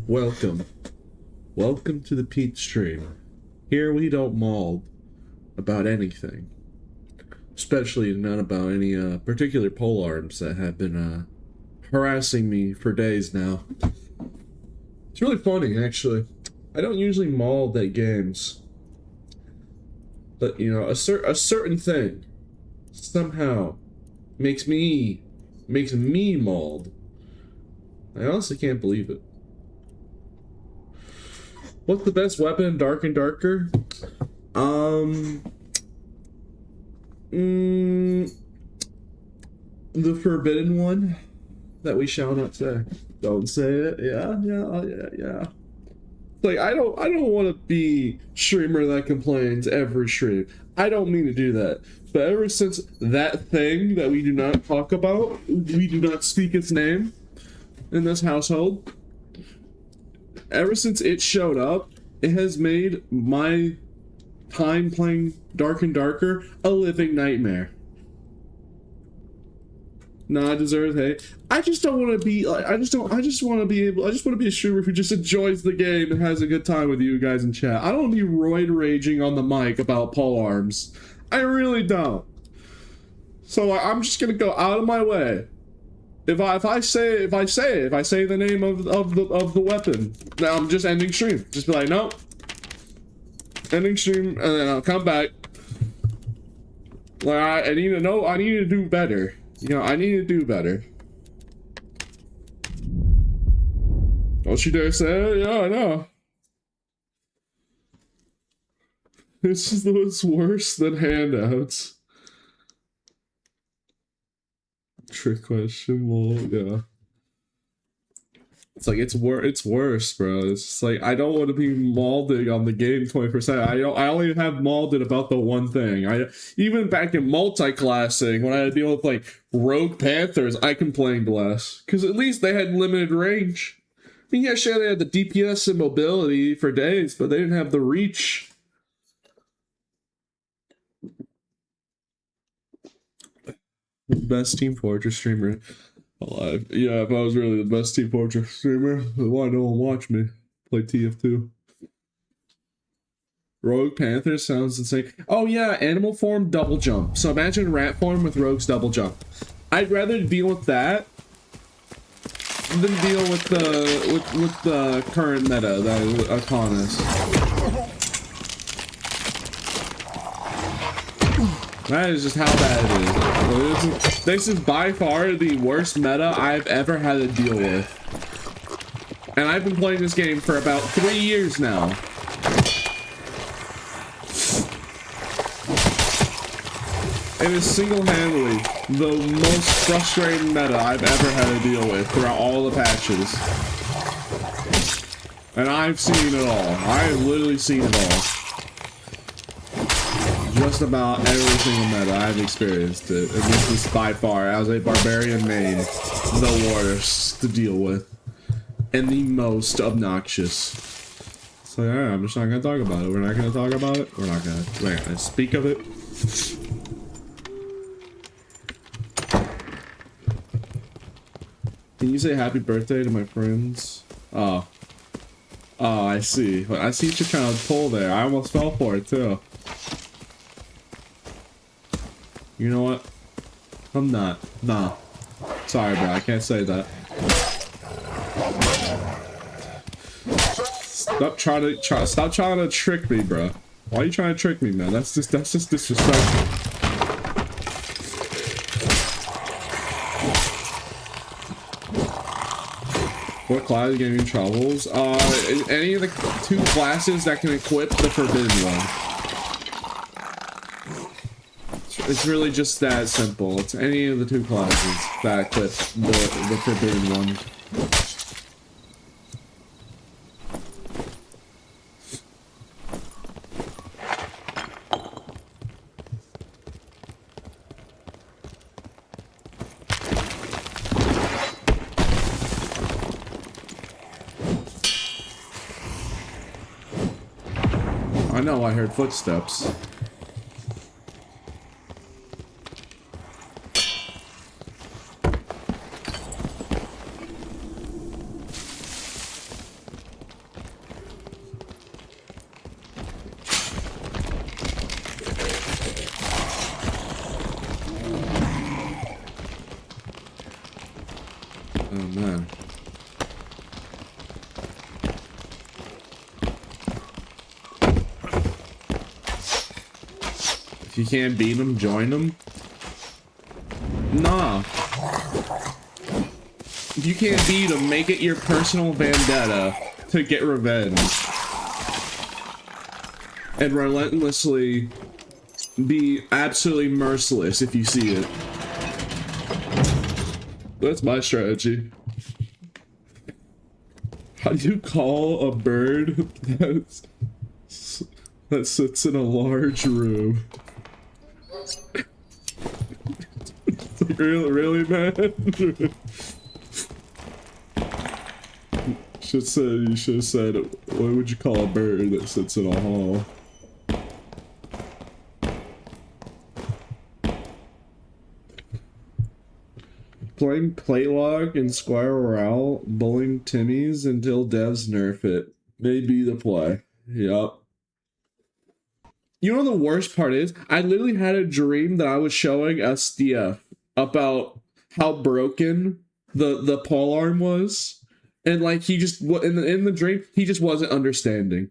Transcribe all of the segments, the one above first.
Welcome. Welcome to the Pete stream. Here we don't maul about anything. Especially not about any particular polearms that have been harassing me for days now. It's really funny, actually. I don't usually maul at games. But, you know, a certain thing somehow makes me mauled. I honestly can't believe it. What's the best weapon in Dark and Darker? The forbidden one that we shall not say. Don't say it. Yeah. Like I don't want to be streamer that complains every stream. I don't mean to do that. But ever since that thing that we do not talk about, we do not speak its name in this household. Ever since it showed up, it has made my time playing Dark and Darker a living nightmare. No, I deserve hate. I just don't want to be like, I just want to be a streamer who just enjoys the game and has a good time with you guys in chat. I don't want to be roid raging on the mic about polearms. I really don't. So I'm just gonna go out of my way. If I say the name of the weapon, now I'm just ending stream. Just be like, nope. Ending stream, and then I'll come back. Like I need to know. I need to do better. You know, I need to do better. Don't you dare say it. Yeah, I know. This is what's worse than handouts. Trick question, lol, yeah. It's like, it's worse, bro. It's just like, I don't want to be maulding on the game 20%. I only have maulded about the one thing. Even back in multi-classing, when I had to deal with, like, rogue panthers, I complained less. Because at least they had limited range. I mean, yeah, sure, they had the DPS and mobility for days, but they didn't have the reach. Best Team Fortress streamer alive. Yeah, if I was really the best Team Fortress streamer, why no one watch me play TF2? Rogue Panther sounds insane. Oh yeah, animal form double jump. So imagine rat form with rogue's double jump. I'd rather deal with that than deal with the current meta that is Arcanus. That is just how bad it is. This is by far the worst meta I've ever had to deal with. And I've been playing this game for about 3 years now. It is single-handedly the most frustrating meta I've ever had to deal with throughout all the patches. And I've seen it all. I have literally seen it all. Just about every single meta I've experienced it, and this is by far, as a barbarian main, the worst to deal with, and the most obnoxious. So yeah, I'm just not gonna talk about it. We're not gonna talk about it. We're not gonna speak of it. Can you say happy birthday to my friends? Oh, I see. I see what you're trying to pull there. I almost fell for it too. You know what? I'm not. Nah. Sorry, bro. I can't say that. Stop trying to trick me, bro. Why are you trying to trick me, man? That's just disrespectful. What class gave you troubles? Any of the 2 classes that can equip the forbidden one. It's really just that simple. It's any of the 2 classes that equip the forbidden one. I know, I heard footsteps. If you can't beat them, join them. Nah. If you can't beat them, make it your personal vendetta to get revenge. And relentlessly be absolutely merciless if you see it. That's my strategy. How do you call a bird that sits in a large room? Really, man? You should have said, what would you call a bird that sits in a hall? Playing Playlock and Squire Royale, bullying Timmies until devs nerf it. May be the play. Yup. You know the worst part is? I literally had a dream that I was showing SDF about how broken the polearm was. And like he just, in the dream, he just wasn't understanding.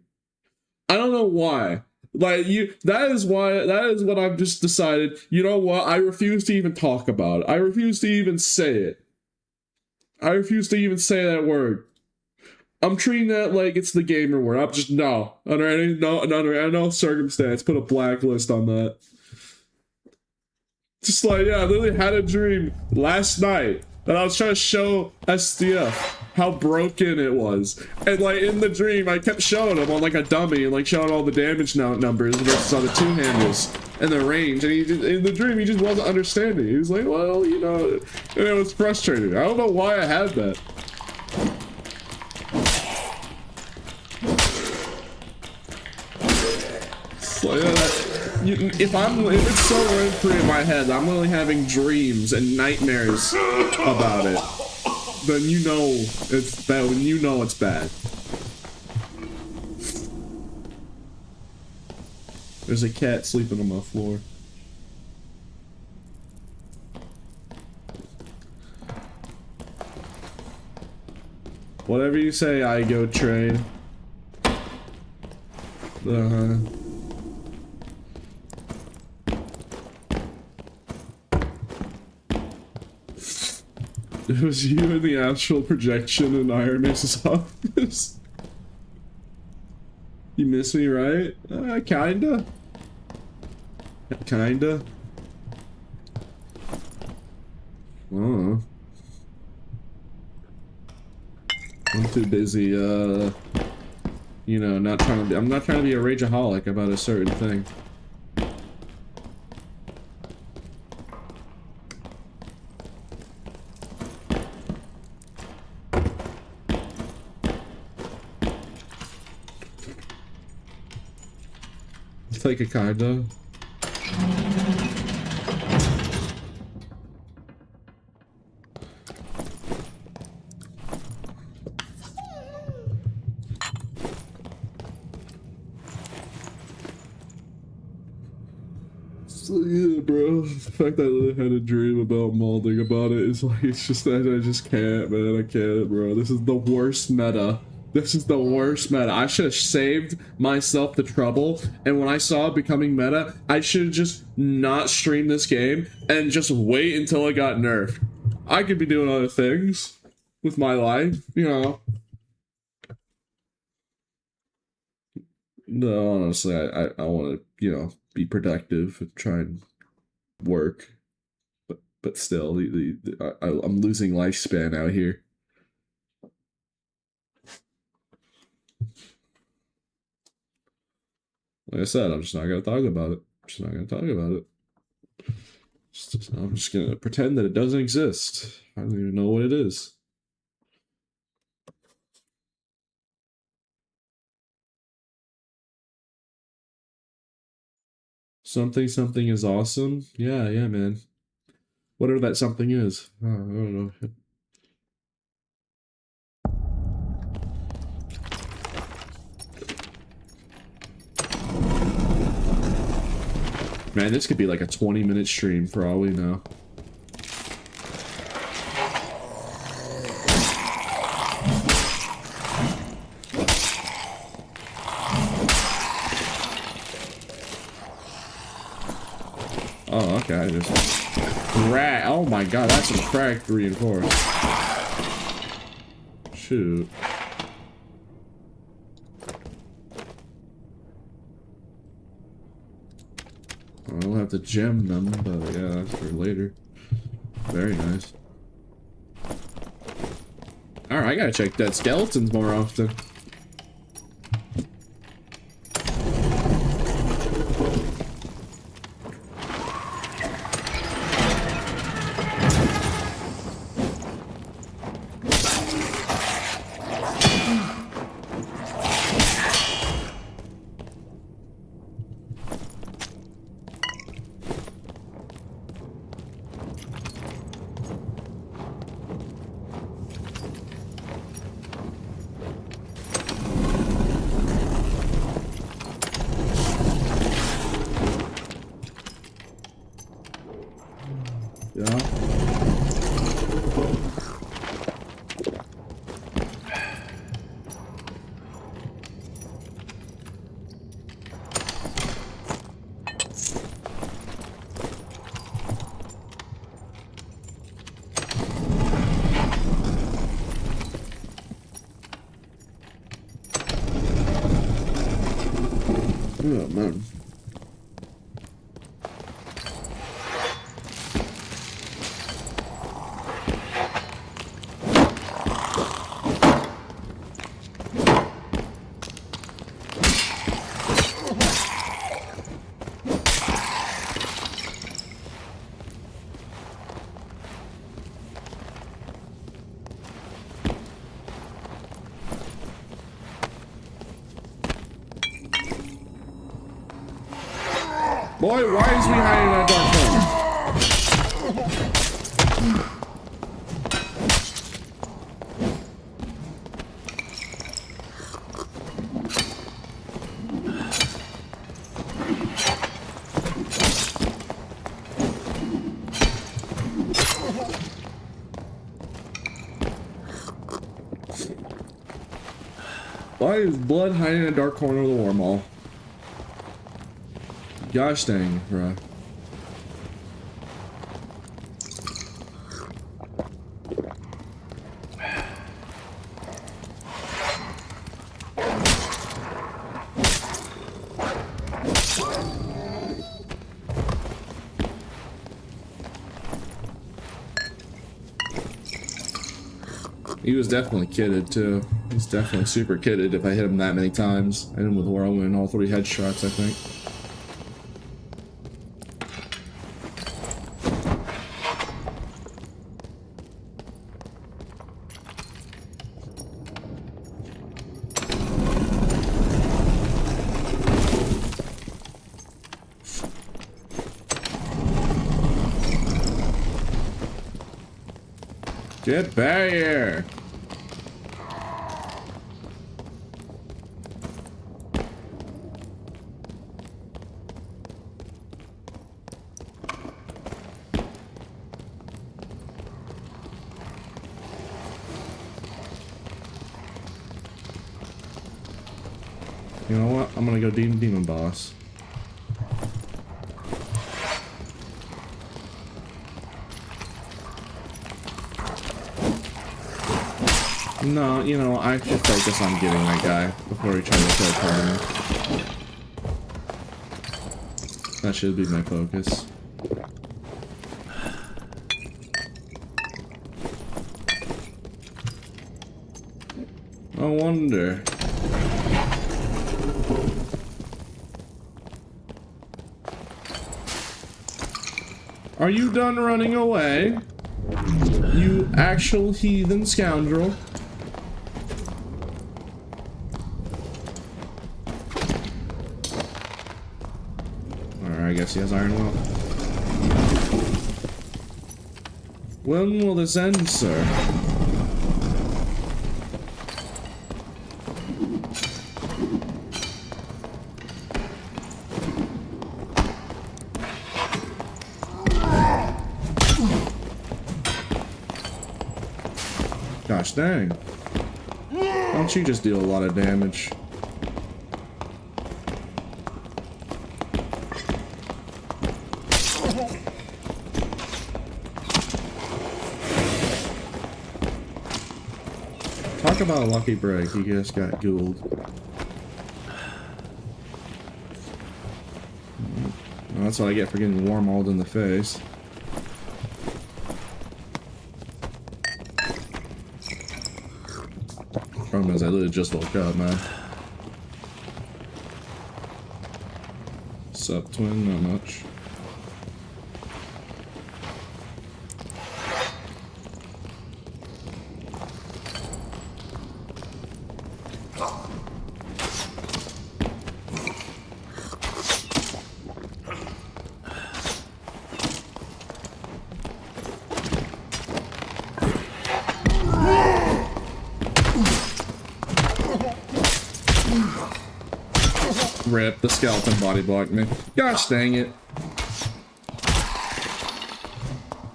I don't know why. Like that is what I've just decided. You know what? I refuse to even talk about it. I refuse to even say it. I refuse to even say that word. I'm treating that like it's the gamer word. I'm just no. Under no circumstance, put a blacklist on that. Just like, yeah, I literally had a dream last night that I was trying to show SDF how broken it was. And like in the dream, I kept showing him on like a dummy and like showing all the damage numbers versus on the two-handers and the range. And in the dream, he just wasn't understanding. He was like, well, you know, and it was frustrating. I don't know why I had that. So, yeah, if it's so rent-free in my head, I'm only having dreams and nightmares about it, then you know it's bad. When you know it's bad. There's a cat sleeping on my floor. Whatever you say, I go train. It was you in the actual projection in Iron Man's office. You miss me, right? Kinda. Kinda. Oh. I'm too busy, you know, I'm not trying to be a rageaholic about a certain thing. Take a kinda. So yeah, bro. The fact that I really had a dream about molding about it is like, it's just that I just can't, man. I can't, bro. This is the worst meta. This is the worst meta. I should have saved myself the trouble, and when I saw it becoming meta, I should have just not streamed this game and just wait until it got nerfed. I could be doing other things with my life, you know. No, honestly, I want to, you know, be productive and try and work, but still, I'm losing lifespan out here. Like I said, I'm just not gonna talk about it. I'm just not gonna talk about it. I'm just gonna pretend that it doesn't exist. I don't even know what it is. Something is awesome. Yeah, man. Whatever that something is. I don't know. Man, this could be like a 20-minute stream for all we know. Oh, okay, I just... Oh my god, that's some cracked reinforced. Shoot. I'll have to gem them, but yeah, that's for later. Very nice. Alright, I gotta check dead skeletons more often. Oh, man. Boy, why is we hiding in that dark corner? Why is blood hiding in a dark corner of the war mall? Gosh dang, bruh. He was definitely kitted too. He's definitely super kitted if I hit him that many times. I hit him with whirlwind, all 3 headshots, I think. Get back here! You know what? I'm gonna go demon boss. No, you know, I should focus on getting that guy before he tries to kill Permanent. That should be my focus. I wonder. Are you done running away? You actual heathen scoundrel. I guess he has iron will. When will this end, sir? Gosh dang. Don't you just deal a lot of damage? Talk about a lucky break. You just got ghouled. Well, that's what I get for getting warm-mauled in the face. Problem is, I literally just woke up, man. Sup, twin? Not much. Rip, the skeleton body blocked me. Gosh dang it.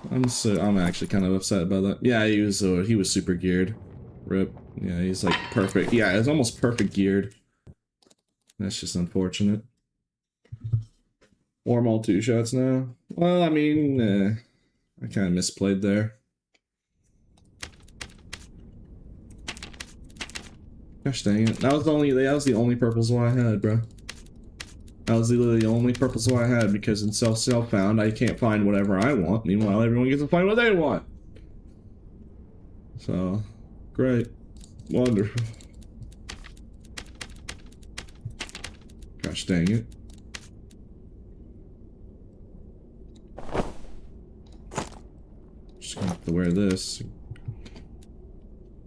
I'm actually kind of upset about that. Yeah, he was super geared. Rip. Yeah, he's like perfect. Yeah, it's almost perfect geared. That's just unfortunate. Warm all 2 shots now. Well, I mean, I kind of misplayed there. Gosh dang it. That was the only purples one I had, bro. That was literally the only purples one I had, because in self-found, I can't find whatever I want. Meanwhile, everyone gets to find what they want. So, great. Wonderful. Gosh dang it. Just gonna have to wear this.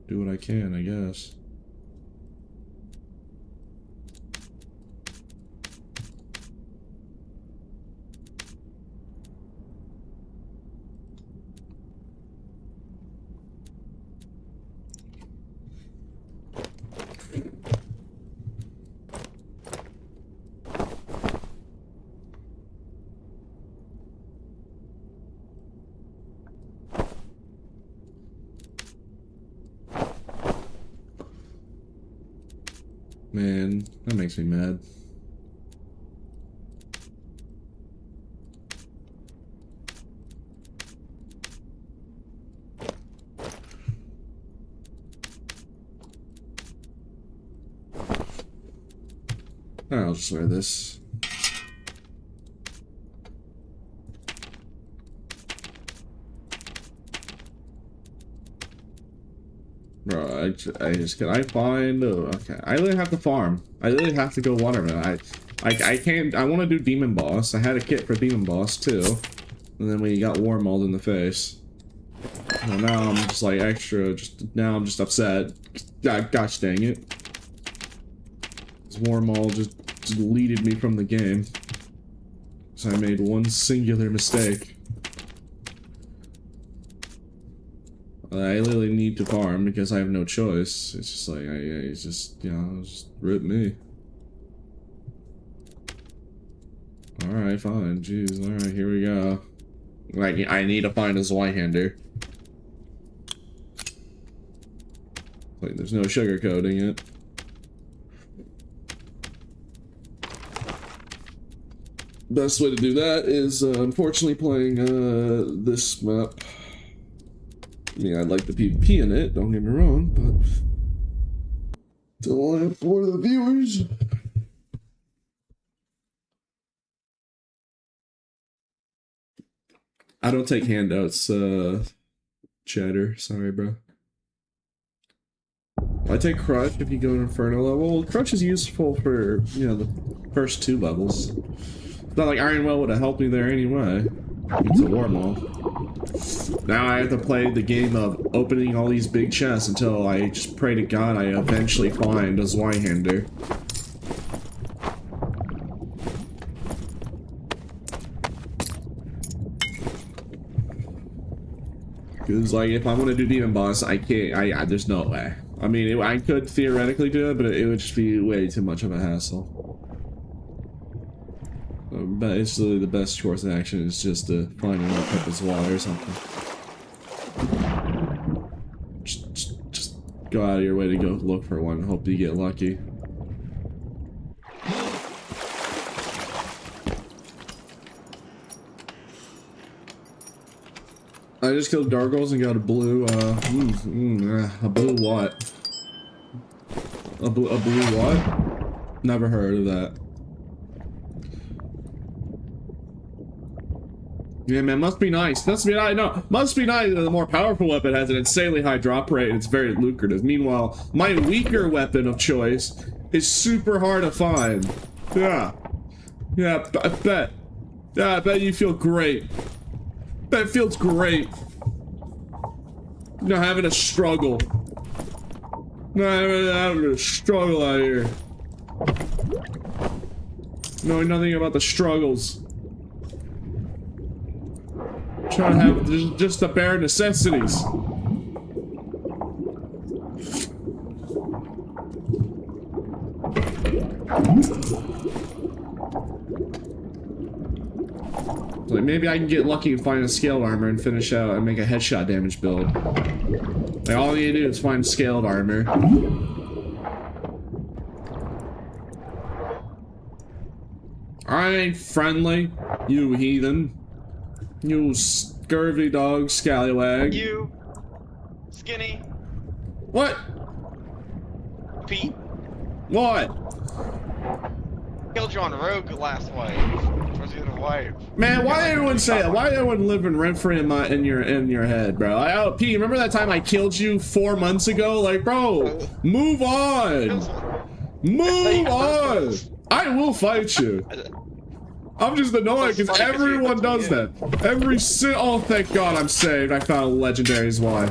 Do what I can, I guess. Man, that makes me mad. I'll just wear this. Bro, can I find, okay, I literally have to farm. I literally have to go watermelon. I can't, I want to do demon boss. I had a kit for demon boss too. And then we got warm mauled in the face. So now I'm just like now I'm just upset. Gosh dang it. This warm maul just deleted me from the game. So I made one singular mistake. I literally need to farm because I have no choice. It's just like, he's just, you know, just rip me. Alright, fine. Jeez, alright, here we go. Like, I need to find a Zweihander. Like, there's no sugarcoating it. Best way to do that is, unfortunately, playing, this map. I mean, I'd like the PvP in it, don't get me wrong, but still only have 4 of the viewers. I don't take handouts, chatter. Sorry, bro. I take Crutch if you go to Inferno level. Crutch is useful for, you know, the first 2 levels. It's not like Iron Well would have helped me there anyway. It's a war maul. Now I have to play the game of opening all these big chests until I just pray to God I eventually find a Zweihander. Because, like, if I want to do Demon Boss, I can't, there's no way. I mean, I could theoretically do it, but it would just be way too much of a hassle. But it's really the best course of action is just to find an all-purpose water or something. Just go out of your way to go look for one and hope you get lucky. I just killed Gargoyles and got a blue, a blue what? A blue what? Never heard of that. Yeah, man, must be nice. Must be nice. No, must be nice. The more powerful weapon has an insanely high drop rate. It's very lucrative. Meanwhile, my weaker weapon of choice is super hard to find. Yeah. Yeah, I bet. Yeah, I bet you feel great. Bet it feels great. Not having a struggle. Not having a struggle out here. Knowing nothing about the struggles. Trying to have just the bare necessities. Like maybe I can get lucky and find a scaled armor and finish out and make a headshot damage build. Like all you do is find scaled armor. I ain't friendly, you heathen. You scurvy dog scallywag. You skinny. What? Pete. What? Killed you on the road last wave. Towards the end of wave. Man, why did everyone say that? Why did everyone live in rent-free in your head, bro? Pete, remember that time I killed you 4 months ago? Like, bro, move on. Move on. I will fight you. I'm just annoyed because everyone does that. Oh, thank God I'm saved. I found a legendary Zwei.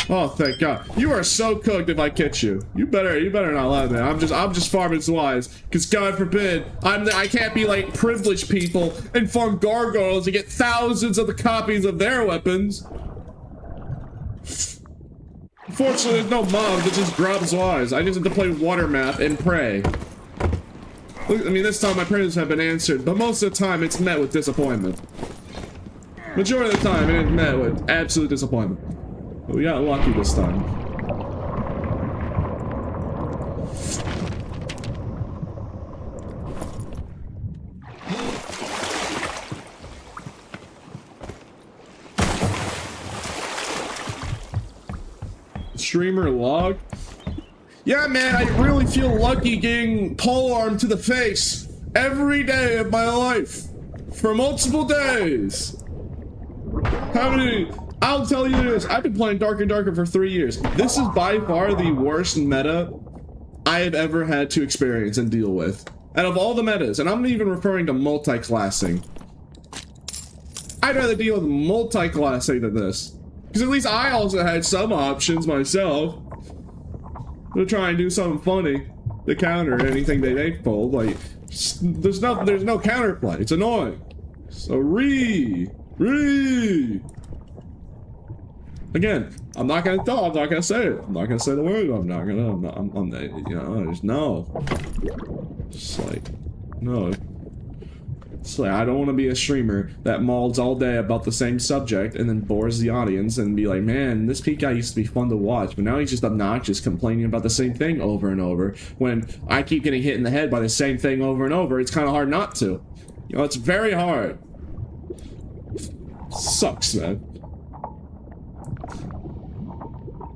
Oh, thank God. You are so cooked if I catch you. You better not let me. I'm just farming Zweis. Because God forbid, I can't be like privileged people and farm gargoyles and get thousands of the copies of their weapons. Fortunately, there's no mobs that just drop Zweis. I just have to play water map and pray. I mean, this time my prayers have been answered, but most of the time it's met with disappointment. Majority of the time it is met with absolute disappointment. But we got lucky this time. Streamer log? Yeah, man, I really feel lucky getting polearm to the face every day of my life for multiple days. I'll tell you this, I've been playing Dark and Darker for 3 years. This is by far the worst meta I have ever had to experience and deal with. Out of all the metas, and I'm even referring to multi-classing. I'd rather deal with multi-classing than this. Because at least I also had some options myself. To try and do something funny to counter anything they pulled. Like, there's no counterplay. It's annoying. So again, I'm not gonna talk. I'm not gonna say it. I'm not gonna say the word. I'm you know, there's no. It's like, no. It's like, I don't want to be a streamer that mauls all day about the same subject and then bores the audience and be like, man, this Pete guy used to be fun to watch, but now he's just obnoxious, complaining about the same thing over and over. When I keep getting hit in the head by the same thing over and over, it's kind of hard not to. You know, it's very hard. Sucks, man.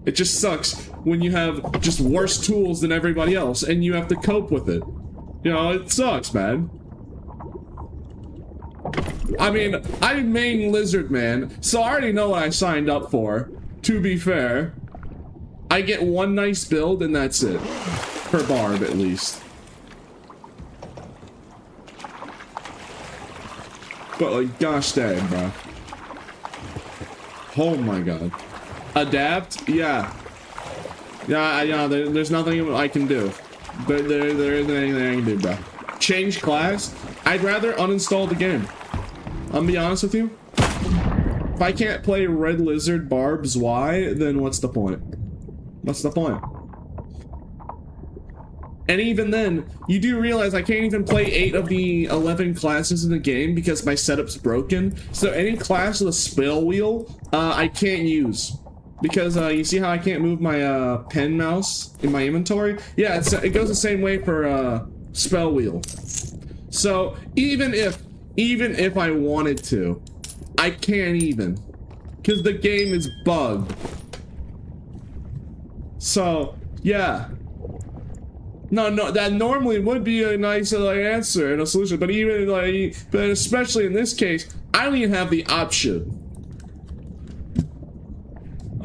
It just sucks when you have just worse tools than everybody else and you have to cope with it. You know, it sucks, man. I mean, I main Lizard Man, so I already know what I signed up for, to be fair. I get one nice build and that's it. Per barb, at least. But like, gosh dang, bro. Oh my god. Adapt? Yeah. Yeah, there's nothing I can do. But there isn't anything I can do, bro. Change class? I'd rather uninstall the game. I'm gonna be honest with you. If I can't play Red Lizard Barb's Zwei, then what's the point? What's the point? And even then, you do realize I can't even play 8 of the 11 classes in the game because my setup's broken. So any class with a spell wheel, I can't use. Because you see how I can't move my pen mouse in my inventory? Yeah, it goes the same way for spell wheel. So even if I wanted to, I can't even, because the game is bugged. So yeah, No, that normally would be a nice answer and a solution, but even but especially in this case, I don't even have the option.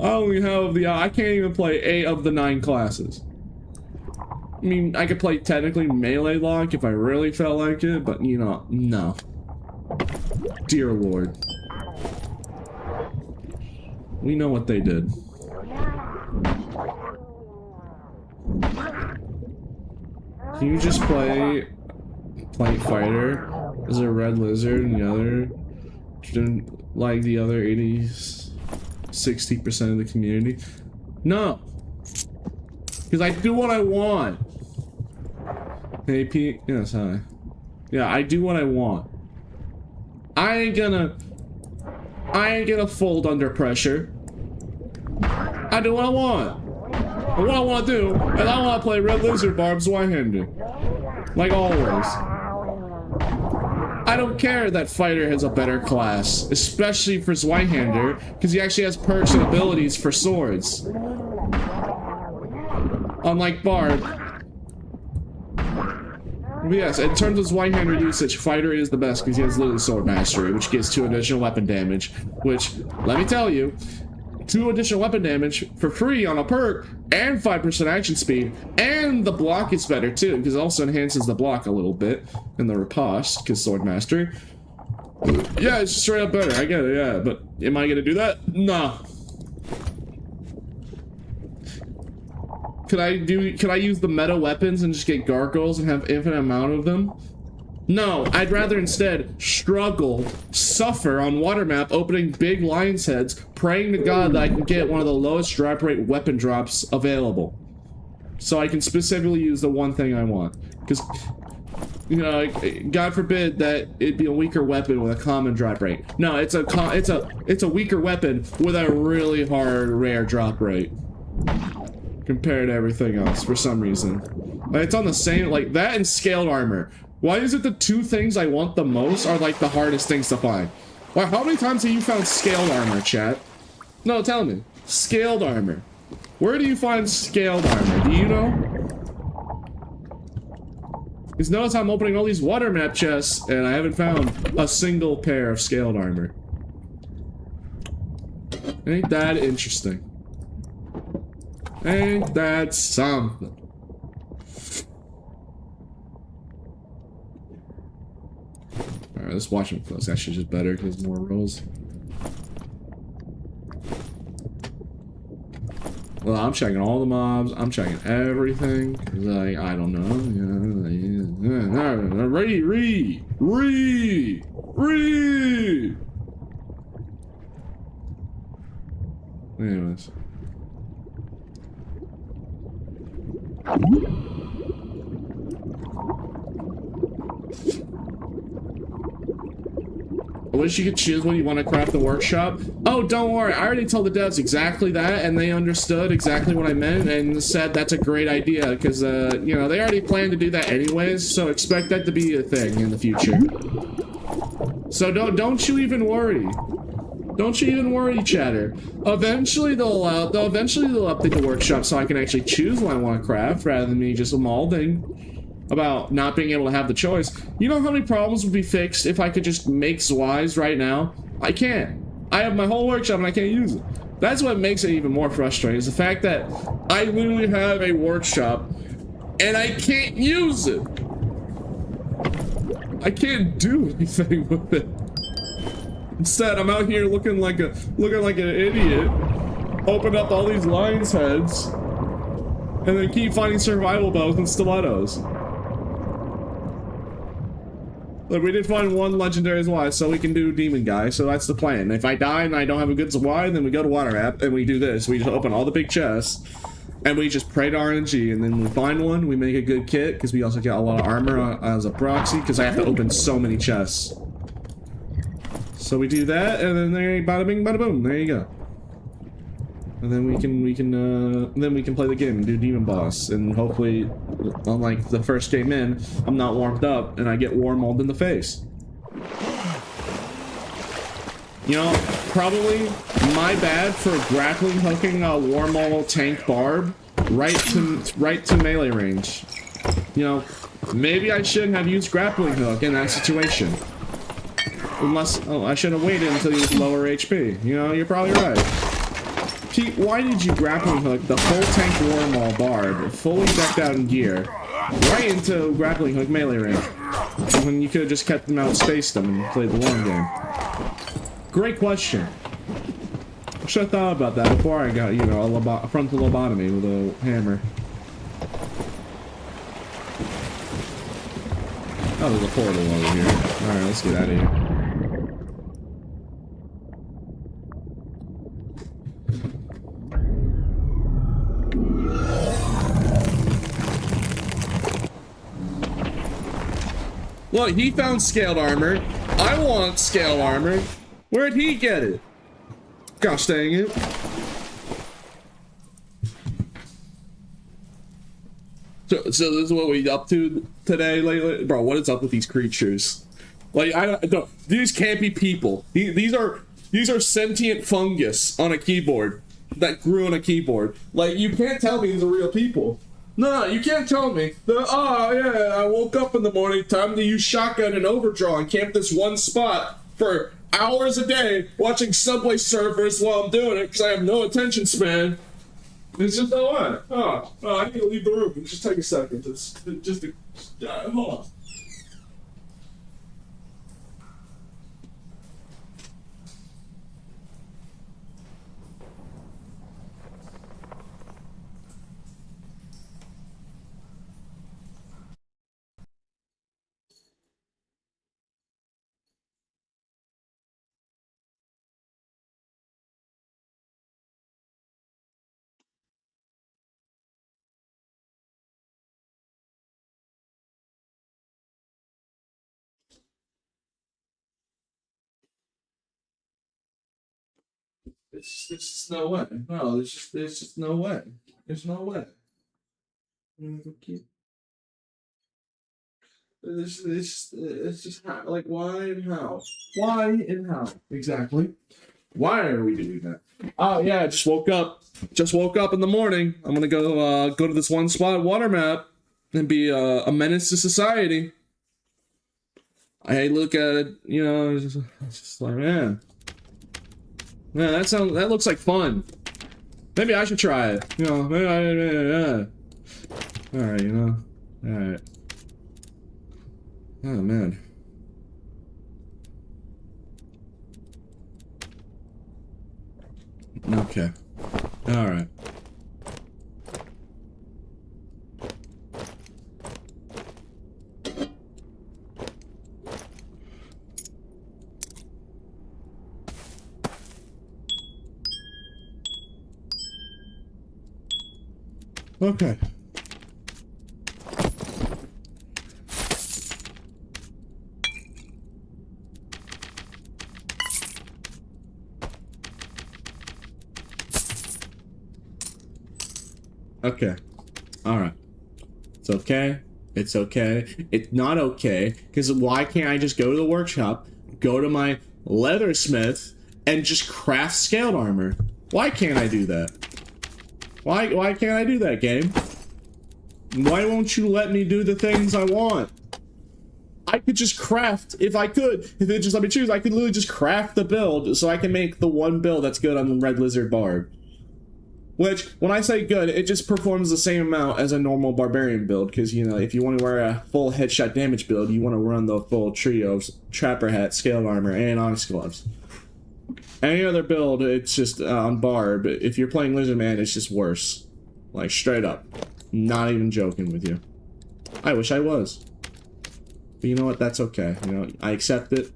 I can't even play 8 of the 9 classes. I mean, I could play technically melee lock if I really felt like it, but you know, no. Dear Lord. We know what they did. Can you just play Plank Fighter as a red lizard and the other, like the other 60% of the community? No. Because I do what I want. Hey, Pete. Yes, hi. Yeah, I do what I want. I ain't gonna fold under pressure. I do what I want. And what I want to do, and I want to play Red Lizard Barb's Zweihander. Like always. I don't care that Fighter has a better class, especially for Zweihander, because he actually has perks and abilities for swords. Unlike Barb. But yes, in terms of Zweihander usage, Fighter is the best because he has literally Sword Mastery, which gives 2 additional weapon damage, which, let me tell you, 2 additional weapon damage for free on a perk, and 5% action speed, and the block is better too, because it also enhances the block a little bit, and the riposte, because Sword Mastery. Yeah, it's straight up better, I get it, yeah, but am I gonna do that? Nah. Could I use the meta weapons and just get gargoyles and have infinite amount of them? No, I'd rather instead struggle, suffer on water map, opening big lion's heads, praying to God that I can get one of the lowest drop rate weapon drops available. So I can specifically use the one thing I want. Because, you know, God forbid that it'd be a weaker weapon with a common drop rate. No, it's a weaker weapon with a really hard rare drop rate. Compared to everything else, for some reason. Like, it's on the same, like, that and scaled armor. Why is it the 2 things I want the most are, like, the hardest things to find? Well, how many times have you found scaled armor, chat? No, tell me. Scaled armor. Where do you find scaled armor? Do you know? Because notice I'm opening all these water map chests, and I haven't found a single pair of scaled armor. Ain't that interesting? Ain't that something? Alright, let's watch them close. Actually, just better because more rolls. Well, I'm checking all the mobs. I'm checking everything. Like, I don't know. Read. Anyways. I wish you could choose when you want to craft the workshop. Oh, don't worry. I already told the devs exactly that, and they understood exactly what I meant and said that's a great idea because, you know, they already planned to do that anyways, so expect that to be a thing in the future. So don't you even worry. Don't you even worry, chatter. Eventually they'll update the workshop so I can actually choose what I want to craft rather than me just mauling about not being able to have the choice. You know how many problems would be fixed if I could just make Zwies right now? I can't. I have my whole workshop and I can't use it. That's what makes it even more frustrating, is the fact that I literally have a workshop and I can't use it. I can't do anything with it. Instead, I'm out here looking like an idiot, open up all these lion's heads, and then keep finding survival bows and stilettos. Look, we did find one legendary Zwei, so we can do Demon Guy, so that's the plan. If I die and I don't have a good Zwei, then we go to Water App, and we do this. We just open all the big chests, and we just pray to RNG, and then we find one, we make a good kit, because we also get a lot of armor as a proxy, because I have to open so many chests. So we do that, and then there, bada bing, bada boom, there you go. And then we can play the game and do Demon Boss, and hopefully, unlike the first game in, I'm not warmed up and I get warm-mauled in the face. You know, probably my bad for grappling hooking a warm-maul tank barb right to melee range. You know, maybe I shouldn't have used grappling hook in that situation. Unless, oh, I should have waited until he was lower HP. You know, you're probably right. Pete, why did you grappling hook the full tank Warmaul Barb, fully decked out in gear, right into grappling hook melee range, when you could have just kept them out, spaced them, and played the long game? Great question. I should have thought about that before I got, you know, a frontal lobotomy with a hammer. Oh, there's a portal over here. Alright, let's get out of here. Look, he found scaled armor. I want scaled armor. Where'd he get it? Gosh dang it. So this is what we up to today, lately? Bro, what is up with these creatures? Like, I don't, these can't be people. These are sentient fungus on a keyboard that grew on a keyboard. Like, you can't tell me these are real people. No, you can't tell me. Oh, yeah, I woke up in the morning, time to use shotgun and overdraw and camp this one spot for hours a day watching Subway Surfers while I'm doing it because I have no attention span. It's just no way. Oh, I need to leave the room. Just take a second. Hold on. There's just no way. No, there's just no way. There's no way. It's just how, like, why and how? Why and how? Exactly. Why are we doing that? Oh yeah, I just woke up. Just woke up in the morning. I'm gonna go to this one spot water map and be a menace to society. I look at it, you know, it's just like, man, that looks like fun. Maybe I should try it. You know, maybe yeah. All right, you know, all right. Oh man. Okay. All right. Okay. Okay. All right. It's okay. It's okay. It's not okay. Because why can't I just go to the workshop, go to my leathersmith, and just craft scaled armor? Why can't I do that? Why can't I do that, game? Why won't you let me do the things I want? I could just craft, if I could, if it just let me choose, I could literally just craft the build so I can make the one build that's good on the Red Lizard Barb. Which, when I say good, it just performs the same amount as a normal barbarian build, because, you know, if you want to wear a full headshot damage build, you want to run the full trio of trapper hat, scaled armor, and onyx gloves. Any other build, it's just on Barb. If you're playing Lizard Man, it's just worse. Like, straight up. Not even joking with you. I wish I was. But you know what? That's okay. You know, I accept it.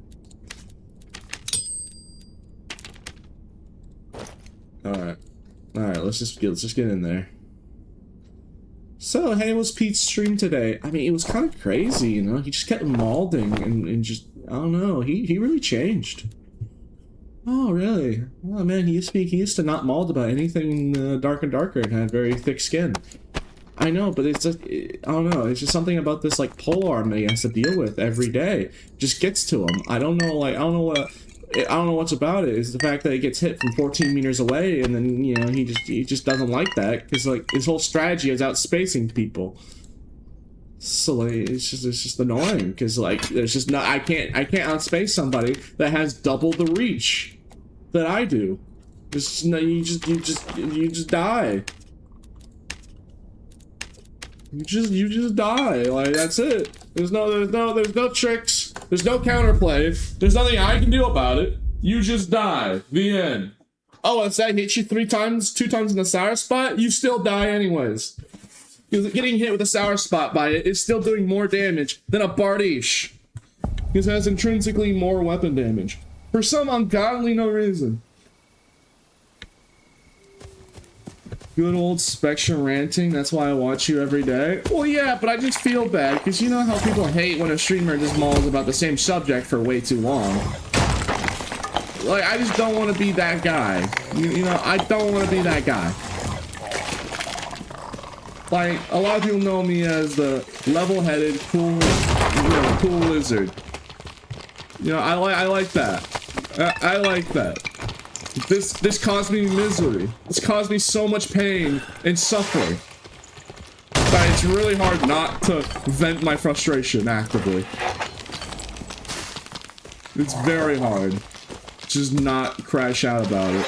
Alright. Alright, let's just get in there. So, hey, it was Pete's stream today. I mean, it was kind of crazy, you know? He just kept maulding and just, I don't know, he really changed. Oh, really? Oh, man, he used to not mauled about anything dark and darker and had very thick skin. I know, but it's just, I don't know, it's just something about this, like, polearm that he has to deal with every day. Just gets to him. I don't know, like, I don't know what's about it. It's the fact that he gets hit from 14 meters away, and then, you know, he just doesn't like that, because, like, his whole strategy is outspacing people. So like, it's just annoying because like there's just not I can't outspace somebody that has double the reach that I do. Just no, you just die. You just die. Like that's it. There's no tricks. There's no counterplay. There's nothing I can do about it. You just die. The end. Oh, if that hits you 2 times in the sour spot, you still die anyways. Because getting hit with a sour spot by it is still doing more damage than a Bardiche. Because it has intrinsically more weapon damage. For some ungodly no reason. Good old Spectrum ranting, that's why I watch you every day. Well, yeah, but I just feel bad, because you know how people hate when a streamer just mauls about the same subject for way too long. Like, I just don't want to be that guy. You know, I don't want to be that guy. Like, a lot of people know me as the level-headed, cool, you know, cool lizard. You know, I like that. I like that. This caused me misery. This caused me so much pain and suffering. But it's really hard not to vent my frustration actively. It's very hard. Just not crash out about it.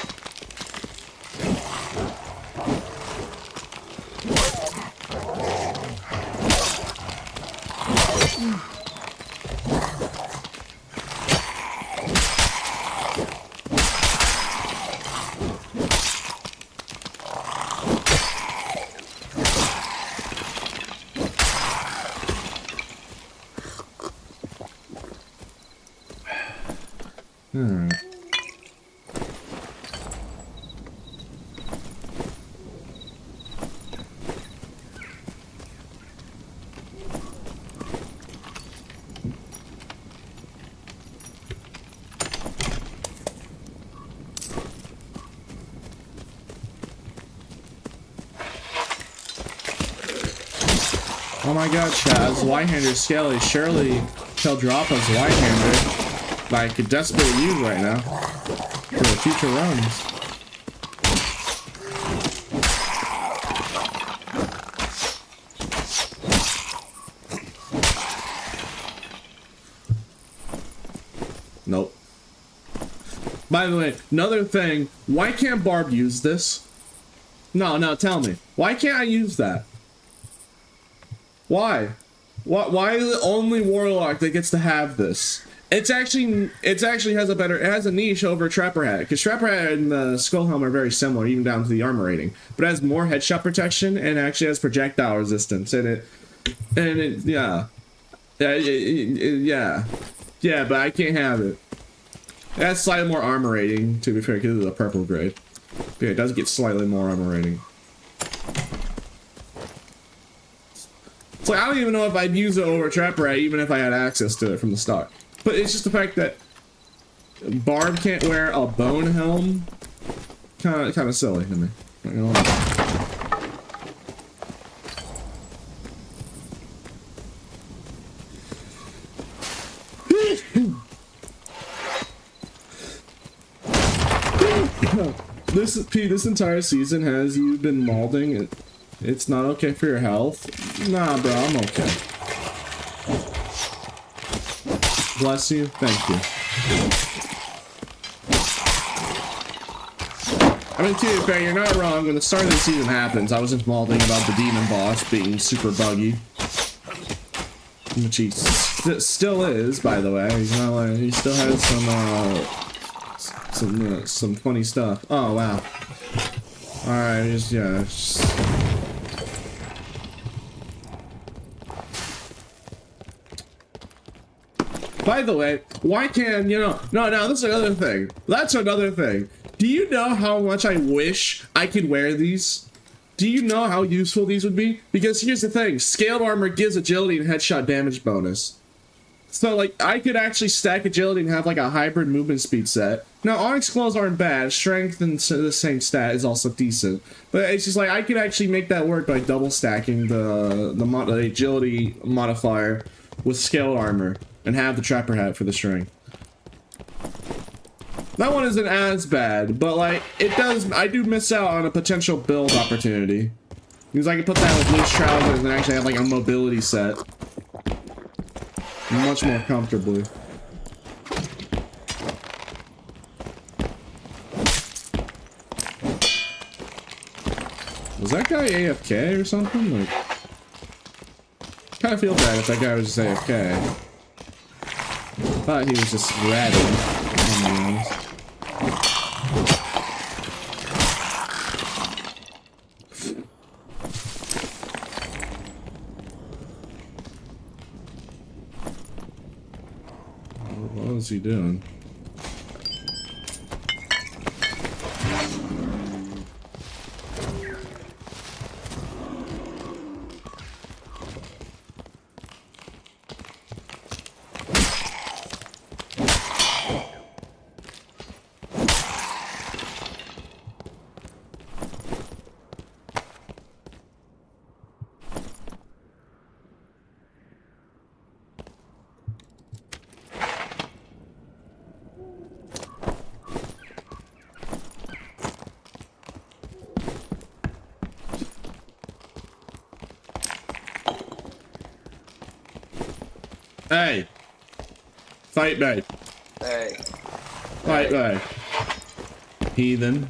Oh my god, Chaz, Whitehander Skelly, surely he'll drop us Whitehander that I could desperately use right now for the future runs. Nope. By the way, another thing, why can't Barb use this? No, tell me. Why can't I use that? Why? Why is it only Warlock that gets to have this? It actually has a niche over Trapper Hat, because Trapper Hat and the Skull Helm are very similar, even down to the armor rating. But it has more headshot protection and actually has projectile resistance in it. Yeah, but I can't have it. It has slightly more armor rating, to be fair, because of the purple grade. But yeah, it does get slightly more armor rating. It's like, I don't even know if I'd use it over Trapper Rat even if I had access to it from the start. But it's just the fact that Barb can't wear a bone helm. Kind of silly to me. Not gonna lie. This entire season has you been malding it. It's not okay for your health. Nah, bro, I'm okay. Bless you. Thank you. I mean, to be fair, you're not wrong. When the start of the season happens, I was just malding about the demon boss being super buggy. Which he still is, by the way. He's not like, he still has some funny stuff. Oh, wow. Alright, By the way, why can't, you know, no, this is another thing. That's another thing. Do you know how much I wish I could wear these? Do you know how useful these would be? Because here's the thing, scaled armor gives agility and headshot damage bonus. So, like, I could actually stack agility and have, like, a hybrid movement speed set. Now, Onyx Claws aren't bad. Strength and the same stat is also decent. But it's just, like, I could actually make that work by double stacking the agility modifier with scaled armor and have the Trapper Hat for the strength. That one isn't as bad, but, like, it does... I do miss out on a potential build opportunity. Because I can put that with loose trousers and actually have like a mobility set. Much more comfortably. Was that guy AFK or something? Like, kind of feel bad if that guy was just AFK. Thought he was just ratting, to be honest. What was he doing? Hey! Fight me! Hey. Fight me! Heathen.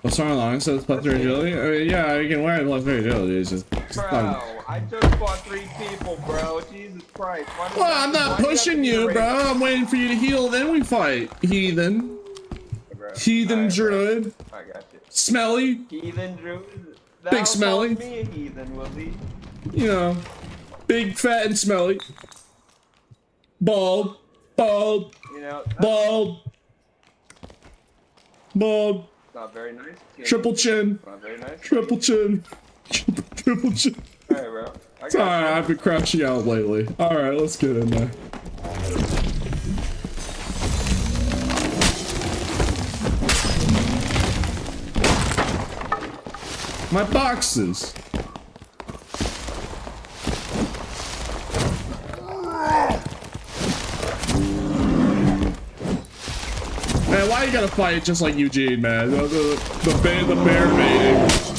What's wrong with long? So it's plus 3 agility? I mean, yeah, you can wear it plus 3 agility. It's just Bro, I just fought 3 people, bro. Jesus Christ. Well, I'm not pushing you, bro. I'm waiting for you to heal, then we fight. Heathen. Bro. Heathen druid. I got you. Smelly. Heathen druid. Big smelly. Me a heathen, will he? You know, big, fat, and smelly. Bald. Bald. You know, Bald. Bald. not very nice. Triple chin. Not very nice. Triple chin. Triple chin. Alright, bro. It's alright, I've been crashing out lately. Alright, let's get in there. My boxes. Man, why you gotta fight just like Eugene, man? The bear baiting.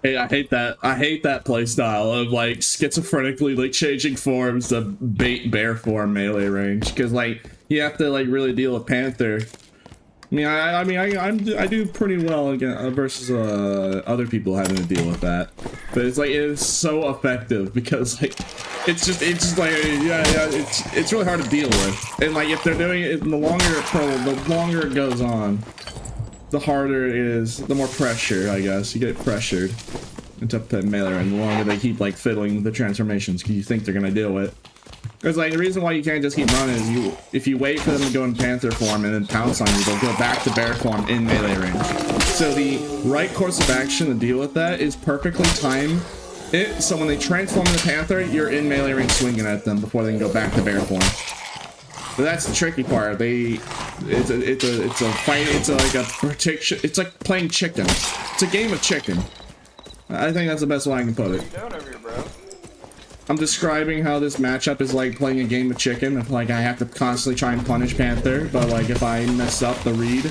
I hate that. I hate that playstyle of like schizophrenically like changing forms to bait bear form melee range, because like you have to like really deal with Panther. I mean, I do pretty well again versus other people having to deal with that, but it's like it is so effective because like it's just like it's really hard to deal with, and like if they're doing it, the longer it goes on, the harder it is, the more pressure, I guess. You get pressured into the melee, and the longer they keep like fiddling with the transformations because you think they're gonna deal with it. Because like the reason why you can't just keep running is if you wait for them to go in Panther form and then pounce on you, they'll go back to bear form in melee range. So the right course of action to deal with that is perfectly time it, so when they transform into Panther, you're in melee range swinging at them before they can go back to bear form. But that's the tricky part. It's a fight. It's like a protection. It's like playing chicken. It's a game of chicken. I think that's the best way I can put it. I'm describing how this matchup is like playing a game of chicken. If like I have to constantly try and punish Panther, but like if I mess up the read,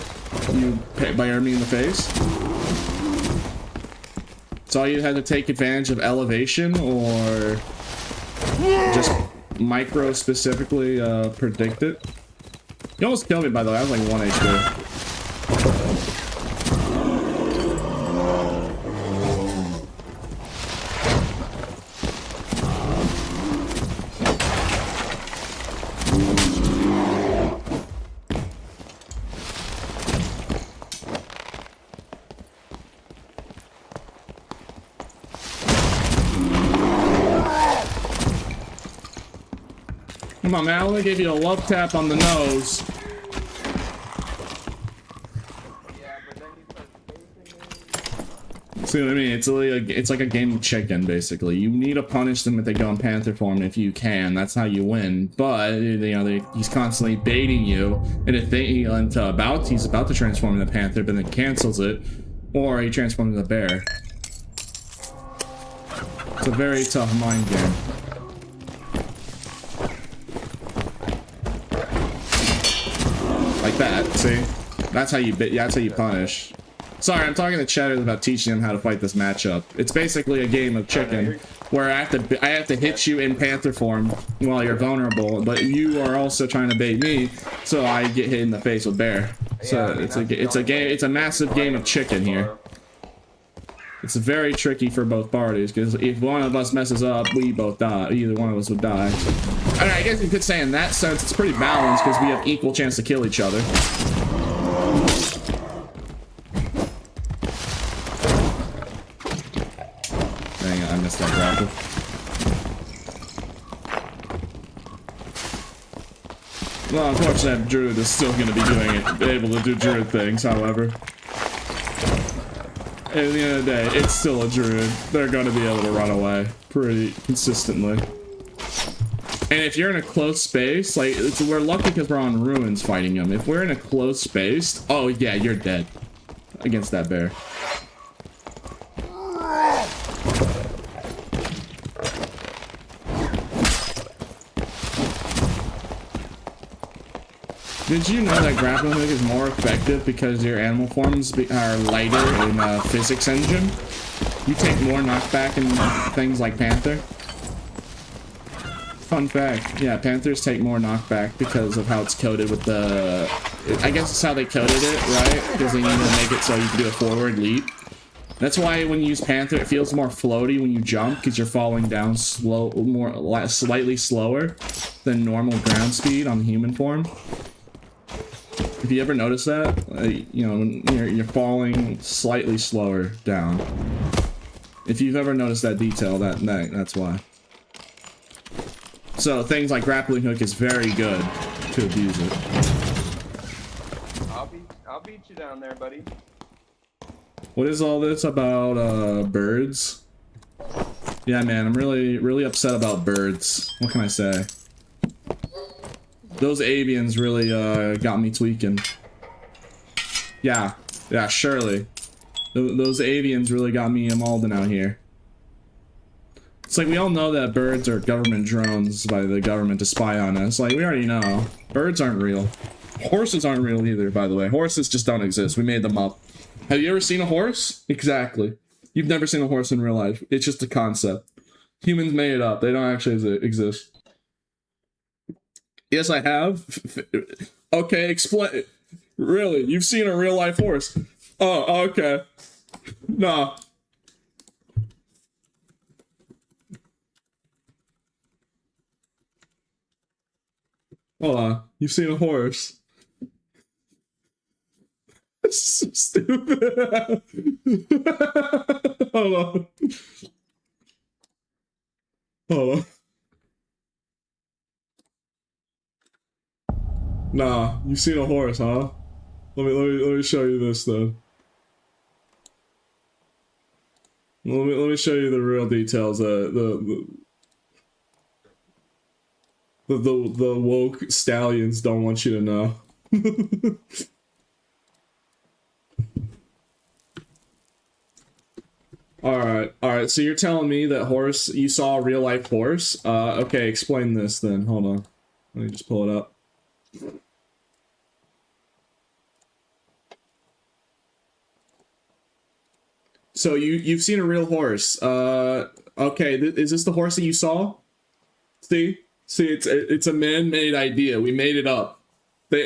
you batter me in the face. So you had to take advantage of elevation or just micro specifically predict it. You almost killed me, by the way. I was like 1 HP. Come on, man. I only gave you a love tap on the nose. See what I mean? It's like a game of chicken, basically. You need to punish them if they go in panther form if you can. That's how you win. But you know, he's constantly baiting you, and if he's about to transform into panther, but then cancels it, or he transforms into bear. It's a very tough mind game. Like that, see? That's how you punish. Sorry, I'm talking to Cheddar about teaching him how to fight this matchup. It's basically a game of chicken, where I have to hit you in panther form while you're vulnerable, but you are also trying to bait me, so I get hit in the face with bear. So it's a massive game of chicken here. It's very tricky for both parties, because if one of us messes up, we both die. Either one of us would die. I mean, I guess you could say in that sense it's pretty balanced, because we have equal chance to kill each other. Dang it, I missed that grapple. Well, unfortunately, that druid is still going to be able to do druid things, however. At the end of the day, it's still a druid. They're going to be able to run away pretty consistently. And if you're in a close space, like, we're lucky because we're on ruins fighting them. If we're in a close space, oh yeah, you're dead against that bear. Did you know that grappling hook is more effective because your animal forms are lighter in physics engine? You take more knockback in things like panther. Fun fact, yeah, panthers take more knockback because of how it's coded with the... I guess it's how they coded it, right? Because they need to make it so you can do a forward leap. That's why when you use panther, it feels more floaty when you jump, because you're falling down slightly slower than normal ground speed on the human form. Have you ever noticed that? You know, when you're falling slightly slower down. If you've ever noticed that detail, that's why. So things like grappling hook is very good to abuse it. I'll beat you down there, buddy. What is all this about birds? Yeah, man, I'm really upset about birds. What can I say? Those avians really got me tweaking. Yeah, surely. Those avians really got me mauled out here. It's like we all know that birds are government drones by the government to spy on us. Like, we already know. Birds aren't real. Horses aren't real either, by the way. Horses just don't exist. We made them up. Have you ever seen a horse? Exactly. You've never seen a horse in real life. It's just a concept. Humans made it up. They don't actually exist. Yes, I have. Okay, explain. Really? You've seen a real life horse? Oh, okay. Nah. Hold on. You've seen a horse? This is so stupid. Hold on. Hold on. Nah, you've seen a horse, huh? Let me show you this then. Let me show you the real details. The woke stallions don't want you to know. Alright, so you're telling me that you saw a real life horse? Okay, explain this then. Hold on. Let me just pull it up. So you've seen a real horse. Okay, is this the horse that you saw? See, it's a man-made idea. We made it up.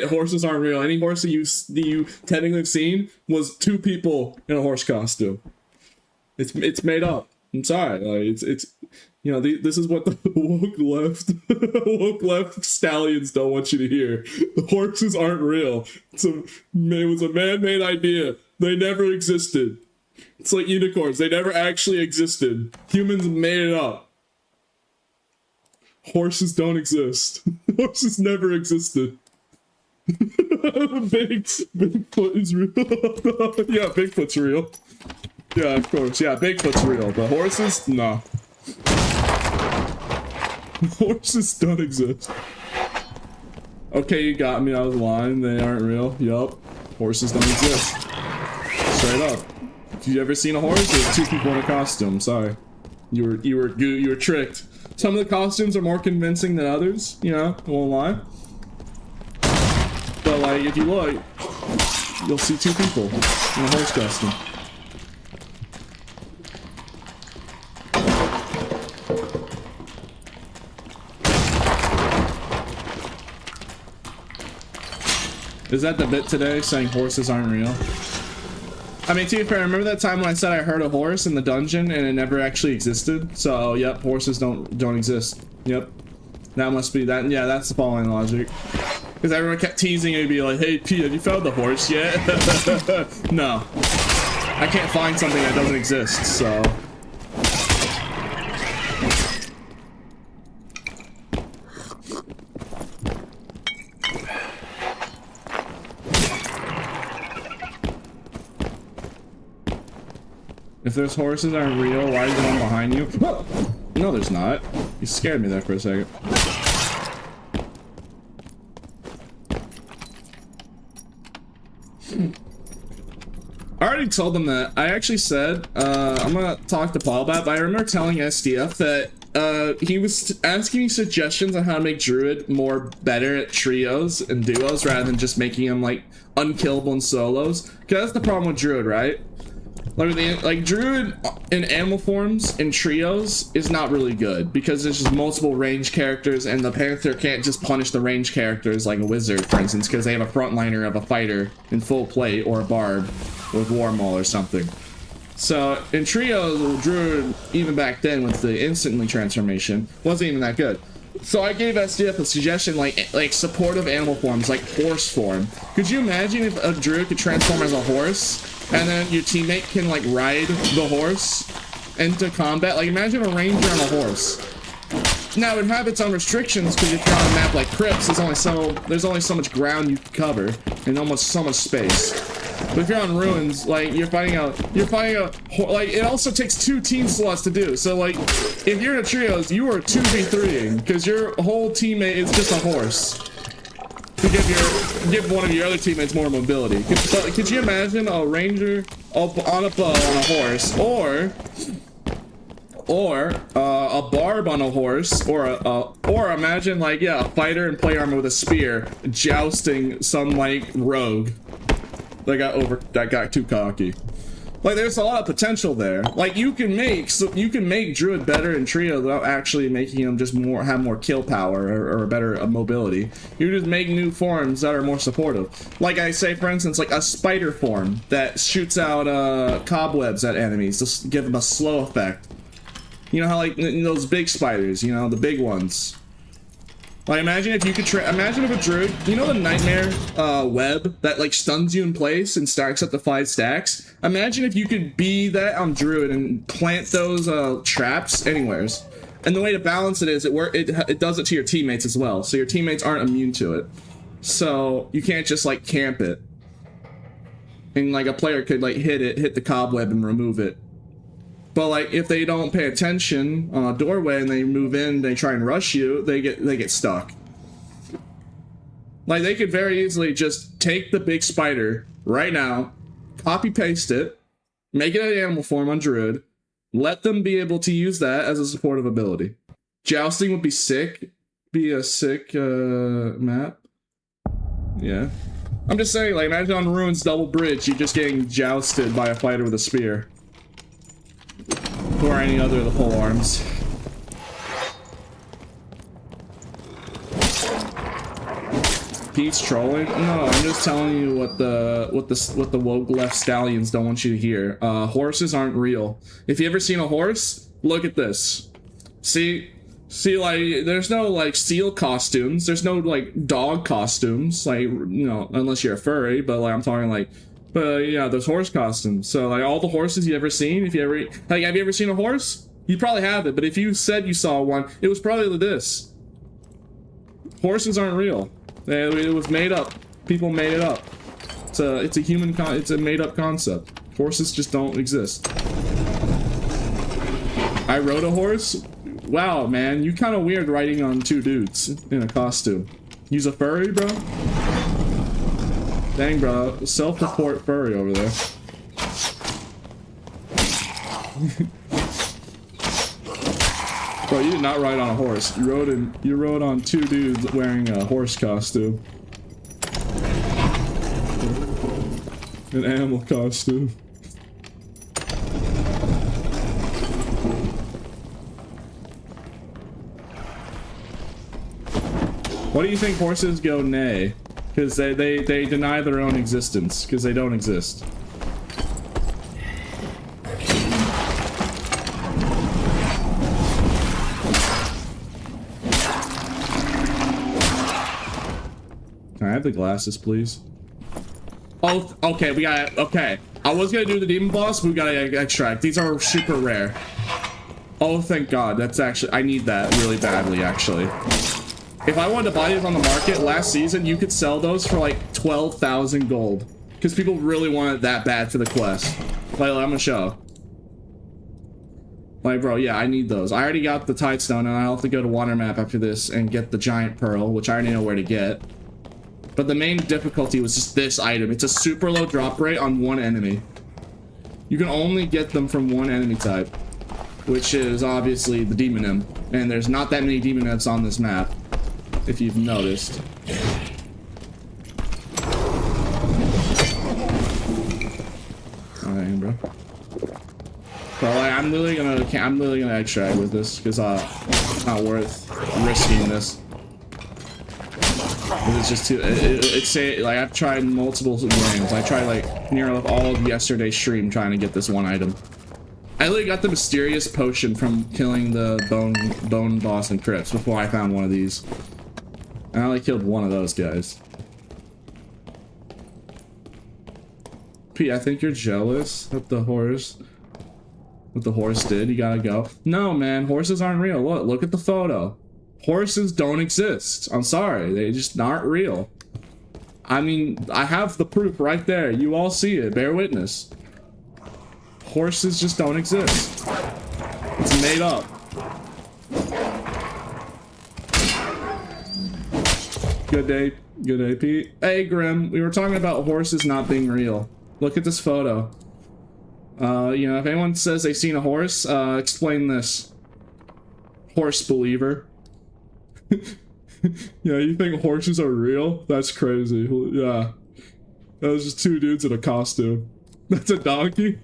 Horses aren't real. Any horse that you technically have seen was two people in a horse costume. It's made up. I'm sorry. Like, it's you know, this is what the woke left stallions don't want you to hear. The horses aren't real. It was a man-made idea. They never existed. It's like unicorns. They never actually existed. Humans made it up. Horses don't exist. Horses never existed. Bigfoot is real. Yeah, Bigfoot's real. Yeah, of course. Yeah, Bigfoot's real, but horses, no. Horses don't exist. Okay, you got me. I was lying. They aren't real. Yup. Horses don't exist. Straight up. Have you ever seen a horse? There's two people in a costume. Sorry. You were tricked. Some of the costumes are more convincing than others. You know, I won't lie. But like, if you look, you'll see two people in a horse costume. Is that the bit today, saying horses aren't real? I mean, to be fair, remember that time when I said I heard a horse in the dungeon and it never actually existed? So, yep, horses don't exist. Yep. That must be that. Yeah, that's the following logic. Because everyone kept teasing and be like, hey, Pete, have you found the horse yet? No. I can't find something that doesn't exist, so... If those horses aren't real, why is the one behind you? No, there's not. You scared me there for a second. I already told them that. I actually said, I'm gonna talk to Paul about it, but I remember telling SDF that he was asking me suggestions on how to make Druid more better at trios and duos rather than just making him like unkillable in solos. Because that's the problem with Druid, right? Like Druid in animal forms in trios is not really good because there's just multiple range characters and the Panther can't just punish the range characters like a wizard, for instance, because they have a frontliner of a fighter in full plate or a bard with war maul or something. So in trios, Druid, even back then with the instantly transformation, wasn't even that good. So I gave SDF a suggestion like supportive animal forms, like horse form. Could you imagine if a Druid could transform as a horse and then your teammate can like ride the horse into combat? Like imagine a ranger on a horse. Now it would have its own restrictions because if you're on a map like Crypts, there's only so much ground you can cover and almost so much space. But if you're on Ruins, like you're fighting a like it also takes 2 team slots to do. So like if you're in a trios, you are 2v3ing because your whole teammate is just a horse. To give one of your other teammates more mobility. Could you imagine a ranger on a bow on a horse, or a barb on a horse, or imagine like a fighter in plate armor with a spear jousting some like rogue that got too cocky. Like there's a lot of potential there. Like you can make Druid better in trio without actually making him just have more kill power or better mobility. You just make new forms that are more supportive. Like I say, for instance, like a spider form that shoots out cobwebs at enemies to give them a slow effect. You know how like those big spiders, you know, the big ones. Like imagine if you could imagine if a Druid, you know the nightmare web that like stuns you in place and stacks up to 5 stacks? Imagine if you could be that on Druid and plant those traps anywheres. And the way to balance it is it does it to your teammates as well. So your teammates aren't immune to it. So you can't just like camp it. And like a player could like hit the cobweb and remove it. But like if they don't pay attention on a doorway and they move in, they try and rush you, they get stuck. Like they could very easily just take the big spider right now, copy paste it, make it an animal form on Druid, let them be able to use that as a supportive ability. Jousting would be sick. Be a sick map. Yeah. I'm just saying, like imagine on Ruins Double Bridge, you're just getting jousted by a fighter with a spear. Or any other of the pole arms. Pete's trolling? No, I'm just telling you what the woke left stallions don't want you to hear. Horses aren't real. If you ever seen a horse, look at this. See, like, there's no, like, seal costumes. There's no, like, dog costumes. Like, you know, unless you're a furry, but, like, I'm talking, like, but yeah, there's horse costumes. So like all the horses you ever seen, if you ever like, have you ever seen a horse? You probably have it, but if you said you saw one, it was probably this. Horses aren't real. It was made up. People made it up. It's a made up concept. Horses just don't exist. I rode a horse? Wow, man, you kind of weird riding on 2 dudes in a costume. Use a furry, bro? Dang, bro. Self-report furry over there. Bro, you did not ride on a horse. You rode on 2 dudes wearing a horse costume. An animal costume. What do you think horses go neigh? Because they deny their own existence, because they don't exist. Can I have the glasses, please? Oh, okay, we got, okay. I was gonna do the demon boss, but we gotta extract. These are super rare. Oh, thank God. That's actually, I need that really badly, actually. If I wanted to buy these on the market last season, you could sell those for like 12,000 gold. Because people really want it that bad for the quest. Like, I'm gonna show. Like, bro, yeah, I need those. I already got the Tidestone, and I'll have to go to Water Map after this and get the Giant Pearl, which I already know where to get. But the main difficulty was just this item. It's a super low drop rate on 1 enemy. You can only get them from 1 enemy type, which is obviously the Demon Imp. And there's not that many Demon Imps on this map, if you've noticed. Alright, bro. Bro, like, I'm literally gonna extract with this because it's not worth risking this. It's just too. It's like I've tried multiple games. I tried like nearly all of yesterday's stream trying to get this one item. I literally got the mysterious potion from killing the bone boss in Crypts before I found one of these. And I only killed one of those guys. Pete, I think you're jealous of the horse. What the horse did. You gotta go. No, man, horses aren't real. Look at the photo. Horses don't exist. I'm sorry, they just aren't real. I mean, I have the proof right there. You all see it. Bear witness. Horses just don't exist. It's made up. Good day, Pete. Hey, Grim. We were talking about horses not being real. Look at this photo. You know, if anyone says they've seen a horse, explain this. Horse believer. Yeah, you think horses are real? That's crazy. Yeah. That was just 2 dudes in a costume. That's a donkey?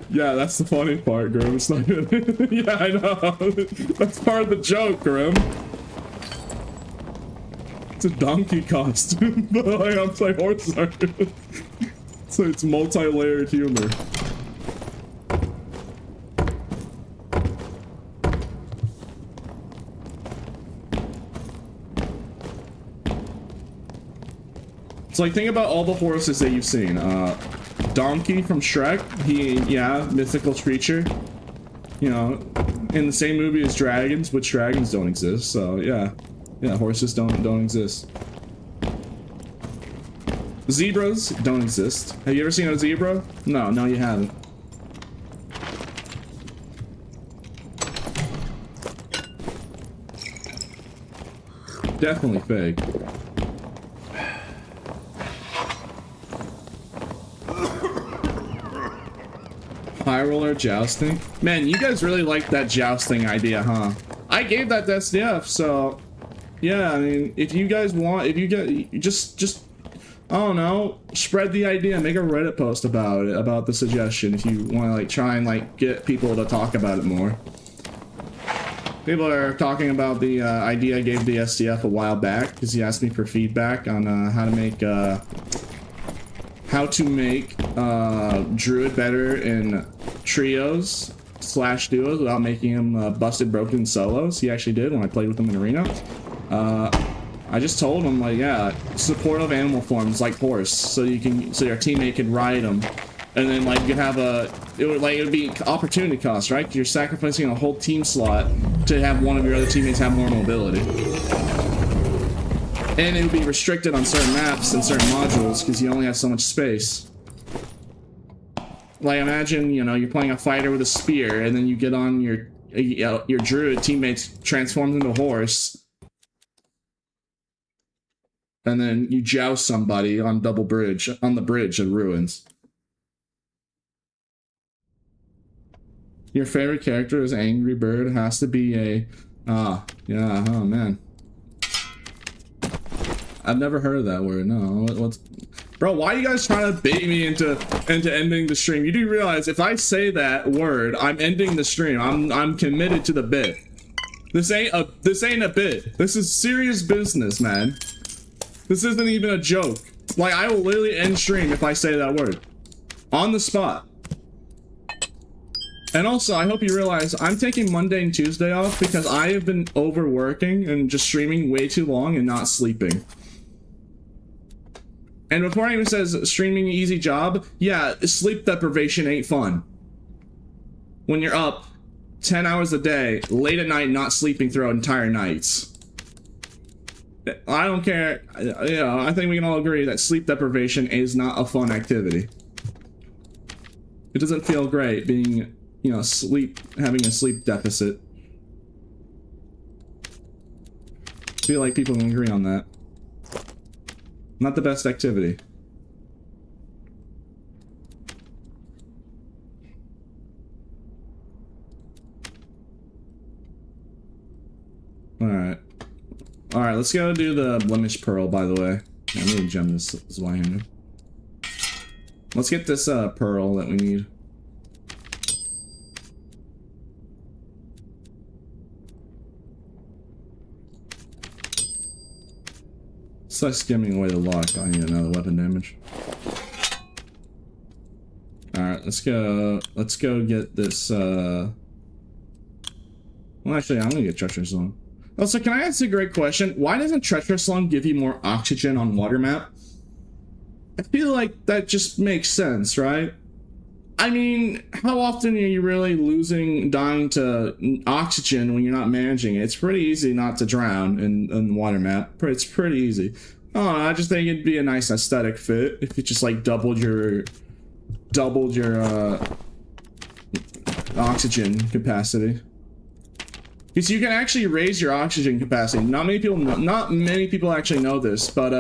Yeah, that's the funny part, Grim. It's not good. Yeah, I know. That's part of the joke, Grim. It's a donkey costume. But like, I'm saying horses are. So it's multi-layered humor. So like, think about all the horses that you've seen. Donkey from Shrek, yeah, mythical creature. You know, in the same movie as dragons, which dragons don't exist, so yeah. Yeah, horses don't exist. Zebras don't exist. Have you ever seen a zebra? No, you haven't. Definitely fake. High roller jousting? Man, you guys really like that jousting idea, huh? I gave that to SDF, so yeah, I mean, if you guys want, if you get, just I don't know, spread the idea, make a Reddit post about it, about the suggestion, if you want to like try and like get people to talk about it more. People are talking about the idea I gave the SDF a while back because he asked me for feedback on how to make Druid better in trios / duos without making him busted broken solos. He actually did when I played with him in arena. I just told him, like, yeah, supportive animal forms like horse, so your teammate can ride them, and then like you could have it would be opportunity cost, right? You're sacrificing a whole team slot to have one of your other teammates have more mobility. And it would be restricted on certain maps and certain modules because you only have so much space. Like imagine, you know, you're playing a fighter with a spear and then you get on your druid teammates transforms into a horse. And then you joust somebody on the bridge of ruins. Your favorite character is Angry Bird. It has to be a... yeah, oh man. I've never heard of that word, no. What's... Bro, why are you guys trying to bait me into ending the stream? You do realize if I say that word, I'm ending the stream. I'm committed to the bit. This ain't a bit. This is serious business, man. This isn't even a joke. Like, I will literally end stream if I say that word. On the spot. And also, I hope you realize I'm taking Monday and Tuesday off because I have been overworking and just streaming way too long and not sleeping. And before anyone says streaming easy job, yeah, sleep deprivation ain't fun. When you're up 10 hours a day, late at night, not sleeping throughout entire nights. I don't care, you know, I think we can all agree that sleep deprivation is not a fun activity. It doesn't feel great being, you know, having a sleep deficit. I feel like people can agree on that. Not the best activity. Alright. Alright, let's go do the Blemish Pearl, by the way. Yeah, I'm gonna gem this as one-handed. Let's get this pearl that we need. So skimming away the lock, I need another weapon damage. Alright, let's go get this, well actually, I'm gonna get Treacherous Lung. Also, can I ask a great question? Why doesn't Treacherous Lung give you more oxygen on water map? I feel like that just makes sense, right? I mean, how often are you really dying to oxygen when you're not managing it? It's pretty easy not to drown in water map. It's pretty easy. Oh, I just think it'd be a nice aesthetic fit if you just like doubled your oxygen capacity. Because you can actually raise your oxygen capacity. Not many people actually know this, but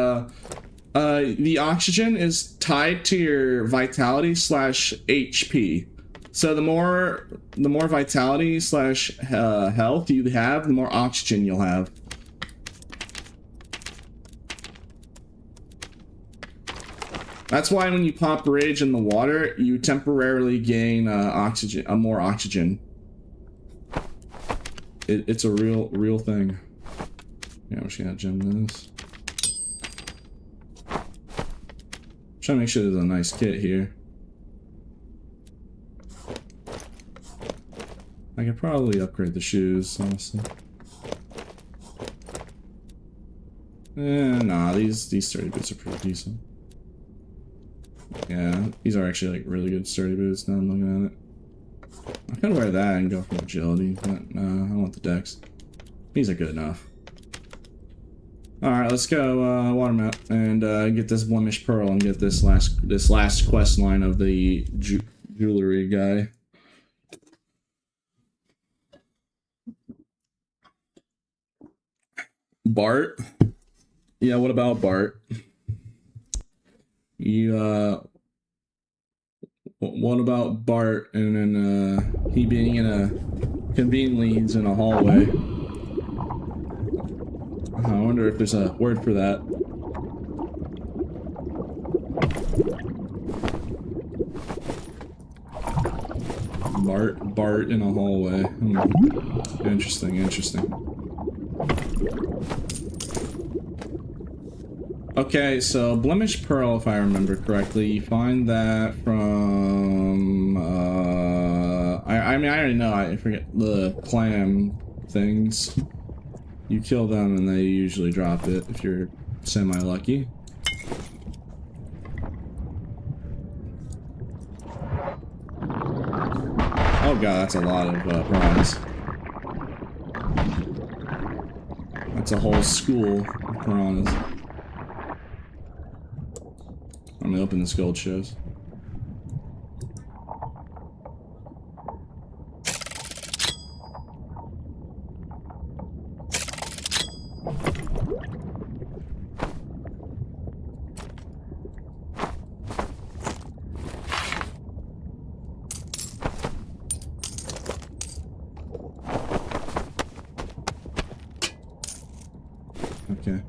the oxygen is tied to your vitality / HP. So the more vitality / health you have, the more oxygen you'll have. That's why when you pop Rage in the water, you temporarily gain more oxygen. It's a real thing. Yeah, we're just gonna gem this. Trying to make sure there's a nice kit here. I could probably upgrade the shoes, honestly. Nah, these sturdy boots are pretty decent. Yeah, these are actually like really good sturdy boots now I'm looking at it. I could wear that and go for agility, but no, I want the dex. These are good enough. Alright, let's go water map and get this Blemish Pearl and get this last quest line of the jewelry guy. Bart? Yeah, what about Bart? What about Bart and then he being in conveniently he's in a hallway. I wonder if there's a word for that. Bart in a hallway. Interesting. Okay, so Blemish Pearl, if I remember correctly, you find that from I mean I already know, I forget the clam things. You kill them and they usually drop it if you're semi-lucky. Oh god, that's a lot of prize. That's a whole school of piranhas. I'm gonna open this gold chest. Okay.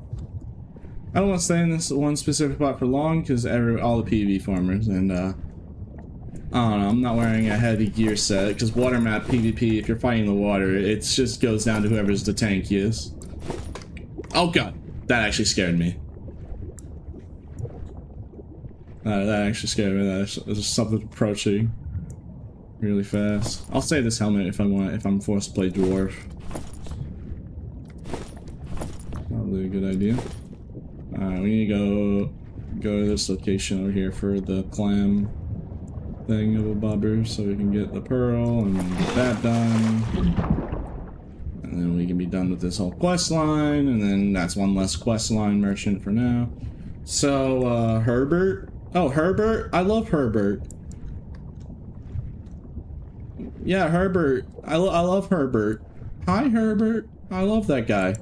I don't want to stay in this one specific spot for long because all the PvP farmers and I don't know, I'm not wearing a heavy gear set because water map PvP, if you're fighting the water, it just goes down to whoever's the tank is. Oh god, that actually scared me. That actually scared me. There's something approaching really fast. I'll save this helmet if I'm forced to play dwarf. Probably a good idea. Alright, we need to go to this location over here for the clam thing of a bobber so we can get the pearl and get that done. And then we can be done with this whole quest line, and then that's one less quest line merchant for now. So, Halberd? Oh, Halberd? I love Halberd. Yeah, Halberd. I love Halberd. Hi, Halberd. I love that guy.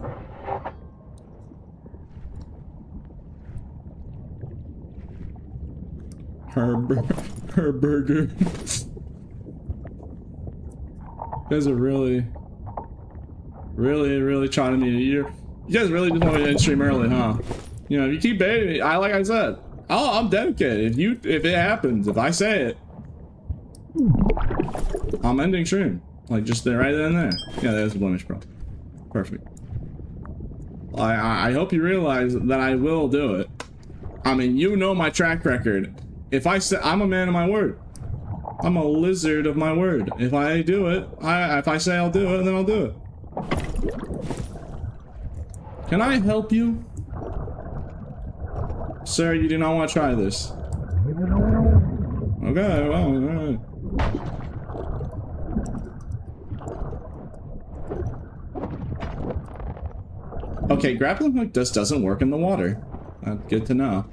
Her burger. You guys are really trying to meet you. You guys really just want me to end stream early, huh? You know, if you keep baiting me, like I said, I'm dedicated. If it happens, if I say it, I'm ending stream. Like just there, right then and there. Yeah, there's the blemish, bro. Perfect. I hope you realize that I will do it. I mean, you know my track record. If I say I'm a man of my word, I'm a lizard of my word. If I do it, if I say I'll do it, then I'll do it. Can I help you? Sir, you do not want to try this. Okay, well, alright. Okay, grappling hook just doesn't work in the water. Good to know.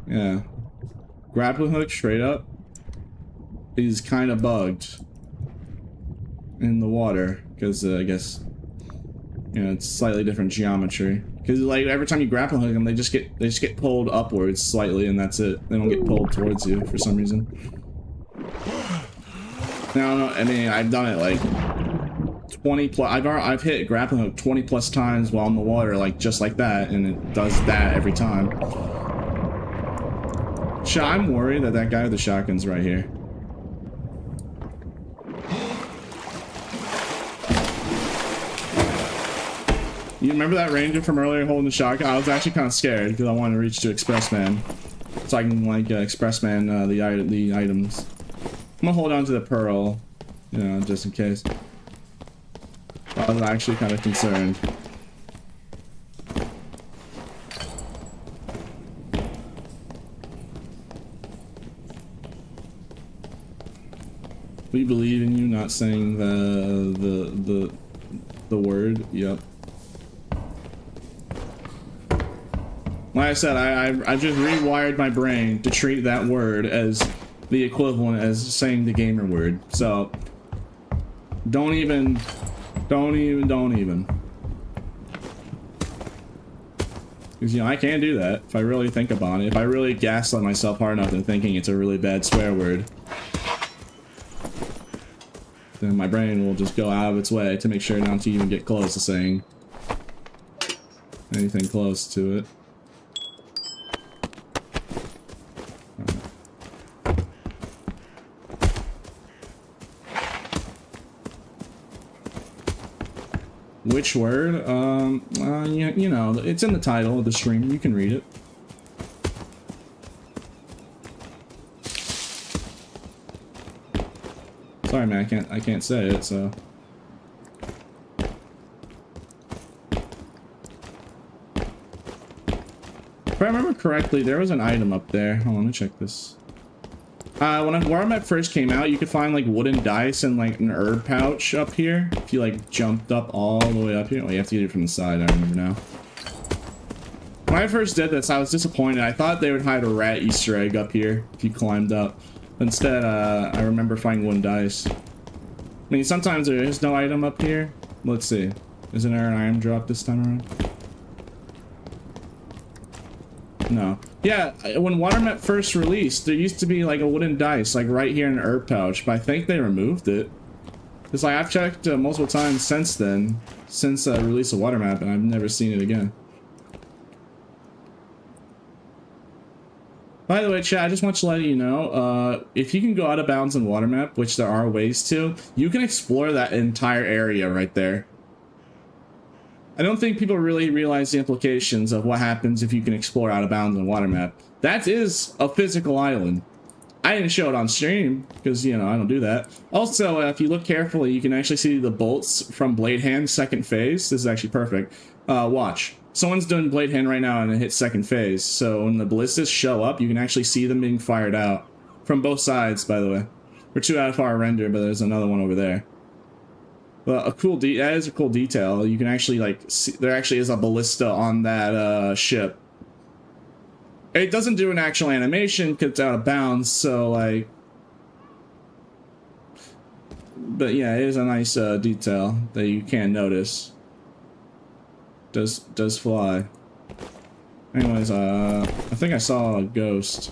Yeah. Grappling hook straight up is kind of bugged in the water because I guess, you know, it's slightly different geometry. Because like every time you grapple hook them, they just get pulled upwards slightly, and that's it. They don't get pulled towards you for some reason. Now, I mean, I've done it like 20 plus. I've hit grappling hook 20 plus times while in the water, like just like that, and it does that every time. I'm worried that that guy with the shotgun's right here. You remember that ranger from earlier holding the shotgun? I was actually kind of scared because I wanted to reach to Expressman, so I can like Expressman the items. I'm gonna hold on to the pearl, you know, just in case. I was actually kind of concerned. We believe in you, not saying the word. Yep. Like I said, I just rewired my brain to treat that word as the equivalent as saying the gamer word. So don't even. Because, you know, I can't do that if I really think about it. If I really gaslight myself hard enough and thinking it's a really bad swear word, then my brain will just go out of its way to make sure not to even get close to saying anything close to it. Which word? You know, it's in the title of the stream. You can read it. Sorry, man, I can't say it, so. If I remember correctly, there was an item up there. Hold on, let me check this. When Water Map first came out, you could find like wooden dice and like an herb pouch up here. If you like jumped up all the way up here. Well, you have to get it from the side, I remember now. When I first did this, I was disappointed. I thought they would hide a rat Easter egg up here if you climbed up. Instead, I remember finding wooden dice. I mean, sometimes there is no item up here. Let's see. Isn't there an item drop this time around? No. Yeah, when Water Map first released, there used to be like a wooden dice, like right here in the herb pouch, but I think they removed it. Because like, I've checked multiple times since then, since release of Water Map, and I've never seen it again. By the way, chat, I just want to let you know, if you can go out of bounds in Water Map, which there are ways to, you can explore that entire area right there. I don't think people really realize the implications of what happens if you can explore out of bounds in Water Map. That is a physical island. I didn't show it on stream, because, you know, I don't do that. Also, if you look carefully, you can actually see the bolts from Blade Hand's second phase. This is actually perfect. Watch. Someone's doing Blade Hand right now and it hits second phase. So when the ballistas show up, you can actually see them being fired out. From both sides, by the way. We're 2 out of our render, but there's another one over there. Well, that is a cool detail. You can actually, like, see, there actually is a ballista on that ship. It doesn't do an actual animation because it's out of bounds, so, like... But yeah, it is a nice detail that you can notice. Does fly. Anyways, I think I saw a ghost.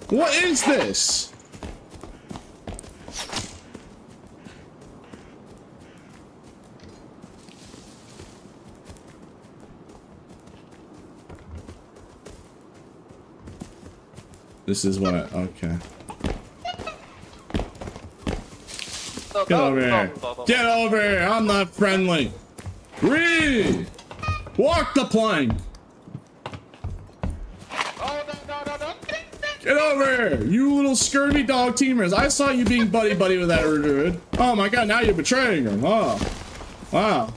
What is this? This is what I... Okay. Get over here. Get over here. I'm not friendly. Reed! Walk the plank. Get over here. You little scurvy dog teamers. I saw you being buddy-buddy with that druid. Oh my god, now you're betraying him. Oh. Wow.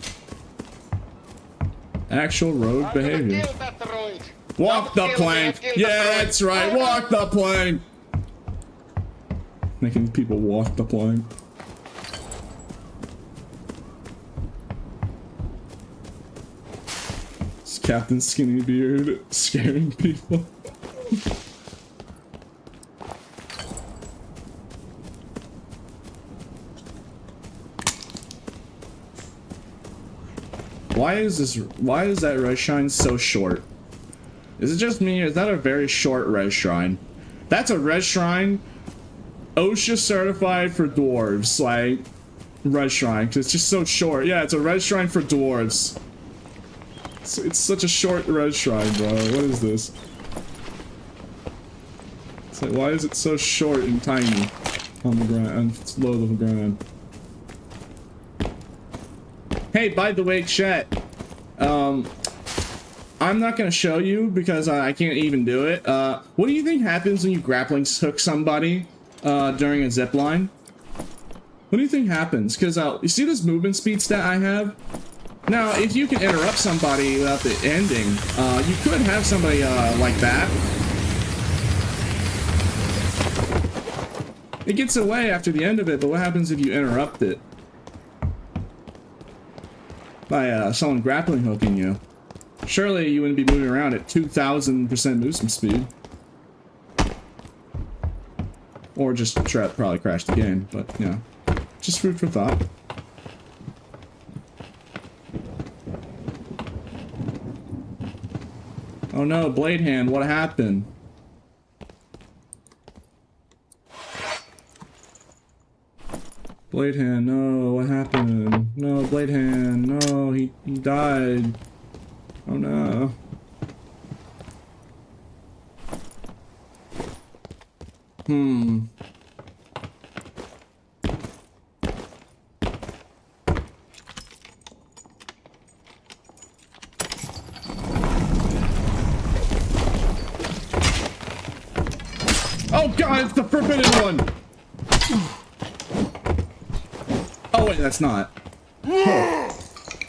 Actual rogue behavior. Walk the plank. Yeah, that's right. Walk the plank. Making people walk the plank. It's Captain Skinny Beard scaring people. Why is that res shrine so short? Is it just me, or is that a very short res shrine? That's a res shrine, OSHA certified for dwarves, like, res shrine, because it's just so short. Yeah, it's a res shrine for dwarves. It's such a short res shrine, bro. What is this? It's like, why is it so short and tiny on the ground, and low to the ground? Hey, by the way, chat, I'm not gonna show you because I can't even do it. What do you think happens when you grappling hook somebody during a zip line? What do you think happens? Because you see this movement speed stat I have? Now, if you can interrupt somebody without the ending, you could have somebody like that. It gets away after the end of it, but what happens if you interrupt it? By someone grappling hooking you. Surely you wouldn't be moving around at 2,000% movement speed. Or just probably crash the game, but you know, just food for thought. Oh no, Blade Hand, what happened? Blade Hand, no, what happened? No, Blade Hand, no, he died. Oh no. Oh god, it's the forbidden one! Oh wait, that's not. Oh.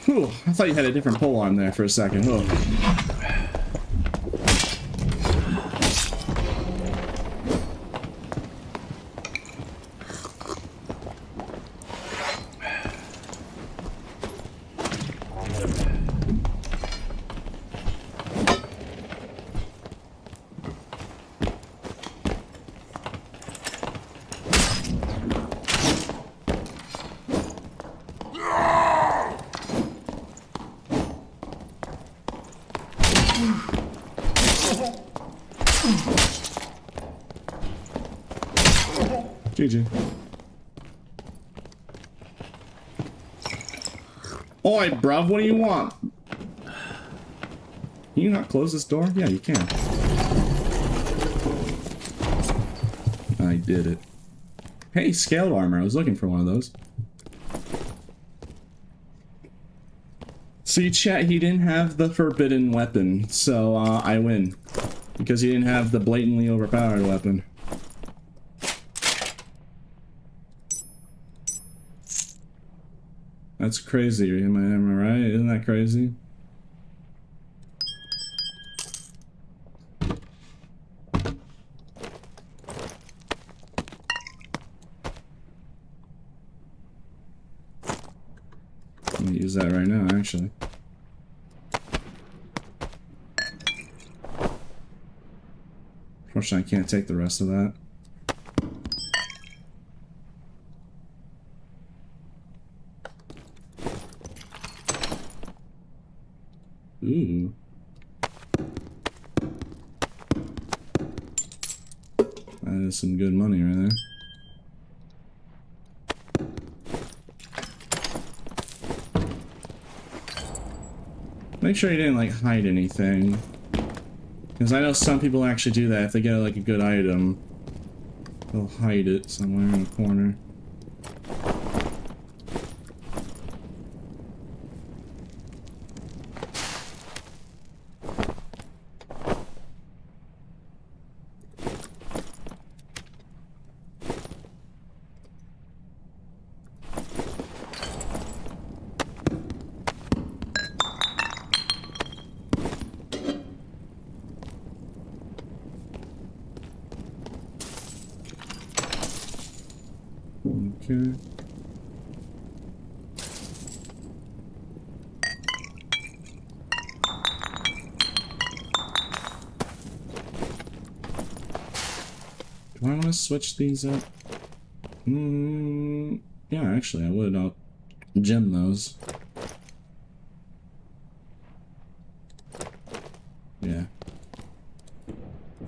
Whew, I thought you had a different pole arm there for a second. Oh. GG. Oi, bruv, what do you want? Can you not close this door? Yeah, you can. I did it. Hey, scaled armor. I was looking for one of those. See, chat, he didn't have the forbidden weapon, so I win. Because he didn't have the blatantly overpowered weapon. That's crazy, am I right? Isn't that crazy? I'm gonna use that right now, actually. Unfortunately, I can't take the rest of that. Ooh. That is some good money right there. Make sure you didn't, like, hide anything. Because I know some people actually do that. If they get, like, a good item, they'll hide it somewhere in a corner. Okay. Do I want to switch these up? Yeah, actually, I would. I'll gem those. Yeah.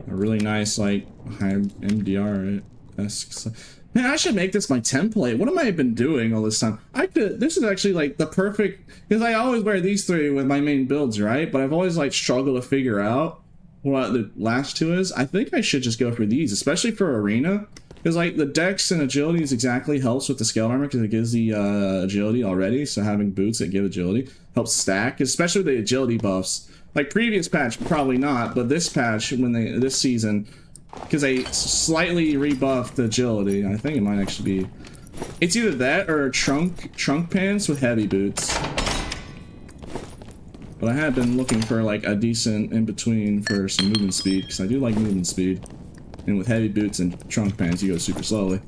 A really nice, like, high MDR-esque. Man, I should make this my template. What am I been doing all this time? This is actually like the perfect, because I always wear these three with my main builds, right? But I've always like struggled to figure out what the last two is. I think I should just go for these, especially for arena, because like the dex and agility is exactly helps with the scale armor because it gives the agility already. So having boots that give agility helps stack, especially the agility buffs. Like previous patch, probably not, but this patch this season. Because they slightly rebuffed the agility. I think it might actually be... It's either that or trunk pants with heavy boots. But I have been looking for like a decent in-between for some movement speed, because I do like movement speed. And with heavy boots and trunk pants, you go super slowly.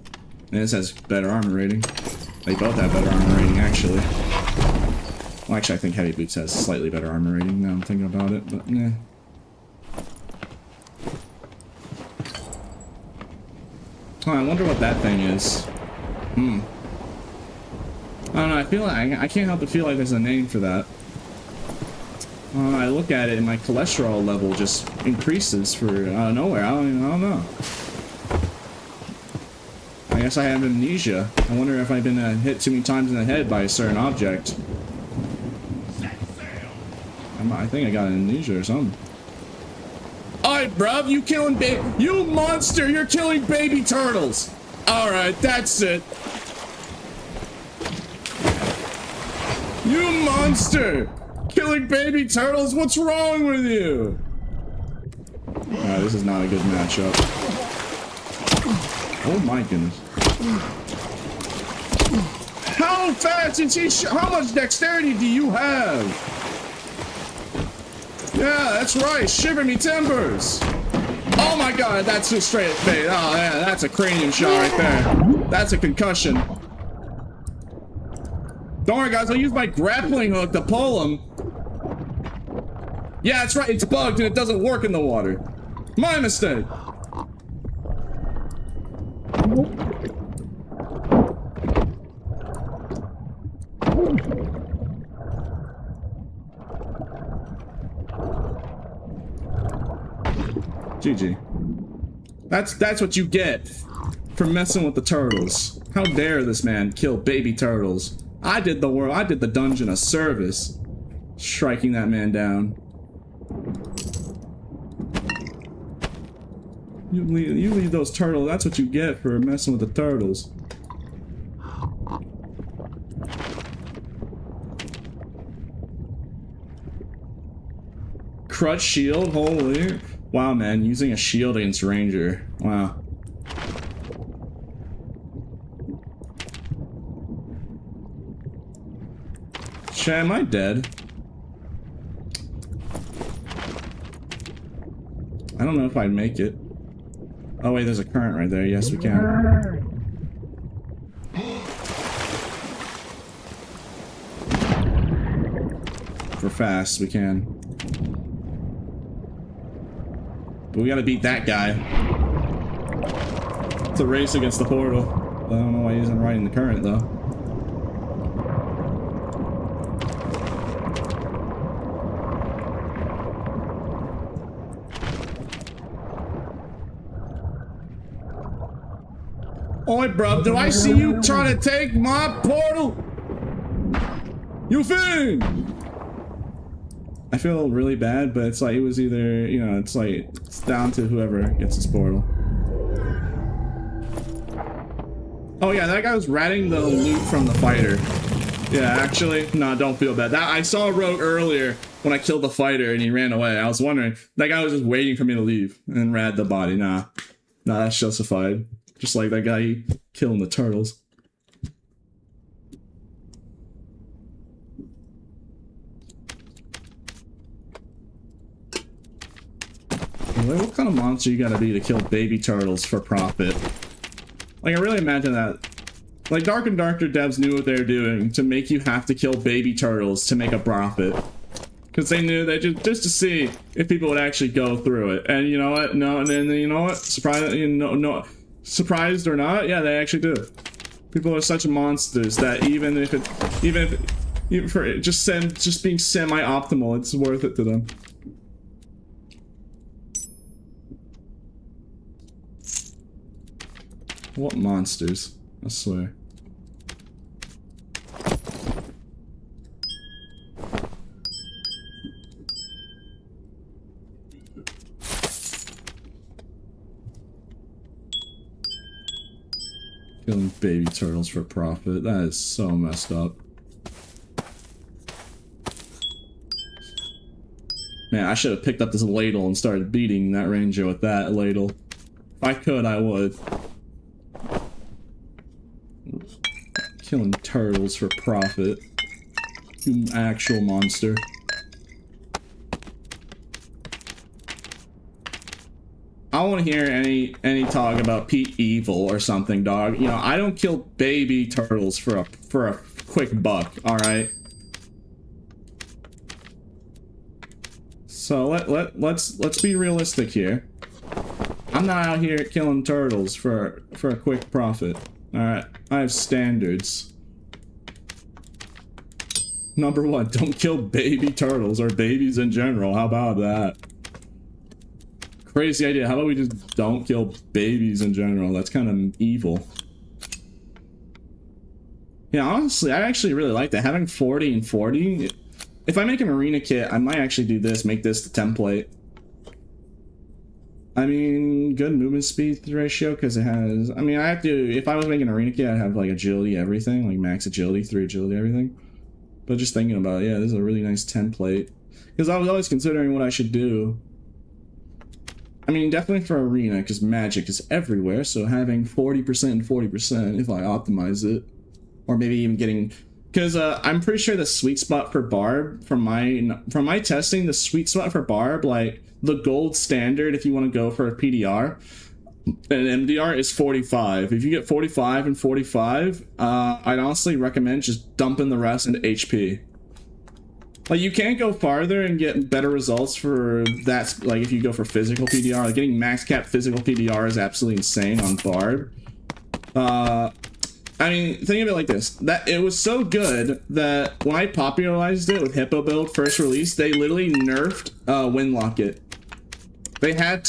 And this has better armor rating. They both have better armor rating, actually. Well, actually, I think heavy boots has slightly better armor rating now I'm thinking about it, but yeah. Oh, I wonder what that thing is. I don't know, I feel like I can't help but feel like there's a name for that. I look at it and my cholesterol level just increases for out of nowhere. I don't know. I guess I have amnesia. I wonder if I've been hit too many times in the head by a certain object. I think I got amnesia or something. Alright, bruv, you killing you monster, you're killing baby turtles! Alright, that's it. You monster! Killing baby turtles, what's wrong with you? Alright, this is not a good matchup. Oh my goodness. How How fast is he? How much dexterity do you have? Yeah, that's right. Shiver me timbers. Oh my god, that's just straight fade. Oh yeah, that's a cranium shot right there. That's a concussion. Don't worry, guys. I'll use my grappling hook to pull him. Yeah, that's right. It's bugged and it doesn't work in the water. My mistake. GG. That's what you get for messing with the turtles. How dare this man kill baby turtles? I did the world. I did the dungeon a service, striking that man down. You leave those turtles. That's what you get for messing with the turtles. Crutch shield, holy. Wow, man, using a shield against Ranger. Wow. Shit, am I dead? I don't know if I'd make it. Oh wait, there's a current right there. Yes, we can. If we're fast, we can. But we gotta beat that guy. It's a race against the portal. I don't know why he isn't riding the current though. Oi, bro, do I see you trying to take my portal? You fiend! I feel really bad, but it's like it was either, you know, it's like it's down to whoever gets this portal. Oh yeah, that guy was ratting the loot from the fighter. Yeah, actually, no, don't feel bad. That I saw a rogue earlier when I killed the fighter and he ran away. I was wondering, that guy was just waiting for me to leave and rad the body. Nah, that's justified. Just like that guy killing the turtles. What kind of monster you gotta be to kill baby turtles for profit? Like, I really imagine that. Like, Dark and Darker devs knew what they were doing to make you have to kill baby turtles to make a profit. Because they knew that just to see if people would actually go through it. And you know what? No, and then you know what? Surprised or not? Yeah, they actually do. People are such monsters that even if for just being semi-optimal, it's worth it to them. What monsters? I swear. Killing baby turtles for profit. That is so messed up. Man, I should have picked up this ladle and started beating that ranger with that ladle. If I could, I would. Killing turtles for profit. You actual monster. I don't want to hear any talk about Pete Evil or something, dog. You know, I don't kill baby turtles for a quick buck, all right? So let's be realistic here. I'm not out here killing turtles for a quick profit. All right, I have standards. Number one, don't kill baby turtles or babies in general. How about that? Crazy idea. How about we just don't kill babies in general? That's kind of evil. Yeah, honestly, I actually really like that. Having 40 and 40. If I make an arena kit, I might actually do this. Make this the template. I mean, good movement speed ratio because it has. I mean, I have to. If I was making an arena kit, I'd have like agility, everything, like max agility, 3 agility, everything. But just thinking about it, yeah, this is a really nice template. Because I was always considering what I should do. I mean, definitely for arena, because magic is everywhere, so having 40% and 40% if I optimize it or maybe even getting, because I'm pretty sure the sweet spot for barb from my testing, the sweet spot for barb, like the gold standard if you want to go for a PDR and MDR is 45. If you get 45 and 45, I'd honestly recommend just dumping the rest into HP. Like, you can't go farther and get better results for that. Like, if you go for physical PDR, like getting max cap physical PDR is absolutely insane on barb. I mean, think of it like this. That it was so good that when I popularized it with Hippo build first release, they literally nerfed Windlocket. They had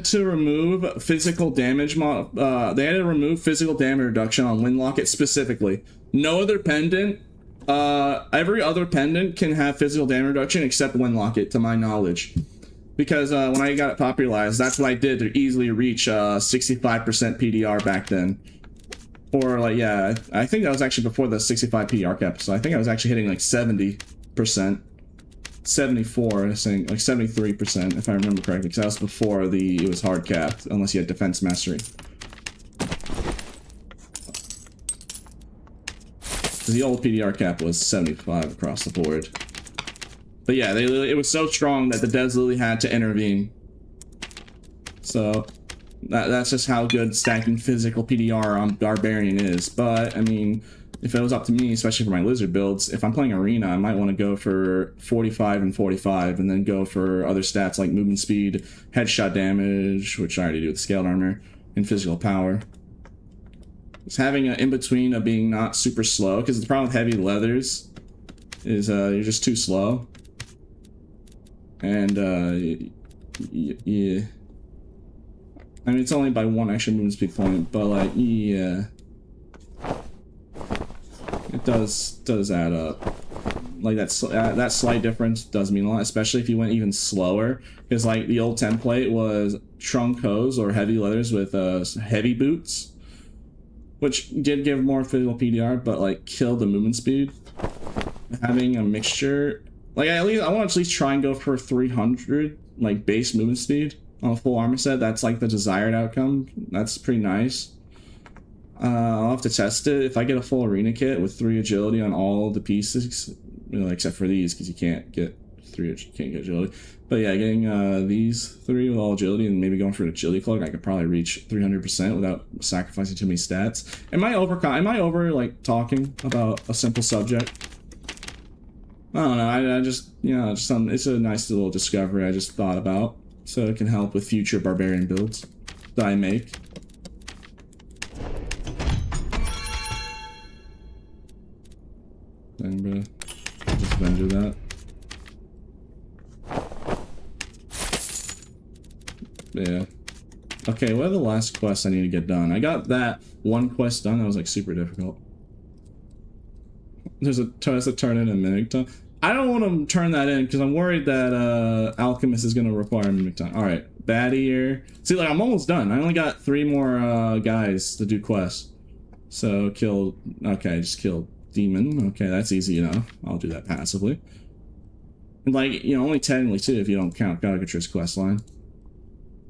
to remove physical damage they had to remove physical damage reduction on Windlocket specifically. No other pendant, every other pendant can have physical damage reduction except Windlocket, to my knowledge. Because when I got it popularized, that's what I did to easily reach 65% PDR back then. Or like, yeah, I think that was actually before the 65 PDR cap, so I think I was actually hitting like 70%. 74, I think, like 73%, if I remember correctly, because that was before it was hard capped, unless you had defense mastery. The old PDR cap was 75 across the board. But yeah, it was so strong that the devs literally had to intervene. So that's just how good stacking physical PDR on Barbarian is. But I mean, if it was up to me, especially for my lizard builds, if I'm playing arena, I might want to go for 45 and 45, and then go for other stats like movement speed, headshot damage, which I already do with scaled armor, and physical power. Just having an in-between of being not super slow, because the problem with heavy leathers is you're just too slow. And yeah, I mean, it's only by 1 extra movement speed point, but like, yeah, it does add up. Like that slight difference does mean a lot, especially if you went even slower, because like the old template was trunk hose or heavy leathers with heavy boots, which did give more physical PDR, but like killed the movement speed. Having a mixture, like I want to at least try and go for 300 like base movement speed on a full armor set. That's like the desired outcome. That's pretty nice. I'll have to test it. If I get a full arena kit with 3 agility on all the pieces, you know, except for these, because you can't get 3, you can't get agility. But yeah, getting these 3 with all agility and maybe going for an agility cloak, I could probably reach 300% without sacrificing too many stats. Am I over like talking about a simple subject? I don't know. I just, you know, it's a nice little discovery I just thought about, so it can help with future barbarian builds that I make. Dang, bro. Just gonna do that. Yeah. Okay, what are the last quests I need to get done? I got that one quest done that was like super difficult. There's a turn in a mimic tongue. I don't want to turn that in because I'm worried that Alchemist is going to require mimic tongue. Alright, baddie here. See, like, I'm almost done. I only got 3 more guys to do quests. So, okay, just kill demon. Okay, that's easy enough. I'll do that passively. And, like, you know, only technically, too, if you don't count Gagatra's quest line.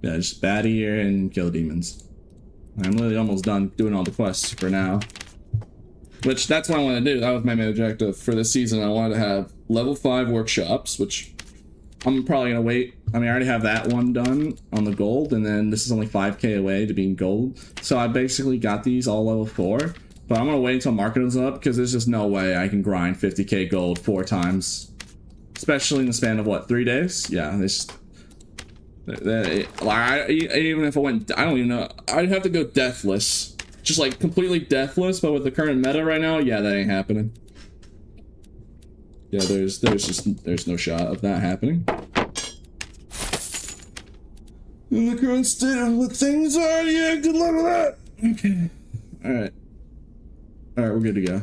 Yeah, just baddie here and kill demons. I'm literally almost done doing all the quests for now. Which, that's what I want to do. That was my main objective for this season. I wanted to have level 5 workshops, which I'm probably going to wait. I mean, I already have that one done on the gold, and then this is only 5k away to being gold. So I basically got these all level 4. But I'm going to wait until market is up, because there's just no way I can grind 50k gold 4 times. Especially in the span of, what, 3 days? Yeah, it's just... even if I went... I don't even know. I'd have to go deathless. Just like completely deathless, but with the current meta right now, yeah, that ain't happening. Yeah, there's no shot of that happening. In the current state of what things are, yeah, good luck with that. Okay. Alright, we're good to go.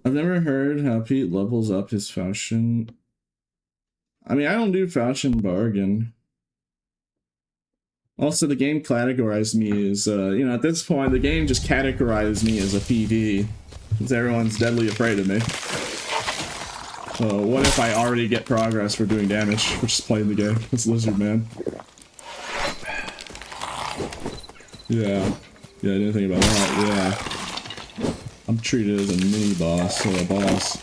I've never heard how Pete levels up his Falchion. I mean, I don't do Falchion bargain. Also, the game categorized me as, you know, at this point, the game just categorized me as a PV, because everyone's deadly afraid of me. So, what if I already get progress for doing damage for just playing the game? It's Lizard Man. Yeah. Yeah, I didn't think about that. Yeah. I'm treated as a mini boss or a boss.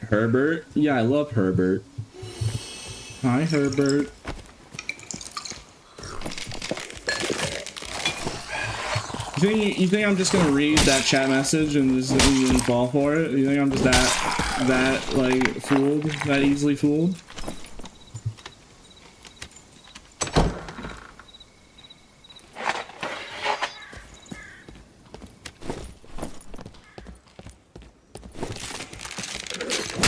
Herbert? Yeah, I love Herbert. Hi, Herbert. You think I'm just gonna read that chat message and just even fall for it? You think I'm just that like fooled? That easily fooled?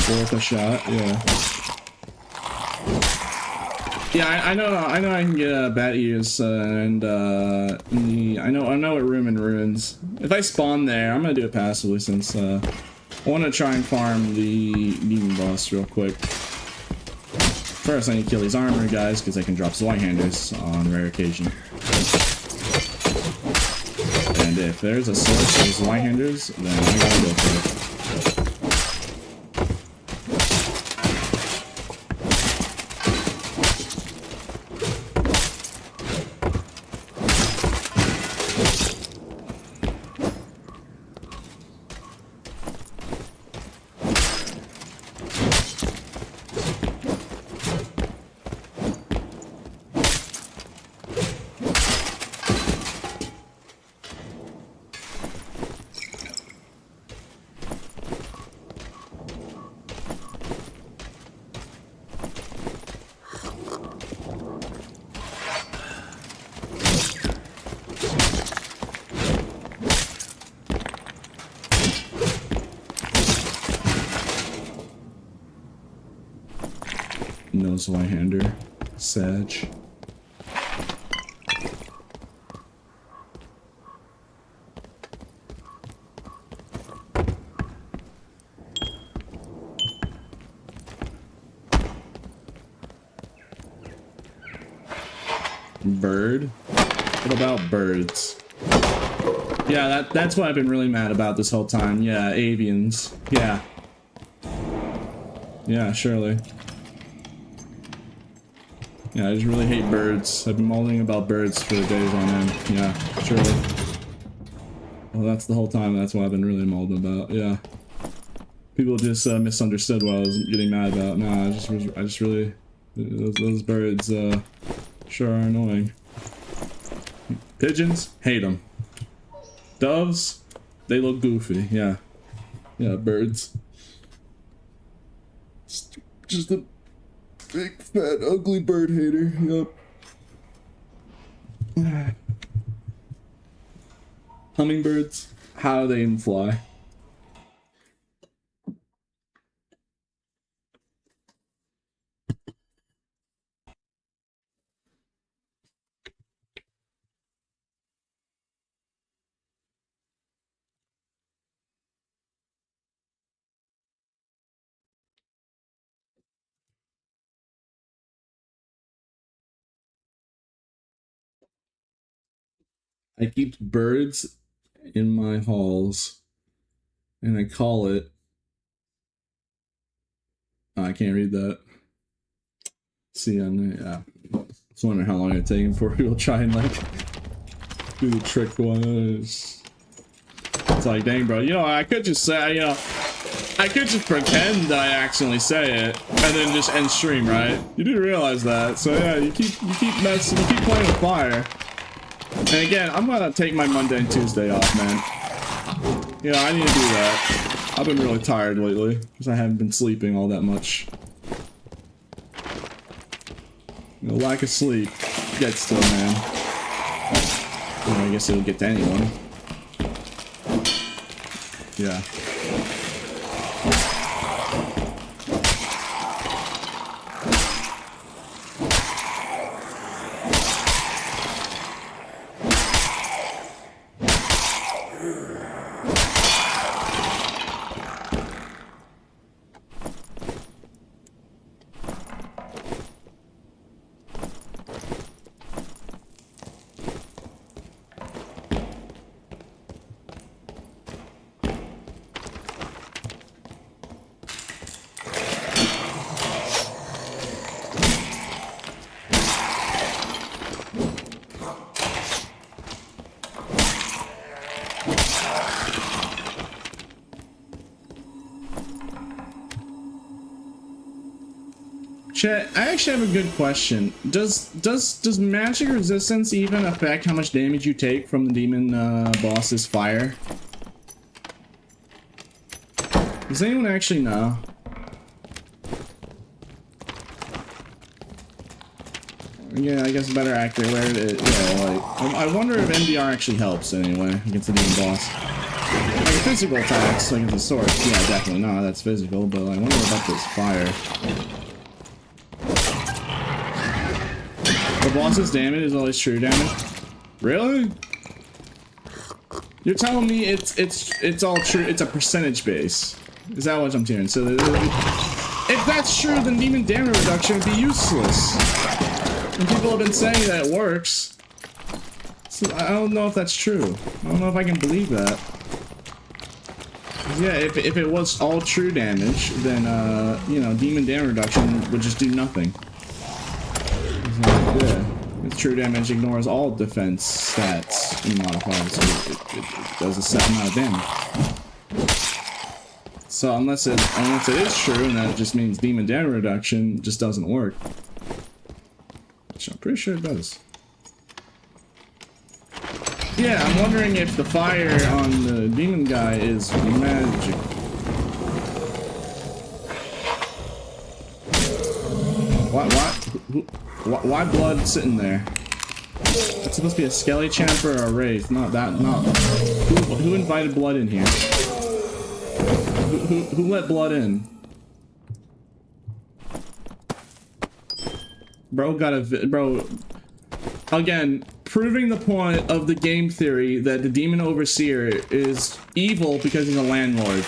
Worth a shot, yeah. Yeah, I know I can get bat ears and I know what room in ruins. If I spawn there, I'm gonna do it passively since I want to try and farm the demon boss real quick. First, I need to kill these armor guys because they can drop Zweihanders on rare occasion. And if there's a source of Zweihanders, then I gotta go for it. No Zweihander. Sag. Bird? What about birds? Yeah, that's what I've been really mad about this whole time. Yeah, avians. Yeah. Yeah, surely. Yeah, I just really hate birds. I've been mulling about birds for days on end. Yeah, surely. Well, that's the whole time. That's what I've been really mauled about. Yeah. People just misunderstood what I was getting mad about. Nah, I just really... Those birds, sure are annoying. Pigeons? Hate them. Doves? They look goofy. Yeah. Yeah, birds. Just a big, fat, ugly bird hater. Yup. Hummingbirds? How do they even fly? I keep birds in my halls, and I call it... Oh, I can't read that. See, yeah. I was wondering how long it'd take before we'll try and, like, do the trick one. It's like, dang, bro, you know, I could just say, you know, I could just pretend I accidentally say it, and then just end stream, right? You do realize that, so yeah, you keep messing, you keep playing with fire. And again, I'm gonna take my Monday and Tuesday off, man. Yeah, I need to do that. I've been really tired lately, because I haven't been sleeping all that much. You know, lack of sleep gets to a man. Well, I guess it'll get to anyone. Yeah. Chat, I actually have a good question. Does magic resistance even affect how much damage you take from the demon boss's fire? Does anyone actually know? Yeah, I guess better accurate where it is. Yeah, like I wonder if NBR actually helps anyway against the demon boss. Like physical attacks, like against the sword. Yeah, definitely not. That's physical, but I wonder about this fire. The boss's damage is always true damage. Really? You're telling me it's all true? It's a percentage base. Is that what I'm hearing? So if that's true, then demon damage reduction would be useless. And people have been saying that it works. So I don't know if that's true. I don't know if I can believe that. Yeah, if it was all true damage, then you know, demon damage reduction would just do nothing. Yeah, it's true damage ignores all defense stats and modifiers, so it does a set amount of damage. So unless it is true, and that just means demon damage reduction just doesn't work. Which I'm pretty sure it does. Yeah, I'm wondering if the fire on the demon guy is magic. Why blood sitting there? It's supposed to be a skelly champ or a wraith, not that. Who invited blood in here? Who let blood in? Bro got a bro. Again, proving the point of the game theory that the demon overseer is evil because he's a landlord.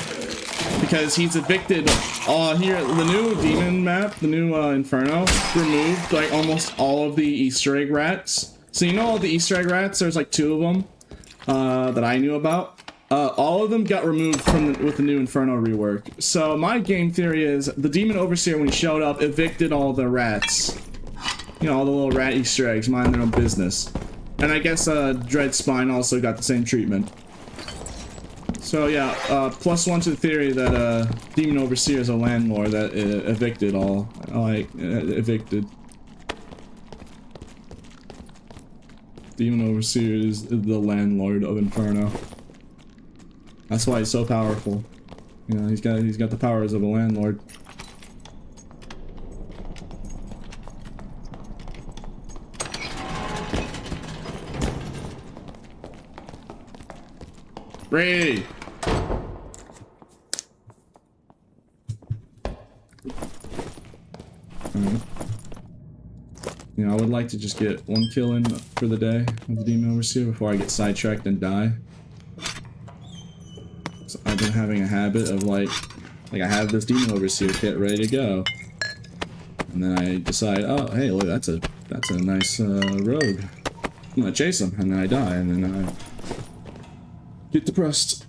Because he's evicted. Here, the new demon map, the new Inferno, removed like almost all of the Easter egg rats. So you know all the Easter egg rats? There's like 2 of them that I knew about. All of them got removed from with the new Inferno rework. So my game theory is the demon overseer, when he showed up, evicted all the rats. You know, all the little rat Easter eggs, mind their own business. And I guess Dread Spine also got the same treatment. So yeah, +1 to the theory that Demon Overseer is a landlord that evicted all, evicted. Demon Overseer is the landlord of Inferno. That's why he's so powerful. You know, he's got the powers of a landlord. Ray! You know, I would like to just get 1 kill in for the day of the Demon Overseer before I get sidetracked and die. So I've been having a habit of like I have this Demon Overseer kit ready to go. And then I decide, oh hey, look, that's a nice rogue. I'm gonna chase him, and then I die, and then I get depressed.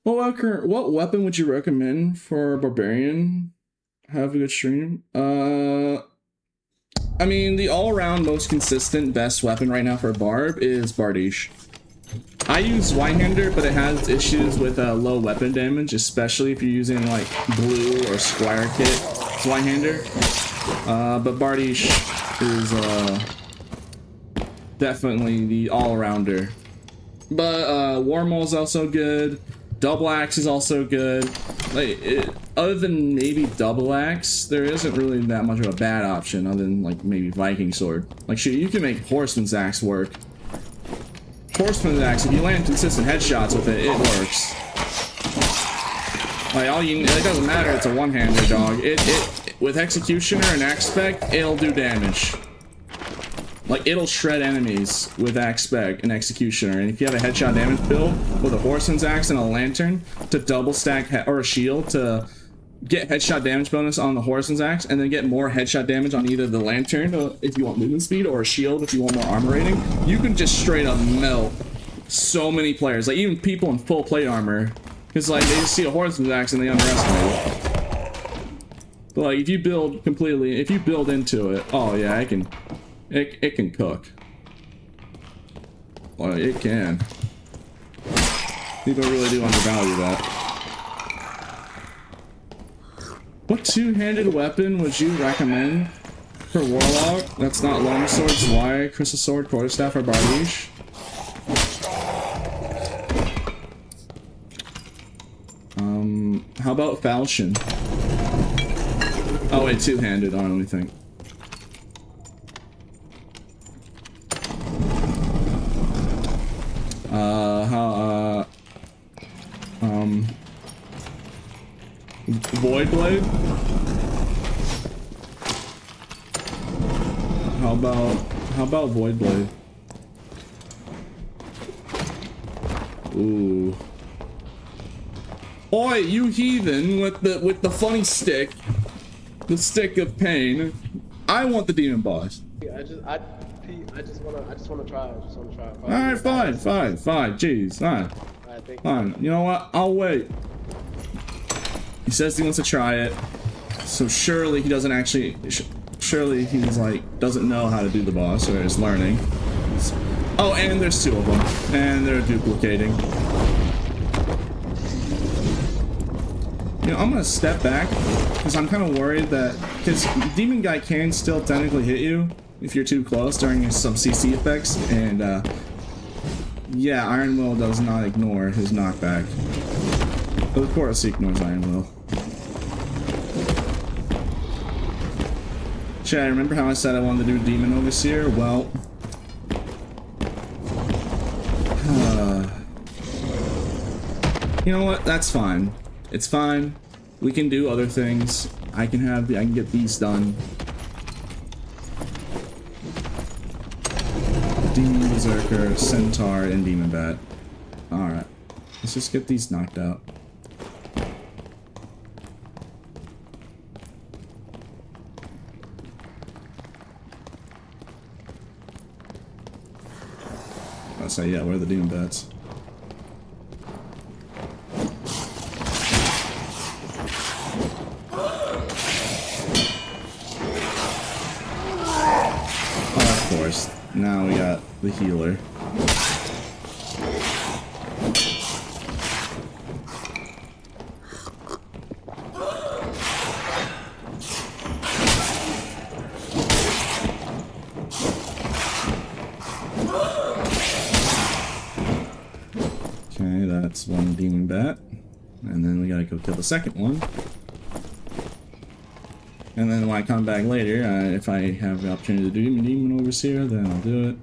What weapon would you recommend for a barbarian? Have a good stream. I mean, the all-around most consistent best weapon right now for a barb is Bardiche. I use Zweihander, but it has issues with low weapon damage, especially if you're using like blue or squire kit Zweihander. But Bardiche is definitely the all-arounder. But Warmaul's also good. Double axe is also good. Like, other than maybe double axe, there isn't really that much of a bad option other than like maybe Viking sword. Like, shoot, you can make horseman's axe work. Horseman's axe, if you land consistent headshots with it, it works. Like, it doesn't matter, it's a one-hander, dog. With Executioner and Axe Spec, it'll do damage. Like, it'll shred enemies with Axe Spec and Executioner. And if you have a headshot damage build with a Horseman's Axe and a Lantern to double stack or a shield to get headshot damage bonus on the Horseman's Axe, and then get more headshot damage on either the Lantern if you want movement speed, or a shield if you want more armor rating, you can just straight up melt so many players. Like, even people in full plate armor. Because, like, they just see a Horseman's Axe and they underestimate it. But, like, if you build into it, oh yeah, it can cook. Well, it can. People really do undervalue that. What two-handed weapon would you recommend for Warlock that's not Longsword, Zwei, Crystal Sword, Quarterstaff, or Barbiche? How about Falchion? Oh wait, two-handed, let me think. Void Blade? How about Void Blade? Ooh. Oi, you heathen with the funny stick. The stick of pain. I want the demon boss. I just wanna try. Alright, fine. Jeez, fine. Fine. You know what? I'll wait. He says he wants to try it. So surely he doesn't actually... Surely he's like, doesn't know how to do the boss, or is learning. Oh, and there's two of them. And they're duplicating. You know, I'm gonna step back, because I'm kind of worried that... Because Demon Guy can still technically hit you if you're too close during some CC effects, and yeah, Iron Will does not ignore his knockback. But of course he ignores Iron Will. Chad, remember how I said I wanted to do Demon Overseer? Well... you know what? That's fine. It's fine. We can do other things. I can get these done. Demon Berserker, Centaur, and Demon Bat. Alright. Let's just get these knocked out. I'll say, yeah, where are the Demon Bats? Now we got the healer. Okay, that's one demon bat. And then we gotta go kill the second one. And then when I come back later, if I have the opportunity to do Demon Overseer, then I'll do it.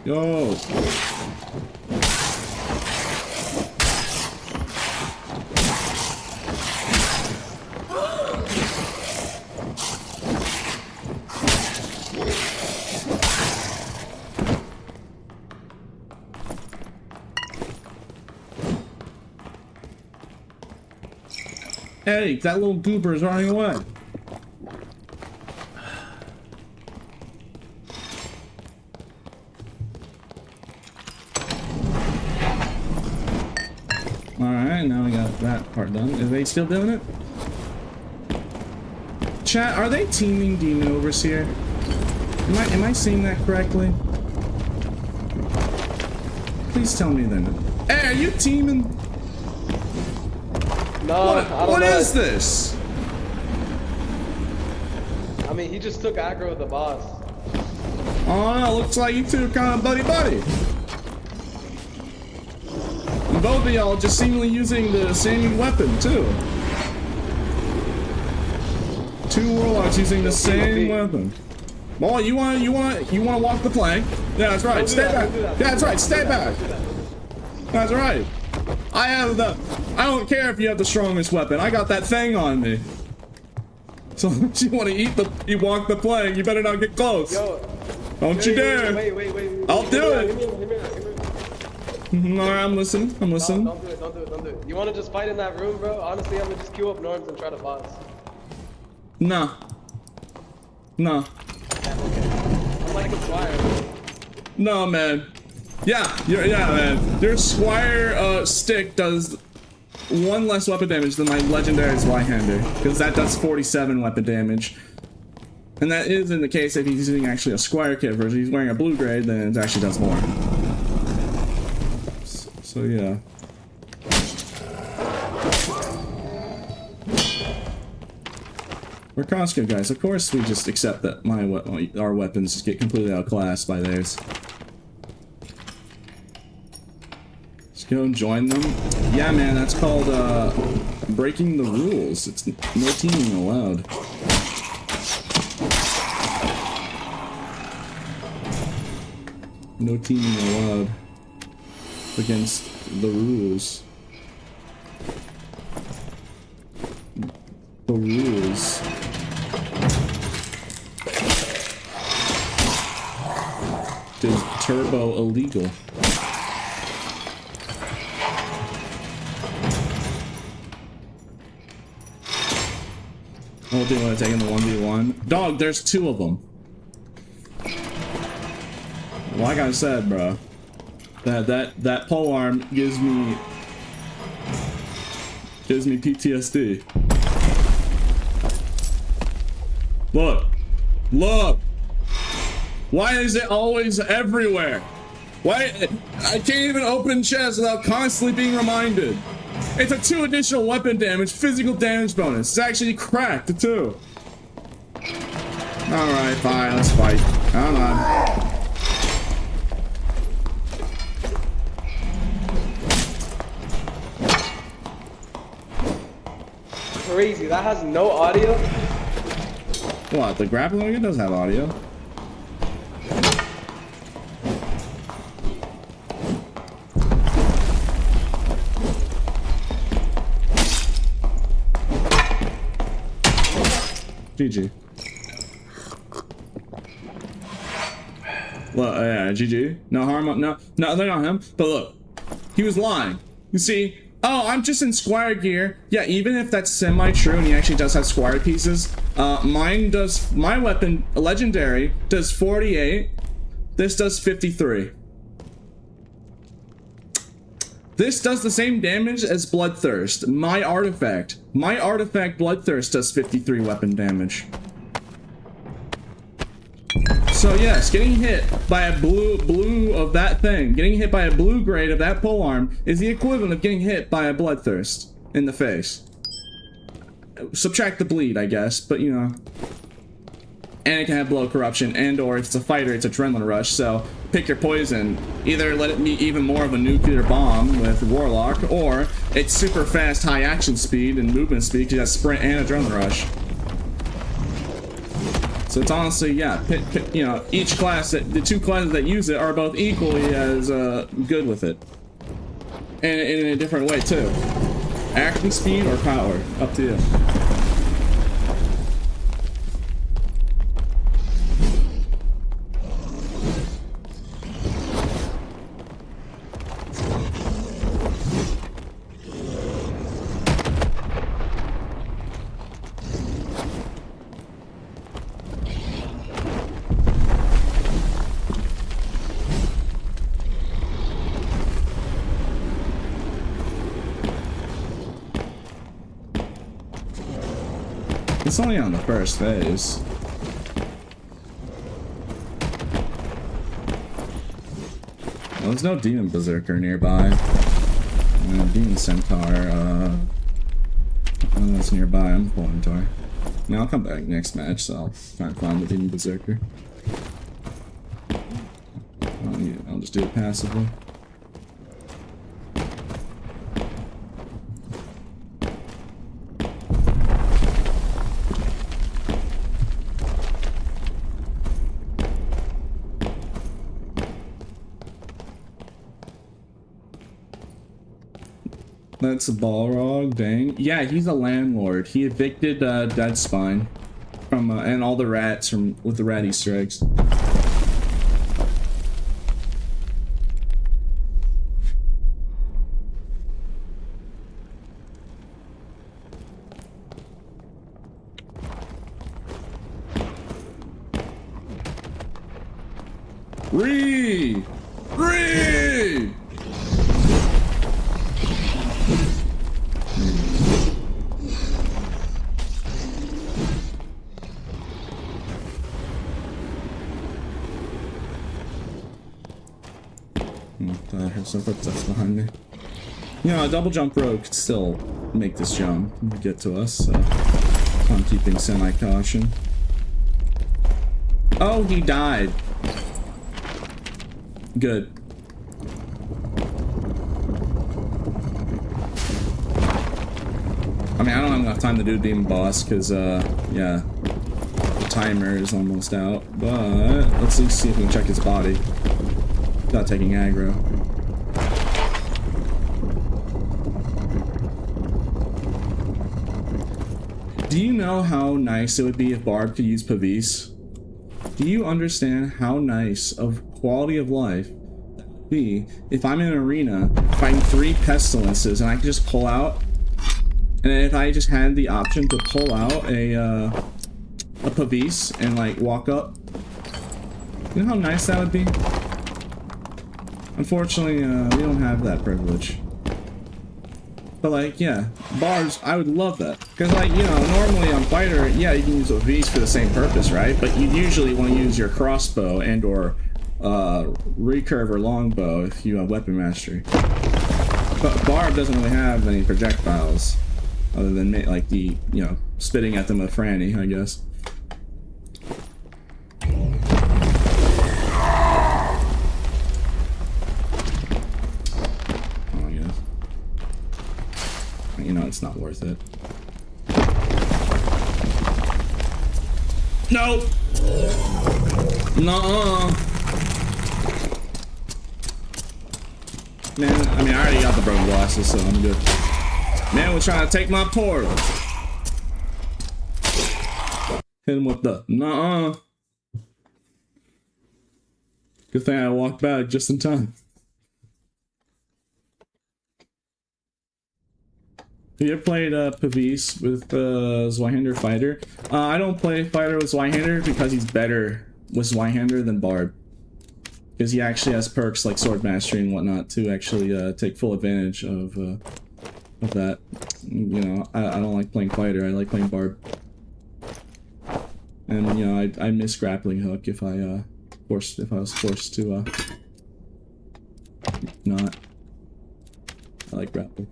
Yo! Hey, that little goober is running away. Alright, now we got that part done. Are they still doing it? Chat, are they teaming Demon Overseer? Am I seeing that correctly? Please tell me then. Hey, are you teaming? No, I don't What know. is this? I mean, he just took aggro with the boss. Oh, no, looks like you two are kind of buddy-buddy. And both of y'all just seemingly using the same weapon, too. Two warlocks using the same weapon. Boy, you wanna walk the plank? Yeah, that's right. Stay back. Yeah, that's right. Stay back. That's right. I don't care if you have the strongest weapon. I got that thing on me. So if you want to you walk the plank, you better not get close. Yo. Don't you dare. Wait. I'll do it. Give me a- Alright, I'm listening. Don't do it. You want to just fight in that room, bro? Honestly, I'm gonna just queue up norms and try to boss. Nah. Yeah, okay. I'm like a squire, bro. No, man. Yeah, man. Your Squire stick does 1 less weapon damage than my legendary's right-hander, because that does 47 weapon damage. And that is in the case if he's using actually a Squire kit version. He's wearing a blue grade, then it actually does more. So yeah. We're Costco guys. Of course, we just accept that our weapons just get completely outclassed by theirs. Let's go and join them. Yeah, man, that's called breaking the rules. It's no teaming allowed. No teaming allowed against the rules. The rules. Is turbo illegal? Oh, do you want to take in the 1v1? Dog, there's 2 of them. Like I said, bro, that pole arm gives me PTSD. Look. Why is it always everywhere? Why I can't even open chests without constantly being reminded. It's a 2 additional weapon damage, physical damage bonus. It's actually cracked too. All right, fine, let's fight. Come on. Crazy, that has no audio? What, the grappling hook does have audio? GG. Well, yeah, GG. No harm, no, they're not him. But look, he was lying. You see, oh, I'm just in Squire gear. Yeah, even if that's semi-true and he actually does have Squire pieces, my weapon, a legendary, does 48. This does 53. This does the same damage as Bloodthirst. My artifact Bloodthirst does 53 weapon damage. So yes, getting hit by a blue of that thing, getting hit by a blue grade of that polearm is the equivalent of getting hit by a Bloodthirst in the face. Subtract the bleed, I guess, but you know. And it can have blow corruption, and or if it's a fighter, it's adrenaline rush, so pick your poison. Either let it be even more of a nuclear bomb with Warlock, or it's super fast high action speed and movement speed because it has sprint and adrenaline rush. So it's honestly, yeah, you know, each class, the 2 classes that use it are both equally as good with it. And in a different way too. Action speed or power, up to you. It's only on the first phase. Well, there's no Demon Berserker nearby. Demon Centaur, Oh, that's nearby. I'm pulling Tar. I mean, I'll come back next match, so I'll try and find the hidden berserker. Oh, yeah, I'll just do it passively. That's a Balrog, dang. Yeah, he's a landlord. He evicted Dead Spine from and all the rats from with the rat Easter eggs. Ree! Ree! I have some footsteps behind me. You know, a double jump rogue could still make this jump and get to us, so I'm keeping semi-caution. Oh, he died. Good. I mean, I don't have enough time to do Demon Boss, because, yeah, the timer is almost out, but let's at least see if we can check his body without taking aggro. Do you know how nice it would be if Barb could use Pavis? Do you understand how nice of quality of life that would be if I'm in an arena fighting 3 pestilences and I could just pull out, and if I just had the option to pull out a Pavis and like walk up? You know how nice that would be? Unfortunately, we don't have that privilege. But like, yeah, bars, I would love that. Because like, you know, normally on fighter, yeah, you can use Pavis for the same purpose, right? But you usually want to use your crossbow and or recurve or longbow if you have weapon mastery. But Barb doesn't really have any projectiles other than like the, you know, spitting at them with Franny, I guess. You know, it's not worth it. No! Nuh-uh! Man, I mean, I already got the broken glasses, so I'm good. Man was trying to take my portal. Hit him with the nuh-uh. Good thing I walked back just in time. Have you ever played Pavis with Zweihander Fighter? I don't play Fighter with Zweihander because he's better with Zweihander than Barb. Because he actually has perks like Sword Mastery and whatnot to actually take full advantage of that. You know, I don't like playing Fighter, I like playing Barb. And, you know, I miss Grappling Hook if I was forced to not. I like Grapple.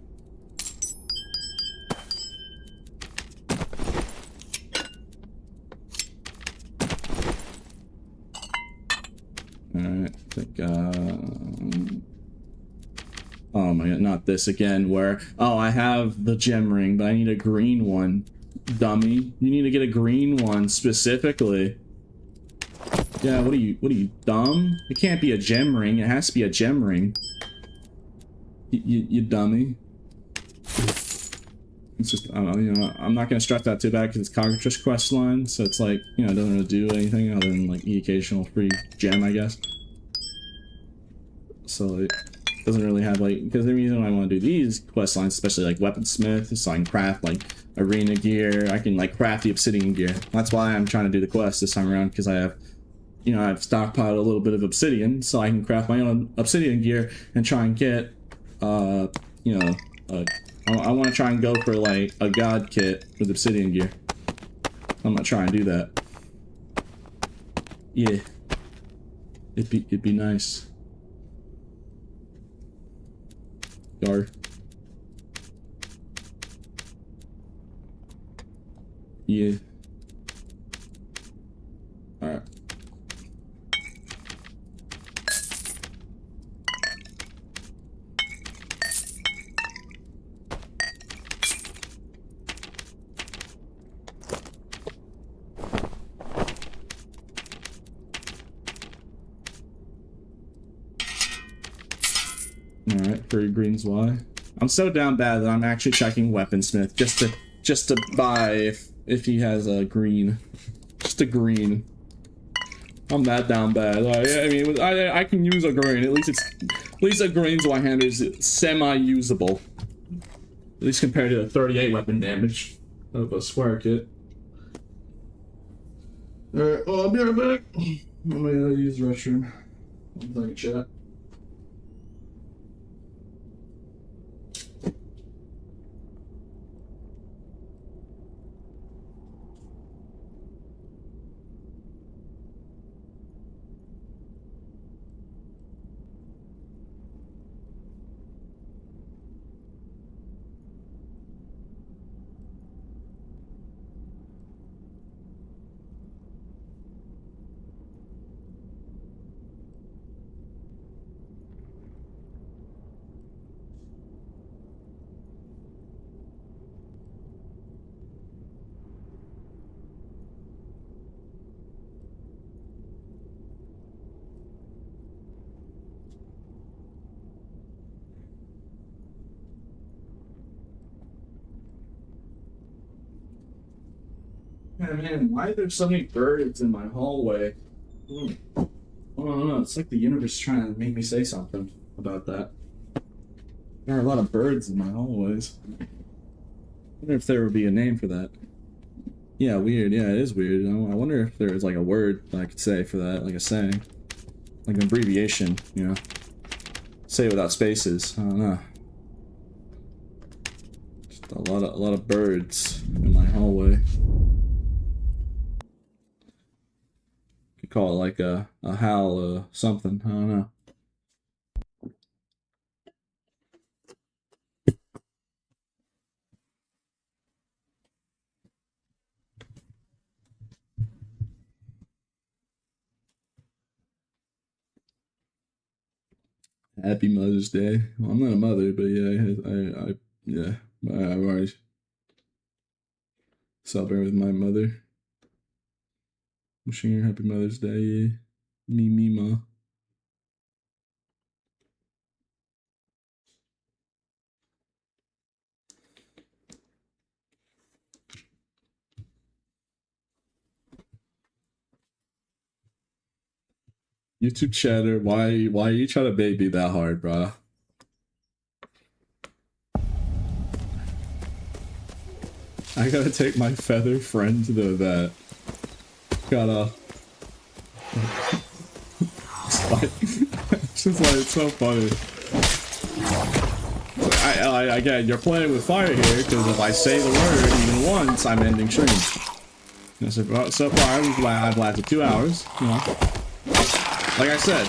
Alright, I think, oh my god, not this again, where, oh, I have the gem ring, but I need a green one. Dummy. You need to get a green one, specifically. Yeah, what are you, dumb? It can't be a gem ring, it has to be a gem ring. You dummy. It's just, I don't know, you know, I'm not gonna stress that too bad because it's Cognitress quest line, so it's like, you know, it doesn't really do anything other than like the occasional free gem, I guess. So it doesn't really have like, because the reason I want to do these quest lines, especially like Weaponsmith, so I can craft like arena gear, I can like craft the obsidian gear. That's why I'm trying to do the quest this time around, because I have, you know, I've stockpiled a little bit of obsidian, so I can craft my own obsidian gear and try and get, you know, I want to try and go for like a god kit with obsidian gear. I'm gonna try and do that. Yeah, it'd be nice. Gar. Yeah. Alright. Alright, 3 greens why? I'm so down bad that I'm actually checking Weaponsmith just to buy if he has a green. Just a green. I'm that down bad. Like, I mean, I can use a green. At least a green's one hand is semi-usable. At least compared to the 38 weapon damage of a square kit. Alright, well, I'll be right back. I'm gonna use the restroom. I'll take a chat. Man, why are there so many birds in my hallway? I don't know, it's like the universe trying to make me say something about that. There are a lot of birds in my hallways. I wonder if there would be a name for that. Yeah, weird. Yeah, it is weird. I wonder if there is like a word that I could say for that, like a saying. Like an abbreviation, you know? Say it without spaces. I don't know. Just a lot of birds in my hallway. Call it like a howl something. I don't know. Happy Mother's Day. Well, I'm not a mother, but yeah, I've already celebrated with my mother. Wishing her Happy Mother's Day. Me, ma. YouTube chatter, why you trying to bait me that hard, bro? I gotta take my feather friend to the vet. Gotta. It's just like, it's so funny. Again, you're playing with fire here, because if I say the word even once, I'm ending stream. You know, so far, I've lasted 2 hours, you know. Like I said,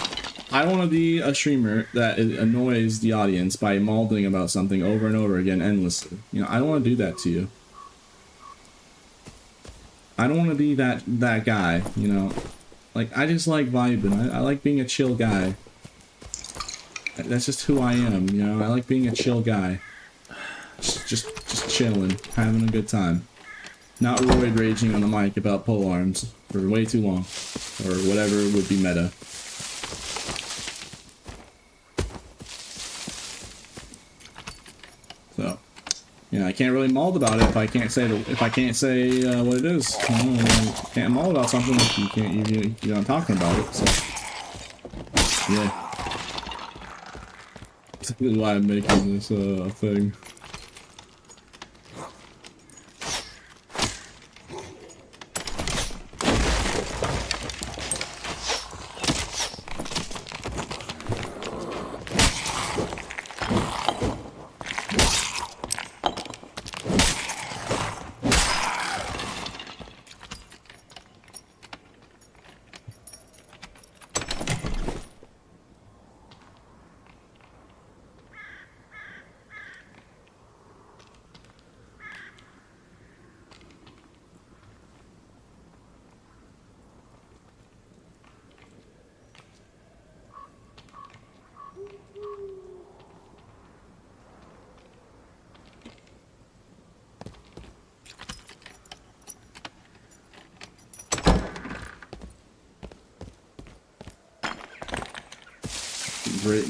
I don't want to be a streamer that annoys the audience by mauling about something over and over again endlessly. You know, I don't want to do that to you. I don't want to be that guy, you know. Like, I just like vibing. I like being a chill guy. That's just who I am, you know. I like being a chill guy. Just chilling, having a good time. Not roid raging on the mic about pole arms for way too long. Or whatever would be meta. So, yeah, I can't really maul about it if I can't say what it is. You can't maul about something if you're not talking about it. So, yeah. This is why I'm making this thing.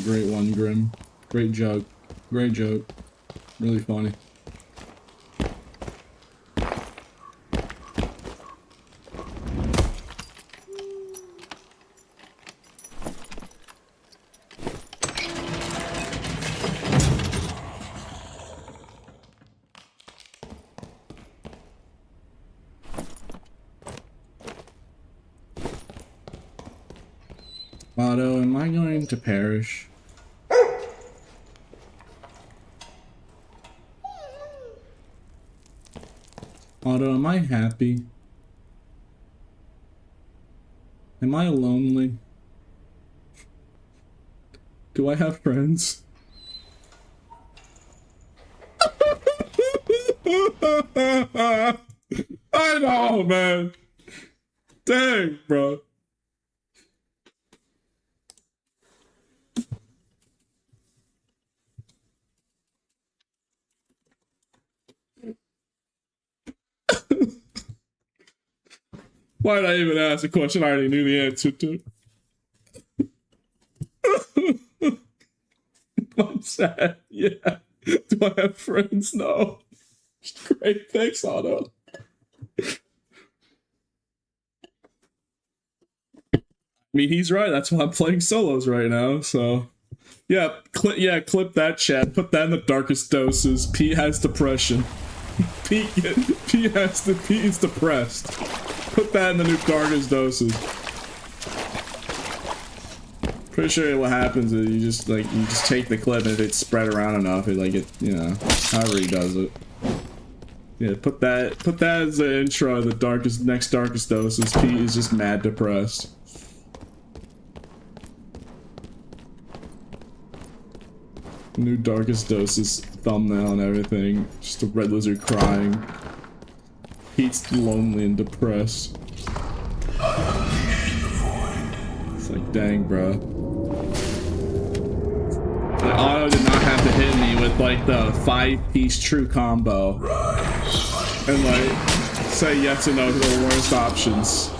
great one, Grim. Great joke. Great joke. Really funny. Otto, am I going to perish? Otto, am I happy? Am I lonely? Do I have friends? I know, man. Dang, bro. Why did I even ask a question I already knew the answer to? I'm sad. Yeah. Do I have friends? No. Great. Thanks, Otto. I mean, he's right. That's why I'm playing solos right now. So, yeah, clip that, chat. Put that in the darkest doses. Pete has depression. Pete is depressed. Put that in the new darkest doses. Pretty sure what happens is you just take the clip and if it's spread around enough, it however he does it. Yeah, put that as the intro of the next darkest doses. Pete is just mad depressed. New darkest doses thumbnail and everything. Just a red lizard crying. Pete's lonely and depressed. It's like, dang, bro. The Otto did not have to hit me with like the 5-piece true combo and like say yes and no to the worst options.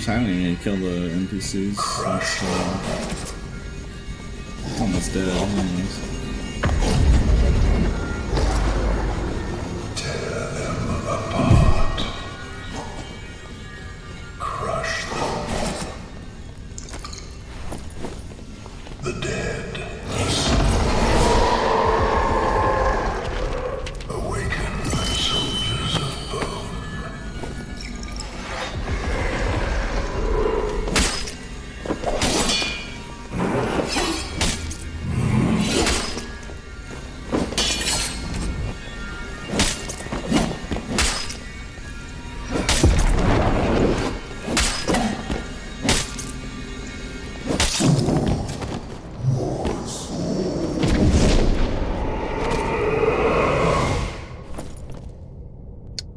I don't even need to kill the NPCs. That's, almost dead. Anyways. Tear them apart. Crush them. The dead. Awaken, soldiers of bone.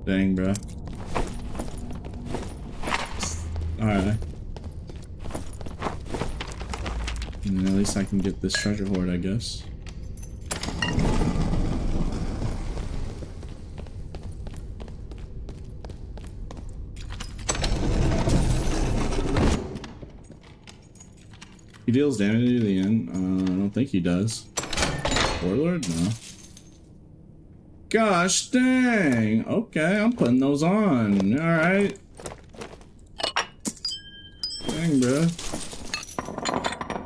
Dang, bro. Alright. And at least I can get this treasure hoard, I guess. He deals damage to the end. I don't think he does. Warlord? No. Gosh dang. Okay, I'm putting those on. Alright. Dang, bro.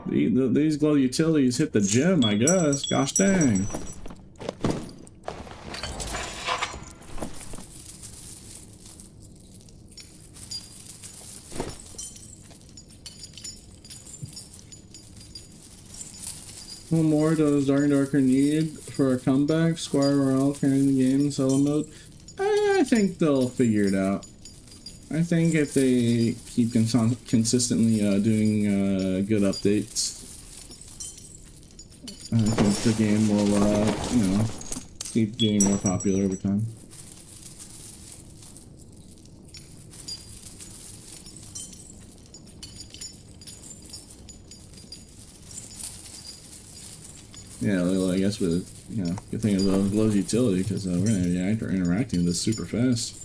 These glow utilities hit the gym, I guess. Gosh dang. What more does Dark and Darker need for a comeback? Squire Morale carrying the game in solo mode? I think they'll figure it out. I think if they keep consistently doing good updates, I think the game will, you know, keep getting more popular over time. Yeah, well, I guess with, you know, good thing of Glow's utility, because we're going to be interacting with this super fast.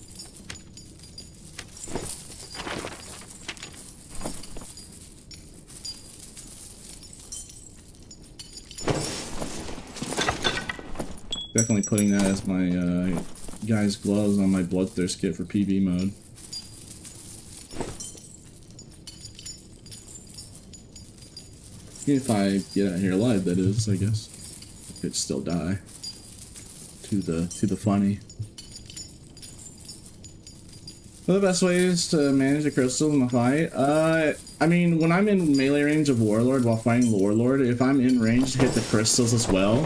Definitely putting that as my guy's gloves on my Bloodthirst kit for PB mode. If I get out here alive, that is, I guess. I could still die. To the funny. What are the best ways to manage the crystals in the fight? I mean, when I'm in melee range of Warlord while fighting Warlord, if I'm in range to hit the crystals as well,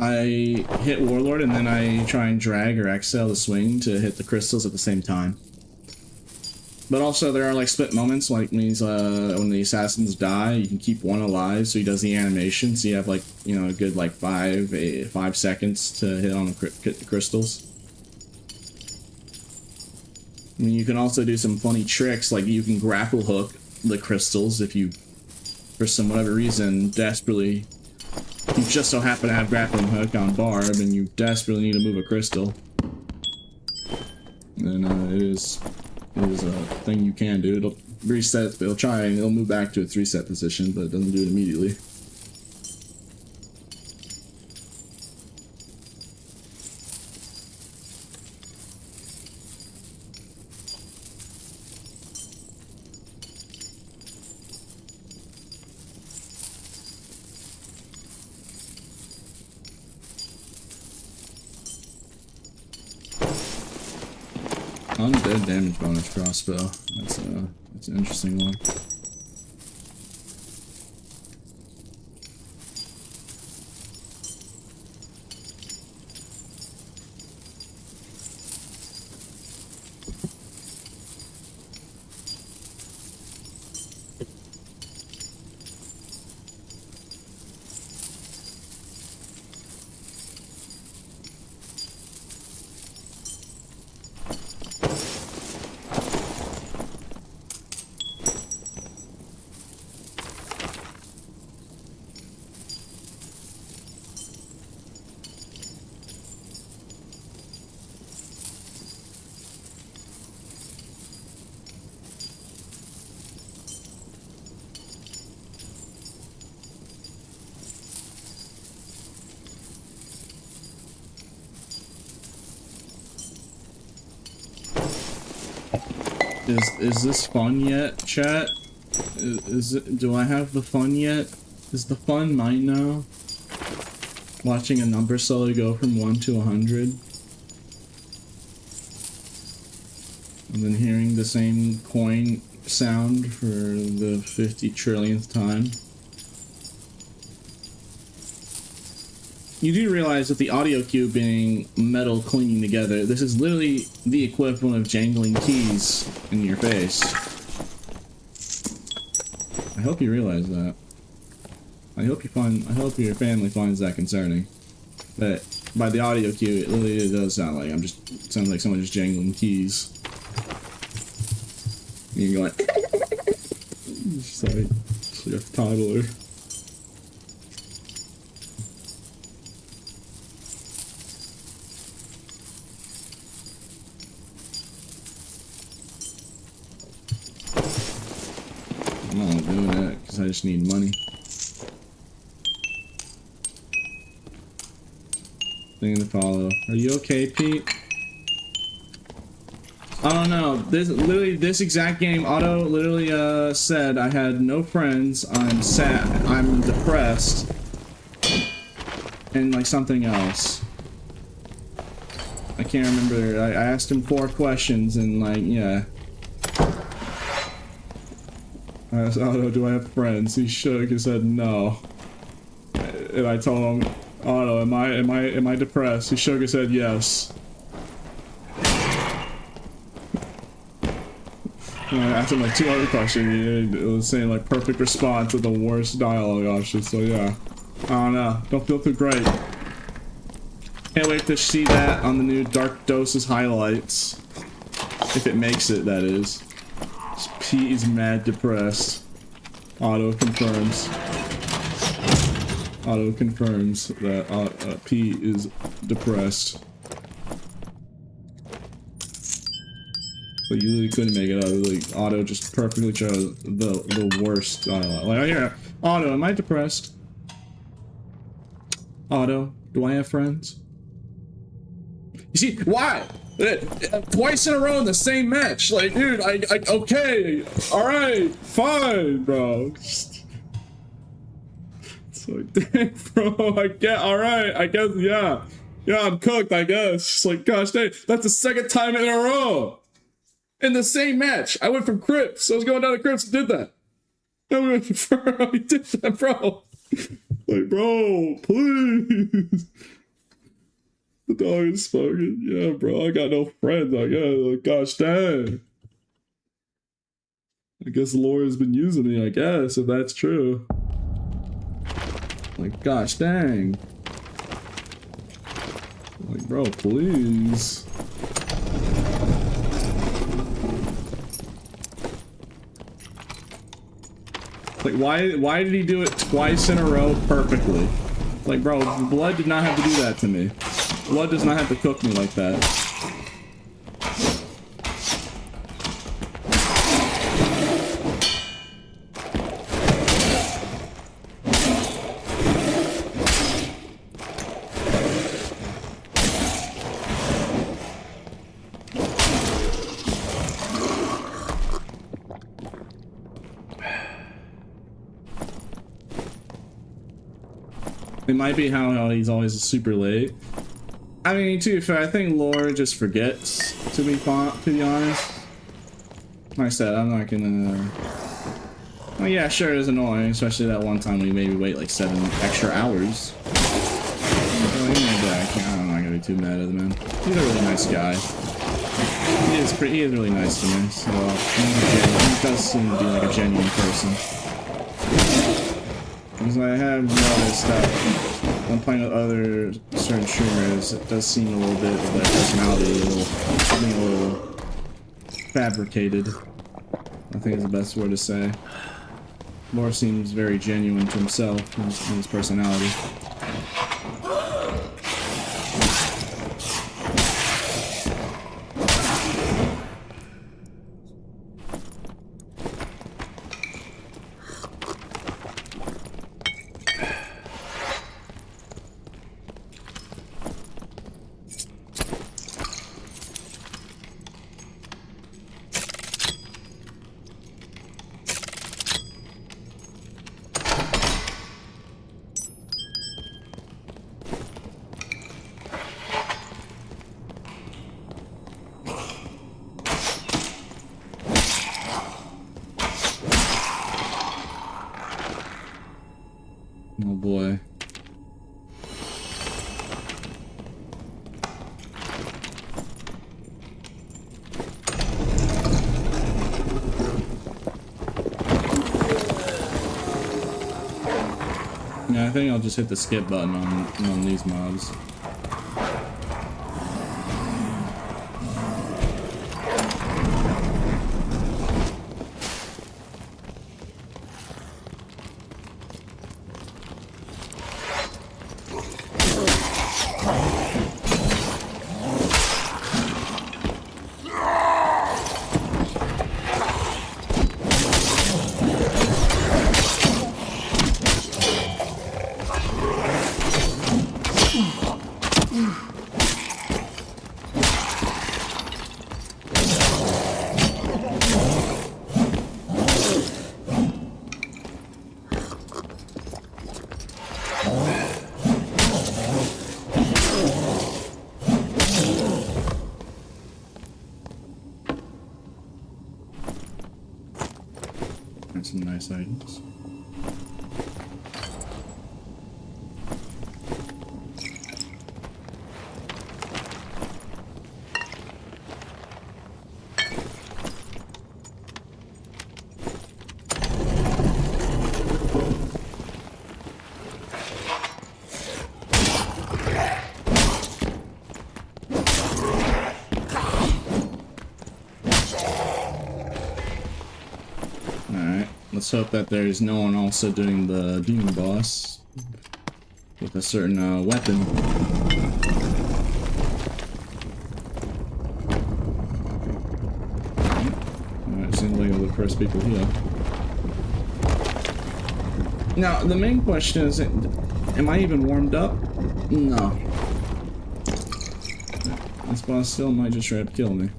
I hit Warlord and then I try and drag or exhale the swing to hit the crystals at the same time. But also there are like split moments, like when the assassins die, you can keep one alive, so he does the animation, so you have like, you know, a good like 5 seconds to hit on the crystals. I mean, you can also do some funny tricks, like you can grapple hook the crystals if you, for some whatever reason, desperately, you just so happen to have grappling hook on Barb and you desperately need to move a crystal. And it is a thing you can do. It'll reset, it'll try and it'll move back to its reset position, but it doesn't do it immediately. Undead damage bonus crossbow. That's an interesting one. Is this fun yet, chat? Is it, do I have the fun yet? Is the fun mine now? Watching a number slowly go from 1 to 100. And then hearing the same coin sound for the 50 trillionth time. You do realize that the audio cue being metal clinging together, this is literally the equivalent of jangling keys in your face. I hope you realize that. I hope your family finds that concerning. That by the audio cue, it literally does sound like it sounds like someone just jangling keys. And you're going it's like a toddler. I'm not doing that because I just need money. Thing to follow. Are you okay, Pete? I don't know. This exact game, Otto literally said I had no friends. I'm sad. I'm depressed. And like something else. I can't remember. I asked him 4 questions and like yeah. I asked Otto, do I have friends? He shook and said no. And I told him, Otto, am I depressed? He shook and said yes. And I asked him like 2 other questions. It was saying like perfect response to the worst dialogue option. So yeah, I don't know. Don't feel too great. Can't wait to see that on the new Dark Doses highlights. If it makes it, that is. Pete is mad depressed. Otto confirms. Otto confirms that Pete is depressed. But you really couldn't make it up. Like Otto just perfectly chose the worst dialogue. Like, oh yeah, Otto, am I depressed? Otto, do I have friends? You see, why? Twice in a row in the same match. Like, dude, I okay, all right, fine, bro. It's like, dang, bro, I get, all right, I guess, yeah, I'm cooked, I guess. It's like, gosh, dang, that's the 2nd time in a row in the same match. I went from Crips. I was going down to Crips and did that. I went from, I did that, bro. Like, bro, please. The dog is spoken. Yeah, bro, I got no friends. I guess. Like, gosh dang. I guess the Lord has been using me, I guess, if that's true. Like, gosh dang. Like, bro, please. Like, why did he do it twice in a row perfectly? Like, bro, Blood did not have to do that to me. Blood does not have to cook me like that. It might be how he's always super late. I mean, to be fair, I think Laura just forgets, to be honest. Like I said, I'm not gonna... Oh yeah, sure, it is annoying, especially that one time we made me wait like 7 extra hours. I'm not gonna be too mad at the man. He's a really nice guy. He is really nice to me, so he does seem to be like a genuine person. Because I have noticed that when playing with other certain streamers, it does seem a little bit of their personality a little fabricated. I think is the best word to say. Lore seems very genuine to himself and his personality. Oh boy. Yeah, I think I'll just hit the skip button on these mobs. That's some nice items. Let's hope that there's no one also doing the demon boss with a certain weapon. Alright, seems like we're the first people here. Now, the main question is, am I even warmed up? No. This boss still might just try to kill me.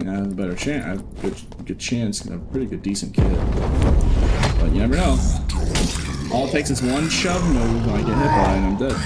I have a better chance. I have a good chance. A pretty good, decent kit. But you never know. All it takes is one shove move, and I get hit by it, and I'm dead.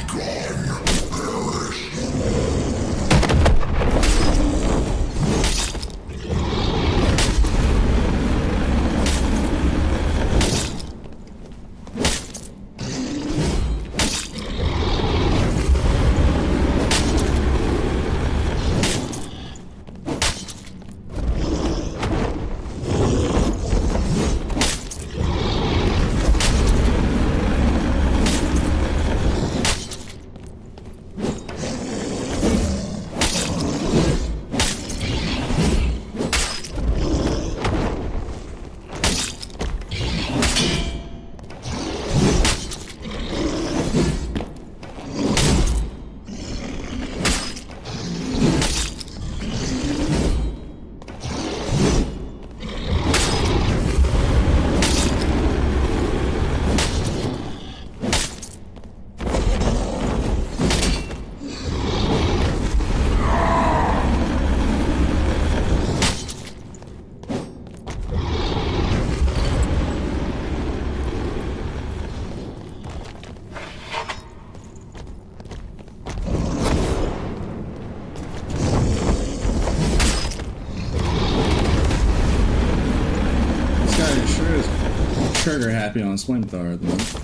Trigger happy on flamethrower at the moment.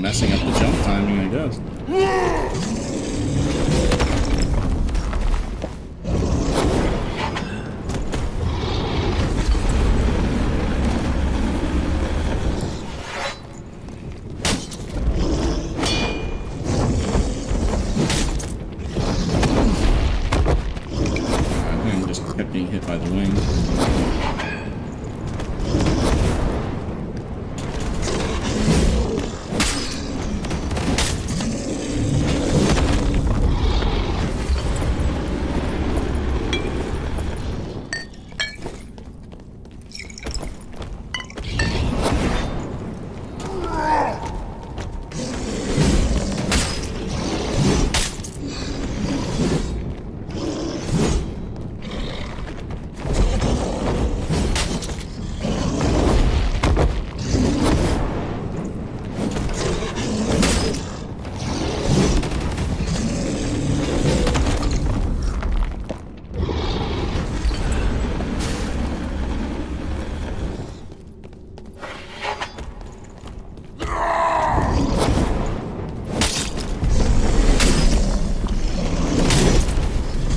messing up the jump timing, I guess. I think I just kept being hit by the wing.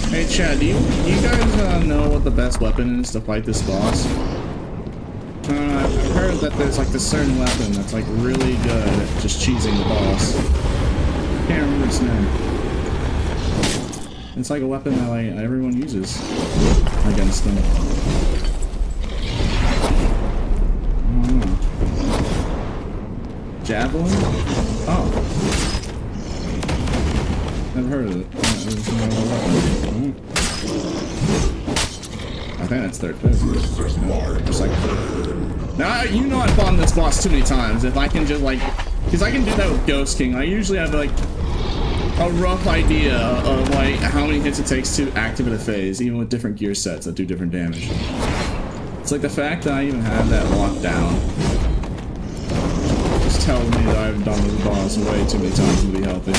Hey Chad, do you guys know what the best weapon is to fight this boss? I've heard that there's like this certain weapon that's like really good at just cheesing the boss. Can't remember its name. It's like a weapon that like everyone uses against them. I don't know. Javelin? Oh. Never heard of it. I think that's third phase. Just like, now you know I've fought this boss too many times. If I can just like, because I can do that with Ghost King. I usually have like a rough idea of like how many hits it takes to activate a phase, even with different gear sets that do different damage. It's like the fact that I even have that locked down just tells me that I've done this boss way too many times to be healthy.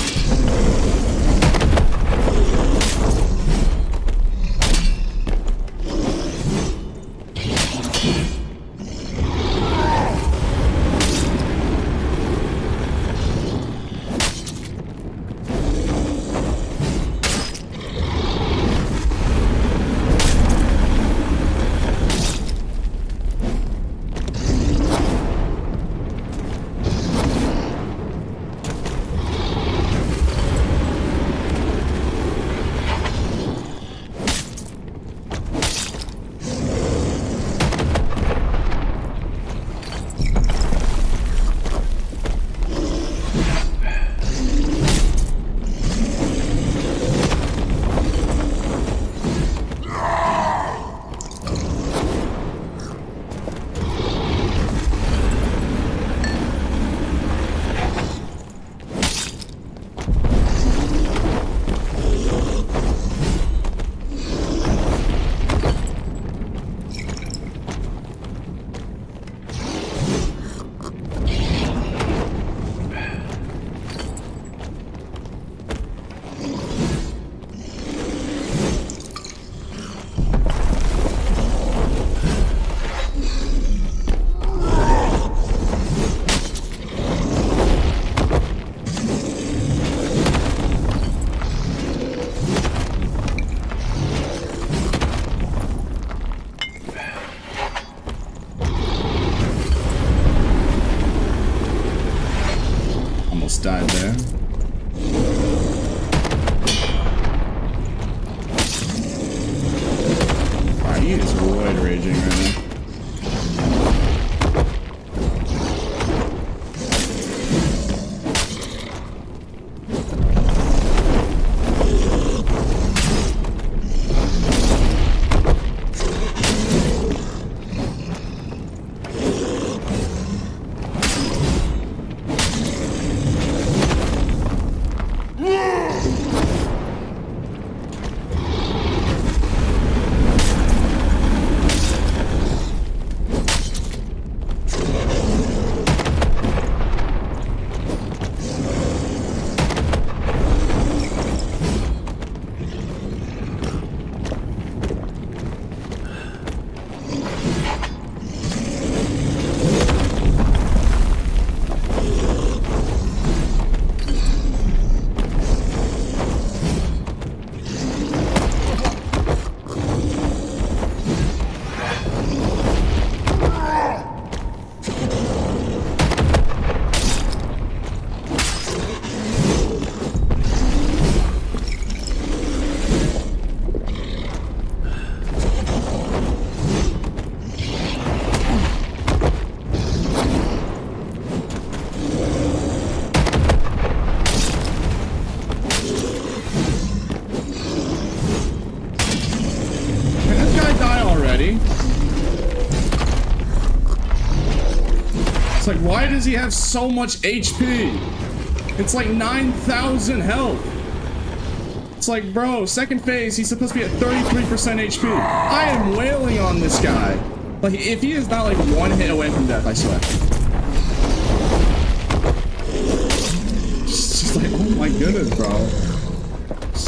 Died there. Alright, he is roid raging right now. have so much HP? It's like 9,000 health. It's like, bro, second phase, he's supposed to be at 33% HP. I am wailing on this guy. Like, if he is not like one hit away from death, I swear. Just like, oh my goodness, bro.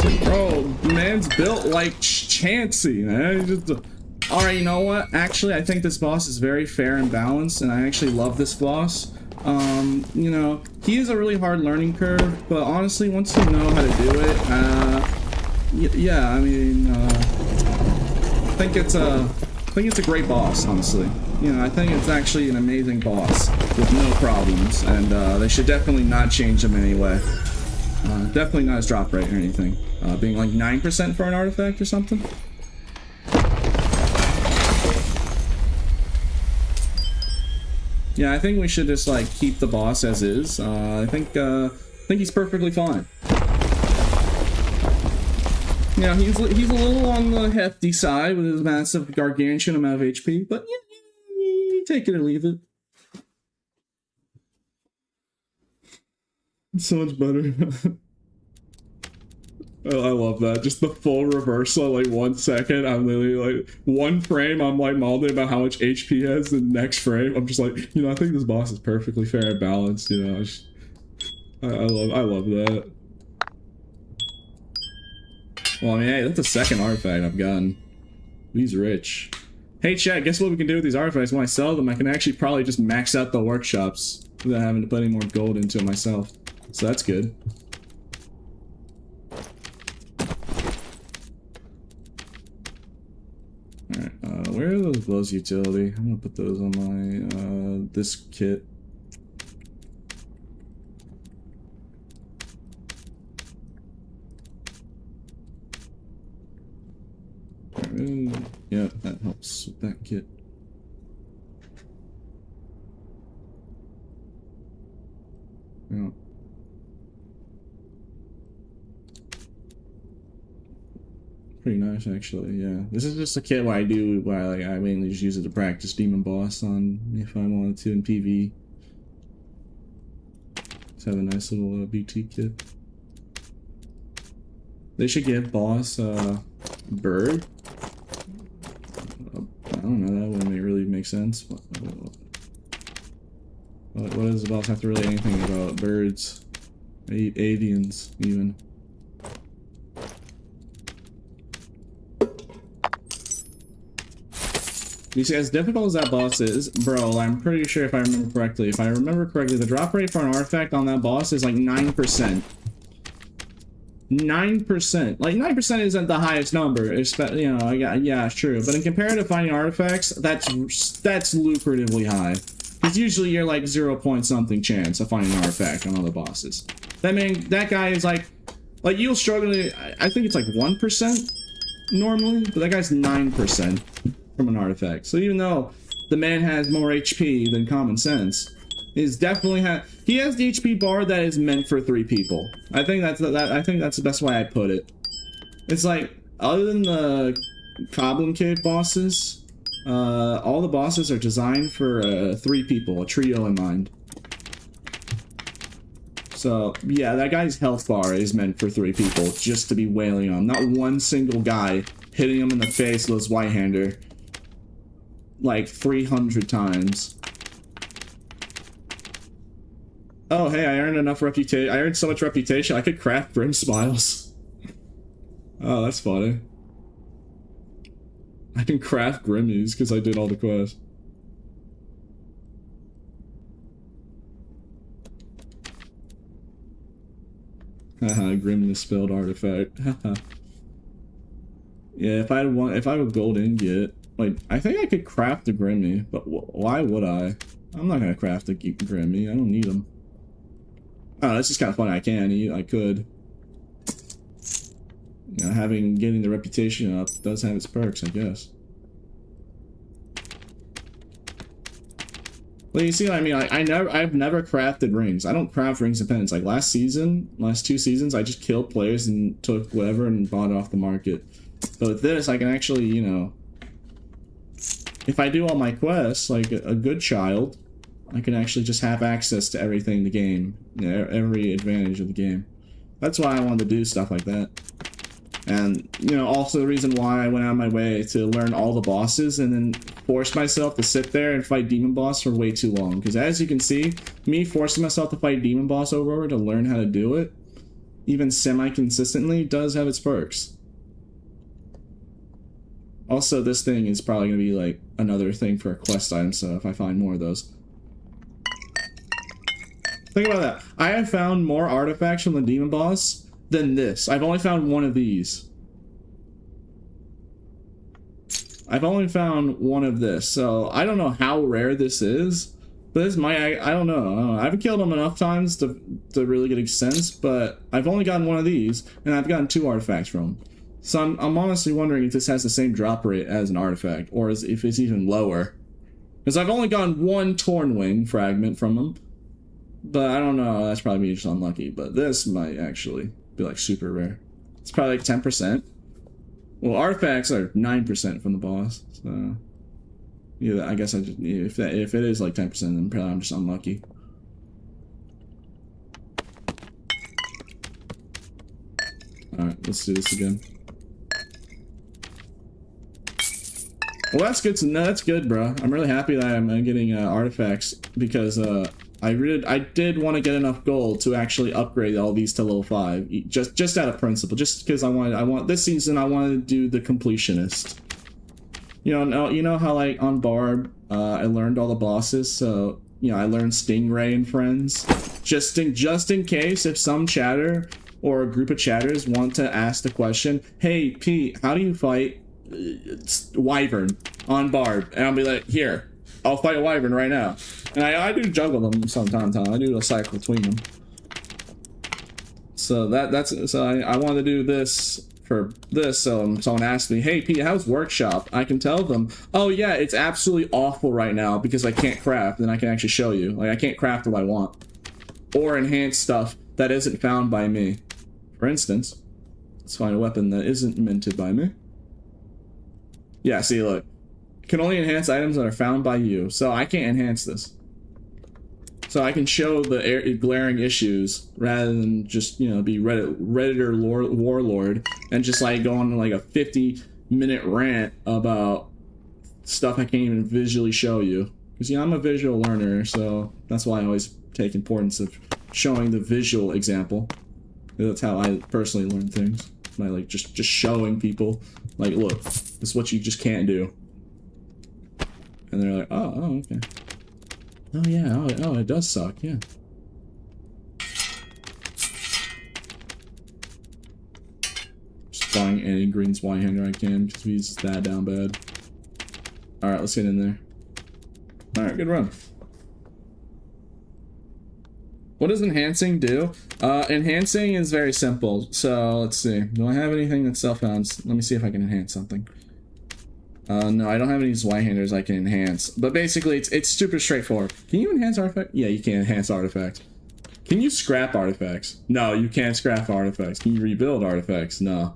Like, bro, man's built like Chansey, man. He's just all right, you know what? Actually, I think this boss is very fair and balanced, and I actually love this boss. You know, he is a really hard learning curve, but honestly, once you know how to do it, yeah, I mean, I think it's a great boss, honestly. You know, I think it's actually an amazing boss with no problems, and they should definitely not change him in any way. Definitely not his drop rate or anything. Being like 9% for an artifact or something. Yeah, I think we should just like keep the boss as is. I think he's perfectly fine. Yeah, he's a little on the hefty side with his massive gargantuan amount of HP, but yeah, take it or leave it. It's so much better. Oh, I love that. Just the full reversal, like 1 second. I'm literally like, one frame, I'm like malding about how much HP he has. The next frame, I'm just like, you know, I think this boss is perfectly fair and balanced. You know, I love that. Well, I mean, hey, that's the second artifact I've gotten. He's rich. Hey, chat, guess what we can do with these artifacts? When I sell them, I can actually probably just max out the workshops without having to put any more gold into it myself. So that's good. Alright, where are those glows utility? I'm gonna put those on my, this kit. Yeah, that helps with that kit. Yeah. Pretty nice, actually. Yeah, this is just a kit where I mainly just use it to practice demon boss on if I wanted to in PV. Just have a nice little boutique kit. They should give boss bird. I don't know, that wouldn't really make sense. What does the boss have to really anything about birds? Avians, even. You see, as difficult as that boss is, bro, I'm pretty sure if I remember correctly, the drop rate for an artifact on that boss is like 9%. 9%. Like, 9% isn't the highest number, you know, yeah, true. But in comparative finding artifacts, that's lucratively high. Because usually you're like 0 point something chance of finding an artifact on other bosses. That guy is like you'll struggle, I think it's like 1% normally, but that guy's 9% from an artifact. So even though the man has more HP than common sense, is definitely he has the HP bar that is meant for 3 people. I think that's the best way I put it. It's like, other than the Goblin Cave bosses, all the bosses are designed for 3 people, a trio in mind. So yeah, that guy's health bar is meant for 3 people, just to be wailing on. Not one single guy hitting him in the face with his white-hander like 300 times. Oh, hey, I earned enough reputation. I earned so much reputation, I could craft Grim Smiles. Oh, that's funny. I can craft Grimmies because I did all the quests. Haha, Grim misspelled artifact. Haha. Yeah, if I have a gold ingot, like, I think I could craft a Grimmie, but why would I? I'm not gonna craft a Grimmie, I don't need them. Oh, that's just kind of funny. I could. You know, getting the reputation up does have its perks, I guess. Well, you see what I mean? I've never crafted rings. I don't craft rings of penance. Like last 2 seasons, I just killed players and took whatever and bought it off the market. But with this, I can actually, you know, if I do all my quests like a good child, I can actually just have access to everything in the game, every advantage of the game. That's why I wanted to do stuff like that. And, you know, also the reason why I went out of my way to learn all the bosses and then force myself to sit there and fight Demon Boss for way too long. Because as you can see, me forcing myself to fight Demon Boss over to learn how to do it, even semi-consistently, does have its perks. Also, this thing is probably going to be like another thing for a quest item, so if I find more of those. Think about that. I have found more artifacts from the Demon Boss than this. I've only found one of these. I've only found one of this, so I don't know how rare this is. But this might, I don't know. I haven't killed them enough times to really get a sense, but I've only gotten one of these, and I've gotten 2 artifacts from them. So I'm honestly wondering if this has the same drop rate as an artifact, or if it's even lower. Because I've only gotten 1 Torn Wing fragment from them. But I don't know, that's probably me just unlucky. But this might actually be like super rare. It's probably like 10%. Well, artifacts are 9% from the boss, so yeah, I guess if it is like 10%, then probably I'm just unlucky. All right, let's do this again. Well, that's good to know. That's good, bro. I'm really happy that I'm getting artifacts because I did want to get enough gold to actually upgrade all these to level 5, just out of principle, just because I want this season I wanted to do the completionist. You know how like on Barb I learned all the bosses, so you know I learned Stingray and Friends, just in case if some chatter or a group of chatters want to ask the question, hey Pete, how do you fight Wyvern on Barb? And I'll be like, here, I'll fight a Wyvern right now. And I do juggle them sometimes. I do a cycle between them. So I wanted to do this for this. So someone asked me, hey Pete, how's workshop? I can tell them, oh yeah, it's absolutely awful right now because I can't craft. And I can actually show you, like I can't craft what I want or enhance stuff that isn't found by me. For instance, let's find a weapon that isn't minted by me. Yeah, see, look. Can only enhance items that are found by you. So I can't enhance this. So I can show the glaring issues rather than just, you know, be Redditor warlord and just like go on like a 50-minute rant about stuff I can't even visually show you. Because, you know, I'm a visual learner, so that's why I always take importance of showing the visual example. That's how I personally learn things. By like just showing people, like, look, this is what you just can't do. And they're like, oh, okay. Oh yeah, oh, it does suck, yeah. Just buying any green Zweihander I can because he's that down bad. Alright, let's get in there. Alright, good run. What does enhancing do? Enhancing is very simple. So let's see. Do I have anything that's self-found? Let me see if I can enhance something. No, I don't have any Zweihanders I can enhance. But basically, it's super straightforward. Can you enhance artifacts? Yeah, you can enhance artifacts. Can you scrap artifacts? No, you can't scrap artifacts. Can you rebuild artifacts? No.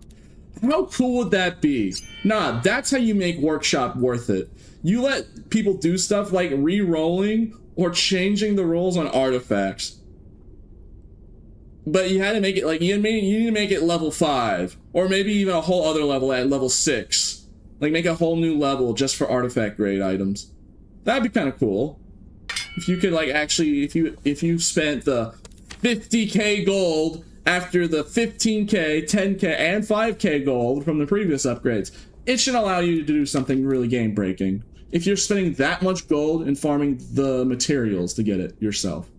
How cool would that be? Nah, that's how you make workshop worth it. You let people do stuff like re-rolling or changing the rolls on artifacts. But you had to make it like, you need to make it level 5. Or maybe even a whole other level at level 6. Like make a whole new level just for artifact grade items. That'd be kind of cool. If you could like actually, if you spent the 50k gold after the 15k, 10k, and 5k gold from the previous upgrades, it should allow you to do something really game breaking. If you're spending that much gold and farming the materials to get it yourself.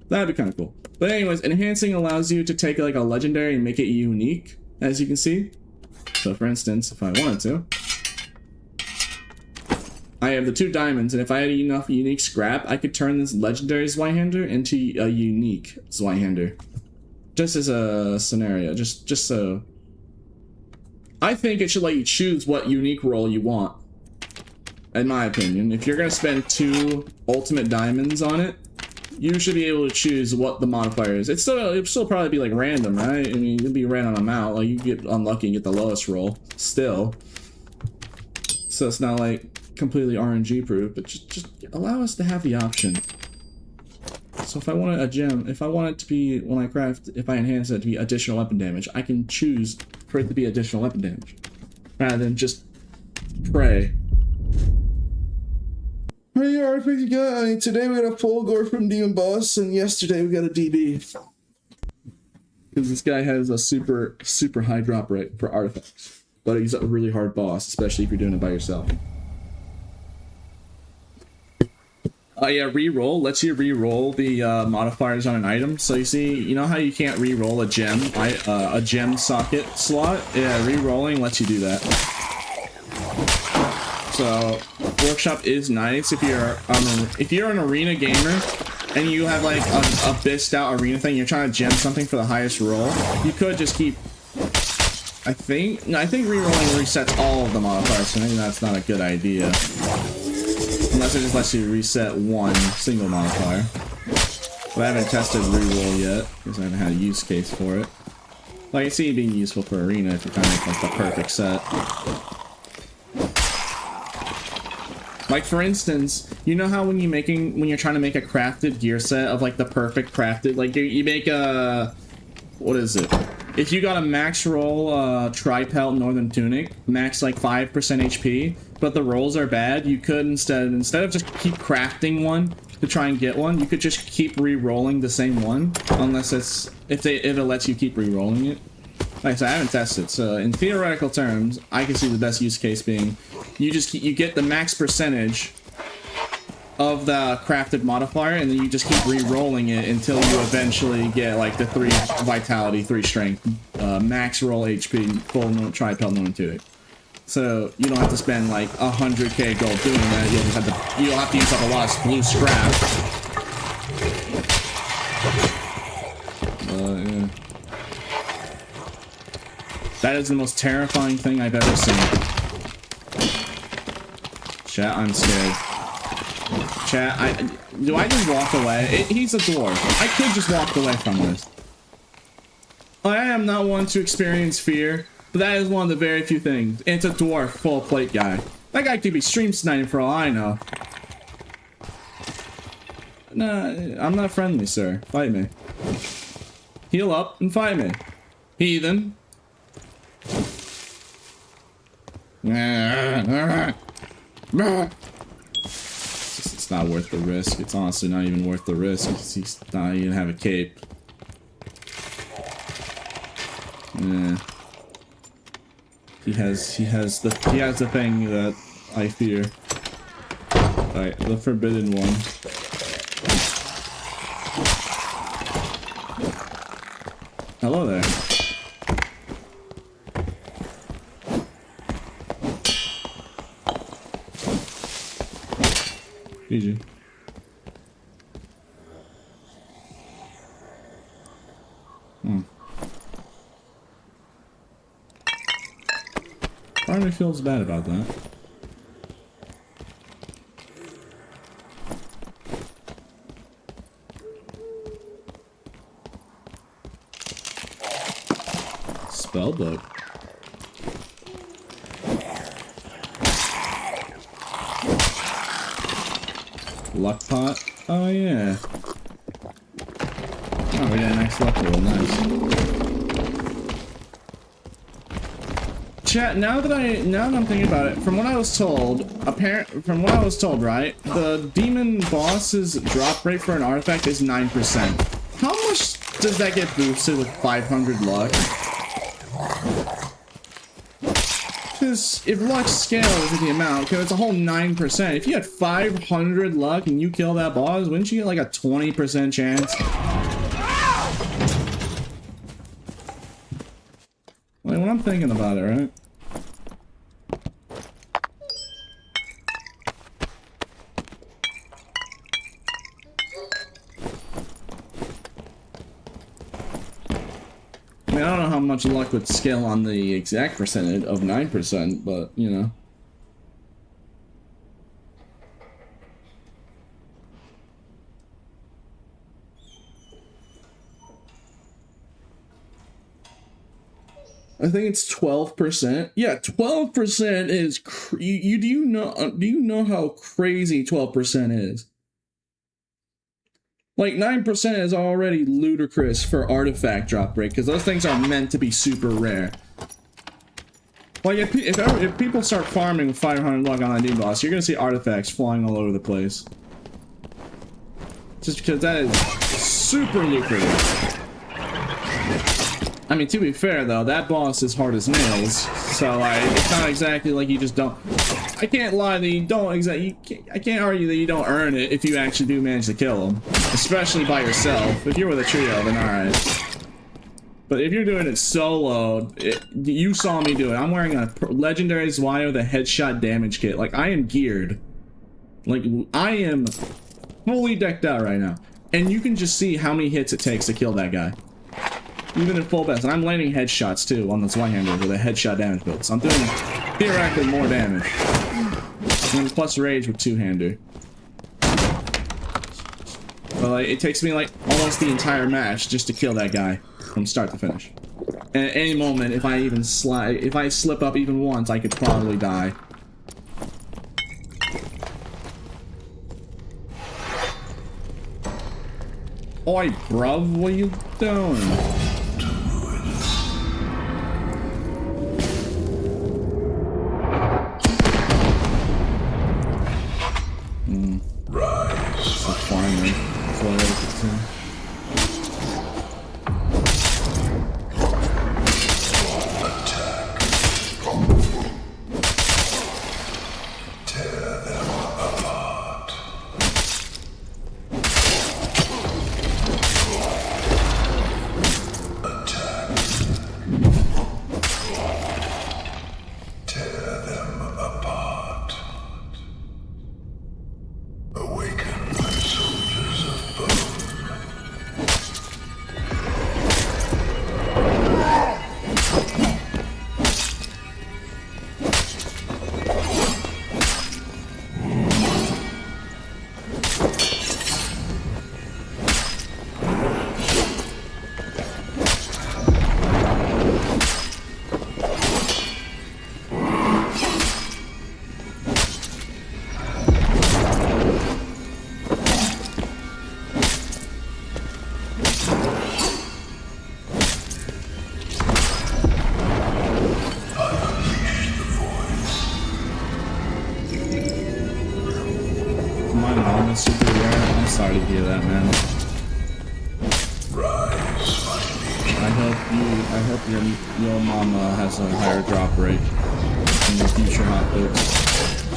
That'd be kind of cool. But anyways, enhancing allows you to take like a legendary and make it unique, as you can see. So for instance, if I wanted to, I have the 2 diamonds, and if I had enough unique scrap, I could turn this legendary Zweihander into a unique Zweihander. Just as a scenario, just so. I think it should let you choose what unique roll you want. In my opinion, if you're gonna spend 2 ultimate diamonds on it, you should be able to choose what the modifier is. It'll still probably be like random, right? I mean, it'll be a random amount. Like you get unlucky and get the lowest roll still. So it's not like completely RNG proof, but just allow us to have the option. So if I want a gem, if I want it to be, when I craft, if I enhance it to be additional weapon damage, I can choose for it to be additional weapon damage, rather than just pray. Hey, RPG guy, today we got a full gore from Demon Boss, and yesterday we got a DB. Because this guy has a super high drop rate for artifacts. But he's a really hard boss, especially if you're doing it by yourself. Yeah, re-roll lets you re-roll the modifiers on an item. So you see, you know how you can't re-roll a gem socket slot? Yeah, re-rolling lets you do that. So workshop is nice if you're an arena gamer and you have like a bissed out arena thing, you're trying to gem something for the highest roll. You could just keep. I think re-rolling resets all of the modifiers. So I think that's not a good idea. Unless it just lets you reset one single modifier. But I haven't tested reroll yet, because I haven't had a use case for it. Like, I can see it being useful for arena if you're trying to make like the perfect set. Like for instance, you know how when you're trying to make a crafted gear set of like the perfect crafted, like you make a, what is it? If you got a max roll tri-pelt northern tunic, max like 5% HP, but the rolls are bad, you could instead of just keep crafting one to try and get one, you could just keep re-rolling the same one, unless if it lets you keep re-rolling it. Like I said, I haven't tested, so in theoretical terms, I can see the best use case being you get the max percentage of the crafted modifier, and then you just keep re-rolling it until you eventually get like the 3 vitality, 3 strength, max roll HP, full tri-pelt northern tunic. So you don't have to spend like 100k gold doing that. You'll have to use up a lot of blue scrap. Yeah. That is the most terrifying thing I've ever seen. Chat, I'm scared. Chat, do I just walk away? He's a dwarf. I could just walk away from this. I am not one to experience fear, but that is one of the very few things. It's a dwarf full plate guy. That guy could be stream sniping for all I know. Nah, I'm not friendly, sir. Fight me. Heal up and fight me. Heathen. It's not worth the risk. It's honestly not even worth the risk. He's not even have a cape. Yeah. He has the thing that I fear. Alright, the forbidden one. Hello there. GG. Part of me feels bad about that. Spellbook. Luck pot? Oh yeah. Oh, we got a nice luck roll, nice. Chat, now that I'm thinking about it, from what I was told, right, the demon boss's drop rate for an artifact is 9%. How much does that get boosted with 500 luck? Because if luck scales with the amount, because it's a whole 9%. If you had 500 luck and you kill that boss, wouldn't you get like a 20% chance? Like, when I'm thinking about it, right? I mean, I don't know how much luck would scale on the exact percentage of 9%, but, you know. I think it's 12%. Yeah, 12% is do you know how crazy 12% is? Like 9% is already ludicrous for artifact drop rate because those things are meant to be super rare. Like if people start farming with 500 luck on a new boss, you're gonna see artifacts flying all over the place. Just because that is super lucrative. I mean, to be fair though, that boss is hard as nails, so it's not exactly like you just don't. I can't lie that you don't exactly. I can't argue that you don't earn it if you actually do manage to kill him, especially by yourself. If you're with a trio, then all right. But if you're doing it solo, you saw me do it. I'm wearing a legendary Zwyo with a headshot damage kit. Like I am geared. Like I am fully decked out right now, and you can just see how many hits it takes to kill that guy. Even at full best, and I'm landing headshots too on this one-hander with a headshot damage build, so I'm doing theoretically more damage. And plus rage with two-hander. But like, it takes me like almost the entire match just to kill that guy from start to finish. And at any moment, if I slip up even once, I could probably die. Oi, bruv, what are you doing? Finally, before I gets in. Tear them apart. Attack. Tear them apart. Awaken my soldiers of bone. Super rare. I'm sorry to hear that, man. Rise, my legion. I hope your mama has a higher drop rate in your future hot boots.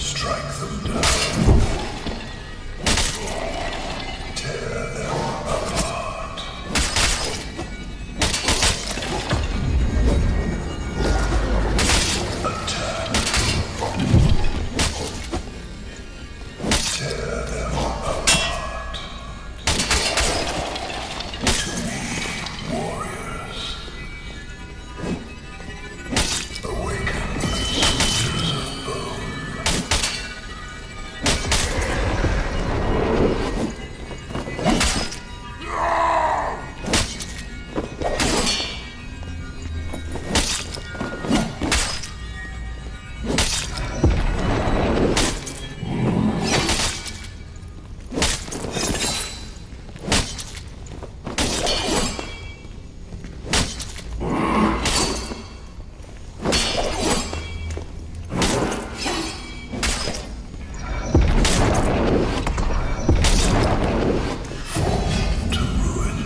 Strike them down. Tear them apart. Attack. Tear them apart. To me, warriors. Awaken my soldiers of bone. To ruin.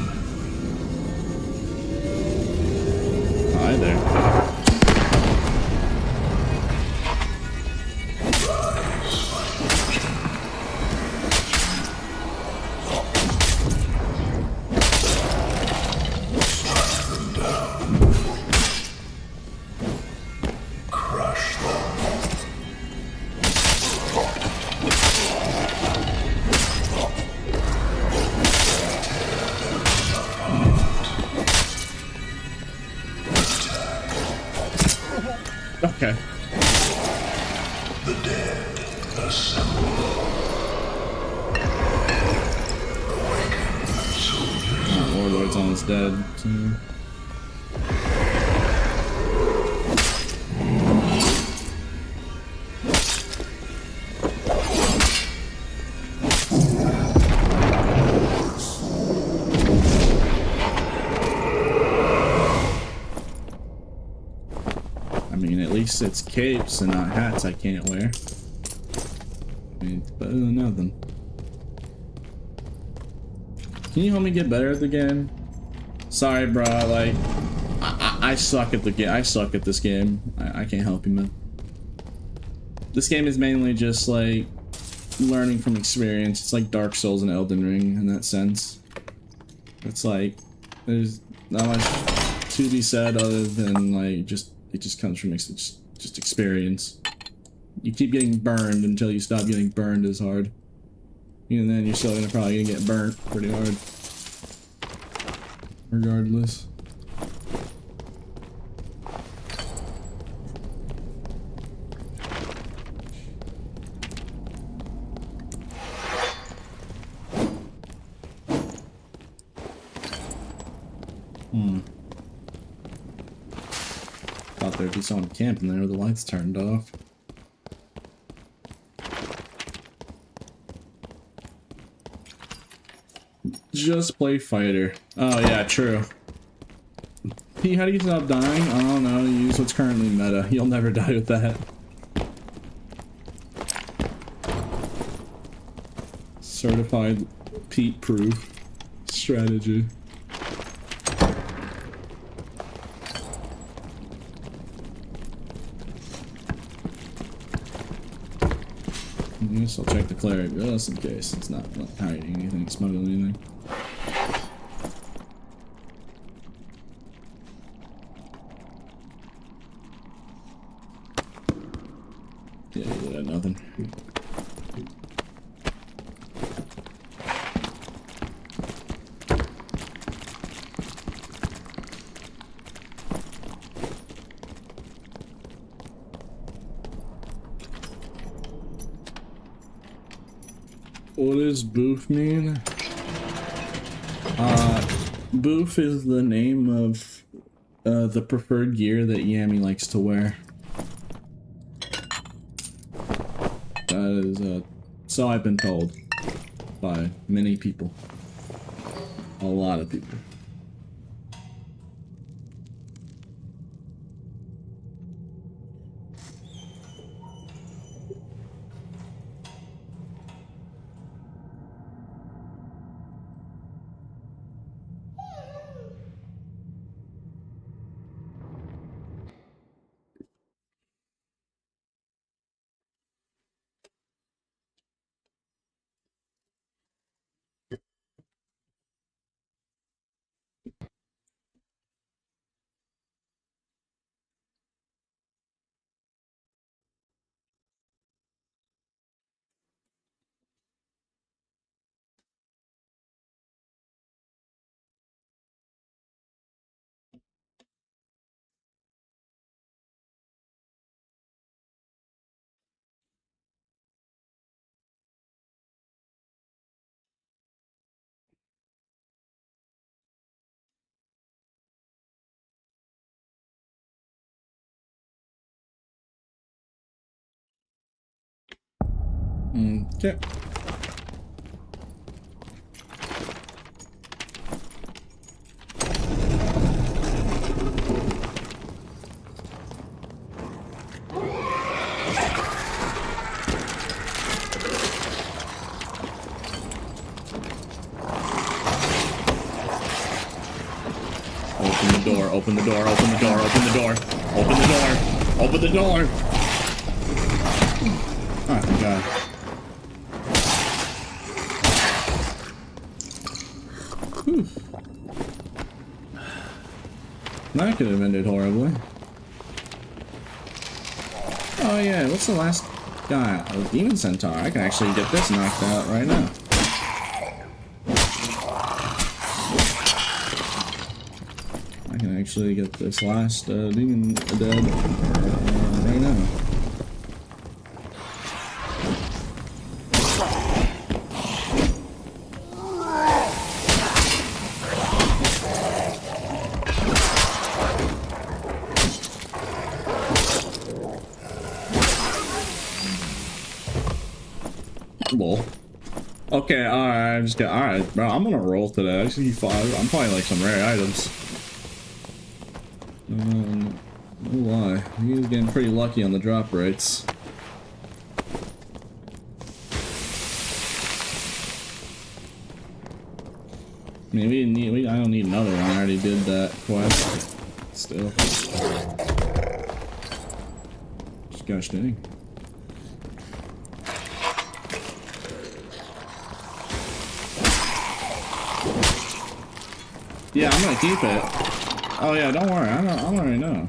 Hi there. Rise, my legion. Strike them down. Crush them. Okay. The dead assemble. Awaken my soldiers. Warlord's almost dead. Too. least it's capes and not hats I can't wear. I mean, it's better than nothing. Can you help me get better at the game? Sorry, bro. Like, I suck at the game. I suck at this game. I can't help you, man. This game is mainly just like learning from experience. It's like Dark Souls and Elden Ring in that sense. It's like there's not much to be said other than like it just comes from just experience. You keep getting burned until you stop getting burned as hard. Even then, you're still probably gonna get burnt pretty hard. Regardless. Thought there'd be someone camping there with the lights turned off. Just play fighter. Oh yeah, true. P, how do you stop dying? I don't know, use what's currently meta. You'll never die with that. Certified Pete proof strategy. I guess I'll check the cleric just in case it's not hiding anything, smuggling anything. Yeah, you got nothing. What does boof mean? Boof is the name of the preferred gear that Yami likes to wear. That is, so I've been told by many people. A lot of people. Okay. Open the door, open the door, open the door, open the door, open the door, open the door! Oh, thank God. Whew. That could have ended horribly. Oh yeah, what's the last guy? Oh, Demon Centaur. I can actually get this knocked out right now. I can actually get this last demon dead right now. Okay, alright, I'm just gonna, alright, bro, I'm gonna roll today. I just need 5. I'm probably like some rare items. No lie, he's getting pretty lucky on the drop rates. I mean, I don't need another one. I already did that quest. Still. Gosh dang. Yeah, I'm gonna keep it. Oh yeah, don't worry. I already know.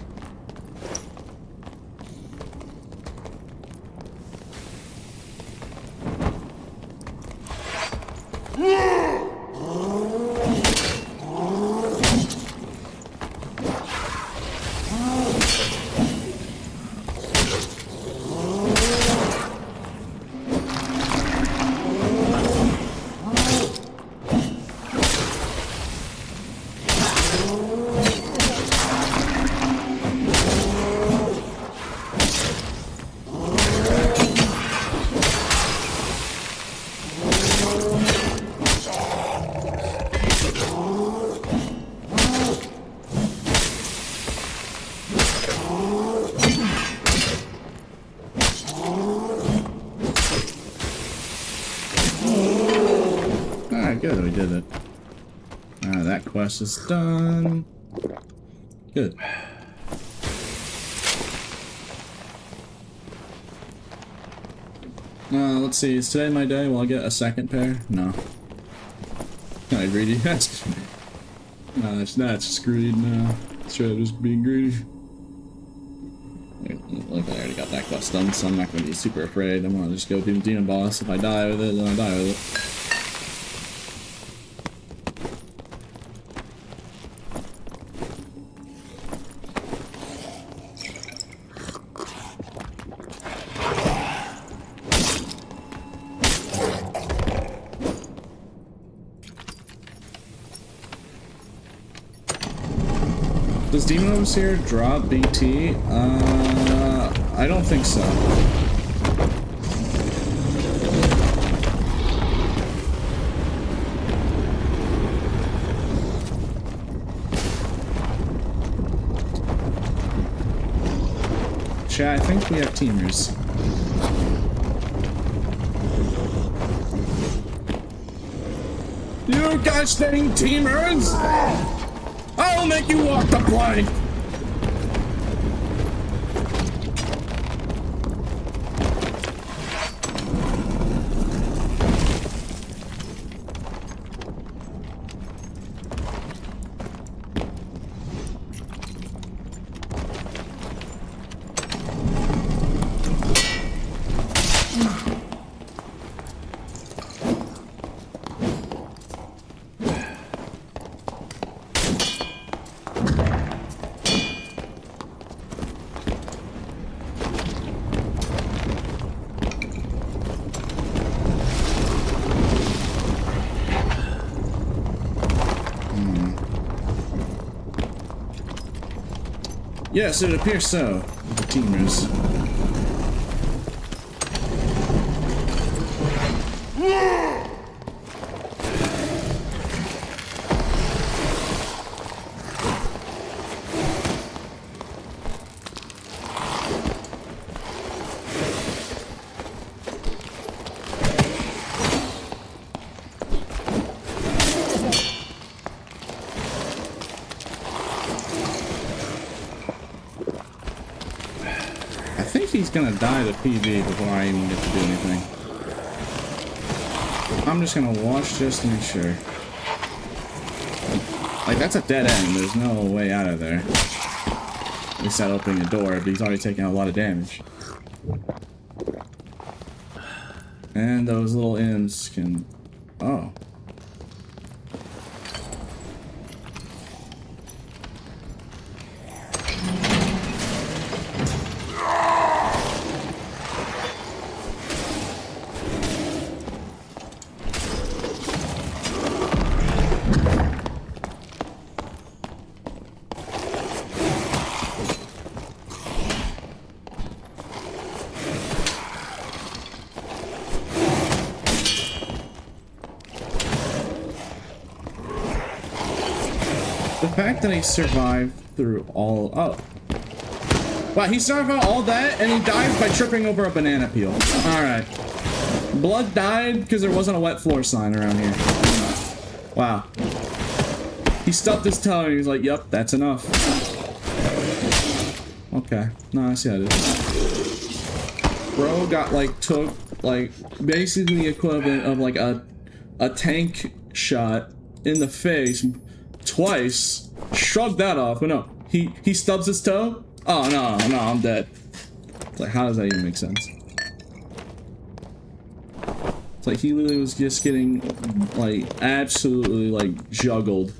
Good, we did it. Alright, that quest is done. Good. Let's see, is today my day? Will I get a second pair? No. Kinda greedy. That's just greed now. Straight just being greedy. Look, I already got that quest done, so I'm not gonna be super afraid. I'm gonna just go do the demon boss. If I die with it, then I die with it. Does Demon Overseer drop BT? I don't think so. Chat, I think we have teamers. You gosh dang teamers! I'll make you walk the plank! Yes, it appears so. The teamers. He's gonna die to PV before I even get to do anything. I'm just gonna watch just to make sure. Like, that's a dead end. There's no way out of there. At least not opening a door, but he's already taking a lot of damage. And those little imps can... Oh. The fact that he survived through all... Oh. Wow, he survived all that and he died by tripping over a banana peel. Alright. Blood died because there wasn't a wet floor sign around here. Wow. He stubbed his toe and he was like, yep, that's enough. Okay. No, I see how it is. Bro got like took like basically the equivalent of like a tank shot in the face twice, shrugged that off, but no, he stubs his toe. Oh no, I'm dead. It's like, how does that even make sense? It's like he literally was just getting like absolutely like juggled,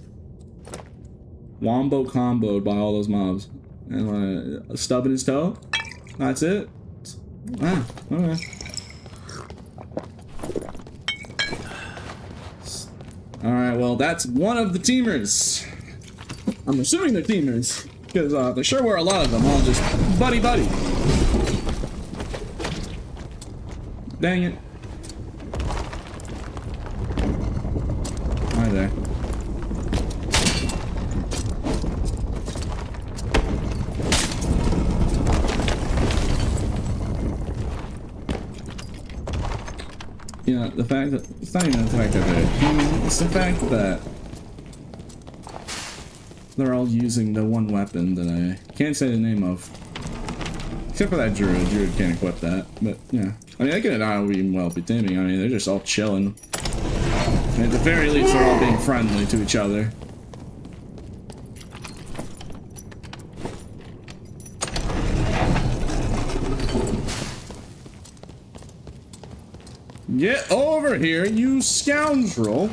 wombo comboed by all those mobs, and stubbing his toe. That's it. Ah, okay. Alright, well, that's one of the teamers. I'm assuming they're teamers, because there sure were a lot of them, all just buddy-buddy. Dang it. Hi there. You know, the fact that it's not even the fact that they're human, it's the fact that they're all using the one weapon that I can't say the name of. Except for that druid. Druid can't equip that. But yeah. I mean, they could not even well be teaming. I mean, they're just all chilling. And at the very least, they're all being friendly to each other. Get over here, you scoundrel!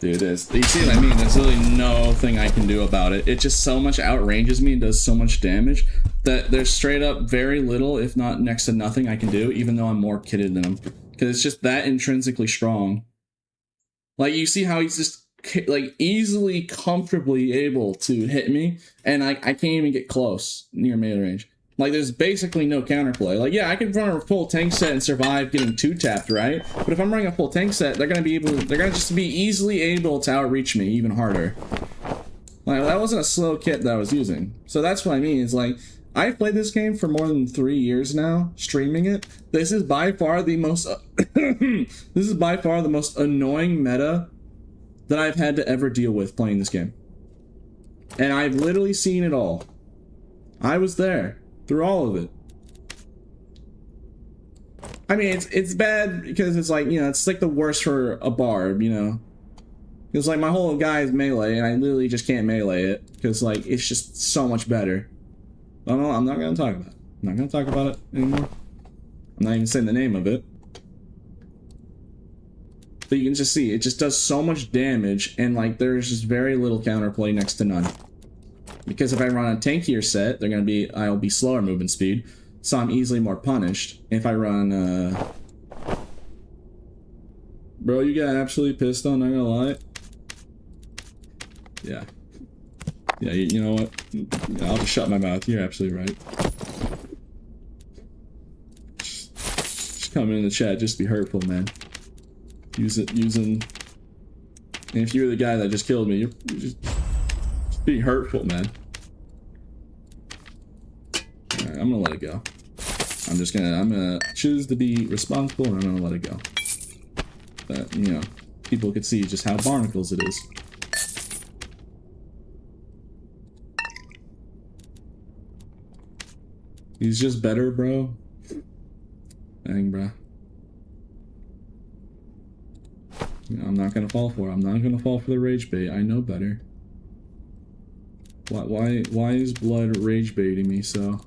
Dude, you see what I mean? There's really no thing I can do about it. It just so much outranges me and does so much damage that there's straight up very little, if not next to nothing I can do, even though I'm more kitted than him. Because it's just that intrinsically strong. Like, you see how he's just, like, easily, comfortably able to hit me, and I can't even get close near melee range. Like, there's basically no counterplay. Like, yeah, I can run a full tank set and survive getting two-tapped, right? But if I'm running a full tank set, they're gonna just be easily able to outreach me even harder. Like, that wasn't a slow kit that I was using. So that's what I mean, is like, I've played this game for more than 3 years now, streaming it. This is by far the most, this is by far the most annoying meta that I've had to ever deal with playing this game. And I've literally seen it all. I was there. Through all of it. I mean, it's bad because it's like, you know, it's like the worst for a barb, you know. Because like my whole guy is melee and I literally just can't melee it because like it's just so much better. I don't know, I'm not gonna talk about it. I'm not gonna talk about it anymore. I'm not even saying the name of it. But you can just see it just does so much damage and like there's just very little counterplay, next to none. Because if I run a tankier set, I'll be slower movement speed, so I'm easily more punished. If I run, Bro, you got absolutely pissed on, not gonna lie. Yeah. Yeah, you know what? I'll just shut my mouth, you're absolutely right. Just come in the chat, just be hurtful, man. Using... And if you're the guy that just killed me, you're just being hurtful, man. Alright, I'm gonna let it go. I'm gonna choose to be responsible and I'm gonna let it go. But, you know, people could see just how barnacles it is. He's just better, bro. Dang, bro. You know, I'm not gonna fall for it. I'm not gonna fall for the rage bait. I know better. Why is blood rage baiting me so?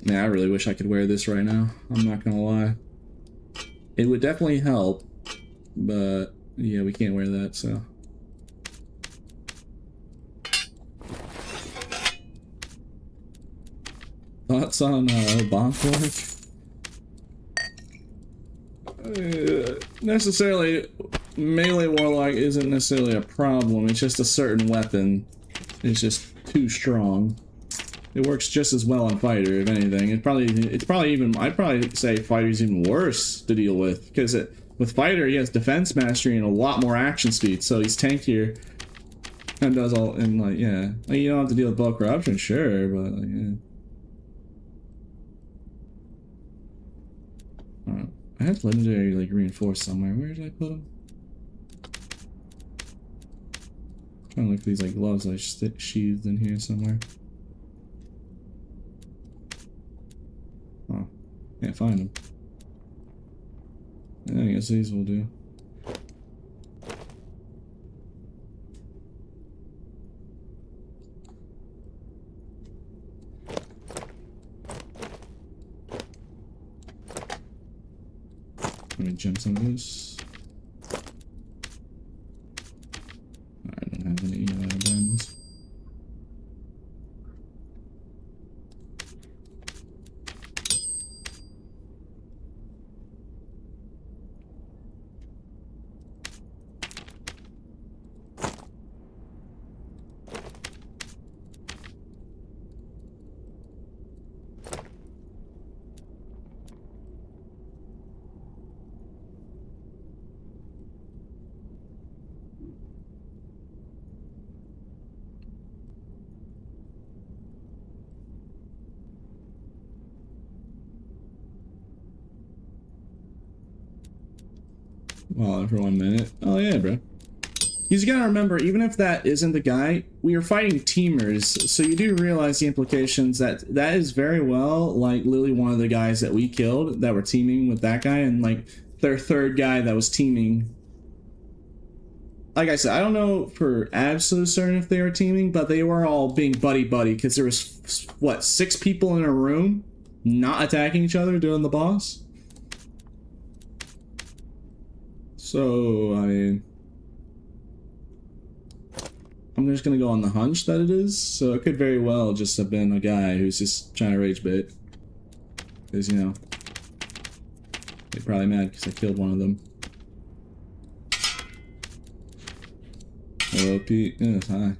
Man, I really wish I could wear this right now. I'm not gonna lie. It would definitely help, but yeah, we can't wear that, so. Thoughts on bonk work? Necessarily, melee warlock isn't necessarily a problem. It's just a certain weapon is just too strong. It works just as well on fighter, if anything. It's probably even. I'd probably say fighter's even worse to deal with because with fighter he has defense mastery and a lot more action speed, so he's tankier and does all. And like, yeah, like, you don't have to deal with bulk corruption, sure, but like, yeah. I had legendary like reinforced somewhere. Where did I put them? Trying to look for these like gloves I sheathed in here somewhere. Oh, can't find them. Yeah, I guess these will do. Let me jump some of this. I don't have any diamonds. Well, for 1 minute. Oh yeah, bro. You gotta remember, even if that isn't the guy, we are fighting teamers, so you do realize the implications that is very well like literally one of the guys that we killed that were teaming with that guy, and like their third guy that was teaming. Like I said, I don't know for absolute certain if they were teaming, but they were all being buddy-buddy because there was, what, 6 people in a room not attacking each other doing the boss? So, I mean, I'm just gonna go on the hunch that it is. So it could very well just have been a guy who's just trying to rage bait. Because, you know, they're probably mad because I killed one of them. Hello, Pete. Yes, hi.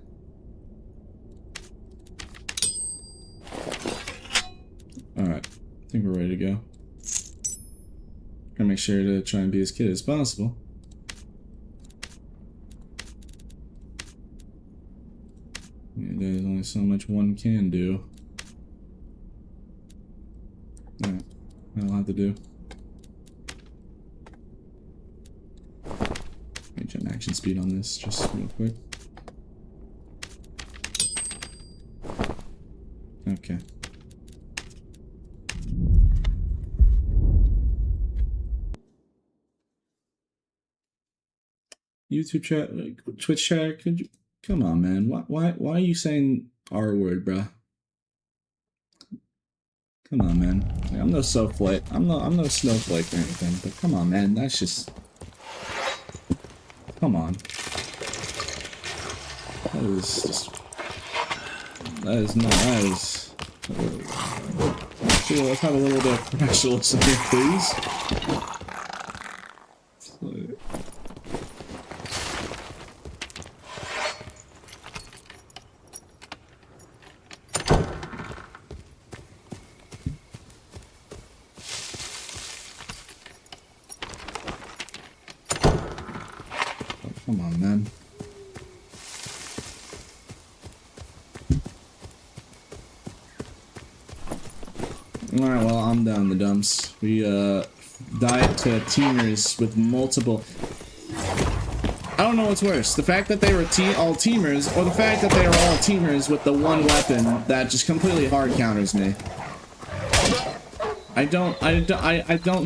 Alright, I think we're ready to go. Gotta make sure to try and be as kid as possible. Yeah, there's only so much one can do. Alright, that'll have to do. Let me jump action speed on this just real quick. Okay. YouTube chat, Twitch chat, could you come on, man? Why are you saying R word, bruh? Come on, man. Like, I'm no snowflake. I'm no snowflake or anything, but come on, man. That's just, come on. That is just, that is not, that is. Actually, let's have a little bit of professionalism here, please. Come on, man. Alright, well, I'm down the dumps. We, died to teamers with multiple... I don't know what's worse. The fact that they were all teamers, or the fact that they were all teamers with the one weapon that just completely hard counters me. I don't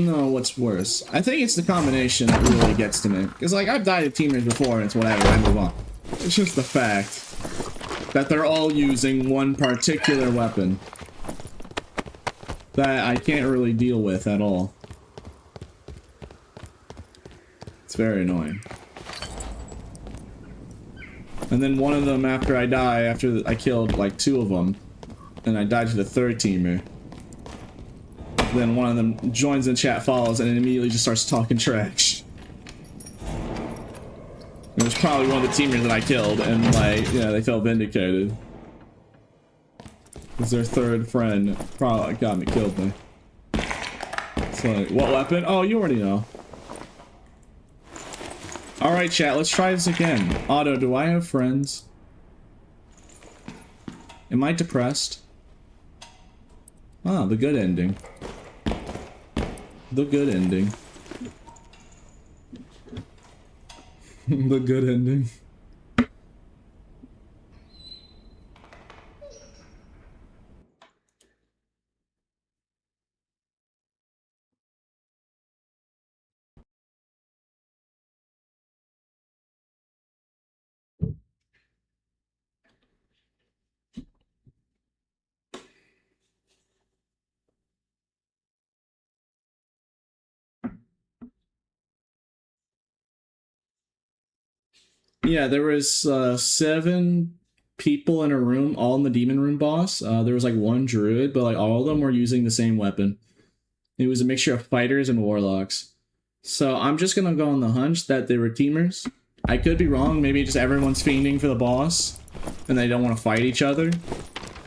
know what's worse. I think it's the combination that really gets to me. Because, like, I've died to teamers before and it's whatever, I move on. It's just the fact that they're all using one particular weapon that I can't really deal with at all. It's very annoying. And then one of them, after I die, after I killed like 2 of them, and I died to the 3rd teamer, then one of them joins in chat, follows, and then immediately just starts talking trash. It was probably one of the teamers that I killed, and like, yeah, they felt vindicated. Because their 3rd friend probably killed me. It's like, what weapon? Oh, you already know. Alright, chat, let's try this again. Otto, do I have friends? Am I depressed? Ah, the good ending. The good ending. The good ending. Yeah, there was 7 people in a room, all in the demon room boss. There was like 1 druid, but like all of them were using the same weapon. It was a mixture of fighters and warlocks. So I'm just gonna go on the hunch that they were teamers. I could be wrong. Maybe just everyone's fiending for the boss, and they don't want to fight each other.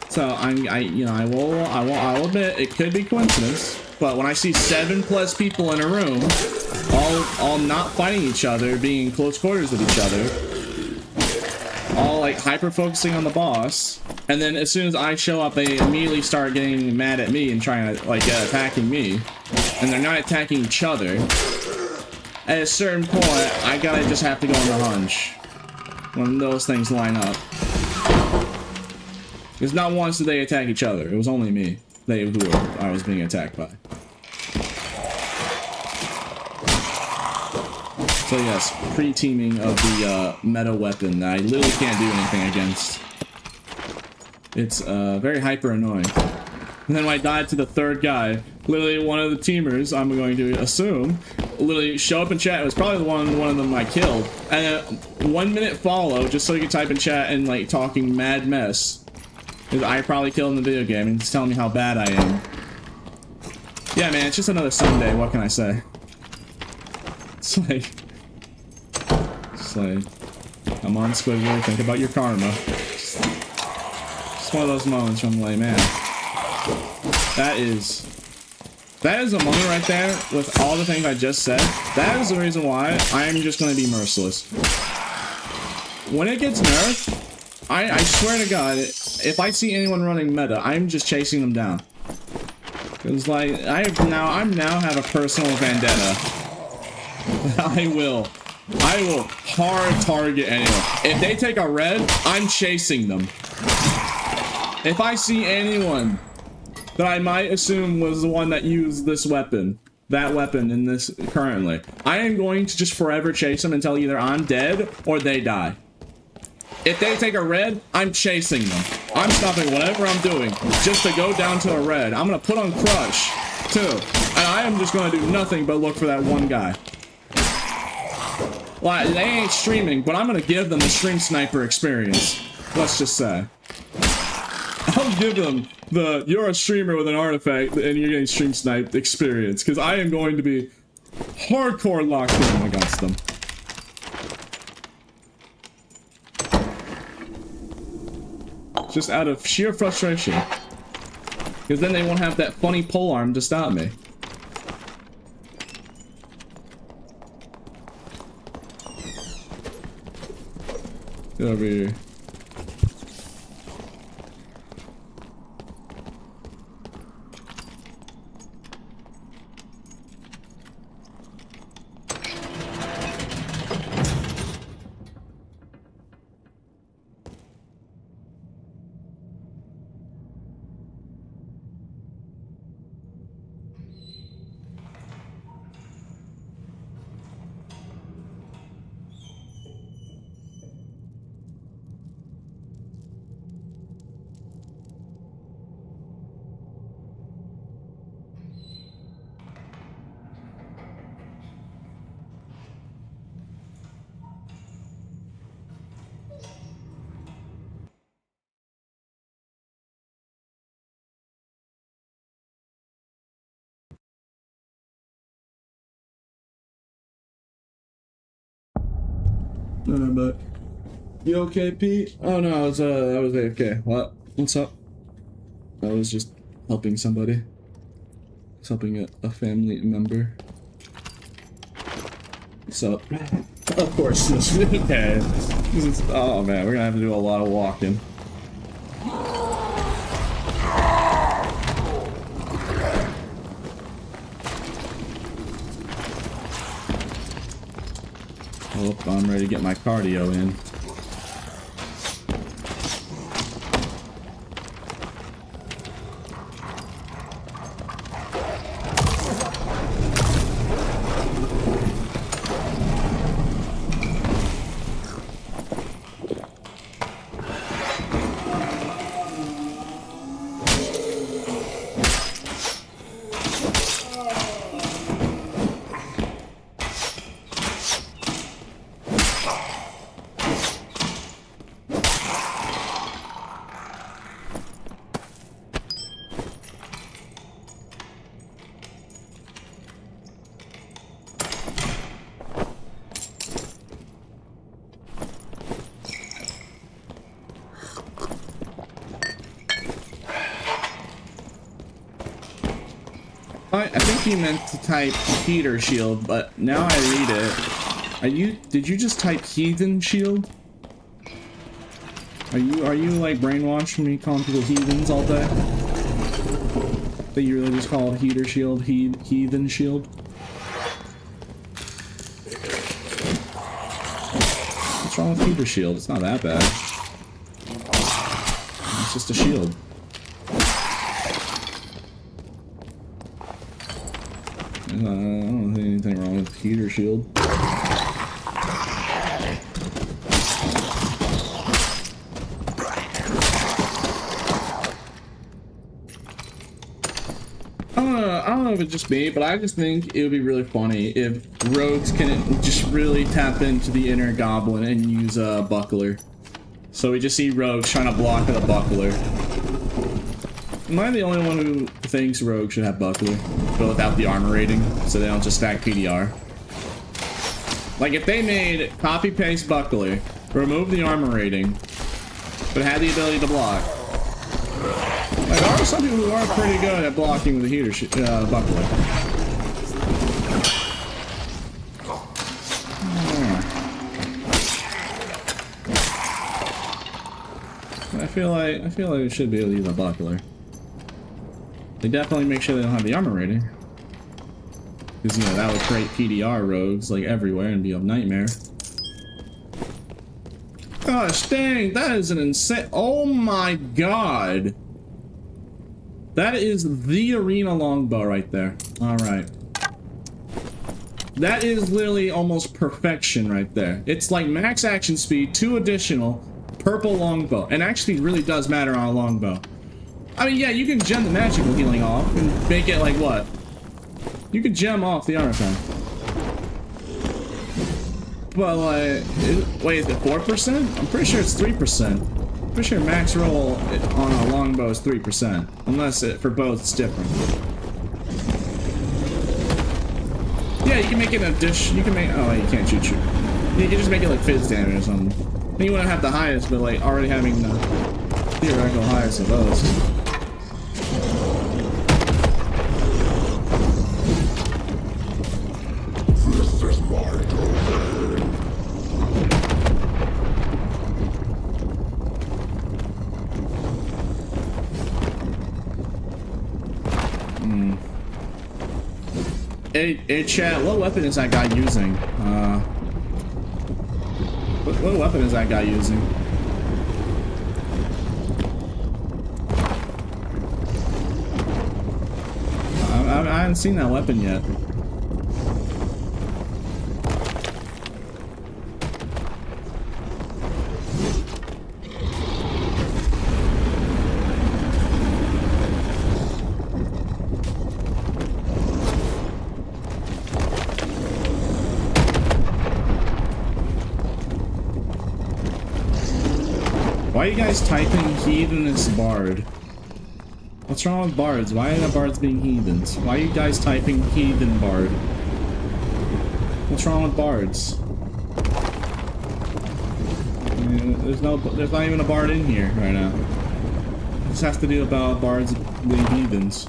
So I will admit it could be coincidence. But when I see 7+ people in a room, all not fighting each other, being in close quarters with each other, all like hyper focusing on the boss, and then as soon as I show up, they immediately start getting mad at me and trying to like attacking me, and they're not attacking each other. At a certain point, I gotta just have to go on the hunch when those things line up. Because not once did they attack each other. It was only me. Who I was being attacked by. So yes, pre-teaming of the meta weapon that I literally can't do anything against. It's very hyper annoying. And then when I died to the 3rd guy, literally one of the teamers, I'm going to assume, literally show up in chat. It was probably one of them I killed. And 1 minute follow, just so you can type in chat and like talking mad mess. Because I probably killed in the video game and he's telling me how bad I am. Yeah, man, it's just another Sunday. What can I say? It's like, come on, Squidward, think about your karma. Just one of those moments where I'm like, man, that is a moment right there with all the things I just said. That is the reason why I am just going to be merciless. When it gets nerfed, I swear to God, if I see anyone running meta, I'm just chasing them down. Cause like I now have a personal vendetta. I will hard target anyone. If they take a red, I'm chasing them. If I see anyone that I might assume was the one that used this weapon, that weapon in this currently, I am going to just forever chase them until either I'm dead or they die. If they take a red, I'm chasing them. I'm stopping whatever I'm doing just to go down to a red. I'm gonna put on Crush, too. And I am just gonna do nothing but look for that one guy. Like, they ain't streaming, but I'm gonna give them the stream sniper experience. Let's just say. I'll give them the, you're a streamer with an artifact and you're getting stream sniped experience. Because I am going to be hardcore locked in against them. Just out of sheer frustration. Because then they won't have that funny polearm to stop me. Get over here. But you okay, Pete? Oh no, I was AFK. What? What's up? I was just helping somebody. I was helping a family member. What's up? Of course, okay. Oh man, we're gonna have to do a lot of walking. Oh, I'm ready to get my cardio in. I think you meant to type heater shield, but now I read it. Did you just type heathen shield? Are you like brainwashed from me calling people heathens all day? That you really just call it heater shield, heathen shield? What's wrong with heater shield? It's not that bad. It's just a shield. I don't think anything wrong with heater shield. I don't know if it's just me, but I just think it would be really funny if rogues can just really tap into the inner goblin and use a buckler. So we just see rogues trying to block with a buckler. Am I the only one who thinks rogue should have buckler, but without the armor rating, so they don't just stack PDR? Like if they made copy paste buckler, remove the armor rating, but had the ability to block. Like there are some people who are pretty good at blocking with a heater buckler. I feel like we should be able to use a buckler. They definitely make sure they don't have the armor rating. Because, you know, that would create PDR rogues, like, everywhere and be a nightmare. Gosh dang, that is an insane... Oh my god! That is the arena longbow right there. Alright. That is literally almost perfection right there. It's like max action speed, 2 additional, purple longbow. And actually really does matter on a longbow. I mean, yeah, you can gem the magical healing off and make it like what? You can gem off the armor pen. But like, wait, is it 4%? I'm pretty sure it's 3%. Pretty sure max roll on a longbow is 3%. Unless for both it's different. Yeah, you can make it a dish. You can make. Oh, you can't shoot. You can just make it like fizz damage or something. Then you wouldn't have the highest, but like already having the theoretical highest of those. Hey chat, what weapon is that guy using? What weapon is that guy using? I haven't seen that weapon yet. Why are you guys typing heathenous bard? What's wrong with bards? Why are the bards being heathens? Why are you guys typing heathen bard? What's wrong with bards? There's not even a bard in here right now. This has to do about bards being heathens.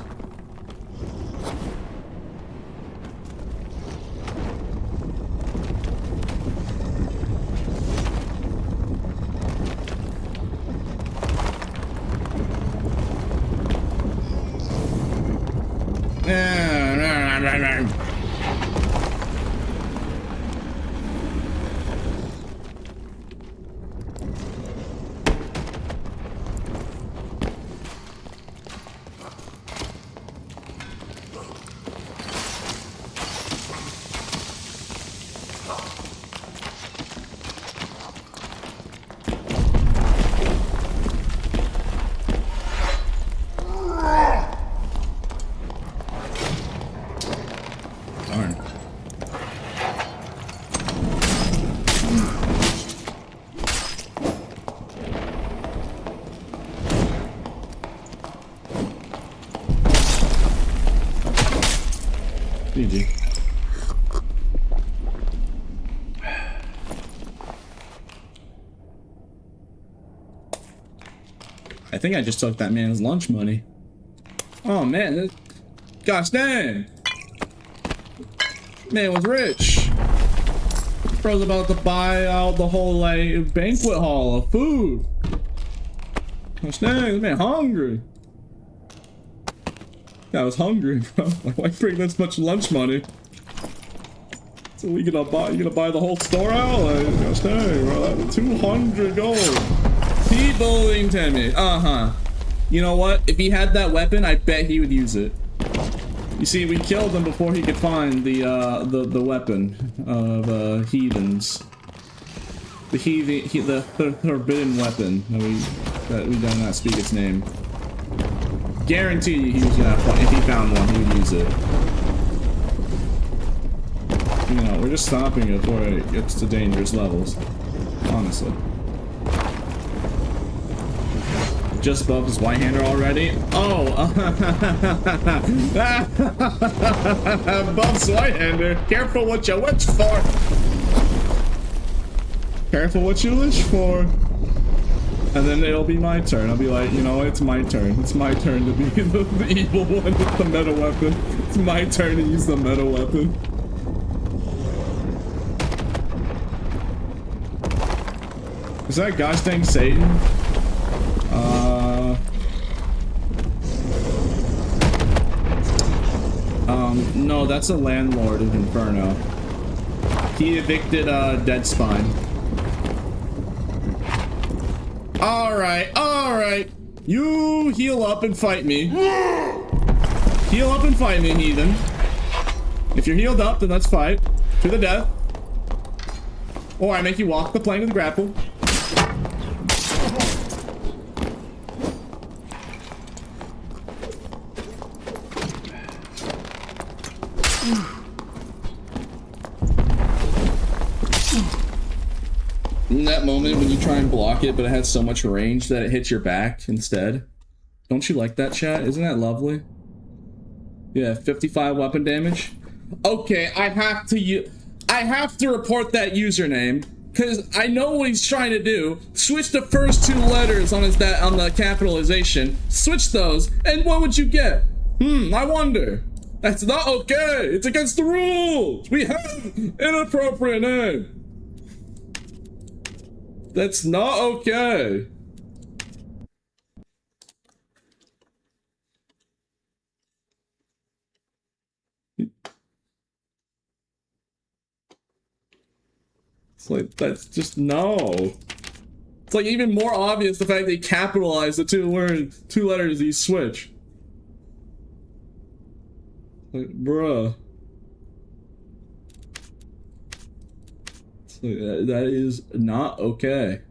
GG. I think I just took that man's lunch money. Oh man, gosh dang. Man was rich. Bro's about to buy out the whole like banquet hall of food. Gosh dang, this man hungry. Yeah, I was hungry, bro. Like, why bring this much lunch money? So we gonna buy? You gonna buy the whole store out? Like, gosh dang, bro. That's 200 gold. Keep bullying Timmy. You know what? If he had that weapon, I bet he would use it. You see, we killed him before he could find the weapon of heathens. The forbidden weapon that we do not speak its name. Guarantee you he was gonna have, if he found one, he would use it. You know, we're just stopping it before it gets to dangerous levels. Honestly. Just above his white-hander already? Oh! Buff's white-hander! Careful what you wish for! Careful what you wish for! And then it'll be my turn. I'll be like, you know what? It's my turn. It's my turn to be the evil one with the meta weapon. It's my turn to use the meta weapon. Is that gosh dang Satan? No, that's a landlord of Inferno. He evicted, Dead Spine. Alright. You heal up and fight me. Heal up and fight me, heathen. If you're healed up, then let's fight. To the death. Or I make you walk the plane of the grapple. In that moment when you try and block it, but it has so much range that it hits your back instead. Don't you like that, chat? Isn't that lovely? Yeah, 55 weapon damage. Okay, I have to report that username because I know what he's trying to do. Switch the first two letters on on the capitalization. Switch those, and what would you get? I wonder. That's not okay. It's against the rules. We have an inappropriate name. That's not okay. It's like, that's just no. It's like even more obvious the fact they capitalized the two letters you switch. Like, bruh. It's like, that is not okay.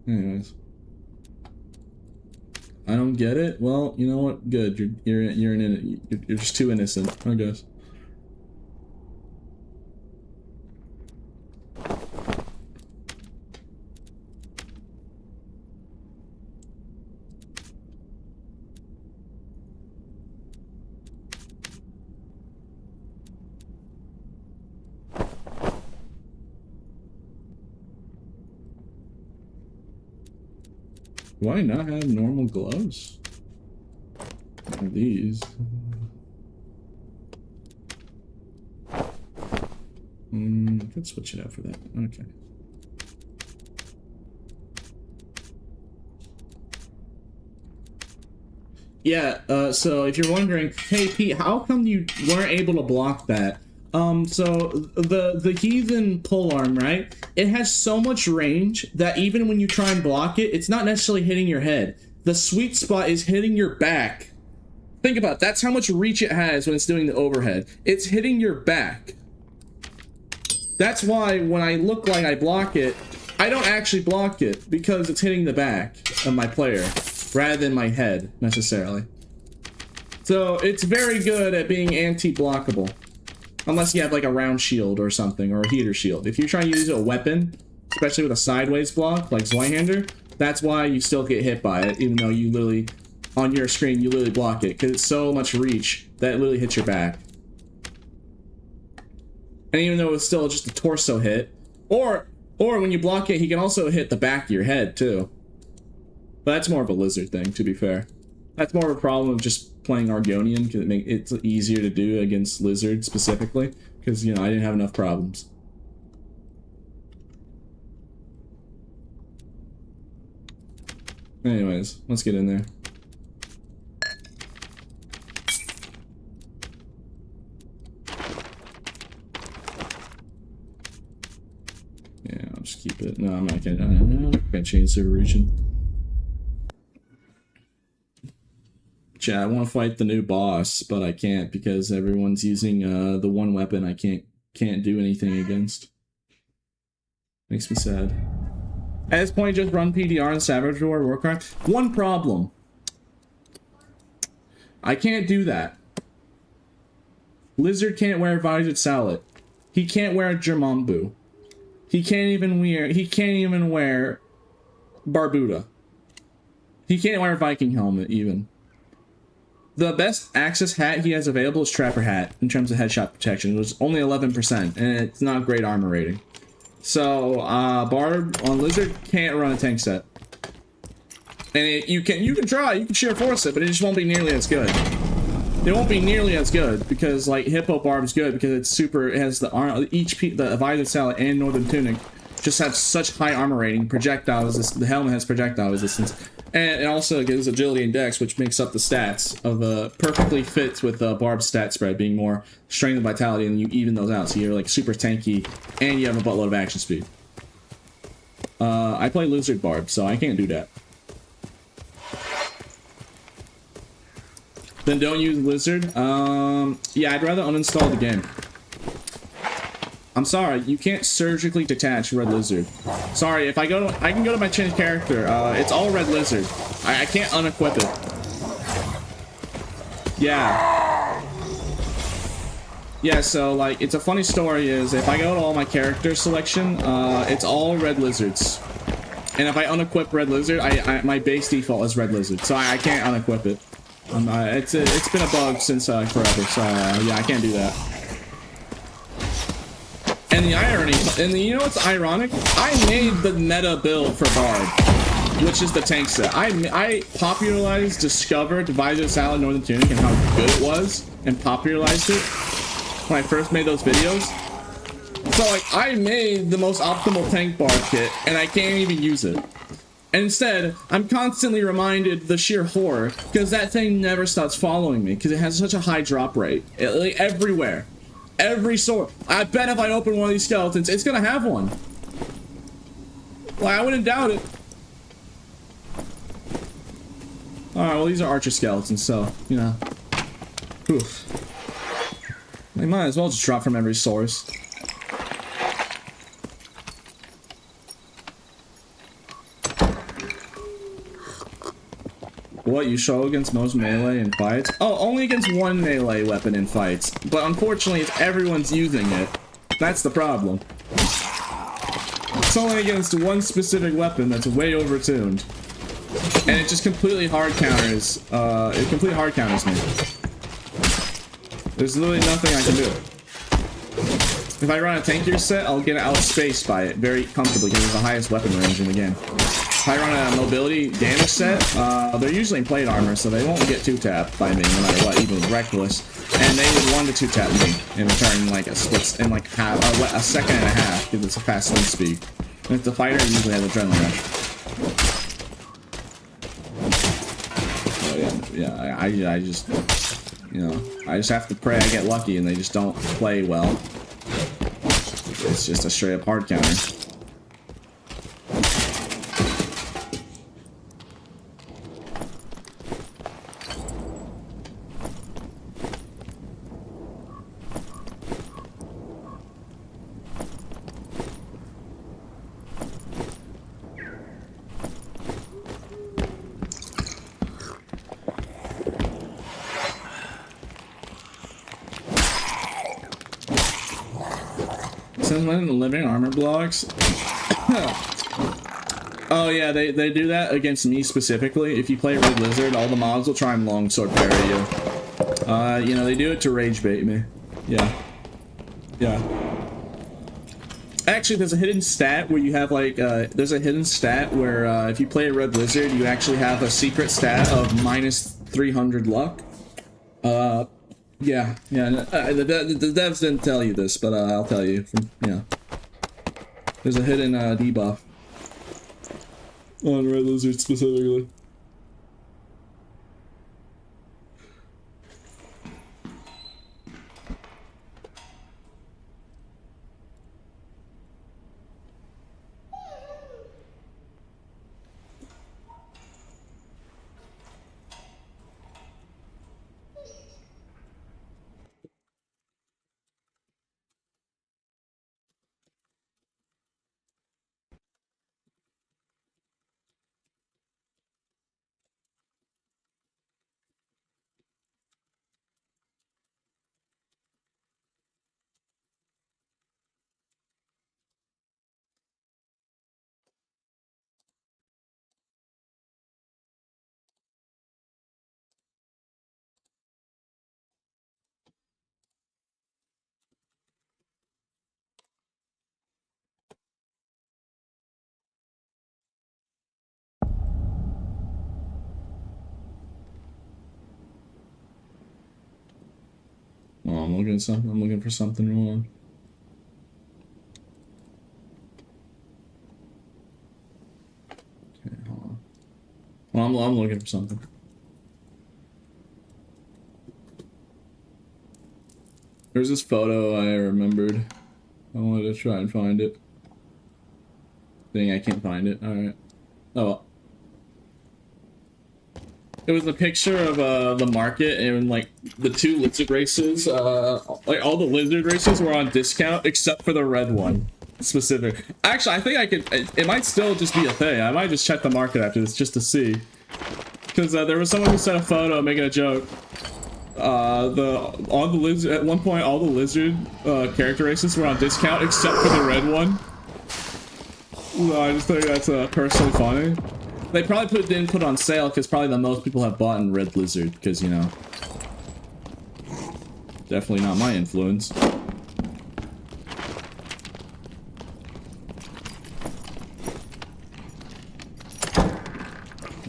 Anyways. I don't get it. Well, you know what? Good. You're just too innocent, I guess. Do I not have normal gloves? These. I could switch it out for that. Okay. Yeah, so if you're wondering, hey Pete, how come you weren't able to block that? So the heathen polearm, right? It has so much range that even when you try and block it, it's not necessarily hitting your head. The sweet spot is hitting your back. Think about it. That's how much reach it has when it's doing the overhead. It's hitting your back. That's why when I look like I block it, I don't actually block it because it's hitting the back of my player rather than my head necessarily. So it's very good at being anti-blockable. Unless you have like a round shield or something, or a heater shield. If you're trying to use a weapon, especially with a sideways block like Zweihander, that's why you still get hit by it, even though you literally, on your screen, you literally block it, because it's so much reach that it literally hits your back. And even though it's still just a torso hit, or when you block it, he can also hit the back of your head too. But that's more of a lizard thing, to be fair. That's more of a problem of just playing Argonian, because it's easier to do against lizard specifically, because, you know, I didn't have enough problems. Anyways, let's get in there. Yeah, I'll just keep it. No, I'm not gonna change server region. Chat, I want to fight the new boss, but I can't because everyone's using the one weapon I can't do anything against. Makes me sad. At this point, just run PDR and Savage War Warcraft. One problem. I can't do that. Lizard can't wear Visored Sallet. He can't wear Jermambu. He can't even wear Barbuda. He can't wear Viking helmet even. The best Axis hat he has available is Trapper Hat in terms of headshot protection. It was only 11%, and it's not great armor rating. So, Barb on Lizard can't run a tank set. And you can try, you can sheer force it, but it just won't be nearly as good. It won't be nearly as good because like Hippo Barb's good because it's super. It has the Visored Sallet and Northern Tunic just have such high armor rating. Projectile resistance. The helmet has projectile resistance, and it also gives agility and dex, which makes up the stats of perfectly fits with Barb's stat spread being more strength and vitality, and you even those out. So you're like super tanky, and you have a buttload of action speed. I play Lizard Barb, so I can't do that. Then don't use Lizard. Yeah, I'd rather uninstall the game. I'm sorry, you can't surgically detach Red Lizard. Sorry, if I can go to my changed character. It's all Red Lizard. I can't unequip it. Yeah. Yeah, so like, it's a funny story is if I go to all my character selection, it's all Red Lizards. And if I unequip Red Lizard, my base default is Red Lizard, so I can't unequip it. It's been a bug since forever, so yeah, I can't do that. And the irony, you know what's ironic? I made the meta build for Barb, which is the tank set. I popularized, discovered Visored Sallet Northern Tunic and how good it was, and popularized it when I first made those videos. So like, I made the most optimal tank Barb kit, and I can't even use it. And instead, I'm constantly reminded the sheer horror, because that thing never stops following me, because it has such a high drop rate. Like, everywhere. Every sword. I bet if I open one of these skeletons, it's gonna have one. Well, I wouldn't doubt it. Alright, well, these are archer skeletons, so, you know. Oof. They might as well just drop from every source. What, you show against most melee in fights? Oh, only against one melee weapon in fights. But unfortunately, if everyone's using it, that's the problem. It's only against one specific weapon that's way overtuned. And it just completely hard counters, it completely hard counters me. There's literally nothing I can do. If I run a tankier set, I'll get outspaced by it very comfortably because it's the highest weapon range in the game. Higher on a mobility damage set, they're usually in plate armor, so they won't get 2-tapped by me no matter what, even with reckless. And they would 1 to 2-tap me in return, like a split, in like a second and a half, because it's a fast swing speed. And if the fighter usually has adrenaline rush. So yeah, I just, you know, I just have to pray I get lucky and they just don't play well. It's just a straight up hard counter. Since when the living armor blocks? Oh yeah, they do that against me specifically. If you play Red Lizard, all the mobs will try and longsword parry you. You know, they do it to rage bait me. Yeah. Yeah. Actually, there's a hidden stat where you have like, there's a hidden stat where if you play a Red Lizard, you actually have a secret stat of minus 300 luck. Yeah, the devs didn't tell you this, but I'll tell you. Yeah, there's a hidden debuff on Red Lizard specifically. Oh, I'm looking at something. I'm looking for something wrong. Okay, hold on. Well, I'm looking for something. There's this photo I remembered. I wanted to try and find it. Dang, I can't find it. Alright. Oh well. It was a picture of the market and like the 2 lizard races. Like all the lizard races were on discount except for the red one. Specific. Actually, I think I could. It might still just be a thing. I might just check the market after this just to see. Because there was someone who sent a photo making a joke. All the lizard at one point, all the lizard character races were on discount except for the red one. So I just think that's personally funny. They probably didn't put on sale because probably the most people have bought in Red Lizard because, you know, definitely not my influence.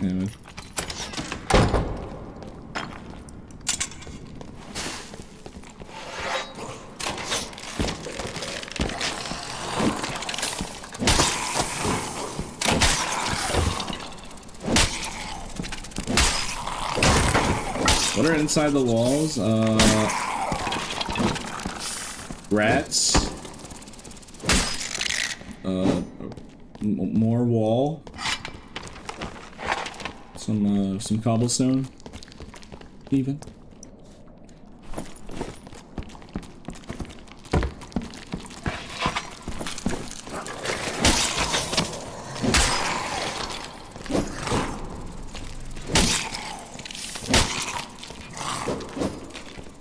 Anyway. What are inside the walls? Rats. More wall. Some cobblestone. Even.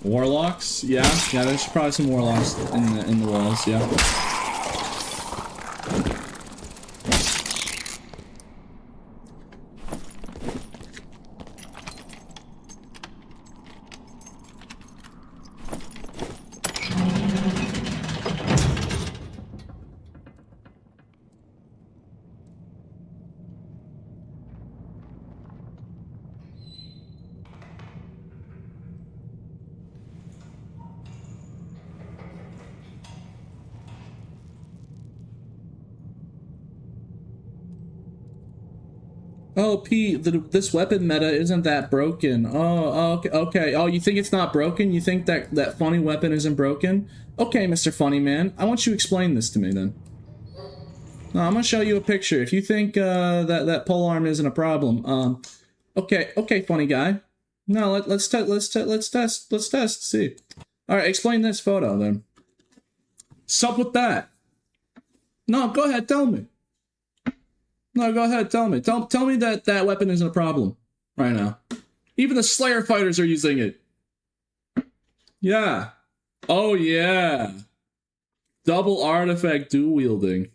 Warlocks, yeah, there's probably some warlocks in the walls, yeah. Oh, Pete, this weapon meta isn't that broken. Oh, okay, okay. Oh, you think it's not broken? You think that funny weapon isn't broken? Okay, Mr. Funny Man, I want you to explain this to me then. No, I'm gonna show you a picture. If you think that polearm isn't a problem, okay, funny guy. No, let's test. See. All right, explain this photo then. What's up with that? No, go ahead, tell me. No, go ahead, tell me. Tell me that weapon isn't a problem right now. Even the Slayer fighters are using it. Yeah. Oh yeah. Double artifact dual wielding.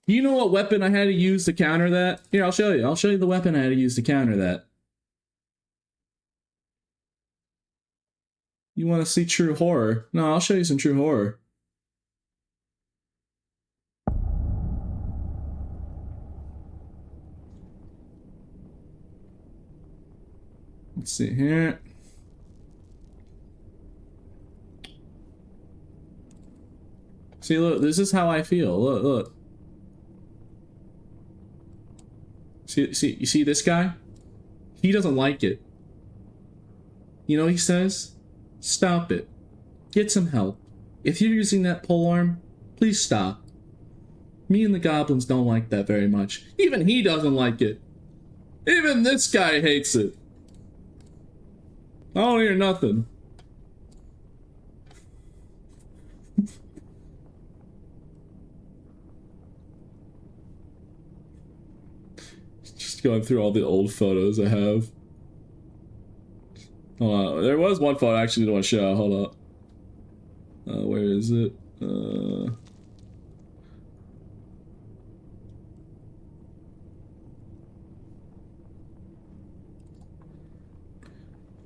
You know what weapon I had to use to counter that? Here, I'll show you. I'll show you the weapon I had to use to counter that. You want to see true horror? No, I'll show you some true horror. Let's see here. See, look, this is how I feel. Look. See, you see this guy? He doesn't like it. You know what he says? Stop it. Get some help. If you're using that polearm, please stop. Me and the goblins don't like that very much. Even he doesn't like it. Even this guy hates it. I don't hear nothing. Just going through all the old photos I have. Hold on. There was one photo I actually didn't want to show. Hold up. Where is it?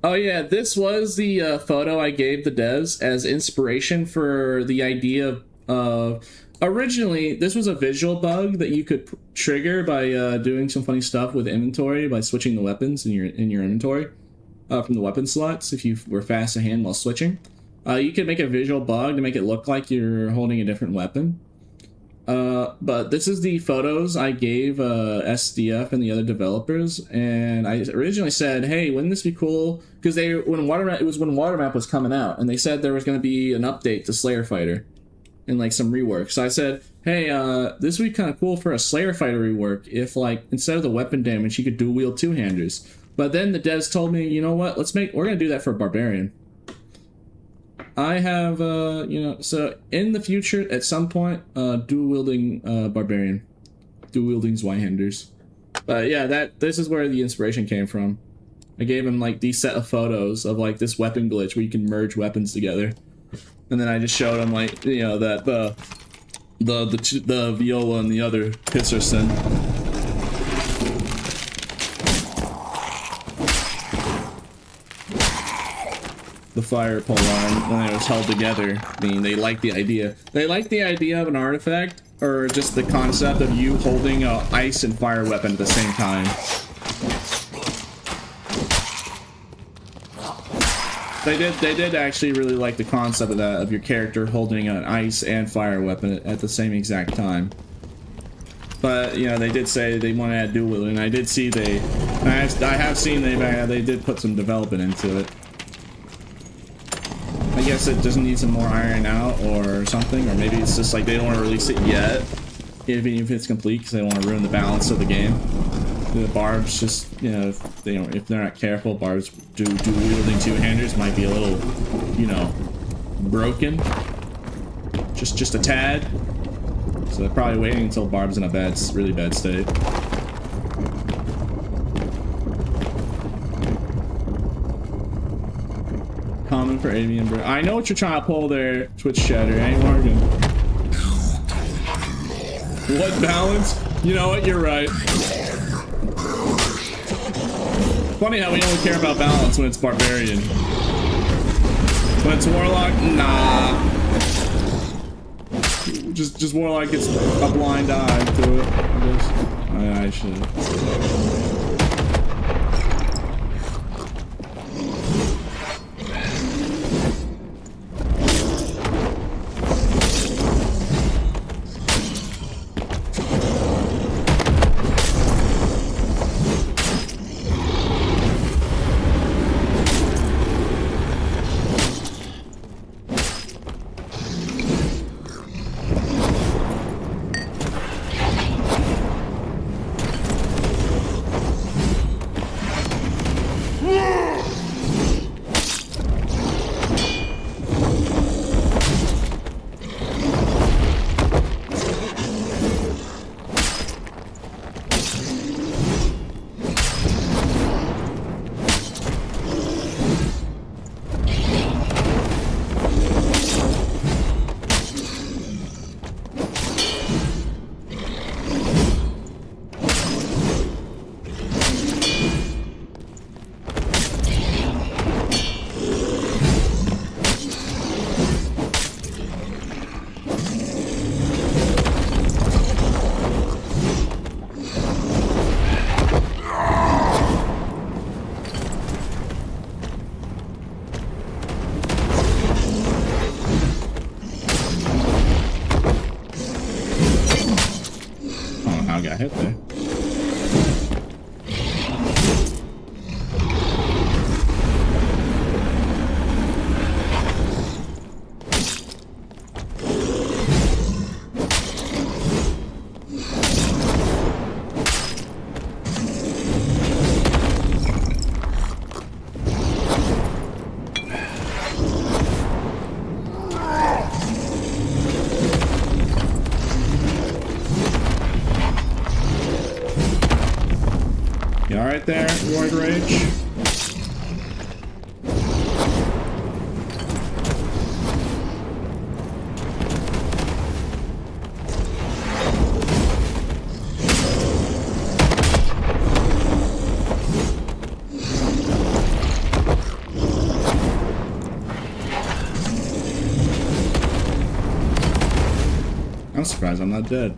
Oh yeah, this was the photo I gave the devs as inspiration for the idea of... originally, this was a visual bug that you could trigger by doing some funny stuff with inventory by switching the weapons in your inventory from the weapon slots if you were fast to hand while switching. You could make a visual bug to make it look like you're holding a different weapon. But this is the photos I gave SDF and the other developers, and I originally said, hey, wouldn't this be cool? Because it was when Watermap was coming out, and they said there was going to be an update to Slayer Fighter and like some rework. So I said, hey, this would be kind of cool for a Slayer Fighter rework if, like, instead of the weapon damage, you could dual wield two-handers. But then the devs told me, you know what? We're going to do that for Barbarian. I have, you know, so in the future, at some point, dual wielding Barbarian, dual wielding Zweihanders. But yeah, this is where the inspiration came from. I gave him like these set of photos of like this weapon glitch where you can merge weapons together, and then I just showed him like, you know, that the viola and the other pisser sin. The fire polearm, when it was held together, I mean, they like the idea. They like the idea of an artifact, or just the concept of you holding a ice and fire weapon at the same time. They did actually really like the concept of that, of your character holding an ice and fire weapon at the same exact time. But, you know, they did say they want to add dual wielding, and I did see I have seen they did put some development into it. I guess it doesn't need some more iron out or something, or maybe it's just like they don't want to release it yet, even if it's complete, because they don't want to ruin the balance of the game. The barbs just, you know, if they're not careful, barbs dual wielding two-handers might be a little, you know, broken, just a tad. So they're probably waiting until barb's in a really bad state. Common for avian bird. I know what you're trying to pull there, Twitch chatter. I ain't working. What balance? You know what? You're right. Funny how we only care about balance when it's barbarian. When it's warlock, nah. Just warlock gets a blind eye to it. I should. I got hit there. You alright there, Roid Rage? I'm surprised I'm not dead.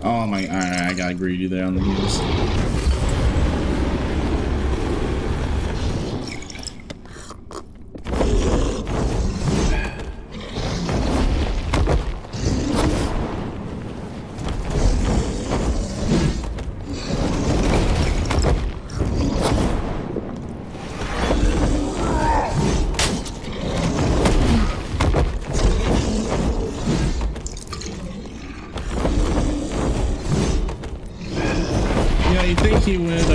Oh my, alright, I got greedy there on the heels. You'd think he would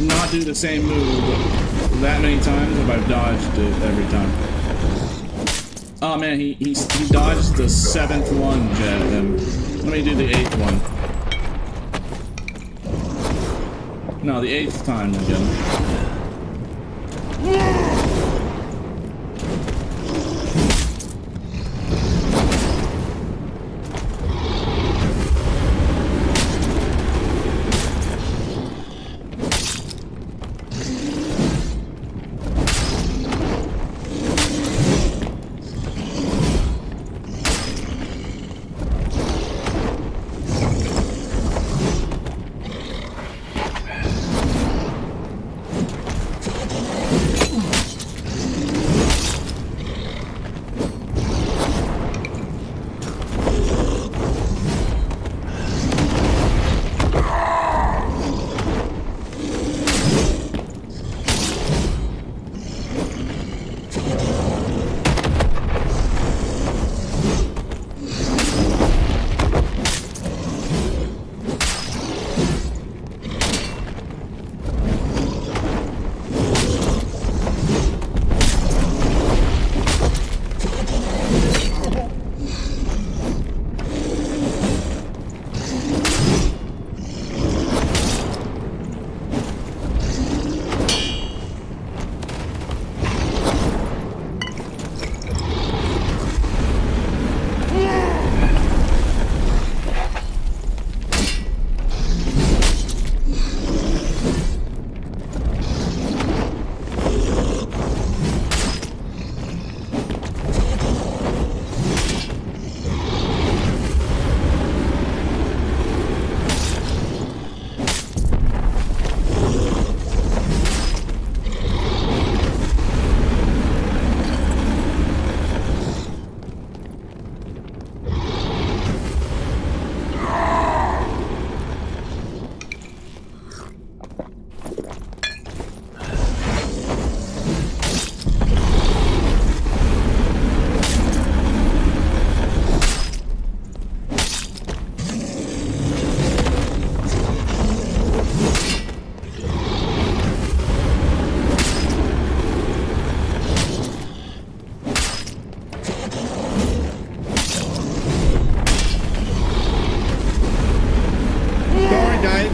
not do the same move that many times if I've dodged it every time. Oh man, he dodged the 7th lunge at him. Let me do the 8th one. No, the 8th time again.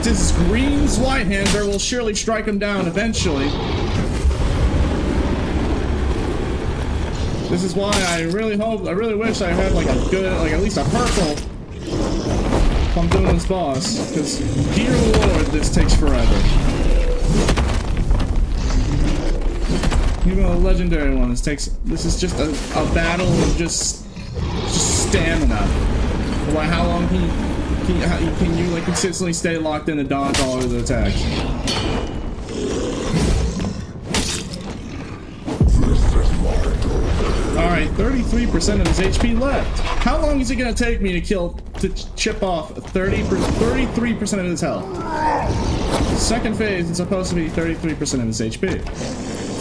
This green Zweihander will surely strike him down eventually. This is why I really wish I had like a good, like at least a purple if I'm doing this boss, because dear lord, this takes forever. Even a legendary one. This is just a battle of just stamina. Like how long can you like consistently stay locked in and dodge all of the attacks? Alright, 33% of his HP left. How long is it gonna take me to chip off 33% of his health? Second phase is supposed to be 33% of his HP.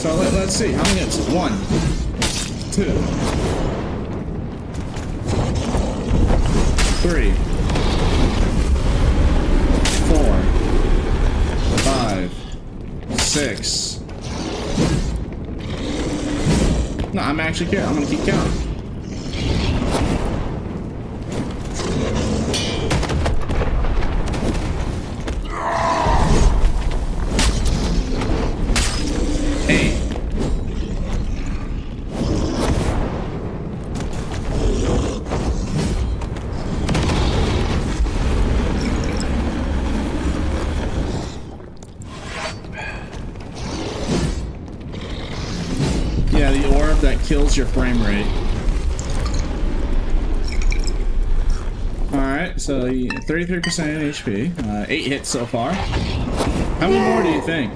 So let's see. How many hits? 1, 2, 3, 4, 5, 6. No, I'm actually here. I'm gonna keep counting. Yeah, the orb that kills your frame rate. Alright, so 33% HP. 8 hits so far. How many more do you think?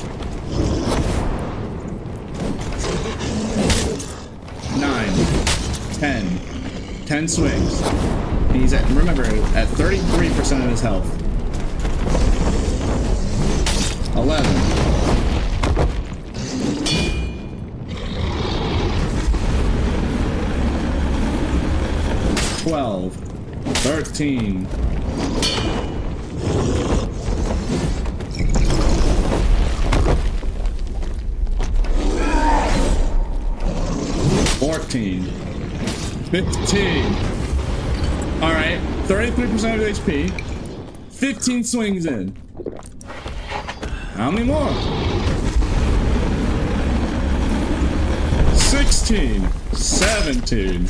9, 10. 10 swings. He's at, remember, at 33% of his health. 11. 12, 13, 14, 15. All right, 33% of HP, 15 swings in. How many more? 16, 17.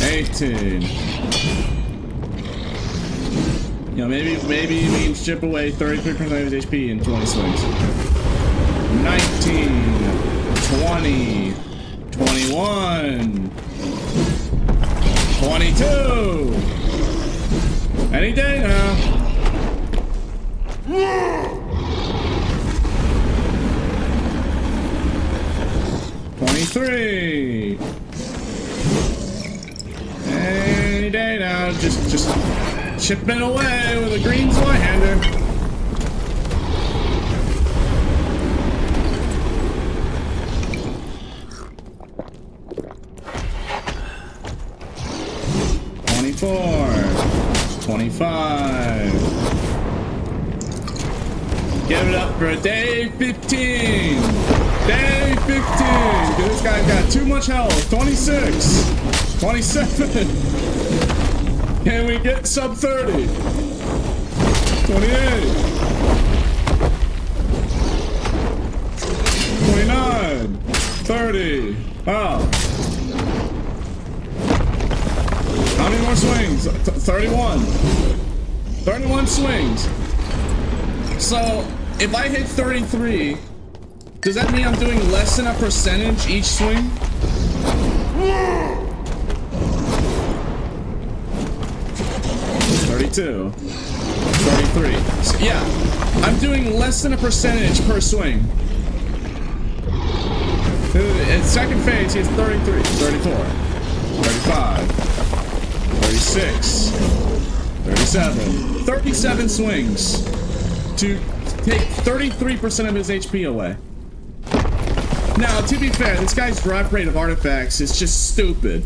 18. You know, maybe we can chip away 33% of his HP in 20 swings. 19, 20, 21, 22. Any day now. 23. Any day now, just chipping away with a green Zweihander. $24, $25. Give it up for day 15. Day 15. This guy's got too much health. 26. 27. Can we get sub 30? 28. 29. 30. Wow. How many more swings? 31. 31 swings. So, if I hit 33, does that mean I'm doing less than a percentage each swing? 32. 33. So, yeah, I'm doing less than a percentage per swing. In second phase, he has 33, 34, 35, 36, 37. 37 swings to take 33% of his HP away. Now, to be fair, this guy's drop rate of artifacts is just stupid.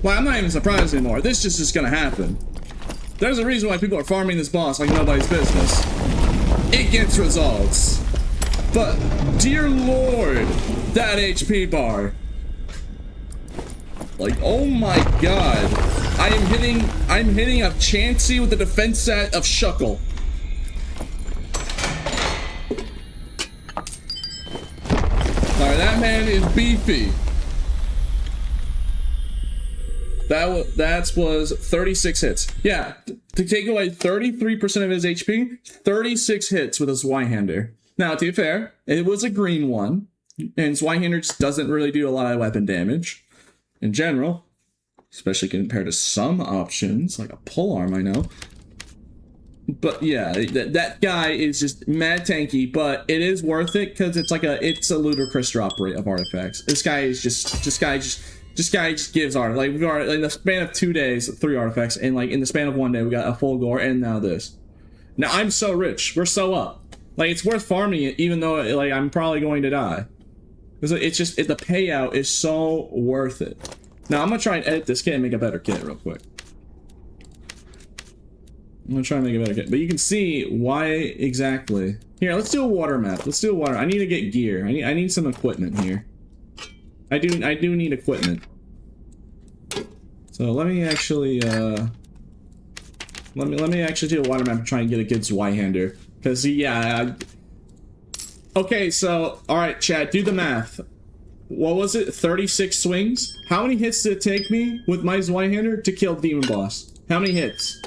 Well, I'm not even surprised anymore. This just is gonna happen. There's a reason why people are farming this boss like nobody's business. It gets results. But, dear lord, that HP bar. Like, oh my god. I'm hitting a Chansey with the defense set of Shuckle. Alright, that man is beefy. That was 36 hits. Yeah, to take away 33% of his HP, 36 hits with a Zweihander. Now, to be fair, it was a green one, and Zweihander just doesn't really do a lot of weapon damage in general, especially compared to some options, like a polearm, I know. But yeah, that guy is just mad tanky, but it is worth it because it's a ludicrous drop rate of artifacts. This guy just gives art. Like we got in the span of 2 days, 3 artifacts, and like in the span of 1 day, we got a full gore and now this. Now I'm so rich. We're so up. Like it's worth farming it, even though like I'm probably going to die. Because the payout is so worth it. Now I'm gonna try and edit this kit and make a better kit real quick. I'm gonna try and make a better kit, but you can see why exactly. Here, let's do a water map. Let's do a water. I need to get gear. I need some equipment here. I do need equipment. So let me actually let me actually do a water map and try and get a good Zweihander. Cause yeah. Okay, so alright, Chad, do the math. What was it? 36 swings? How many hits did it take me with my Zweihander to kill Demon Boss? How many hits?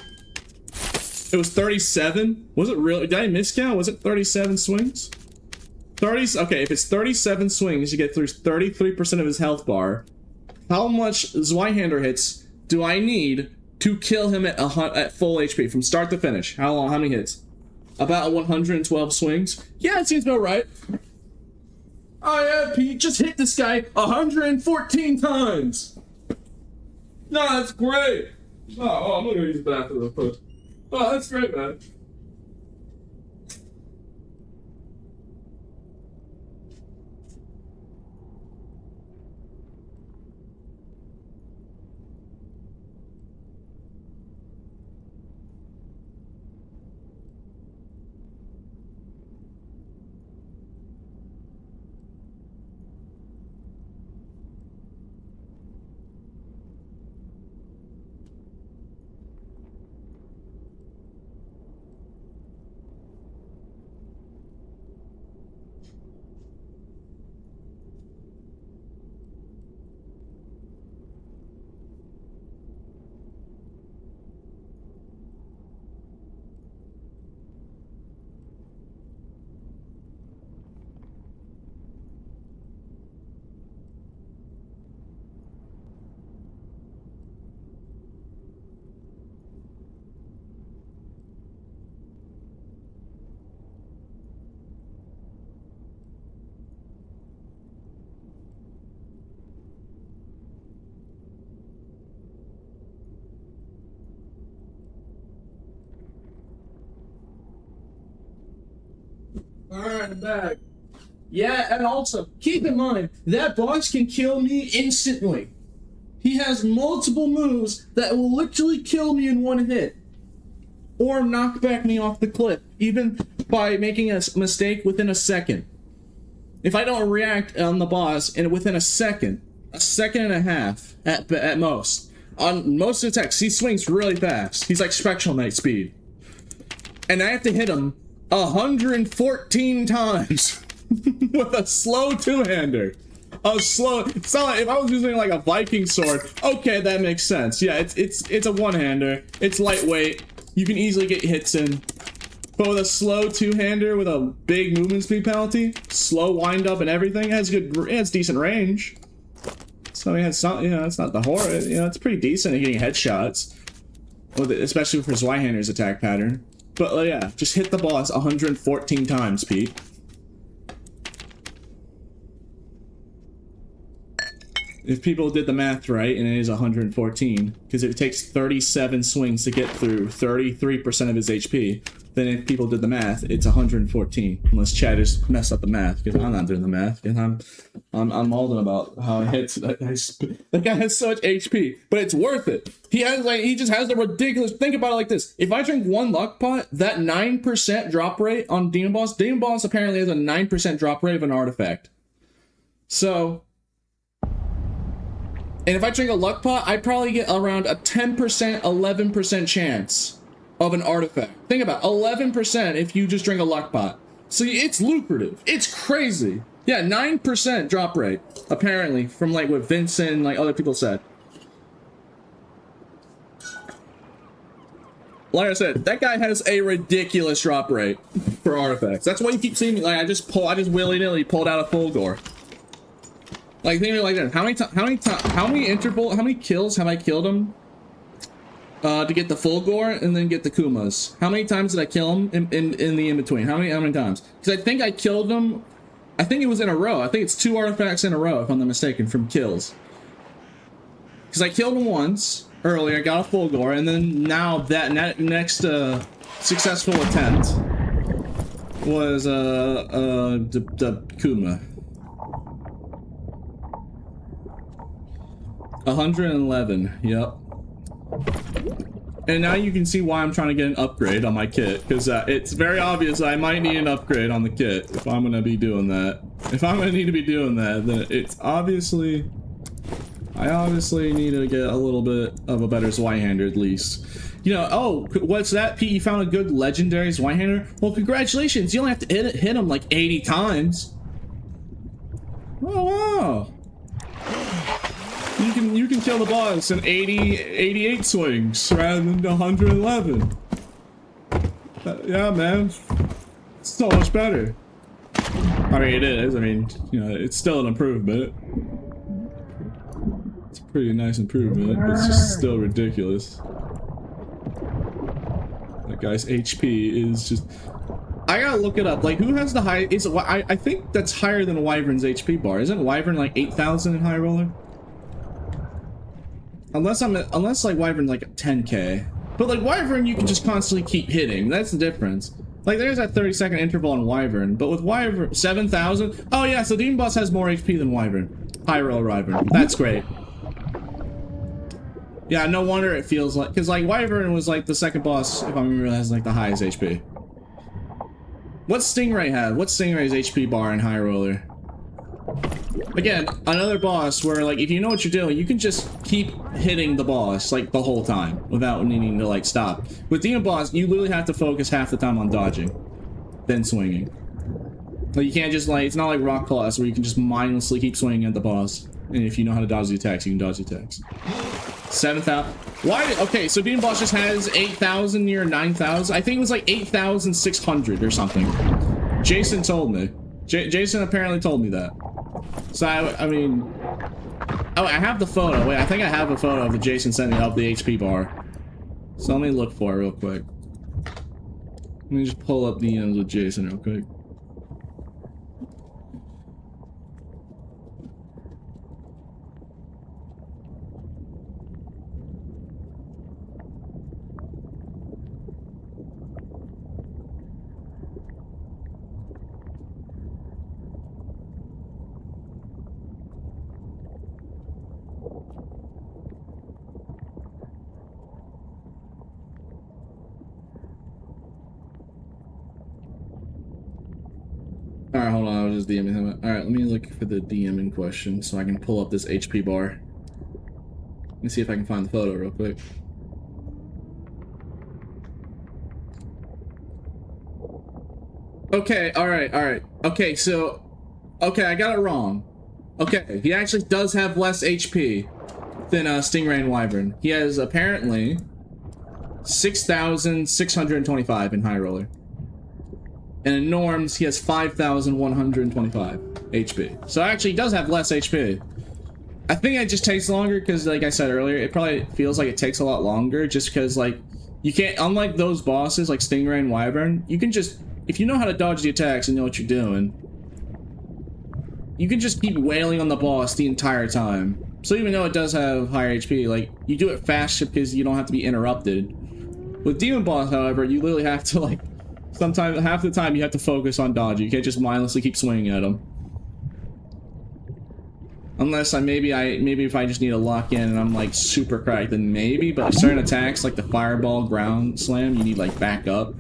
It was 37? Was it really? Did I miscount? Was it 37 swings? 30? Okay, if it's 37 swings, you get through 33% of his health bar. How much Zweihander hits do I need to kill him at full HP from start to finish? How long? How many hits? About 112 swings? Yeah, it seems about right. Oh yeah, Pete, just hit this guy 114 times! No, that's great! Oh, I'm gonna go use the bathroom real quick. Oh, that's great, man. Alright, I'm back. Yeah, and also, keep in mind, that boss can kill me instantly. He has multiple moves that will literally kill me in one hit. Or knock back me off the cliff, even by making a mistake within a second. If I don't react on the boss within a second and a half at most, on most attacks, he swings really fast. He's like Spectral Knight speed. And I have to hit him 114 times with a slow two-hander. It's not like if I was using like a Viking sword. Okay, that makes sense. Yeah, it's a one-hander. It's lightweight. You can easily get hits in. But with a slow two-hander with a big movement speed penalty, slow wind-up and everything, it has decent range. So yeah, it's not it's not the horror. It's pretty decent at getting headshots, especially for Zweihander's attack pattern. But yeah, just hit the boss 114 times, Pete. If people did the math right, and it is 114, because it takes 37 swings to get through 33% of his HP, then if people did the math, it's 114. Unless Chad just messed up the math, because I'm not doing the math, because I'm mauling about how it hits. That guy has so much HP, but it's worth it. He just has a ridiculous. Think about it like this: if I drink one luck pot, that 9% drop rate on Demon Boss apparently has a 9% drop rate of an artifact. So. And if I drink a luck pot, I probably get around a 10%, 11% chance of an artifact. Think about 11% if you just drink a luck pot. So it's lucrative. It's crazy. Yeah, 9% drop rate, apparently, from like what Vincent, like other people said. like I said, that guy has a ridiculous drop rate for artifacts. That's why you keep seeing me. Like I just willy-nilly pulled out a Fulgore. Like think of it like that. How many kills have I killed him? To get the Fulgore and then get the Kumas. How many times did I kill him in the in-between? How many times? Because I think I killed him, I think it was in a row. I think it's 2 artifacts in a row, if I'm not mistaken, from kills. Because I killed him once earlier, got a Fulgore, and then now that next successful attempt was the Kuma. 111, yep. And now you can see why I'm trying to get an upgrade on my kit, because it's very obvious I might need an upgrade on the kit if I'm going to be doing that. If I'm going to need to be doing that, then it's obviously... I obviously need to get a little bit of a better Zweihander at least. You know, oh, what's that, Pete? You found a good legendary Zweihander? Well, congratulations! You only have to hit him like 80 times. Oh, wow! You can kill the boss in 88 swings rather than 111. Yeah, man. It's so much better. I mean, it is. I mean, you know, it's still an improvement. It's a pretty nice improvement, but it's just still ridiculous. That guy's HP is just... I gotta look it up. Like, who has the high... I think that's higher than Wyvern's HP bar. Isn't Wyvern like 8,000 in High Roller? Unless like Wyvern's like 10k. But like Wyvern you can just constantly keep hitting. That's the difference. Like there's that 30-second interval on Wyvern, but with Wyvern 7,000. Oh yeah, so Demon Boss has more HP than Wyvern. High roll Wyvern. That's great. Yeah, no wonder it feels like, because like Wyvern was like the second boss, if I remember, has like the highest HP. What's Stingray have? What's Stingray's HP bar in High Roller? Again, another boss where, like, if you know what you're doing, you can just keep hitting the boss, like, the whole time without needing to, like, stop. With Demon Boss, you literally have to focus half the time on dodging, then swinging. Like, you can't just, like, it's not like Rock Claws where you can just mindlessly keep swinging at the boss. And if you know how to dodge the attacks, you can dodge the attacks. 7,000. Why? Okay, so Demon Boss just has 8,000 near 9,000. I think it was like 8,600 or something. Jason told me. Jason apparently told me that. So I mean, oh, I have the photo. Wait, I think I have a photo of the Jason sent me of the HP bar. So let me look for it real quick. Let me just pull up the ends with Jason real quick. Alright, hold on, I was just DMing him. Alright, let me look for the DM in question so I can pull up this HP bar. Let me see if I can find the photo real quick. Okay, alright. Okay, so... Okay, I got it wrong. Okay, he actually does have less HP than Stingray and Wyvern. He has, apparently, 6,625 in High Roller. And in Norms, he has 5,125 HP. So actually, he does have less HP. I think it just takes longer because, like I said earlier, it probably feels like it takes a lot longer just because, like, you can't, unlike those bosses like Stingray and Wyvern, you can just, if you know how to dodge the attacks and know what you're doing, you can just keep wailing on the boss the entire time. So even though it does have higher HP, like, you do it faster because you don't have to be interrupted. With Demon Boss, however, you literally have to, like, sometimes, half the time, you have to focus on dodging. You can't just mindlessly keep swinging at them. Unless maybe if I just need to lock in and I'm like super cracked, then maybe. But certain attacks, like the fireball ground slam, you need like back up,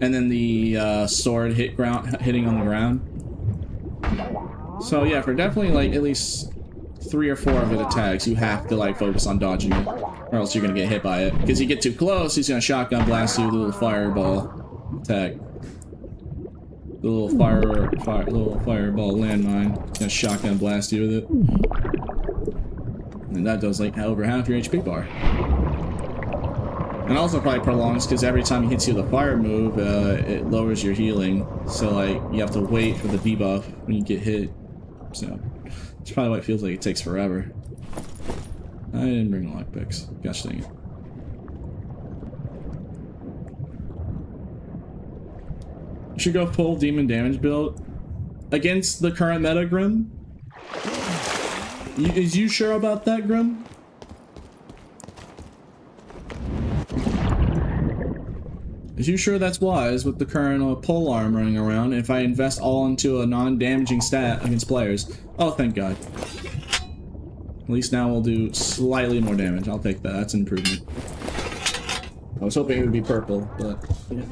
and then the sword hitting on the ground. So yeah, for definitely like at least 3 or 4 of it attacks, you have to like focus on dodging it, or else you're gonna get hit by it. Because you get too close, he's gonna shotgun blast you with a little fireball attack. The little fireball landmine. Gonna shotgun blast you with it. And that does like over half your HP bar. And also probably prolongs because every time he hits you with a fire move, it lowers your healing. So like you have to wait for the debuff when you get hit. So it's probably why it feels like it takes forever. I didn't bring the lockpicks. Gosh dang it. You should go full demon damage build against the current meta, Grim. Is you sure about that, Grim? Is you sure that's wise with the current pole arm running around if I invest all into a non-damaging stat against players? Oh, thank God. At least now we'll do slightly more damage. I'll take that. That's an improvement. I was hoping it would be purple, but yeah.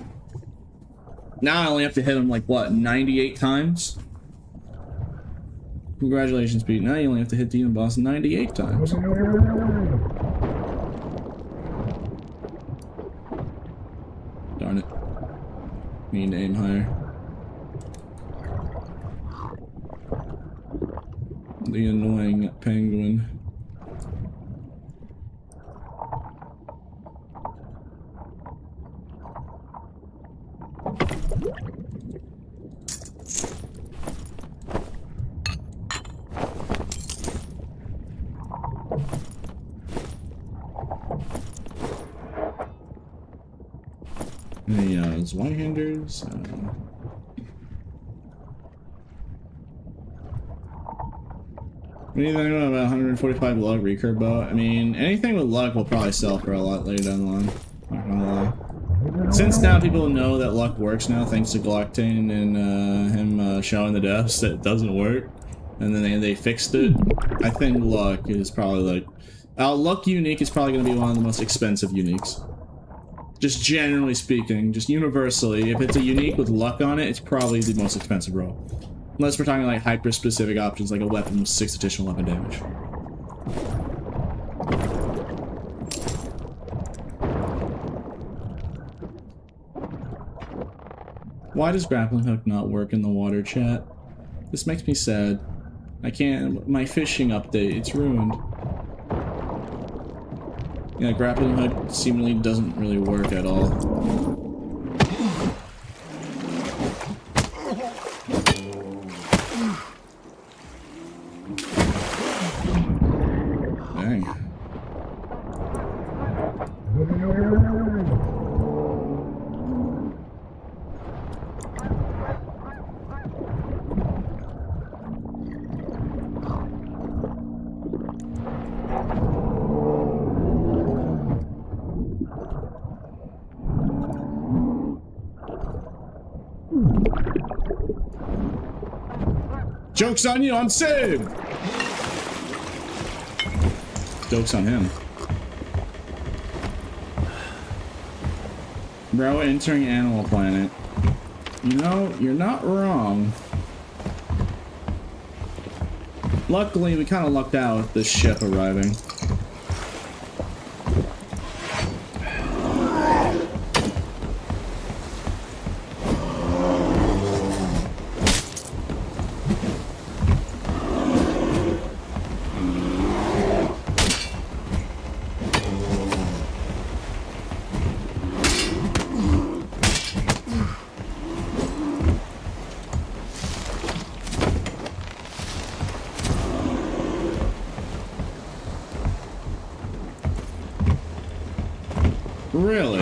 Now I only have to hit him like, what, 98 times? Congratulations, Pete. Now you only have to hit Demon Boss 98 times. Darn it. Need to aim higher. The annoying penguin. Those one-handers. Anything about 145 lug recurve bow? I mean, anything with luck will probably sell for a lot later down the line. Not gonna lie. Since now people know that luck works now, thanks to Galactane and him showing the devs that it doesn't work, and then they fixed it. I think luck is probably like luck unique is probably gonna be one of the most expensive uniques. Just generally speaking, just universally, if it's a unique with luck on it, it's probably the most expensive roll. Unless we're talking like hyper-specific options, like a weapon with 6 additional weapon damage. Why does grappling hook not work in the water, chat? This makes me sad. I can't... My fishing update, it's ruined. Yeah, grappling hook seemingly doesn't really work at all. Dang. Joke's on you, I'm saved! Joke's on him. Bro, entering Animal Planet. You know, you're not wrong. Luckily, we kind of lucked out with this ship arriving. Really?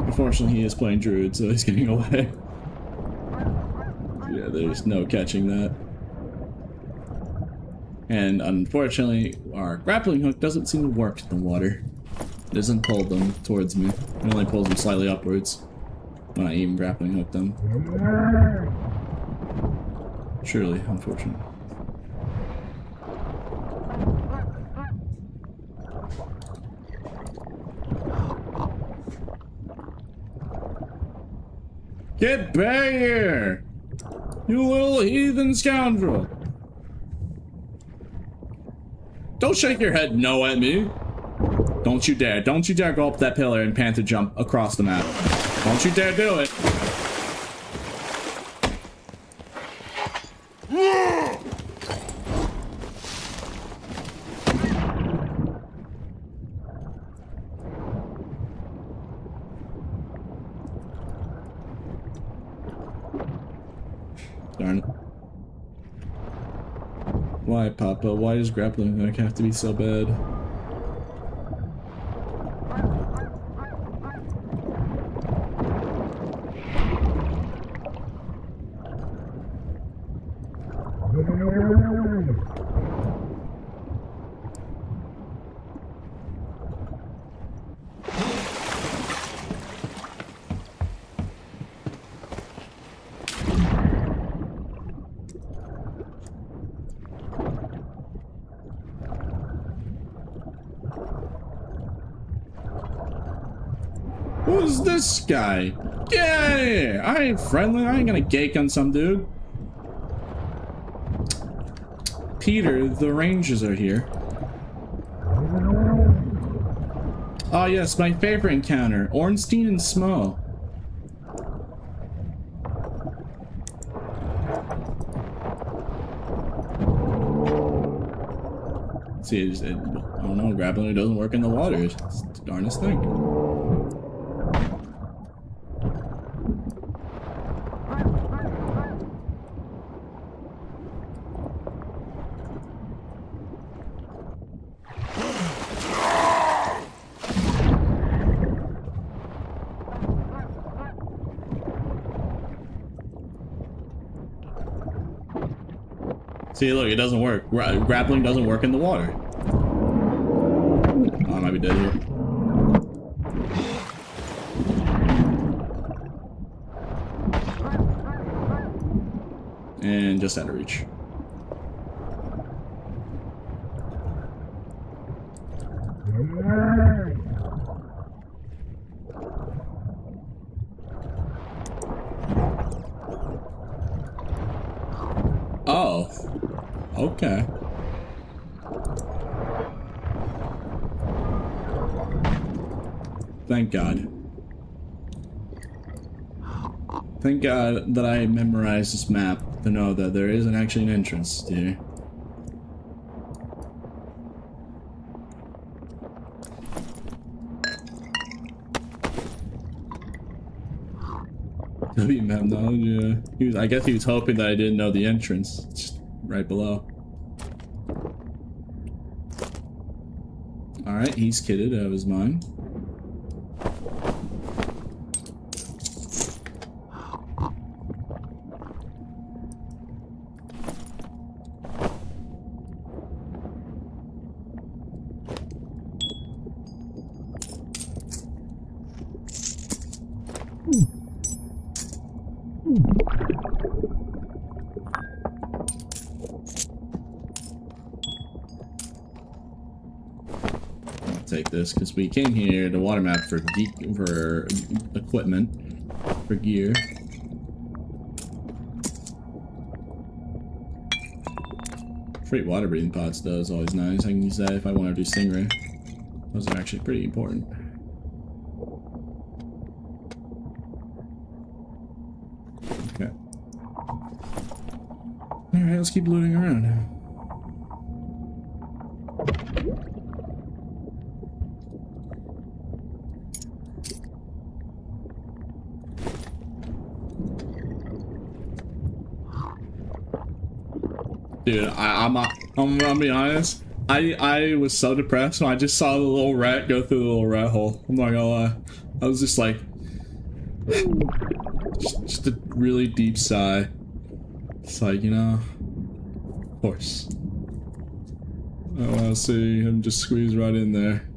Unfortunately, he is playing druid, so he's getting away. Yeah, there's no catching that. And unfortunately, our grappling hook doesn't seem to work in the water. It doesn't pull them towards me. It only pulls them slightly upwards when I even grappling hook them. Surely, unfortunate. Get back here! You little heathen scoundrel! Don't shake your head no at me! Don't you dare go up that pillar and panther jump across the map. Don't you dare do it! Why, Papa? Why does grappling hook have to be so bad? Who's this guy? Get out of here! I ain't friendly. I ain't gonna gake on some dude. Peter, the Rangers are here. Oh yes, my favorite encounter. Ornstein and Smo. See, I don't know, grappling hook doesn't work in the water. It's the darnest thing. See, look, it doesn't work. Grappling doesn't work in the water. Oh, I might be dead here. And just out of reach. Oh. Okay. Thank God. Thank God that I memorized this map to know that there isn't actually an entrance here. W-map knowledge, yeah. I guess he was hoping that I didn't know the entrance. It's just right below. Alright, he's kitted out of his mind. Take this because we came here to water map for equipment, for gear. Freight water breathing pots though is always nice. I can use that if I want to do stingray. Those are actually pretty important. Okay. Alright, let's keep looting around. Dude, I'm gonna be honest. I was so depressed when I just saw the little rat go through the little rat hole. I'm not gonna lie. I was just like, just a really deep sigh. It's like, you know, of course. I want to see him just squeeze right in there.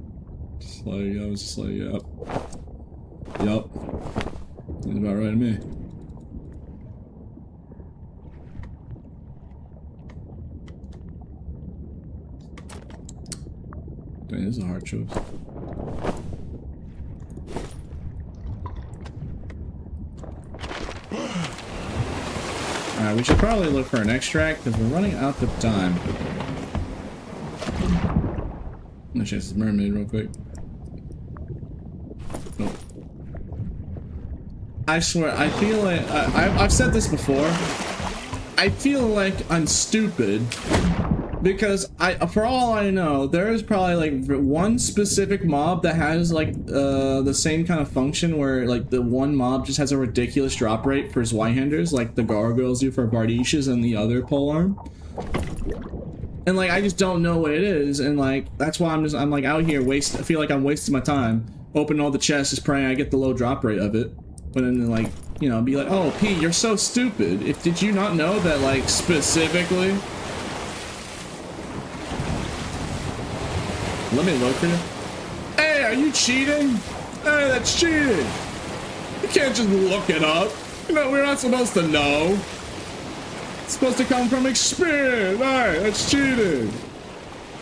Just like, I was just like, yep. Yep. That's about right to me. Dang, this is a hard choice. Alright, we should probably look for an extract because we're running out of time. Let's chase this mermaid real quick. Nope. I swear, I feel like I've said this before. I feel like I'm stupid because for all I know, there is probably like one specific mob that has like the same kind of function where like the one mob just has a ridiculous drop rate for his Y-handers, like the gargoyles do for Bardishas and the other polearm. and like I just don't know what it is, and like that's why I'm like out here I feel like I'm wasting my time opening all the chests, just praying I get the low drop rate of it. But then like, you know, be like, oh Pete, you're so stupid. Did you not know that like specifically? Let me look for you. Hey, are you cheating? Hey, that's cheating. You can't just look it up. You know, we're not supposed to know. It's supposed to come from experience. Alright, that's cheating.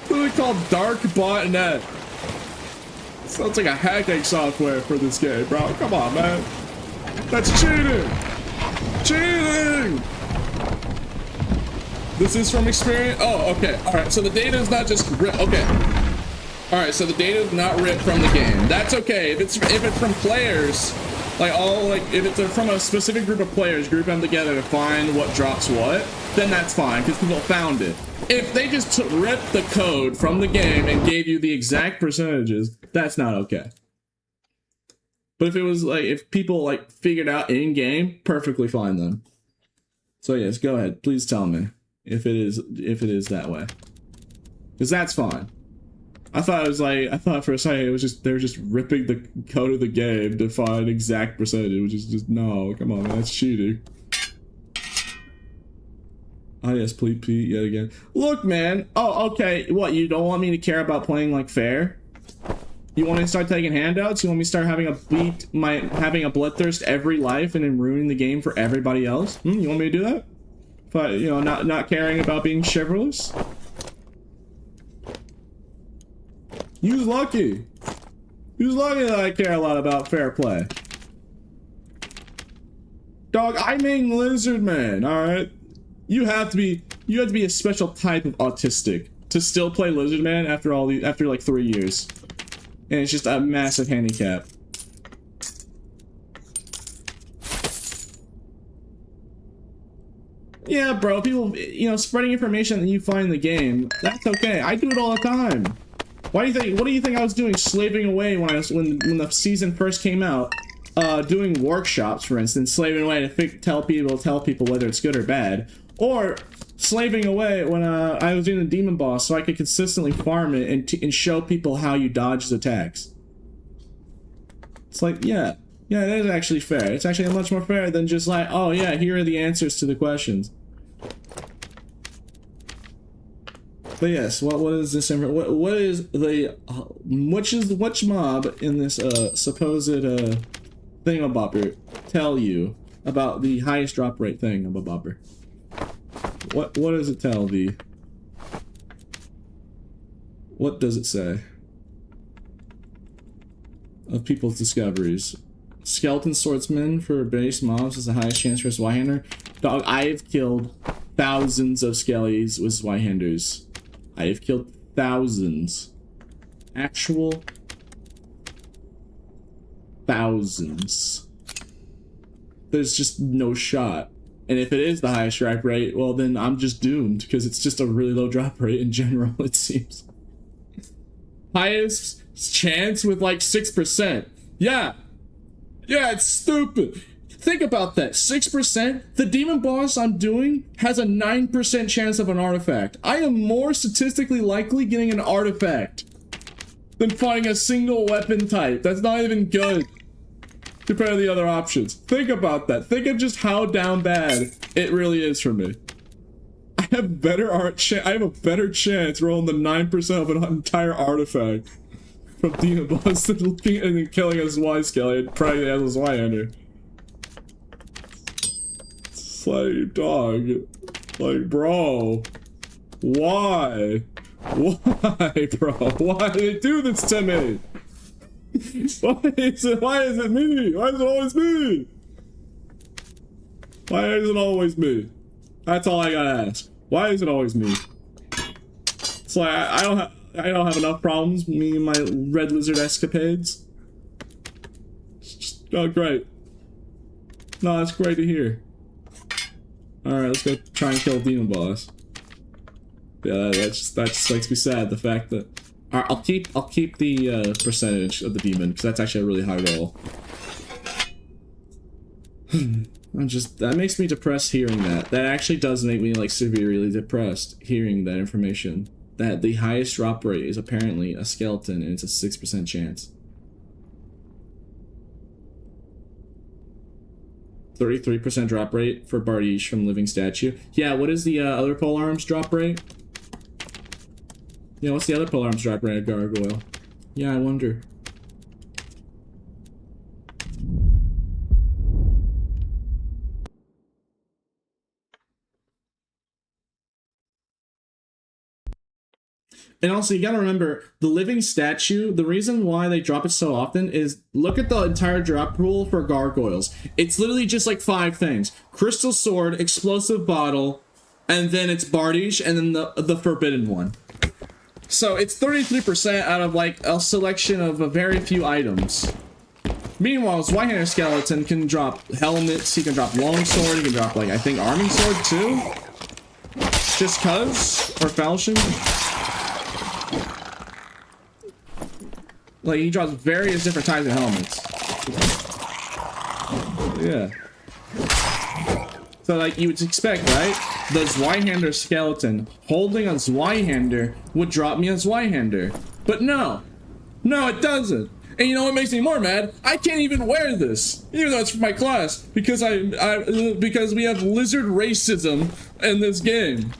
It's really called Dark Botnet. Sounds like a hacking software for this game, bro. Come on, man. That's cheating. Cheating. This is from experience. Oh, okay. Alright, so the data is not just okay. Alright, so the data is not ripped from the game. That's okay. If it's from players, if it's from a specific group of players, group them together to find what drops what, then that's fine, because people found it. If they just ripped the code from the game and gave you the exact percentages, that's not okay. But if it was like, if people like figured out in game, perfectly fine then. So yes, go ahead. Please tell me if it is that way, because that's fine. I thought for a second it was just they were just ripping the code of the game to find exact percentage, which is just no. Come on, man, that's cheating. Oh yes, please, Pete, yet again. Look, man. Oh, okay. What, you don't want me to care about playing like fair? You want me to start taking handouts? You want me to start having a bloodthirst every life and then ruining the game for everybody else? You want me to do that? But you know, not caring about being chivalrous. You's lucky. You's lucky that I care a lot about fair play. Dog, I mean lizard man, alright? You have to be a special type of autistic to still play lizard man after like 3 years. And it's just a massive handicap. Yeah, bro, people, you know, spreading information that you find in the game, that's okay. I do it all the time. What do you think I was doing, slaving away when the season first came out, doing workshops, for instance, slaving away to tell people whether it's good or bad, or slaving away when I was doing the demon boss so I could consistently farm it and show people how you dodge his attacks. It's like, yeah, that is actually fair. It's actually much more fair than just like, oh yeah, here are the answers to the questions. But yes, what is this? What is the which mob in this supposed thingamabobber tell you about the highest drop rate thingamabobber? What does it tell thee? What does it say of people's discoveries? Skeleton swordsman for base mobs is the highest chance for Zweihander. Dog, I have killed thousands of skellies with Zweihanders. I have killed thousands. Actual thousands. There's just no shot. And if it is the highest drop rate, well then I'm just doomed, because it's just a really low drop rate in general, it seems. Highest chance with like 6%. Yeah, it's stupid. Think about that. 6%? The demon boss I'm doing has a 9% chance of an artifact. I am more statistically likely getting an artifact than finding a single weapon type. That's not even good compared to the other options. Think about that. Think of just how down bad it really is for me. I have a better chance rolling the 9% of an entire artifact from demon boss than looking and then killing a Y-Skelly and praying as a Zweihander. It's like, dog. Like, bro. Why? Why, bro? Why did they do this to me? Why is it me? Why is it always me? Why is it always me? That's all I gotta ask. Why is it always me? It's like I don't have enough problems, me and my red lizard escapades. It's just, oh great. No, that's great to hear. Alright, let's go try and kill demon boss. Yeah, that just makes me sad, the fact that I'll keep the percentage of the demon, because that's actually a really high roll. That makes me depressed hearing that. That actually does make me like severely depressed hearing that information. That the highest drop rate is apparently a skeleton and it's a 6% chance. 33% drop rate for Bardiche from Living Statue. Yeah, what is the other polearms drop rate? Yeah, what's the other polearms drop rate at Gargoyle? Yeah, I wonder. And also, you gotta remember, the Living Statue, the reason why they drop it so often is, look at the entire drop pool for Gargoyles. It's literally just like 5 things. Crystal Sword, Explosive Bottle, and then it's Bardiche, and then the Forbidden one. So it's 33% out of like a selection of a very few items. Meanwhile, Zweihander Skeleton can drop helmets, he can drop Longsword, he can drop like, I think Arming Sword too? Just cuz? Or Falchion? Like, he drops various different types of helmets. Yeah. So, like, you would expect, right? The Zweihander Skeleton holding a Zweihander would drop me a Zweihander. But no. No, it doesn't. And you know what makes me more mad? I can't even wear this, even though it's for my class, because because we have lizard racism in this game.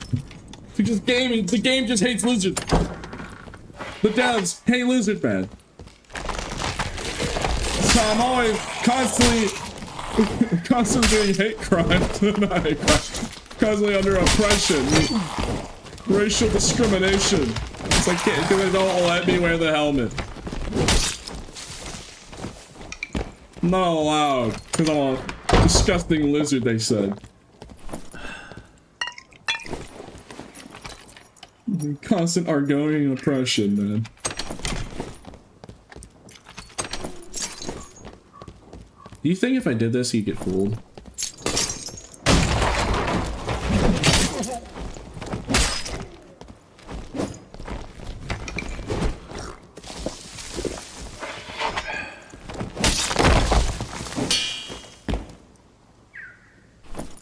Because the game just hates lizards. The devs hate lizard man. So I'm always constantly doing hate crimes, constantly under oppression, racial discrimination. It's like, because they don't let me wear the helmet. I'm not allowed, because I'm a disgusting lizard, they said. Constant Argonian oppression, man. Do you think if I did this, you'd get fooled?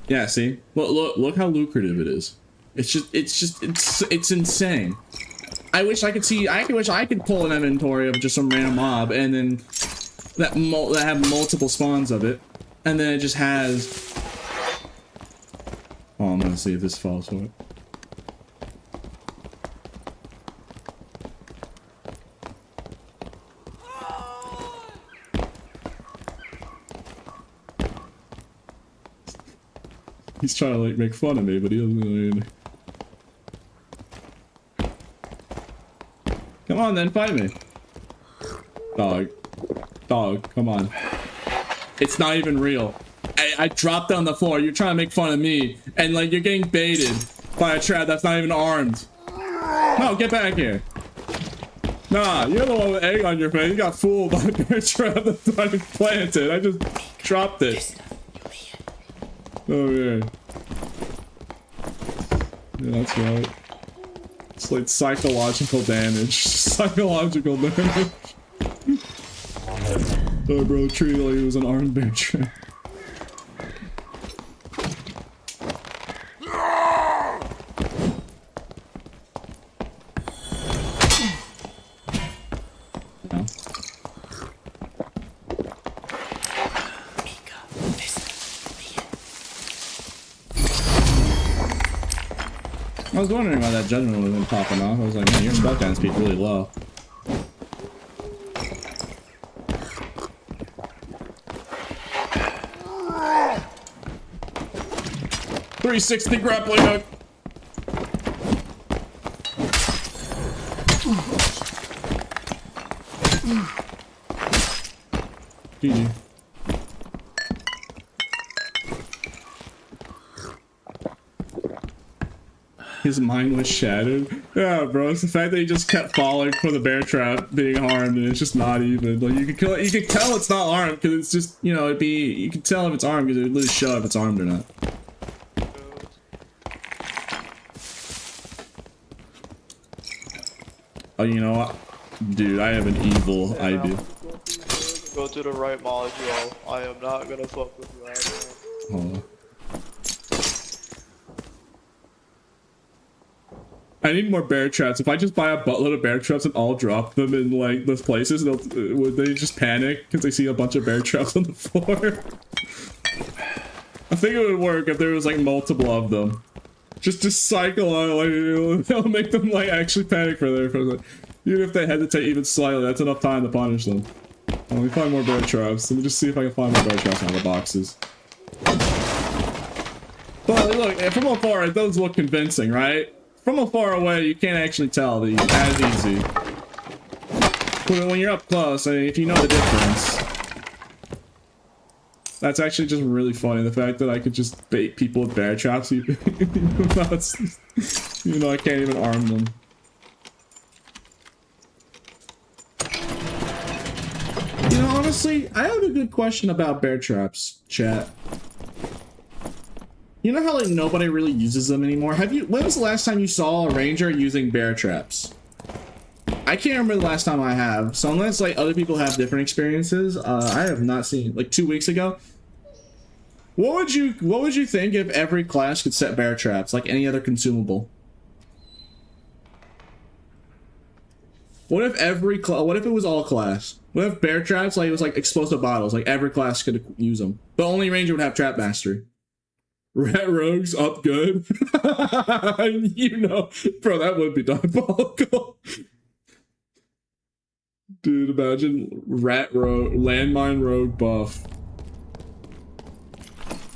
Yeah, see? Look how lucrative it is. It's insane. I wish I could pull an inventory of just some random mob and then that have multiple spawns of it, and then it just has. Oh, I'm gonna see if this falls for it. He's trying to like make fun of me, but he doesn't really. Come on, then fight me, dog. Dog, come on. It's not even real. I dropped on the floor. You're trying to make fun of me, and like you're getting baited by a trap that's not even armed. No, get back here. Nah, you're the one with egg on your face. You got fooled by a trap that's not even planted. I just dropped it. Oh yeah. Yeah, that's right. It's like psychological damage. Psychological damage. Oh, bro, treated like it was an armed bear trap. I was wondering why that judgment wasn't popping off. I was like, man, your spell down speed really low. 360 grappling hook. GG. His mind was shattered. Yeah, bro. It's the fact that he just kept falling for the bear trap being harmed, and it's just not even. Like you could kill it. You could tell it's not armed because it's just, you know, it'd be. You could tell if it's armed because it would literally show if it's armed or not. Oh, you know what, dude? I have an evil idea. Go to the right module. I am not gonna fuck with you. Hold I need more bear traps. If I just buy a buttload of bear traps and all drop them in like those places, would they just panic because they see a bunch of bear traps on the floor? I think it would work if there was like multiple of them. Just cycle out, like it'll make them like actually panic for their first. Even if they hesitate even slightly, that's enough time to punish them. Let me find more bear traps. Let me just see if I can find more bear traps on the boxes. But look, from afar, it does look convincing, right? From afar away, you can't actually tell the as easy. But when you're up close, I mean, if you know the difference, that's actually just really funny. The fact that I could just bait people with bear traps, even though I can't even arm them. You know, honestly, I have a good question about bear traps, chat. You know how like nobody really uses them anymore? When was the last time you saw a ranger using bear traps? I can't remember the last time I have. So unless like other people have different experiences, I have not seen. Like 2 weeks ago. What would you think if every class could set bear traps like any other consumable? What if what if it was all class? What if bear traps like it was like explosive bottles, like every class could use them, but only ranger would have trap mastery. Rat rogues up good. You know, bro, that would be diabolical. Dude, imagine landmine rogue buff.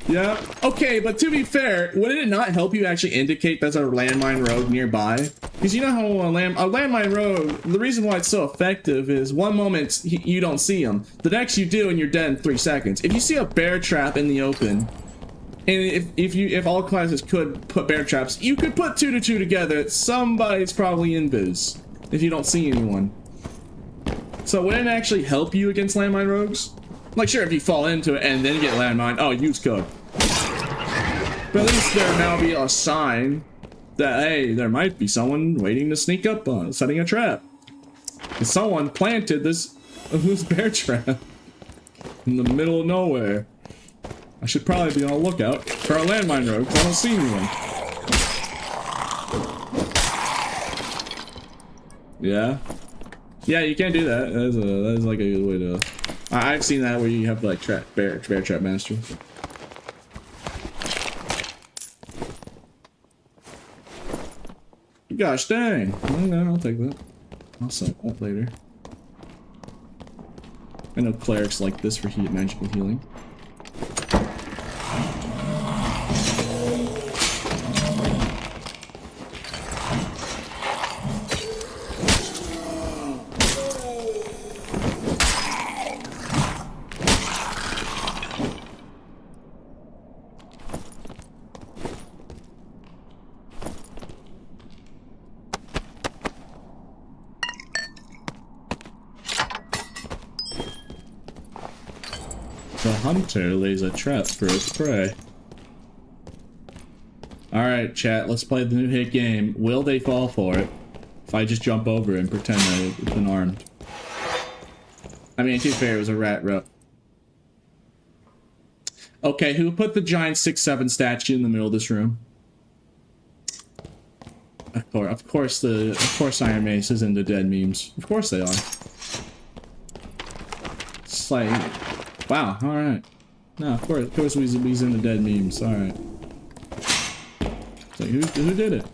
Yeah, okay, but to be fair, wouldn't it not help you actually indicate there's a landmine rogue nearby? Because you know how a landmine rogue, the reason why it's so effective is one moment you don't see them, the next you do and you're dead in 3 seconds. If you see a bear trap in the open, and if all classes could put bear traps, you could put 2 to 2 together. Somebody's probably invis if you don't see anyone. So wouldn't it actually help you against landmine rogues? Like sure, if you fall into it and then get landmine, oh, use code. But at least there now be a sign that hey, there might be someone waiting to sneak up on, setting a trap. And someone planted this bear trap in the middle of nowhere. I should probably be on the lookout for a landmine rogue because I don't see anyone. Yeah. Yeah, you can't do that. That is like a good way to... I've seen that where you have like bear trap master. Gosh dang. Okay, I'll take that. I'll set that later. I know clerics like this for magical healing. The hunter lays a trap for his prey. Alright, chat, let's play the new hit game. Will they fall for it? If I just jump over and pretend that it's been armed. I mean, to be fair, it was a rat rope. Okay, who put the giant 6'7" statue in the middle of this room? Of course Iron Mace is into dead memes. Of course they are. It's like... Wow, alright. No, of course he's into dead memes, alright. It's like, who did it?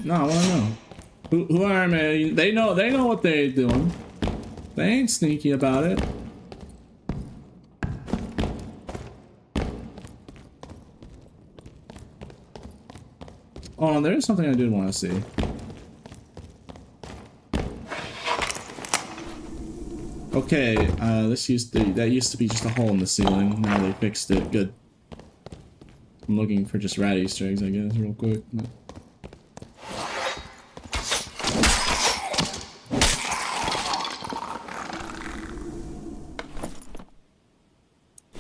No, I wanna know. Who are man? They know what they're doing. They ain't sneaky about it. Oh, there's something I did want to see. Okay, that used to be just a hole in the ceiling. Now they fixed it. Good. I'm looking for just rat Easter eggs, I guess, real quick.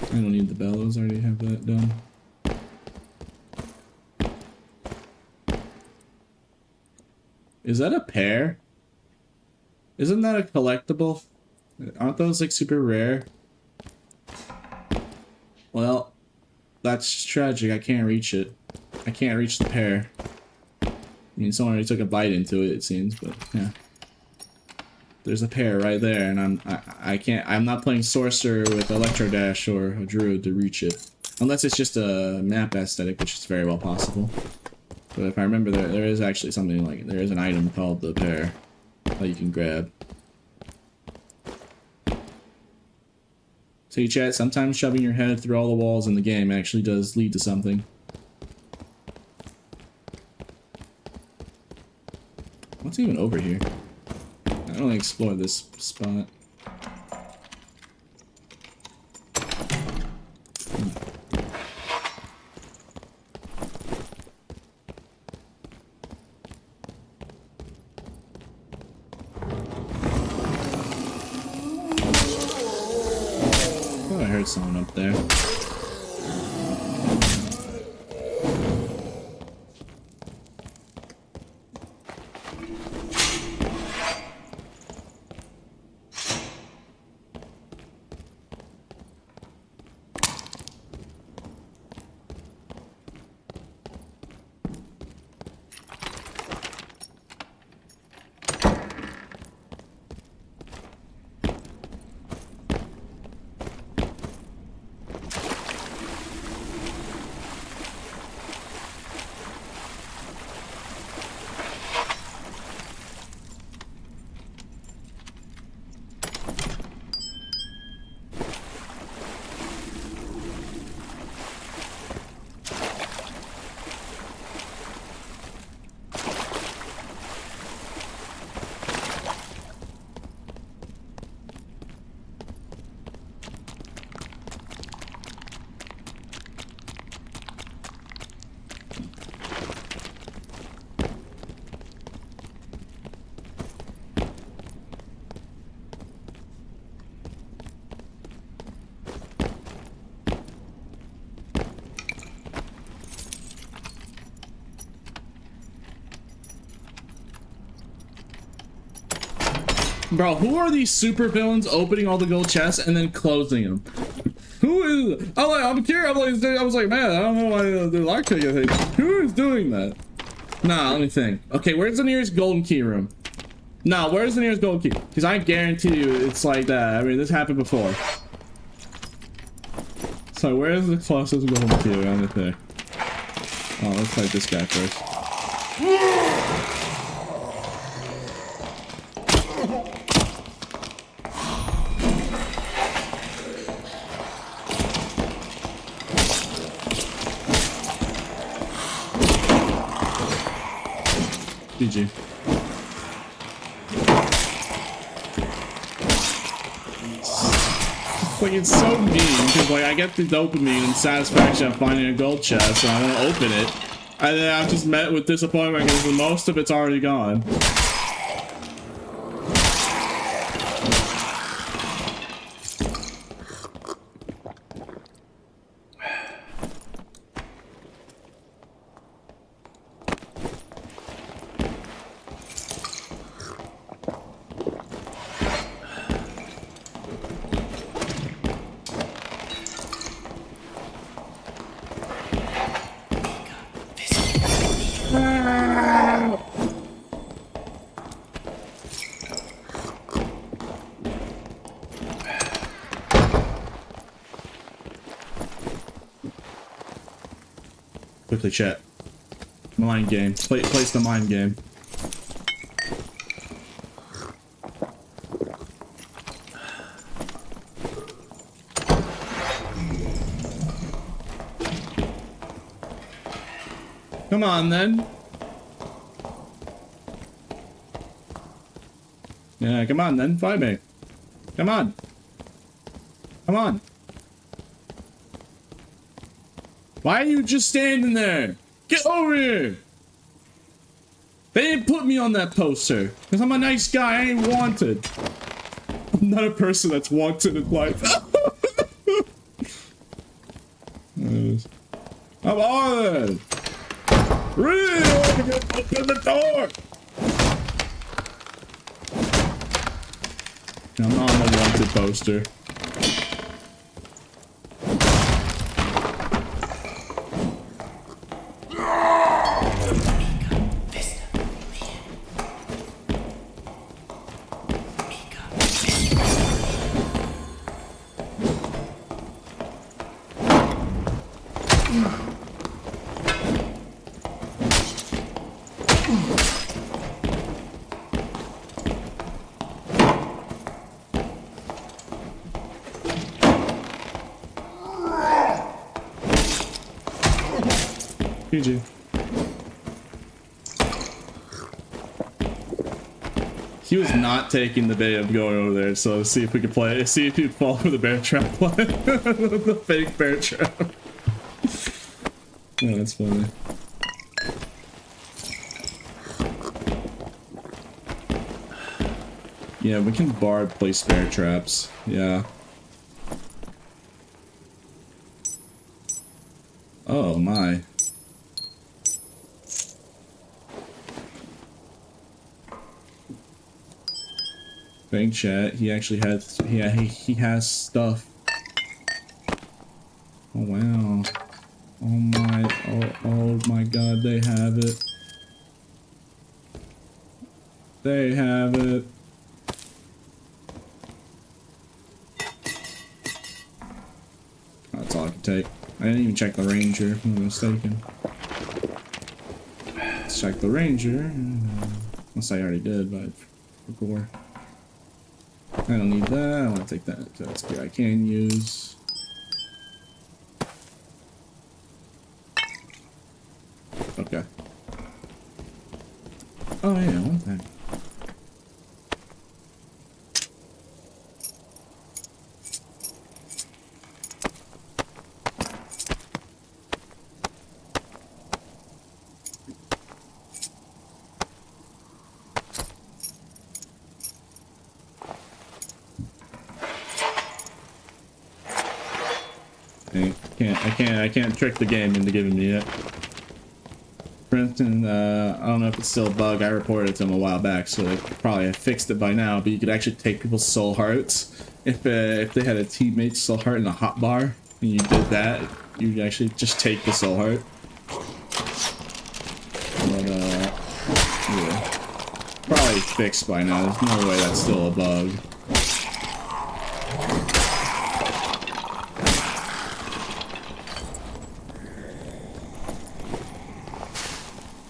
I don't need the bellows. I already have that done. Is that a pear? Isn't that a collectible? Aren't those like super rare? Well, that's tragic. I can't reach it. I can't reach the pear. I mean, someone already took a bite into it, it seems, but yeah. There's a pair right there, and I can't. I'm not playing sorcerer with Electro Dash or a druid to reach it, unless it's just a map aesthetic, which is very well possible. But if I remember, there is actually something like there is an item called the pair that you can grab. So you chat. Sometimes shoving your head through all the walls in the game actually does lead to something. What's even over here? I don't explore this spot. Oh, I heard someone up there. Bro, who are these super villains opening all the gold chests and then closing them? Who is? I'm curious. I was like, man, I don't know why they like taking things. Who is doing that? Nah, let me think. Okay, where's the nearest golden key room? Nah, where's the nearest gold key? Because I guarantee you it's like that. I mean, this happened before. So where's the closest golden key around there? Oh, let's fight this guy first. GG. Like, it's so mean because like I get the dopamine and satisfaction of finding a gold chest and I want to open it, and then I'm just met with disappointment because most of it's already gone. Quickly chat. Mind game. Place the mind game. Come on then. Yeah, come on then. Fight me. Come on. Come on. Why are you just standing there? Get over here! They didn't put me on that poster. Because I'm a nice guy, I ain't wanted. I'm not a person that's wanted in life. Come on! Really? Open the door! I'm not on the wanted poster. PG. He was not taking the bait of going over there, so let's see if we can play. See if you fall for the bear trap play. The fake bear trap. Oh, that's funny. Yeah, we can bar place bear traps. Yeah. Oh my. Bank chat. He actually has. Yeah, he has stuff. Oh wow. Oh my. Oh my God. They have it. They have it. That's all I can take. I didn't even check the ranger, if I'm not mistaken. Let's check the ranger. Unless I already did, but before. I don't need that. I want to take that. That's good. I can use. Okay. Oh yeah, one thing. I can't trick the game into giving me it. For instance, I don't know if it's still a bug. I reported it to them a while back, so they probably have fixed it by now. But you could actually take people's soul hearts if they had a teammate's soul heart in a hot bar, and you did that. You could actually just take the soul heart. But yeah, probably fixed by now. There's no way that's still a bug.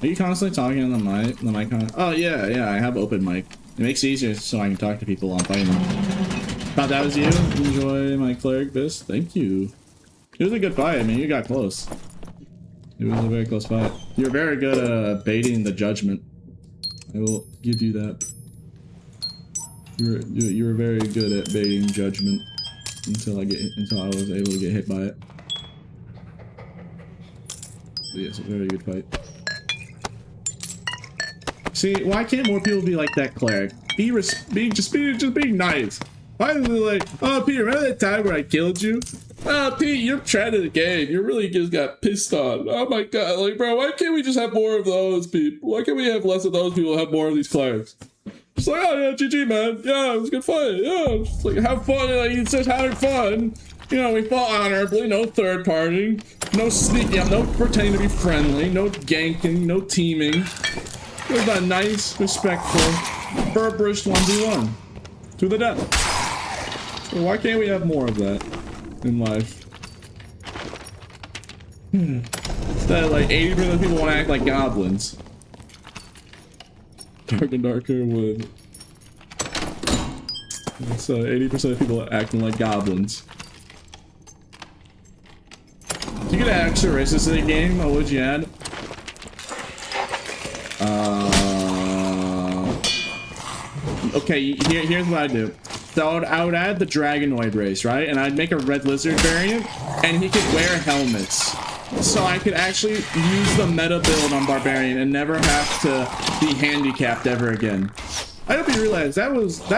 Are you constantly talking on the mic on? Oh yeah, I have open mic. It makes it easier so I can talk to people while I'm fighting. Thought that was you. Enjoy my cleric bist. Thank you. It was a good fight. I mean, you got close. It was a very close fight. You're very good at baiting the judgment. I will give you that. You were very good at baiting judgment until I was able to get hit by it. But yes, a very good fight. See, why can't more people be like that cleric? Just be nice. Why is it like, oh Peter, remember that time where I killed you? Oh Pete, you're trying to the game. You really just got pissed on. Oh my God, like bro, why can't we just have more of those people? Why can't we have less of those people and have more of these clerics? Just like, oh yeah, GG man. Yeah, it was a good fight. Yeah, just like have fun. Like you said, having fun. You know, we fought honorably, no third party, no sneaking up, no pretending to be friendly, no ganking, no teaming. It was a nice, respectful, Burburish 1v1 to the death. So why can't we have more of that in life? Instead, like 80% of people want to act like goblins. Dark and darker wood. So 80% of people are acting like goblins. If you could add extra races in the game, what would you add? Okay, here's what I do. So I would add the Dragonoid race, right? And I'd make a red lizard variant, and he could wear helmets. So I could actually use the meta build on Barbarian and never have to be handicapped ever again. I hope you realize that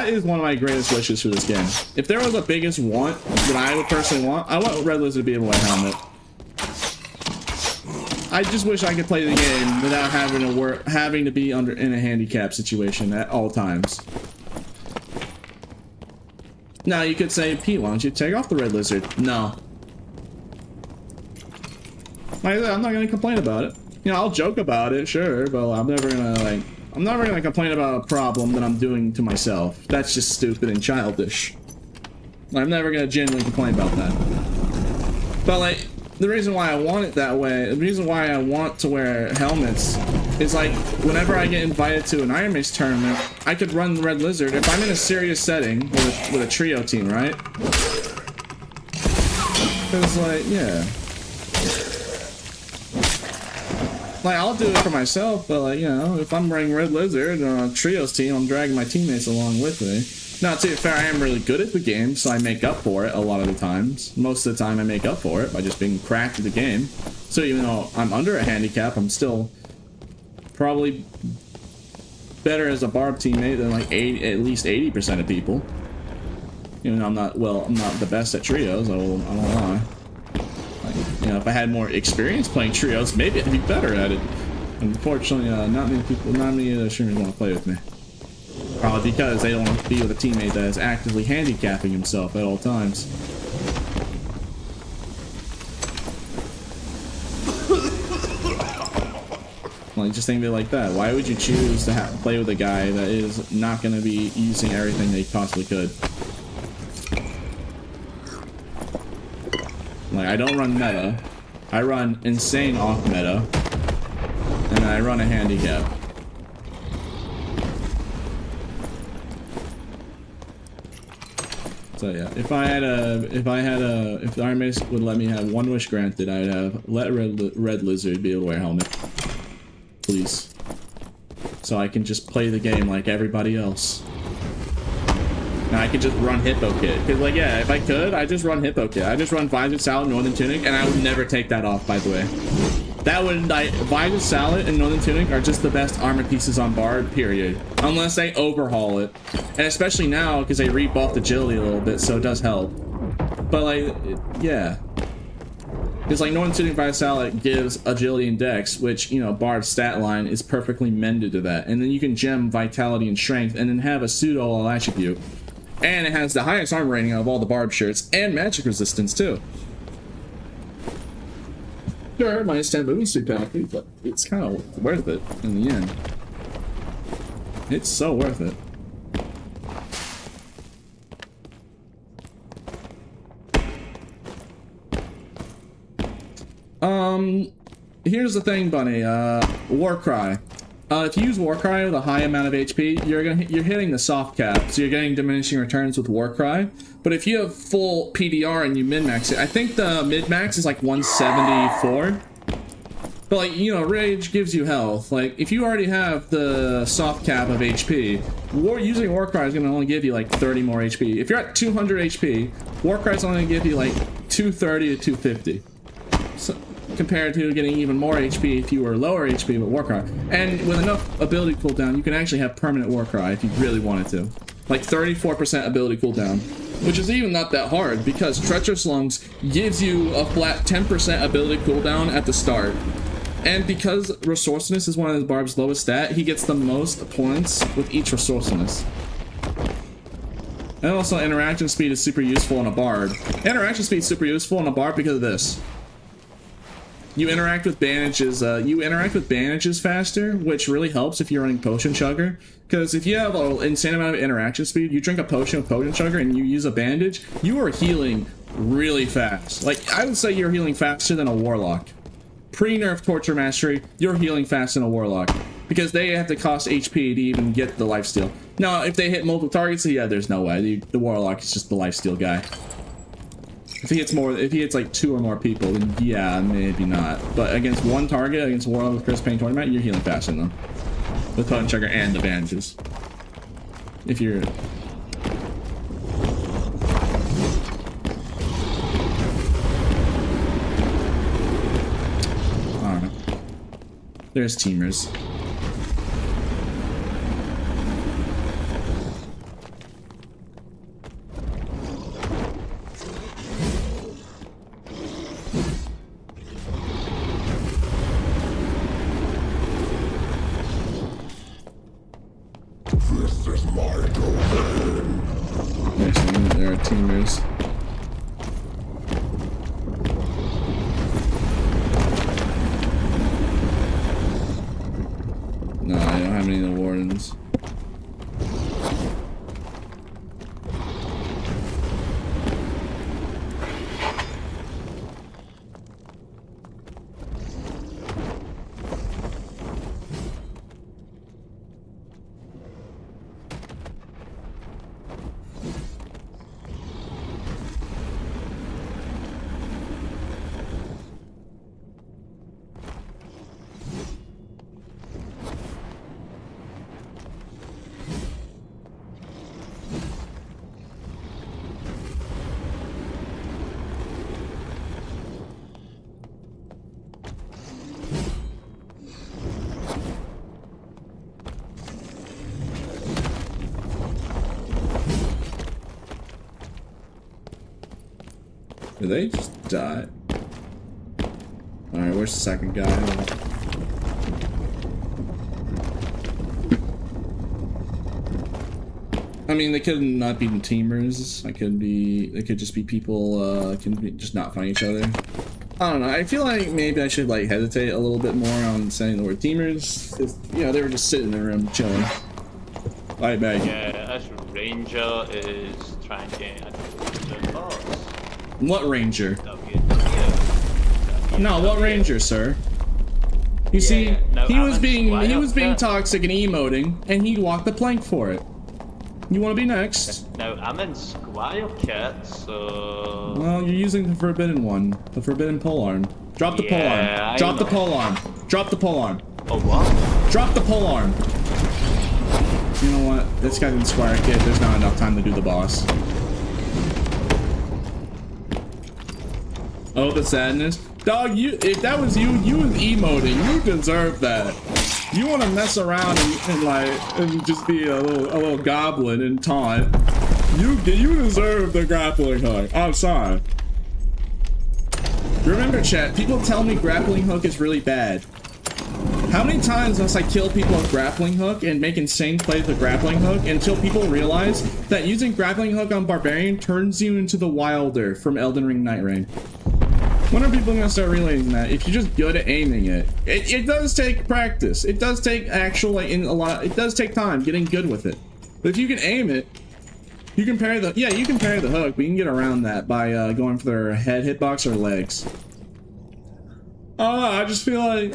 is one of my greatest wishes for this game. If there was a biggest want that I would personally want, I want red lizard to be able to wear a helmet. I just wish I could play the game without having to be in a handicap situation at all times. Now you could say, Pete, why don't you take off the red lizard? No. Like I said, I'm not gonna complain about it. You know, I'll joke about it, sure, but I'm never gonna complain about a problem that I'm doing to myself. That's just stupid and childish. I'm never gonna genuinely complain about that. But like, the reason why I want it that way, the reason why I want to wear helmets is like, whenever I get invited to an Iron Mace tournament, I could run the Red Lizard if I'm in a serious setting with a trio team, right? Because like, yeah. Like, I'll do it for myself, but like, you know, if I'm running Red Lizard on a trios team, I'm dragging my teammates along with me. Now, to be fair, I am really good at the game, so I make up for it a lot of the times. Most of the time, I make up for it by just being cracked at the game. So even though I'm under a handicap, I'm still probably better as a Barb teammate than like at least 80% of people. Even though I'm not the best at trios, I won't lie. Like, you know, if I had more experience playing trios, maybe I'd be better at it. Unfortunately, not many streamers want to play with me. Probably because they don't want to be with a teammate that is actively handicapping himself at all times. Like, just think of it like that. Why would you choose to play with a guy that is not going to be using everything they possibly could? Like, I don't run meta. I run insane off meta. And I run a handicap. So yeah, if the Iron Mace would let me have one wish granted, I'd have let Red Lizard be able to wear a helmet. Please. So I can just play the game like everybody else. Now I could just run Hippo Kit. Cause like, yeah, if I could, I'd just run Hippo Kit. I just run Visor Salad, Northern Tunic, and I would never take that off, by the way. That would, Visor Salad and Northern Tunic are just the best armor pieces on Bard, period. Unless they overhaul it. And especially now, because they rebuffed agility a little bit, so it does help. But like, yeah. Because like Northern Tunic Visor Salad gives agility and dex, which, you know, Bard's stat line is perfectly mended to that. And then you can gem vitality and strength, and then have a pseudo attribute. And it has the highest armor rating out of all the Barb shirts, and magic resistance too. Sure, minus 10 movement speed penalty, but it's kind of worth it in the end. It's so worth it. Here's the thing, Bunny. Warcry. If you use Warcry with a high amount of HP, you're hitting the soft cap, so you're getting diminishing returns with Warcry. But if you have full PDR and you min-max it, I think the mid-max is like 174. But like, you know, Rage gives you health. Like, if you already have the soft cap of HP, using Warcry is going to only give you like 30 more HP. If you're at 200 HP, Warcry is only going to give you like 230 to 250. So, compared to getting even more HP if you were lower HP with Warcry. And with enough ability cooldown, you can actually have permanent Warcry if you really wanted to. Like 34% ability cooldown, which is even not that hard because Treacherous Lungs gives you a flat 10% ability cooldown at the start. And because Resourcefulness is one of his Barb's lowest stat, he gets the most points with each Resourcefulness. And also interaction speed is super useful in a Bard. Interaction speed is super useful in a Bard because of this. You interact with bandages faster, which really helps if you're running Potion Chugger. Because if you have an insane amount of interaction speed, you drink a potion with Potion Chugger and you use a bandage, you are healing really fast. Like, I would say you're healing faster than a Warlock. Pre-nerf Torture Mastery, you're healing faster than a Warlock. Because they have to cost HP to even get the lifesteal. Now, if they hit multiple targets, yeah, there's no way. The Warlock is just the lifesteal guy. If he hits like 2 or more people, then yeah, maybe not. But against one target, against Warlock with Chris Payne Tournament, you're healing faster than them. With Potent Chugger and the bandages. If you're... I don't know. There's teamers. There are teamers. No, I don't have any of the wardens. Did they just die? Alright, where's the second guy? I mean, they could not be teamers. They could just be people, just not find each other. I don't know. I feel like maybe I should, like, hesitate a little bit more on saying the word teamers. You know, they were just sitting in the room chilling. Bye, bye. Yeah, as Ranger is trying to get the boss. What Ranger? W. No, what Ranger, sir? You see, no, he was being Squire. toxic and emoting, and he walked the plank for it. You want to be next? No, I'm in Squire Kit, so... Well, you're using the forbidden one, the forbidden polearm. Drop the Yeah, polearm. Drop I the know. polearm. Drop the polearm. Oh, what? Drop the polearm. You know what? This guy's in Squire Kit. There's not enough time to do the boss. Oh, the sadness. Dog, if that was you was emoting. You deserve that. You want to mess around and just be a little goblin and taunt. You deserve the grappling hook. I'm sorry. Remember, chat, people tell me grappling hook is really bad. How many times must I kill people with grappling hook and make insane plays with grappling hook until people realize that using grappling hook on barbarian turns you into the wilder from Elden Ring Night Rain? When are people gonna start realizing that if you're just good at aiming it? It does take practice. It does take actual, it does take time getting good with it. But if you can aim it, you can parry the hook, but you can get around that by going for their head hitbox or legs. I just feel like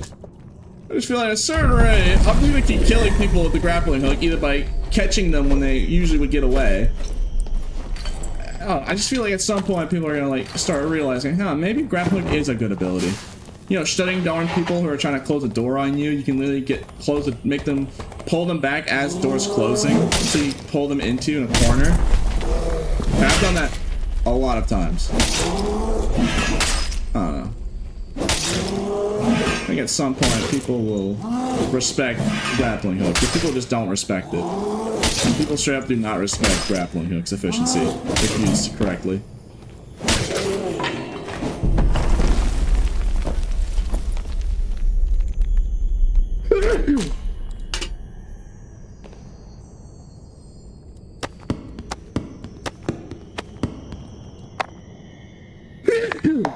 at a certain rate, I'm just gonna keep killing people with the grappling hook, either by catching them when they usually would get away. I just feel like at some point people are gonna like start realizing, maybe grappling is a good ability. You know, shutting down people who are trying to close a door on you, you can literally pull them back as the door's closing, so you pull them into in a corner. And I've done that a lot of times. I don't know. I think at some point people will respect grappling hook, because people just don't respect it. People straight up do not respect grappling hook's efficiency if used correctly.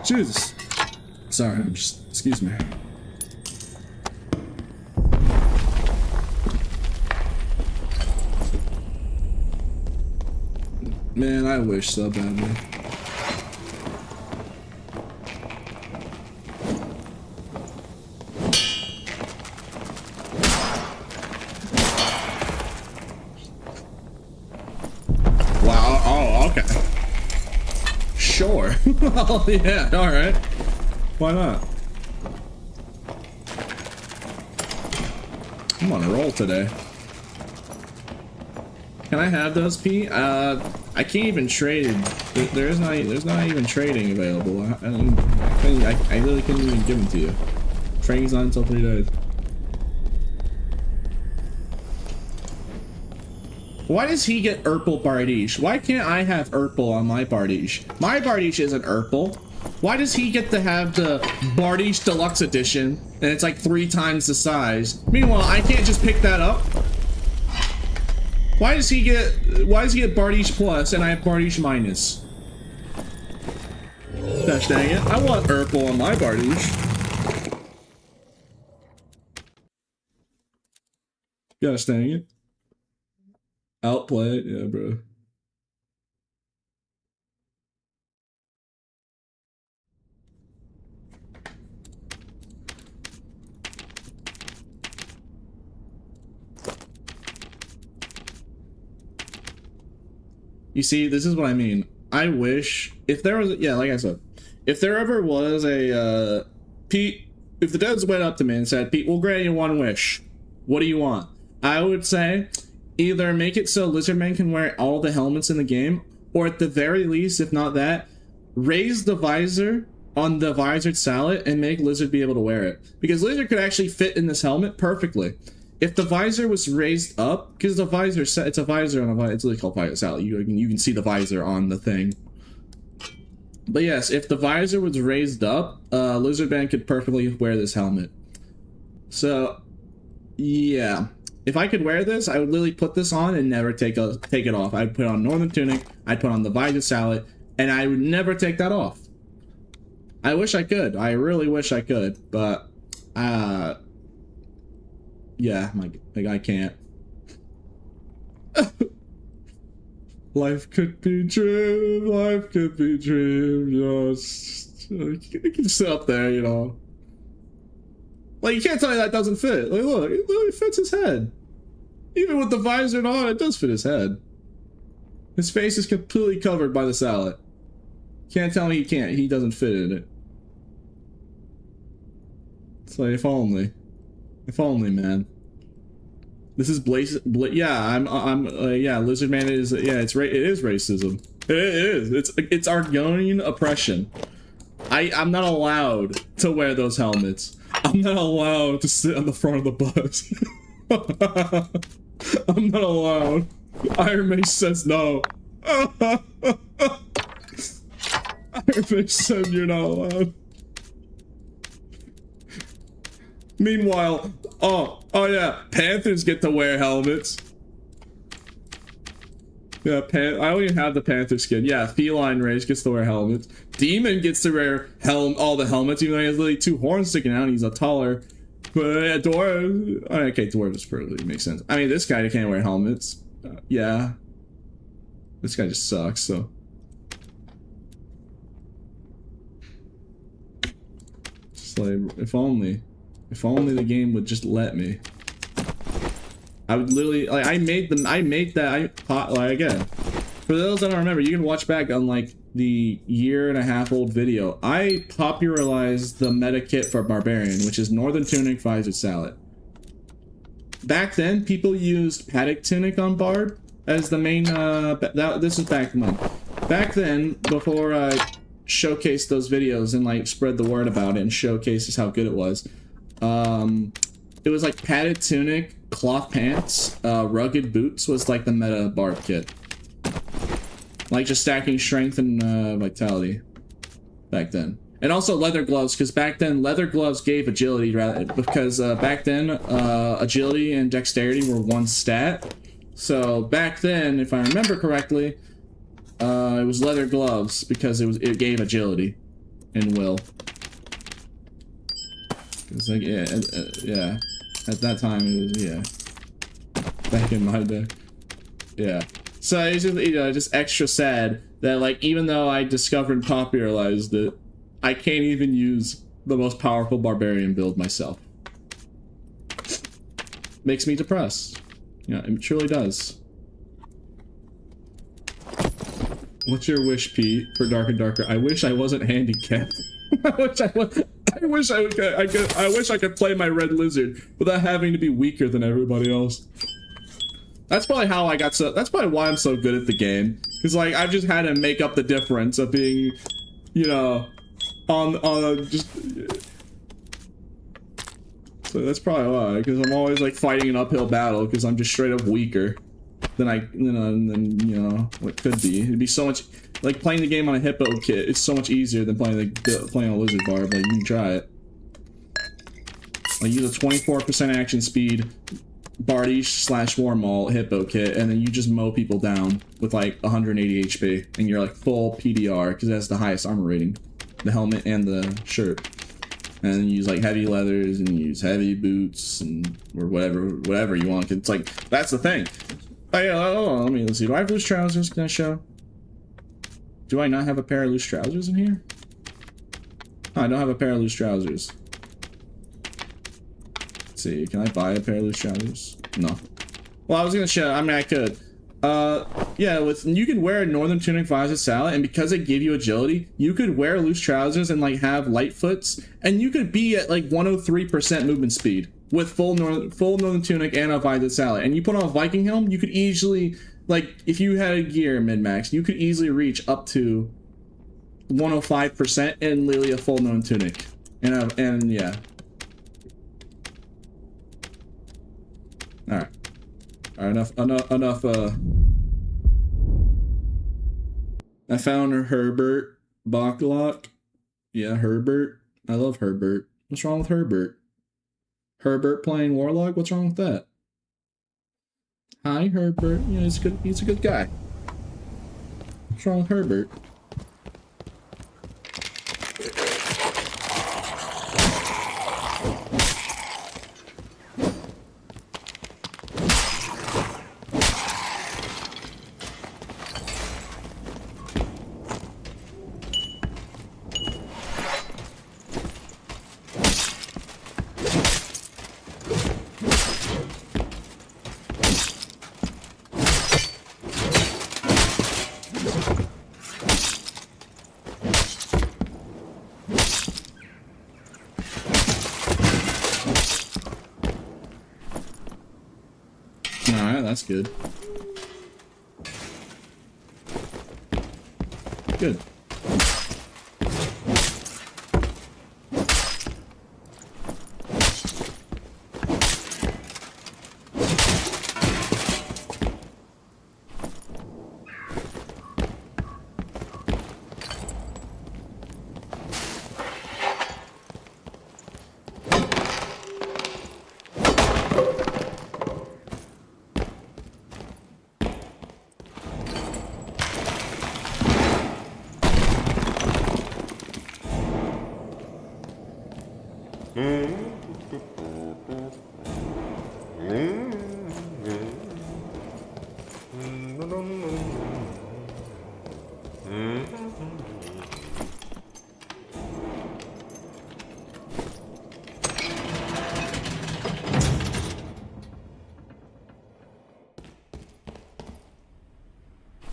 Jesus. Sorry, excuse me. Man, I wish so badly. Wow, oh, okay. Sure. Oh, yeah, alright. Why not? I'm on a roll today. Can I have those, Pete? I can't even trade. There's not even trading available. I really couldn't even give them to you. Trading's not until 3 days. Why does he get Urple Bardiche? Why can't I have Urple on my Bardiche? My Bardiche isn't Urple. Why does he get to have the Bardiche Deluxe Edition and it's like 3 times the size? Meanwhile, I can't just pick that up. Why does he get Bardiche Plus and I have Bardiche Minus? Gosh dang it. I want Urple on my Bardiche. Gosh dang it. Outplay it, yeah, bro. You see, this is what I mean. I wish if there was, yeah, like I said, if there ever was a Pete, if the devs went up to me and said, Pete, we'll grant you 1 wish. What do you want? I would say either make it so Lizardman can wear all the helmets in the game, or at the very least, if not that, raise the visor on the visored sallet and make Lizard be able to wear it. Because Lizard could actually fit in this helmet perfectly. If the visor was raised up, because the visor, it's a visor on a visor, it's really called visor sallet. You can see the visor on the thing. But yes, if the visor was raised up, Lizardman could perfectly wear this helmet. So, yeah. If I could wear this, I would literally put this on and never take it off. I'd put on Northern Tunic, I'd put on the Visor Sallet, and I would never take that off. I wish I could. I really wish I could, but yeah, I can't. Life could be dreamed, life could be dreamed, you know, you can sit up there, you know. Like, you can't tell me that doesn't fit. Like, look, it literally fits his head. Even with the visor on, it does fit his head. His face is completely covered by the sallet. Can't tell me he doesn't fit in it. It's like, if only, man. This is yeah, yeah, Lizardman is, yeah, it is racism. It is. It's Argonian oppression. I'm not allowed to wear those helmets. I'm not allowed to sit on the front of the bus. I'm not allowed. Iron Mage says no. Iron Mage says you're not allowed. Meanwhile, oh yeah, Panthers get to wear helmets. Yeah, I don't even have the Panther skin. Yeah, Feline Race gets to wear helmets. Demon gets to wear all the helmets, even though he has literally 2 horns sticking out and he's a taller. But yeah, Dwarf, okay, Dwarf is perfectly makes sense. I mean, this guy can't wear helmets. Yeah. This guy just sucks, so. Just like, if only the game would just let me. I would literally, like, like, again, for those that don't remember, you can watch back on, like, the 1.5 year old video. I popularized the meta kit for Barbarian, which is Northern Tunic, Visor Sallet. Back then, people used Paddock Tunic on Bard as the main, this is back when. Back then, before I showcased those videos and, like, spread the word about it and showcased just how good it was, it was like padded tunic, cloth pants, rugged boots was like the meta Bard kit. Like just stacking strength and vitality back then. And also leather gloves, because back then leather gloves gave agility, because back then agility and dexterity were 1 stat. So back then, if I remember correctly, it was leather gloves because it gave agility and will. It's like, yeah. At that time, it was, yeah. Back in my day. Yeah. So it's just, you know, just extra sad that, like, even though I discovered and popularized it, I can't even use the most powerful barbarian build myself. Makes me depressed. Yeah, it truly does. What's your wish, Pete, for Dark and Darker? I wish I wasn't handicapped. I wish I could play my red lizard without having to be weaker than everybody else. That's probably how I got so. That's probably why I'm so good at the game. Cause like I've just had to make up the difference of being, you know, on just. So that's probably why. Cause I'm always like fighting an uphill battle. Cause I'm just straight up weaker than you know what could be. It'd be so much. Like playing the game on a hippo kit is so much easier than playing a lizard barb. Like you can try it. Like use a 24% action speed Bardish / Warmaul hippo kit, and then you just mow people down with like 180 HP, and you're like full PDR because that's the highest armor rating, the helmet and the shirt. And then you use like heavy leathers and you use heavy boots and or whatever you want. It's like that's the thing. Oh yeah, let's see. Do I have loose trousers? Can I show? Do I not have a pair of loose trousers in here? Oh, I don't have a pair of loose trousers. Let's see, can I buy a pair of loose trousers? No. Well, I was gonna show, I mean, I could. Yeah, you can wear a Northern Tunic, Visor Sallet, and because they give you agility, you could wear loose trousers and like have light foots, and you could be at like 103% movement speed with full Northern Tunic and a Visor Sallet. And you put on a Viking helm, you could easily, like, if you had a gear mid-max, you could easily reach up to 105% and literally a full Northern Tunic. And yeah. Alright. Alright, enough, I found her Halberd. Bachlock. Yeah, Herbert. I love Herbert. What's wrong with Herbert? Herbert playing Warlock? What's wrong with that? Hi, Herbert. Yeah, he's a good guy. What's wrong with Herbert? Alright, that's good. Good.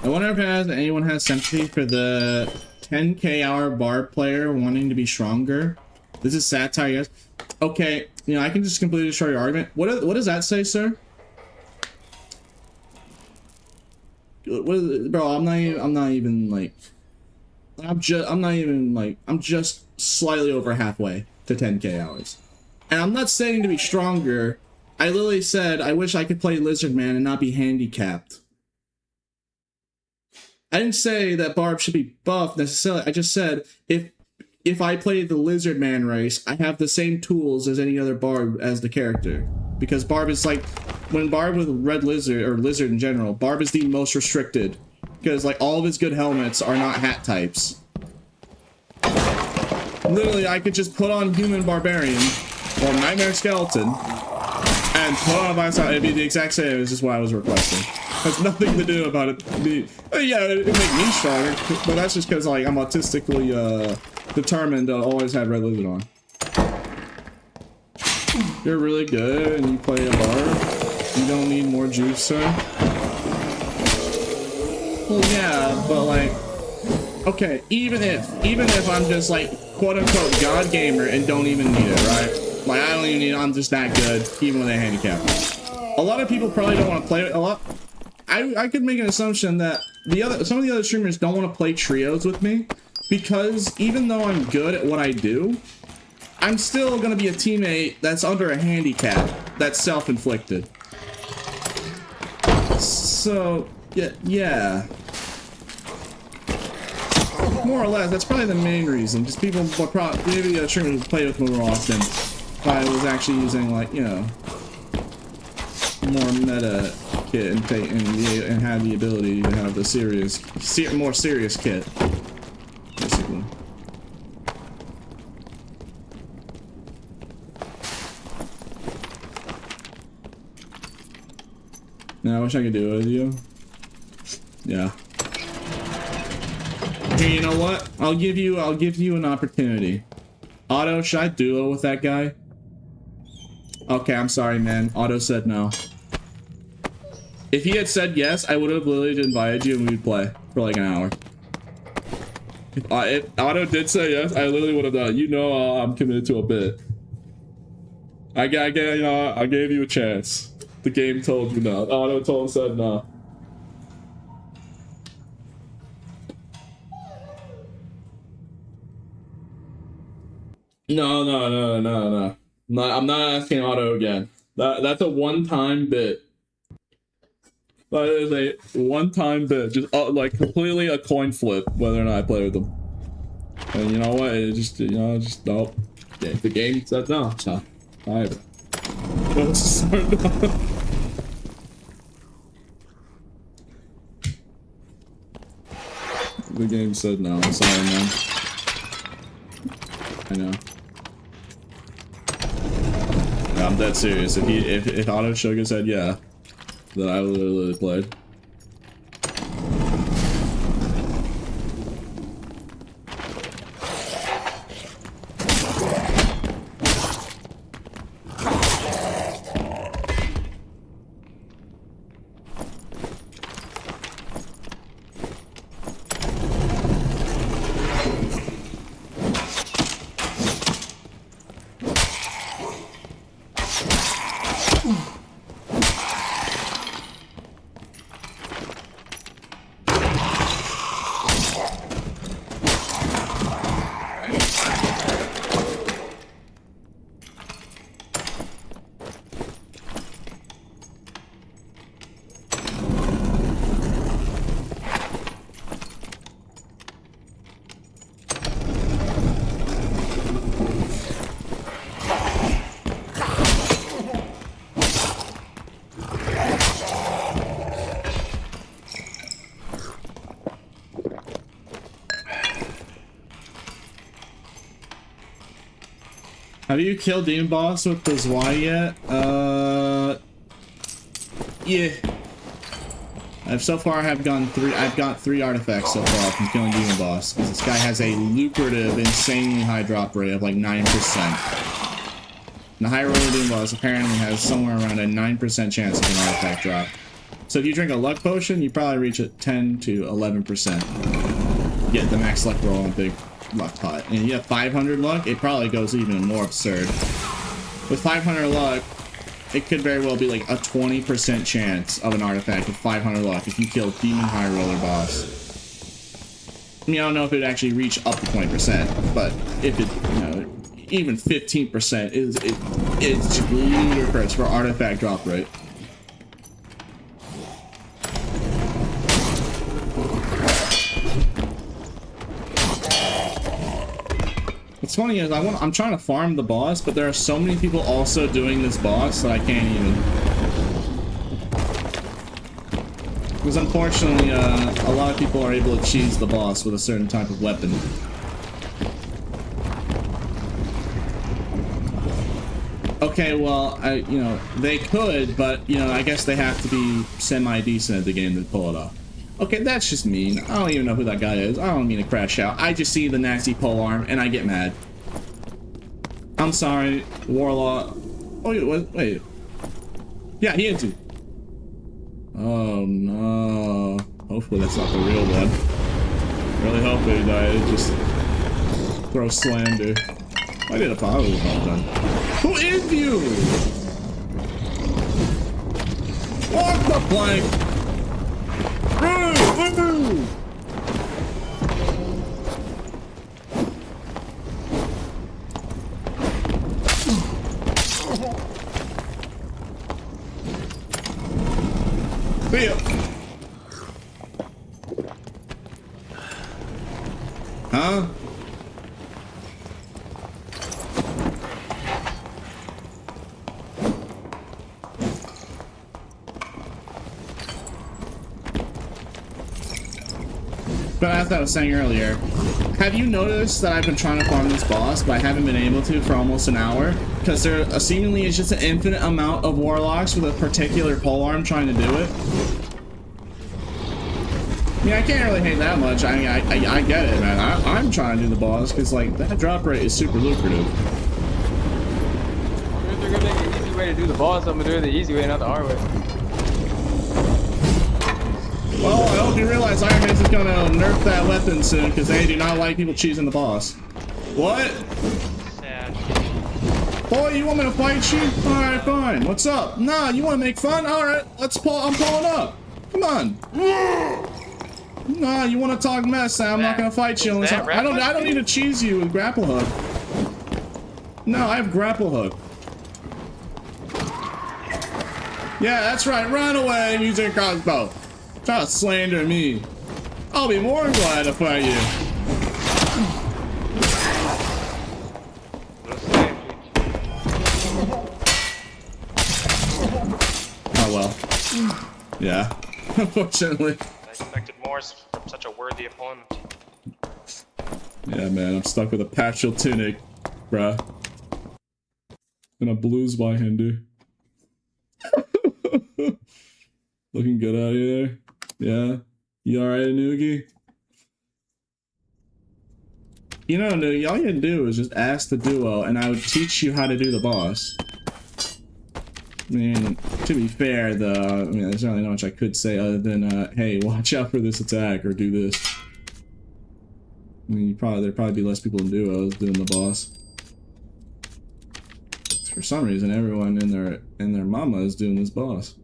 I wonder if anyone has sympathy for the 10k hour bar player wanting to be stronger. This is satire, yes. Okay, you know, I can just completely destroy your argument. What does that say, sir? Bro, I'm just slightly over halfway to 10k hours. And I'm not saying to be stronger. I literally said I wish I could play Lizard Man and not be handicapped. I didn't say that Barb should be buffed necessarily. I just said if I play the Lizard Man race, I have the same tools as any other Barb as the character. Because Barb is like, when Barb with Red Lizard, or Lizard in general, Barb is the most restricted. Because like all of his good helmets are not hat types. Literally, I could just put on Human Barbarian, or Nightmare Skeleton, and put on a Vice. It'd be the exact same as just what I was requesting. Has nothing to do about it. Yeah, it'd make me stronger, but that's just because like I'm autistically determined to always have Red Lizard on. You're really good and you play a bar. You don't need more juice, sir. Well, yeah, but like, okay, even if I'm just like quote unquote god gamer and don't even need it, right? Like I don't even need it. I'm just that good, even with a handicap. A lot of people probably don't want to play it a lot. I could make an assumption that some of the other streamers don't want to play trios with me because even though I'm good at what I do, I'm still gonna be a teammate that's under a handicap that's self-inflicted. So yeah. More or less, that's probably the main reason. Just people, maybe a streamer would play with me more often if I was actually using like, you know, more meta kit and have the ability to have the more serious kit, basically. Now I wish I could do it with you. Yeah. Here, you know what? I'll give you an opportunity. Otto, should I duo with that guy? Okay, I'm sorry, man. Otto said no. If he had said yes, I would have literally invited you and we'd play for like an hour. If Otto did say yes, I literally would have done it. You know, I'm committed to a bit. I gave you a chance. The game told you no. Otto said no. No. I'm not asking Otto again. That's a one-time bit. That is a one-time bit. Just like completely a coin flip whether or not I play with them. And you know what? It just, you know, just nope. Yeah, the game said no, so alright. The game said no. I'm sorry, man. I know. No, I'm dead serious. If Auto Sugar said yeah, then I would literally played. Have you killed Demon Boss with the Zwei yet? Yeah. So far I've got 3 artifacts so far from killing Demon Boss, because this guy has a lucrative, insanely high drop rate of like 9%. And the high roller Demon Boss apparently has somewhere around a 9% chance of an artifact drop. So if you drink a luck potion, you probably reach a 10 to 11%. Get the max luck roll on a big luck pot. And you have 500 luck, it probably goes even more absurd. With 500 luck, it could very well be like a 20% chance of an artifact with 500 luck if you kill Demon High Roller Boss. I mean, I don't know if it would actually reach up to 20%, but if it, you know, even 15% it's just ludicrous for artifact drop rate. What's funny is I'm trying to farm the boss, but there are so many people also doing this boss that I can't even. Because unfortunately, a lot of people are able to cheese the boss with a certain type of weapon. Okay, well, you know, they could, but you know, I guess they have to be semi-decent at the game to pull it off. Okay, that's just mean. I don't even know who that guy is. I don't mean to crash out. I just see the nasty polearm and I get mad. I'm sorry, Warlock. Oh, wait. Yeah, he is. Oh no. Hopefully that's not the real one. Really hope he died. Just throw slander. I did a power well done. Who is you? Off the plank! Woo! See ya. Huh? But as I was saying earlier, have you noticed that I've been trying to farm this boss, but I haven't been able to for almost an hour? Because there seemingly is just an infinite amount of warlocks with a particular polearm trying to do it. I mean, I can't really hate that much. I mean, I get it, man. I'm trying to do the boss because, like, that drop rate is super lucrative. If they're gonna make an easy way to do the boss, I'm gonna do it the easy way, not the hard way. Well, I hope you realize Iron Mace is gonna nerf that weapon soon because they do not like people cheesing the boss. What? Sad. Boy, you want me to fight you? Alright, fine. What's up? Nah, you wanna make fun? Alright, let's pull. I'm pulling up. Come on. Nah, you wanna talk mess? I'm not gonna fight you unless I don't need to cheese you with grapple hook. No, I have grapple hook. Yeah, that's right. Run away, using crossbow. Try to slander me. I'll be more glad to fight you. Yeah, unfortunately. I expected more from such a worthy opponent. Yeah, man, I'm stuck with a patchel tunic, bruh. And a blues by Hindu. Looking good out here. Yeah. You alright, Noogie? You know, Noogie, all you had to do was just ask the duo, and I would teach you how to do the boss. I mean, to be fair, though, I mean, there's not really much I could say other than, hey, watch out for this attack, or do this. I mean, there'd probably be less people in duos doing the boss. For some reason, everyone in their mama is doing this boss.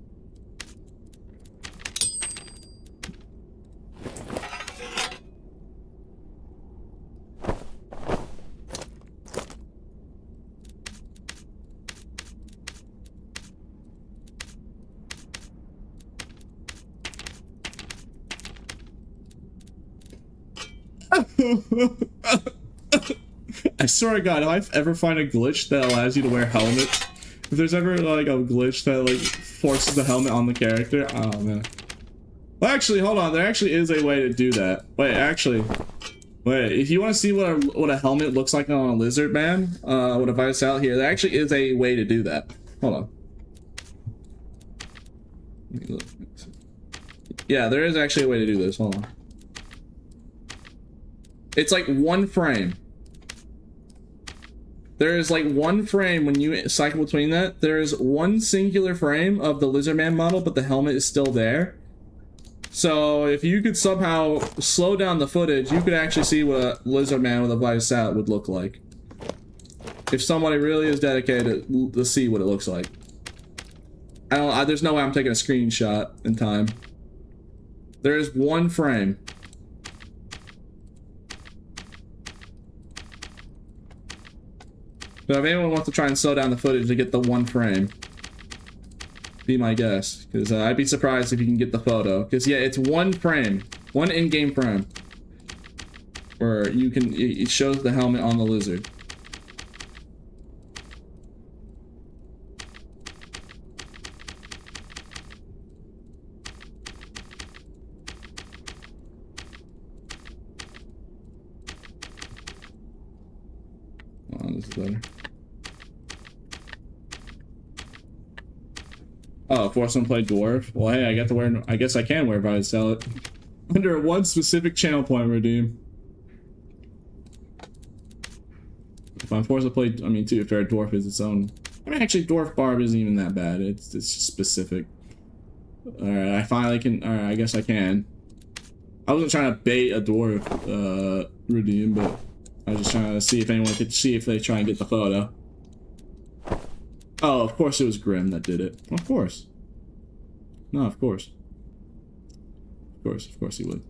I swear to God, if I ever find a glitch that allows you to wear helmets, if there's ever like a glitch that like forces the helmet on the character, oh man. Well, actually, hold on, there actually is a way to do that. Wait, if you want to see what a helmet looks like on a lizard man, with a vice out here, there actually is a way to do that. Hold on. Let me look. Yeah, there is actually a way to do this. Hold on. It's like one frame. There is like one frame when you cycle between that. There is one singular frame of the Lizardman model, but the helmet is still there. So if you could somehow slow down the footage, you could actually see what a Lizardman with a vice out would look like. If somebody really is dedicated to see what it looks like. There's no way I'm taking a screenshot in time. There is one frame. So if anyone wants to try and slow down the footage to get the one frame, be my guest, because I'd be surprised if you can get the photo. Because yeah, it's one frame, one in-game frame, where you can. It shows the helmet on the lizard. Oh, this is better. Oh, force them to play dwarf. Well, hey, I got to wear. I guess I can wear Vice Salad under one specific channel point redeem. If I'm forced to play, I mean, too, if fair, dwarf is its own. I mean, actually, dwarf barb isn't even that bad. It's just specific. All right, I finally can. All right, I guess I can. I wasn't trying to bait a dwarf redeem, but I was just trying to see if anyone could see if they try and get the photo. Oh, of course it was Grim that did it. Of course. No, of course. Of course he would.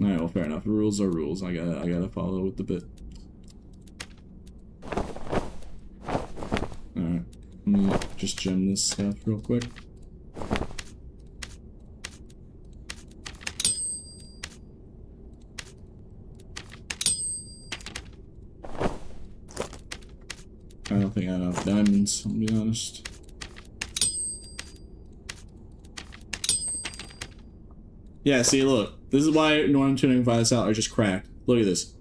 Alright, well, fair enough. Rules are rules. I gotta follow with the bit. Alright. Let me just gem this stuff real quick. I don't think I have enough diamonds, I'll be honest. Yeah, see, look. This is why Northern Tuning and Vice Out are just cracked. Look at this.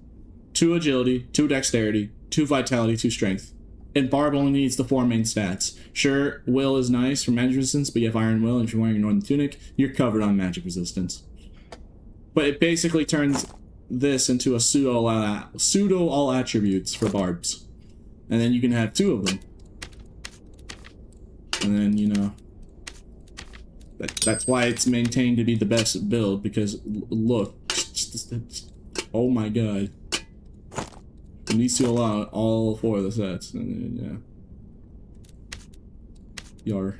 2 agility, 2 dexterity, 2 vitality, 2 strength. And Barb only needs the 4 main stats. Sure, Will is nice for magic resistance, but you have Iron Will, and if you're wearing a Northern Tunic, you're covered on magic resistance. But it basically turns this into a pseudo all attributes for Barbs. And then you can have 2 of them. And then, you know, that's why it's maintained to be the best build, because look, oh my god. It needs to allow all 4 of the sets, and yeah. Yar.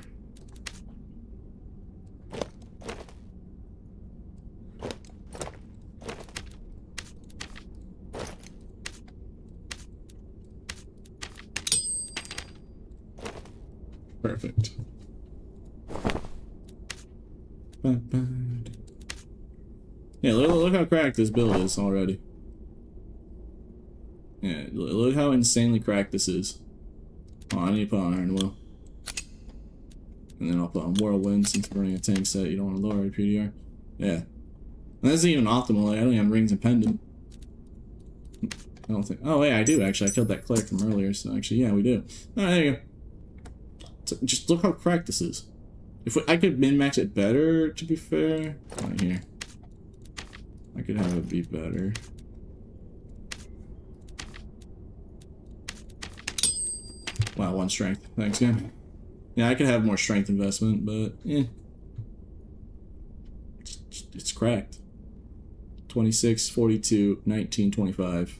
Perfect. Yeah, look how cracked this build is already. Yeah, look how insanely cracked this is. Oh, I need to put on Iron Will. And then I'll put on Whirlwind since we're running a tank set. You don't want to lower your PDR. Yeah. And this isn't even optimal. Like, I don't even have Rings and Pendant. I don't think. Oh, yeah, I do actually. I killed that cleric from earlier. So actually, yeah, we do. Alright, there you go. So just look how cracked this is. I could min-max it better, to be fair. Right here. I could have it be better. Wow, 1 strength. Thanks, game. Yeah, I could have more strength investment, but yeah. It's cracked. 26, 42, 19, 25.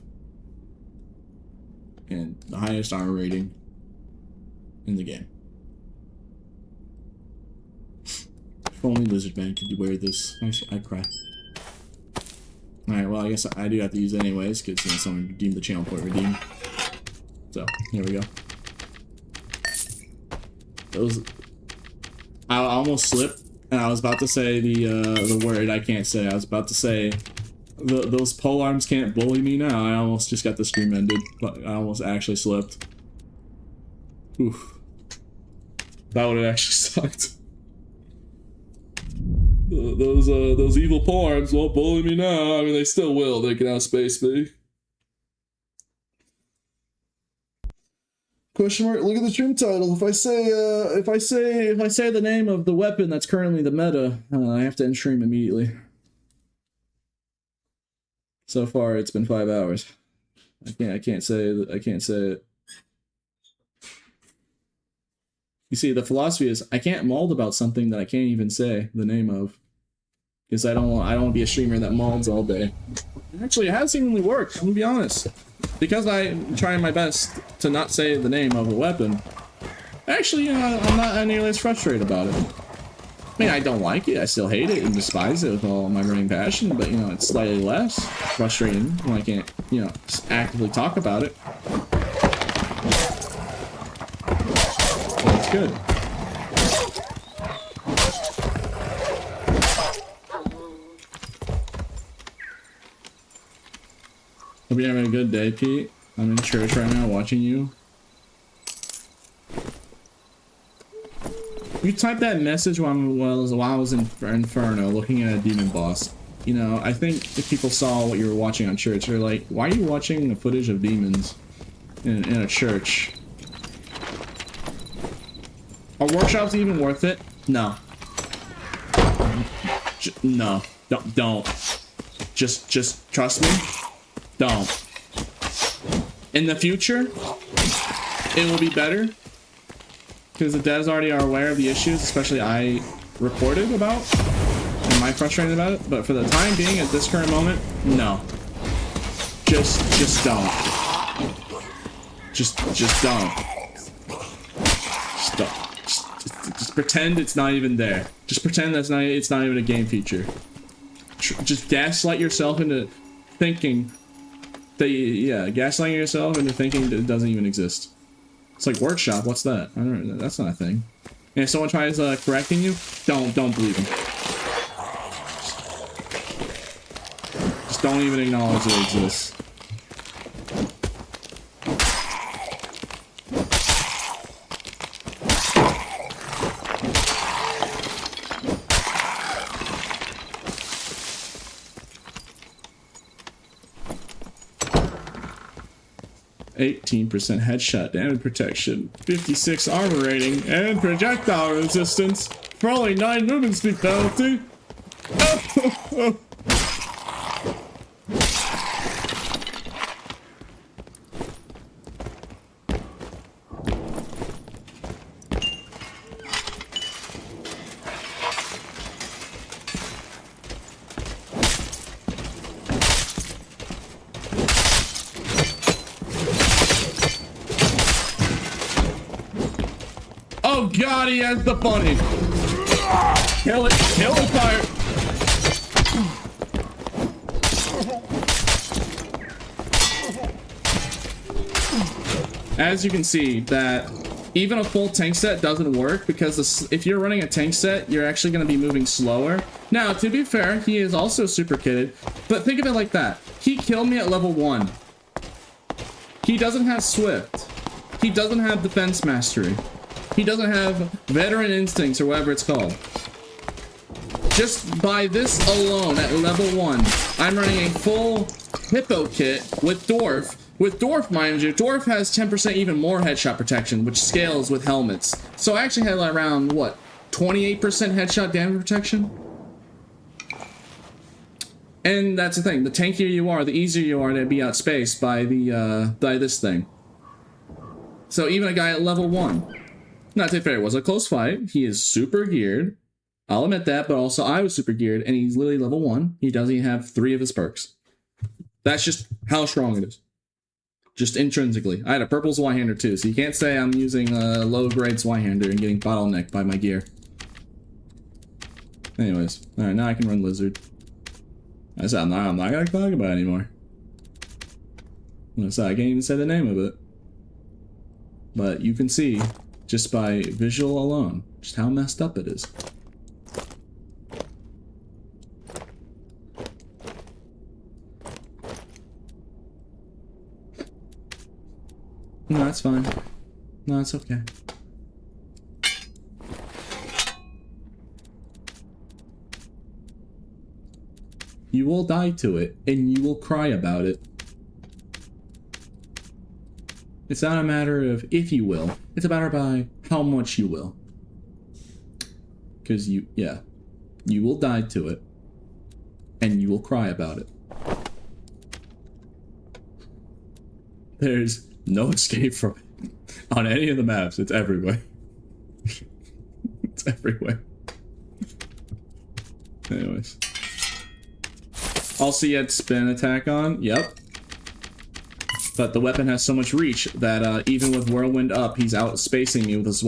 And the highest armor rating in the game. If only Lizardman could wear this. I'd cry. Alright, well, I guess I do have to use it anyways, because you know, someone redeemed the channel port redeemed. So, here we go. Those... I almost slipped, and I was about to say the word I can't say. I was about to say, those polearms can't bully me now. I almost just got the stream ended, but I almost actually slipped. Oof. That would have actually sucked. Those evil polearms won't bully me now. I mean, they still will. They can outspace me. Question mark. Look at the stream title. If I say the name of the weapon that's currently the meta, I have to end stream immediately. So far, it's been 5 hours. I can't say it. You see, the philosophy is I can't mauld about something that I can't even say the name of, because I don't want to be a streamer that maulds all day. Actually, it has seemingly worked. I'm gonna be honest, because I'm trying my best to not say the name of a weapon. Actually, I'm not nearly as frustrated about it. I mean, I don't like it. I still hate it and despise it with all my burning passion. But you know, it's slightly less frustrating when I can't, you know, just actively talk about it. That's good. Hope you're having a good day, Pete. I'm in church right now watching you. You typed that message while I was in Inferno looking at a demon boss. You know, I think if people saw what you were watching on church, they're like, why are you watching the footage of demons in a church? Are workshops even worth it? No. No. Don't. Just trust me. Don't. In the future, it will be better. Because the devs already are aware of the issues, especially I reported about. Am I frustrated about it? But for the time being, at this current moment, no. Just don't. Just don't. Just pretend it's not even there. Just pretend it's not even a game feature. Just gaslight yourself into thinking that, yeah, gaslighting yourself into thinking that it doesn't even exist. It's like workshop. What's that? I don't know. That's not a thing. And if someone tries correcting you, don't believe them. Just don't even acknowledge that it exists. %, headshot damage protection, 56 armor rating, and projectile resistance for only 9 movement speed penalty. Oh god, he has the funny. Kill it, fire. As you can see, that even a full tank set doesn't work, because if you're running a tank set, you're actually going to be moving slower. Now, to be fair, he is also super kitted, but think of it like that. He killed me at level 1. He doesn't have Swift. He doesn't have Defense Mastery. He doesn't have veteran instincts or whatever it's called. Just by this alone at level 1, I'm running a full hippo kit with Dwarf. With Dwarf, mind you, Dwarf has 10% even more headshot protection, which scales with helmets. So I actually had around, what, 28% headshot damage protection? And that's the thing, the tankier you are, the easier you are to be outspaced by by this thing. So even a guy at level 1. Not to be fair, it was a close fight. He is super geared. I'll admit that, but also I was super geared, and he's literally level 1. He doesn't even have 3 of his perks. That's just how strong it is. Just intrinsically. I had a purple Zweihander too, so you can't say I'm using a low-grade Zweihander and getting bottlenecked by my gear. Anyways, alright, now I can run Lizard. I said I'm not gonna talk about it anymore. I said I can't even say the name of it. But you can see, just by visual alone, just how messed up it is. No, that's fine. No, it's okay. You will die to it, and you will cry about it. It's not a matter of if you will, it's a matter by how much you will. Because you will die to it, and you will cry about it. There's no escape from it. On any of the maps, it's everywhere. It's everywhere. Anyways. Also, you had spin attack on. Yep. But the weapon has so much reach that even with Whirlwind up, he's outspacing me with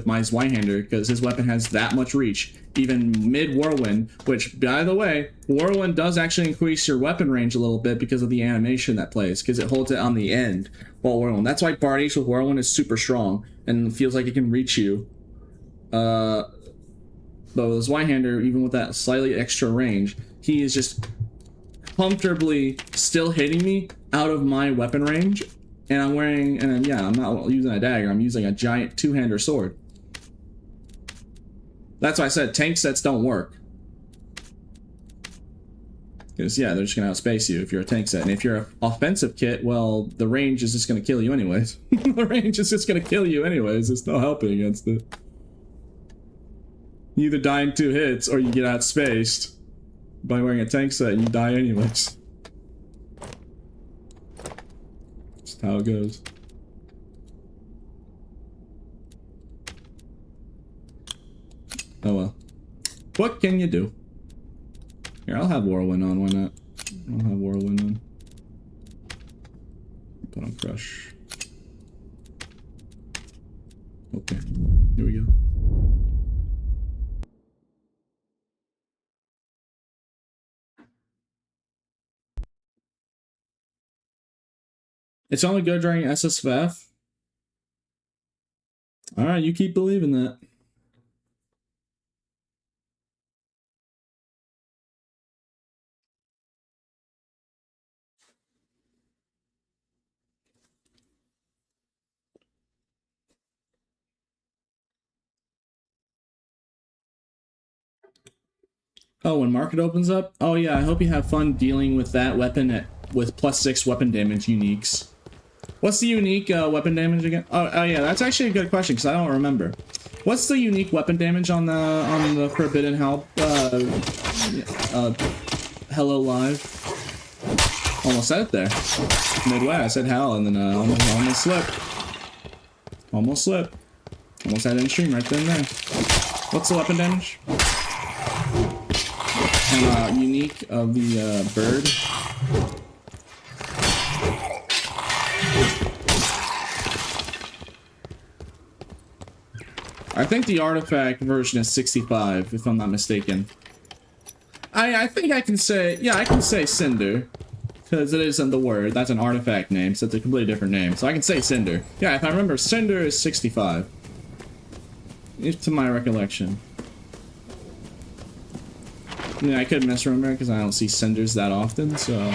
my Zweihander because his weapon has that much reach. Even mid-Whirlwind, which, by the way, Whirlwind does actually increase your weapon range a little bit because of the animation that plays, because it holds it on the end while Whirlwind. That's why Bardies with Whirlwind is super strong and feels like it can reach you. But with Zweihander, even with that slightly extra range, he is just comfortably still hitting me out of my weapon range. And I'm wearing, and yeah, I'm not using a dagger, I'm using a giant two-hander sword. That's why I said tank sets don't work. Because, yeah, they're just going to outspace you if you're a tank set. And if you're an offensive kit, well, the range is just going to kill you anyways. The range is just going to kill you anyways. There's no helping against it. You either die in 2 hits, or you get outspaced by wearing a tank set and you die anyways. Just how it goes. Oh well. What can you do? Here, I'll have Whirlwind on, why not? I'll have Whirlwind on. Put on Crush. Okay, here we go. It's only good during SSFF? Alright, you keep believing that. Oh, when market opens up? Oh yeah, I hope you have fun dealing with that weapon with +6 weapon damage uniques. What's the unique weapon damage again? Oh yeah, that's actually a good question because I don't remember. What's the unique weapon damage on the Forbidden Hello Live? Almost said it there. Midway, I said hell and then almost slipped. Almost slipped. Almost had an stream right then and there. What's the weapon damage? And unique of the bird. I think the artifact version is 65, if I'm not mistaken. I think I can say, yeah, I can say Cinder. Because it isn't the word, that's an artifact name, so it's a completely different name. So I can say Cinder. Yeah, if I remember, Cinder is 65. If to my recollection. Yeah, I could misremember because I don't see Cinders that often, so...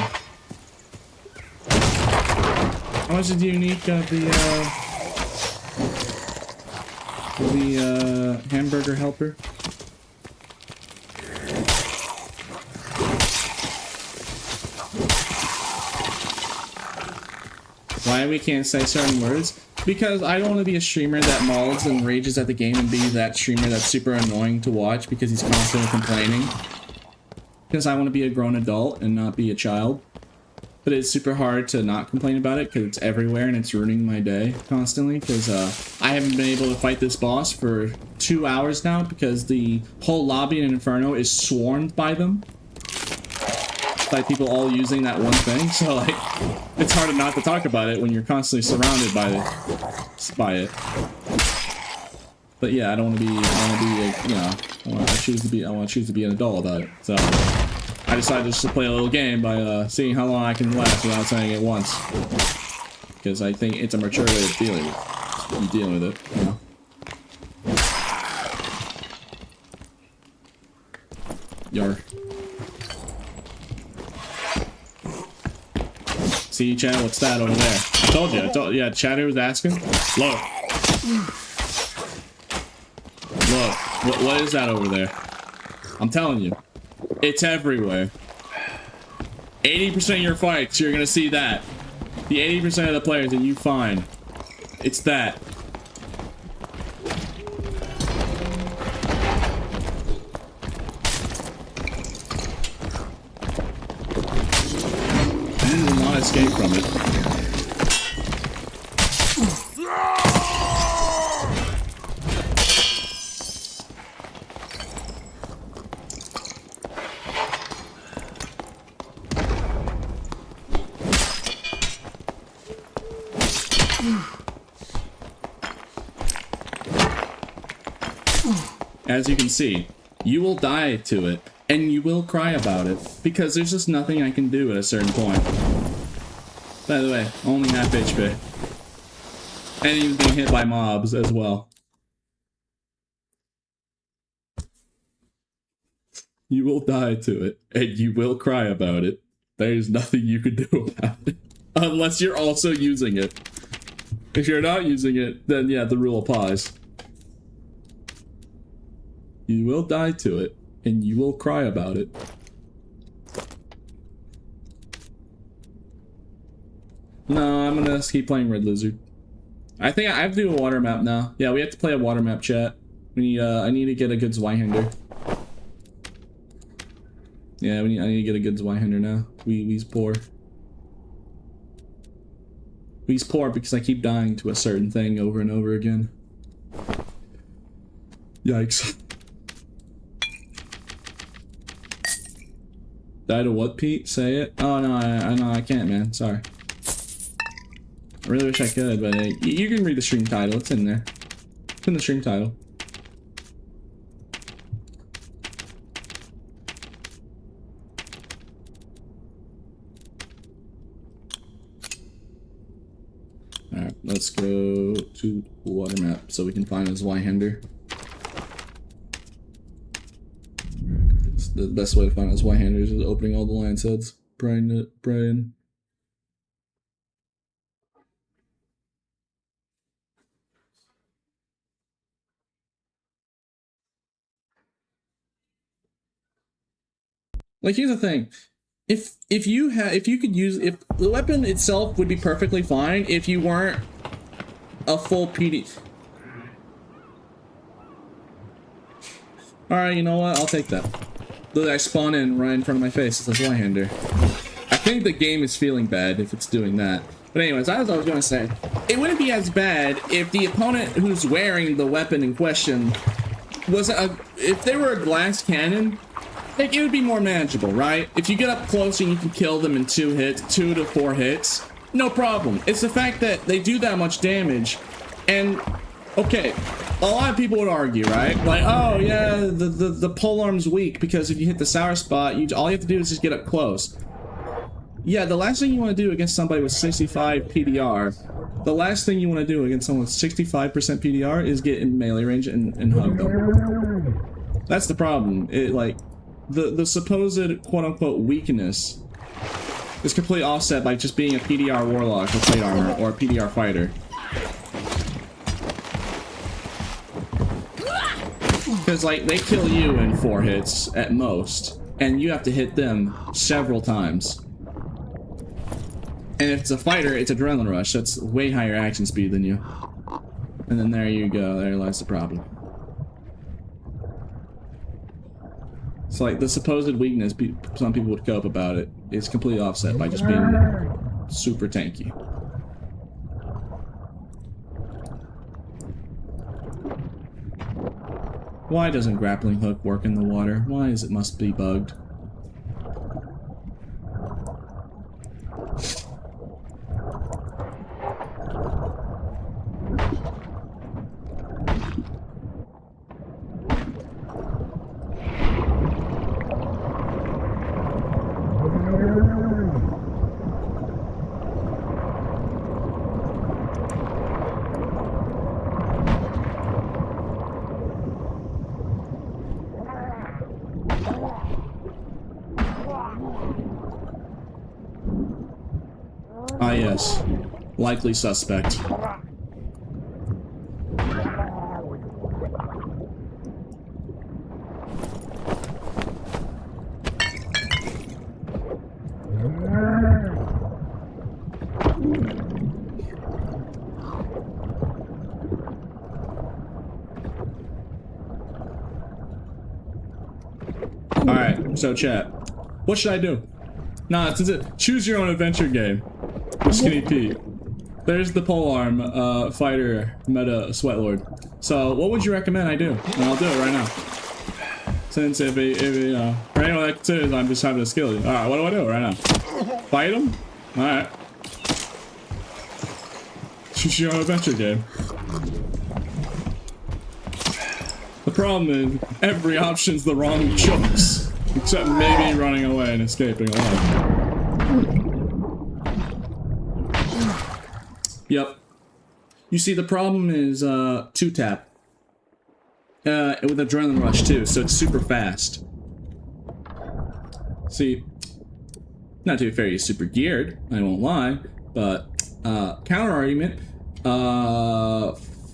How much is the unique of the, hamburger helper. Why we can't say certain words? Because I don't want to be a streamer that mauls and rages at the game and be that streamer that's super annoying to watch because he's constantly complaining. Because I want to be a grown adult and not be a child. But it's super hard to not complain about it because it's everywhere and it's ruining my day constantly. Because I haven't been able to fight this boss for 2 hours now because the whole lobby in Inferno is swarmed by them. By people all using that one thing. So like, it's hard not to talk about it when you're constantly surrounded by it. But yeah, I want to be, you know, I want to choose to be an adult about it. So I decided just to play a little game by seeing how long I can last without saying it once. Because I think it's a mature way of dealing with it, you know. Yar. See, Chad, what's that over there? I told you, yeah, Chad was asking. Look. Look, what is that over there? I'm telling you. It's everywhere. 80% of your fights, you're gonna see that. The 80% of the players that you find, it's that. You will not escape from it. As you can see, you will die to it, and you will cry about it, because there's just nothing I can do at a certain point. By the way, only half HP. And he was being hit by mobs as well. You will die to it, and you will cry about it. There's nothing you can do about it. Unless you're also using it. If you're not using it, then yeah, the rule applies. You will die to it, and you will cry about it. No, I'm gonna keep playing Red Lizard. I think I have to do a water map now. Yeah, we have to play a water map, chat. I need to get a good Zweihander. Yeah, I need to get a good Zweihander now. We's poor. We's poor because I keep dying to a certain thing over and over again. Yikes. Die to what, Pete? Say it? Oh, no, I can't, man. Sorry. I really wish I could, but you can read the stream title. It's in there. It's in the stream title. Alright, let's go to water map so we can find his Zweihander. The best way to find his Zweihanders is opening all the lion's heads. Brian. Like, here's the thing. If the weapon itself would be perfectly fine if you weren't a full PD. Alright, you know what? I'll take that. Look, I spawn in right in front of my face. It's a Zweihander. I think the game is feeling bad if it's doing that. But anyways, as I was going to say, it wouldn't be as bad if the opponent who's wearing the weapon in question was if they were a glass cannon, like, it would be more manageable, right? If you get up close and you can kill them in 2 to 4 hits, no problem. It's the fact that they do that much damage, and okay, a lot of people would argue, right? Like, oh yeah, the polearm's weak because if you hit the sour spot, all you have to do is just get up close. Yeah, the last thing you want to do against somebody with 65 PDR, the last thing you want to do against someone with 65% PDR is get in melee range and hug them. That's the problem. The supposed quote-unquote weakness is completely offset by just being a PDR warlock with plate armor or a PDR fighter. Because, like, they kill you in 4 hits at most, and you have to hit them several times. And if it's a fighter, it's adrenaline rush, so it's way higher action speed than you. And then there you go, there lies the problem. It's like the supposed weakness some people would cope about it is completely offset by just being super tanky. Why doesn't grappling hook work in the water? Why is it must be bugged? Ah, yes. Likely suspect. Alright, so chat. What should I do? Nah, it's a choose your own adventure game. Skinny Pete. There's the polearm fighter meta sweatlord. So what would you recommend I do? And I'll do it right now. Since if you know, for anyone that considers I'm just having to skill you. Alright, what do I do right now? Fight him? Alright. Choose your own adventure game. The problem is every option's the wrong choice. Except maybe running away and escaping alive. Yep. You see, the problem is 2-tap. With adrenaline rush too, so it's super fast. See, not to be fair, he's super geared, I won't lie, but counter argument,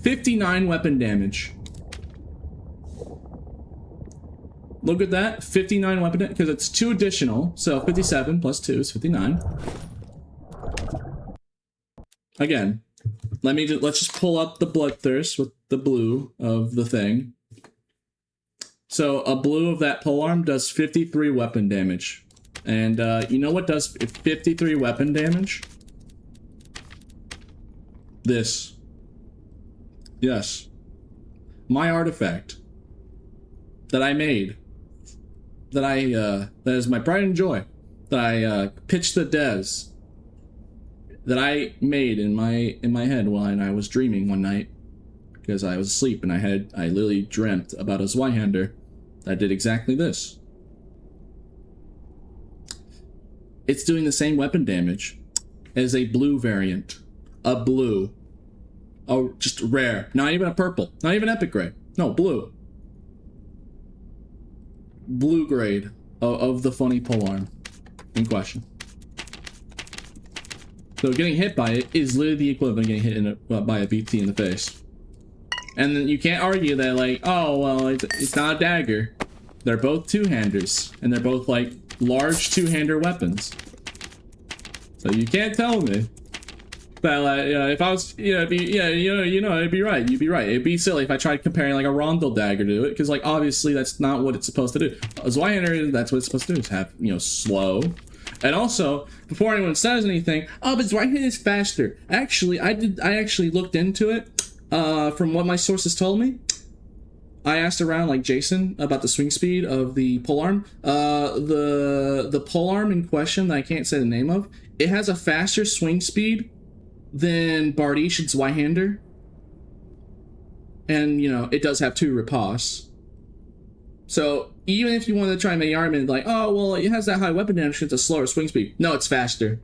59 weapon damage. Look at that, 59 weapon damage, because it's 2 additional, so 57 plus 2 is 59. Again, let's just pull up the bloodthirst with the blue of the thing. So a blue of that polearm does 53 weapon damage. And you know what does 53 weapon damage? This. Yes. My artifact that I made, that is my pride and joy, that I pitched the devs, that I made in my head while I was dreaming one night, because I was asleep and I literally dreamt about a Zweihander that did exactly this. It's doing the same weapon damage as a blue variant. A blue. Oh, just rare. Not even a purple. Not even epic grade. No, blue. Blue grade of the funny polearm in question. So getting hit by it is literally the equivalent of getting hit by a BT in the face. And then you can't argue that, like, oh, well, it's not a dagger. They're both two-handers, and they're both, like, large two-hander weapons. So you can't tell me that, like, if I was, it'd be right. You'd be right. It'd be silly if I tried comparing, like, a rondel dagger to it, because, like, obviously that's not what it's supposed to do. A Zweihander, that's what it's supposed to do, is have, slow. And also, before anyone says anything, oh, but Zweihander is faster. Actually, I actually looked into it. From what my sources told me, I asked around, like Jason, about the swing speed of the polearm. The polearm in question that I can't say the name of, it has a faster swing speed than Bardiche and Zweihander. And, it does have 2 riposte. So, even if you wanted to try and make the argument, like, oh, well, it has that high weapon damage, it's a slower swing speed. No, it's faster.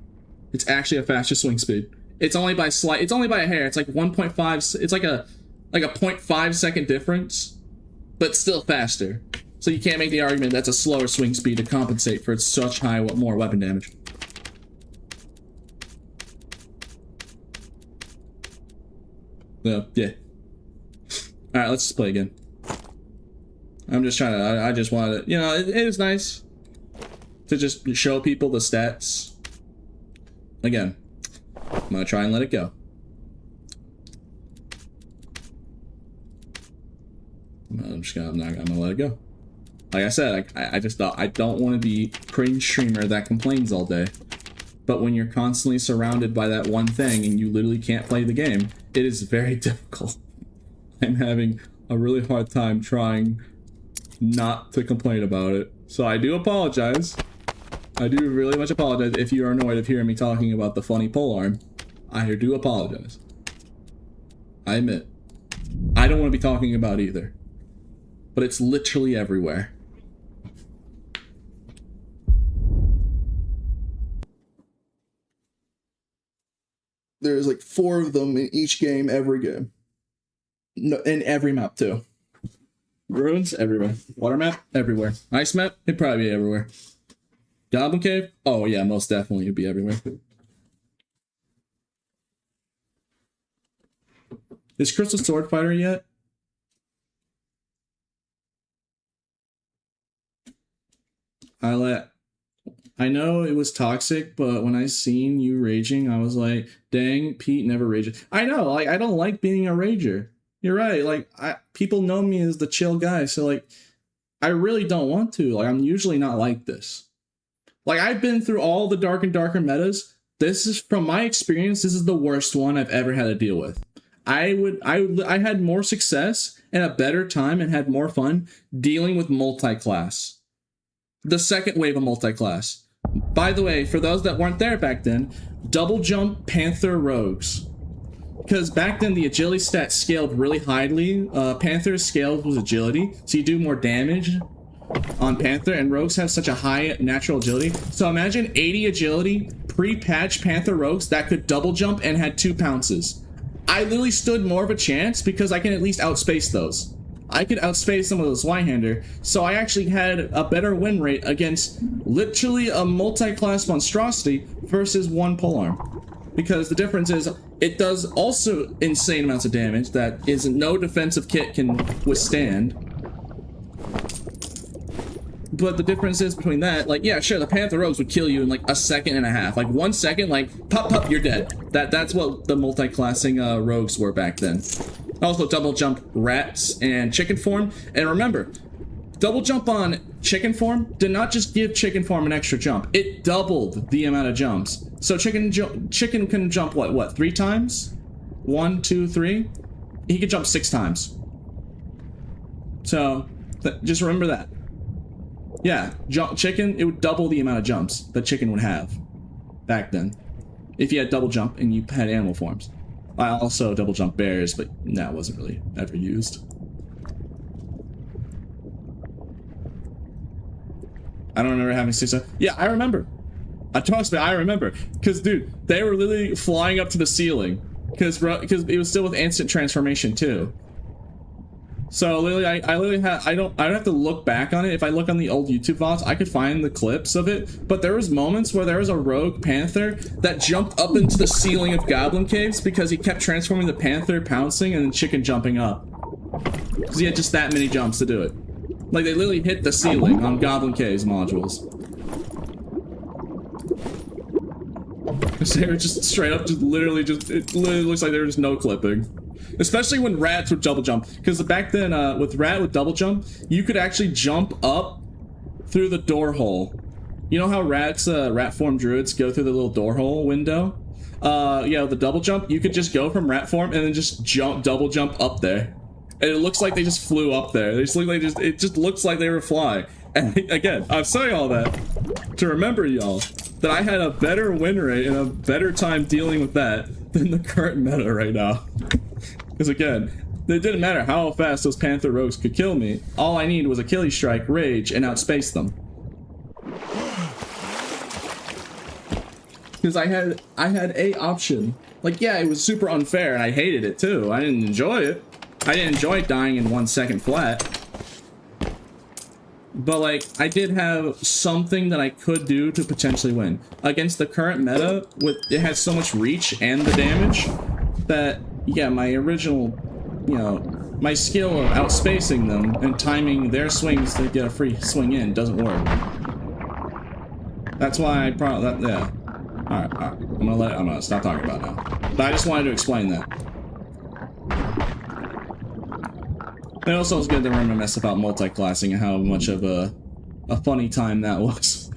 It's actually a faster swing speed. It's only by it's only by a hair. It's like 1.5, it's like a 0.5 second difference, but still faster. So you can't make the argument that's a slower swing speed to compensate for its such high, more weapon damage. So, yeah. Alright, let's just play again. I'm just trying to, I just wanted to, you know, it is nice to just show people the stats. Again, I'm gonna try and let it go. I'm gonna let it go. Like I said, I just thought, I don't want to be cringe streamer that complains all day. But when you're constantly surrounded by that one thing and you literally can't play the game, it is very difficult. I'm having a really hard time trying not to complain about it. So I do apologize. I do really much apologize if you are annoyed of hearing me talking about the funny polearm. I do apologize. I admit. I don't want to be talking about either. But it's literally everywhere. There's like 4 of them in each game, every game. No, in every map too. Ruins everywhere. Water map everywhere. Ice map, it'd probably be everywhere. Goblin cave, oh yeah, most definitely it'd be everywhere. Is Crystal Sword Fighter yet? I know it was toxic, but when I seen you raging, I was like, dang, Pete never rages. I know, like, I don't like being a rager. You're right, like, people know me as the chill guy, so, like, I really don't want to. Like, I'm usually not like this. Like, I've been through all the dark and darker metas. This is, from my experience, this is the worst one I've ever had to deal with. I had more success and a better time and had more fun dealing with multi-class. The second wave of multi-class. By the way, for those that weren't there back then, double jump Panther Rogues. Because back then the agility stat scaled really highly. Panther's scaled was agility, so you do more damage on Panther, and Rogues have such a high natural agility. So imagine 80 agility, pre-patch Panther Rogues that could double jump and had 2 pounces. I literally stood more of a chance because I can at least outspace those. I could outspace some of those Zweihander, so I actually had a better win rate against literally a multi-class monstrosity versus one polearm. Because the difference is, it does also insane amounts of damage that is no defensive kit can withstand. But the difference is between that, like, yeah, sure, the Panther Rogues would kill you in like a second and a half. Like 1 second, like, pop, pop, you're dead. That's what the multi-classing Rogues were back then. Also, double jump Rats and Chicken Form. And remember, double jump on Chicken Form did not just give Chicken Form an extra jump. It doubled the amount of jumps. So Chicken can jump, what, 3 times? 1, 2, 3? He could jump 6 times. So, just remember that. Yeah, Chicken, it would double the amount of jumps that Chicken would have back then. If you had double jump and you had animal forms. I also double jump bears, but that wasn't really ever used. I don't remember having success. Yeah, I remember. Trust me, I remember. Because, dude, they were literally flying up to the ceiling. Because it was still with instant transformation, too. So, literally, I literally I'd have to look back on it. If I look on the old YouTube VODs, I could find the clips of it. But there was moments where there was a rogue panther that jumped up into the ceiling of goblin caves because he kept transforming the panther, pouncing, and then Chicken jumping up. Because he had just that many jumps to do it. Like, they literally hit the ceiling on goblin caves modules. They were just straight up, it literally looks like there was no clipping. Especially when Rats would double jump. Because back then, with Rat with double jump, you could actually jump up through the door hole. You know how Rats, rat form druids go through the little door hole window? Yeah, with the double jump, you could just go from rat form and then just double jump up there. And it looks like they just flew up there. They just look like it just looks like they were flying. And again, I'm saying all that to remember y'all that I had a better win rate and a better time dealing with that than the current meta right now. Because again, it didn't matter how fast those Panther Rogues could kill me. All I needed was Achilles Strike, Rage, and outspace them. Because I had a option. Like, yeah, it was super unfair, and I hated it too. I didn't enjoy it. I didn't enjoy dying in 1 second flat. But, like, I did have something that I could do to potentially win. Against the current meta, it has so much reach and the damage that, yeah, my original, you know, my skill of outspacing them and timing their swings to get a free swing in doesn't work. That's why I probably, yeah. Alright, I'm gonna stop talking about it now. But I just wanted to explain that. It also was good to reminisce about multi-classing and how much of a funny time that was.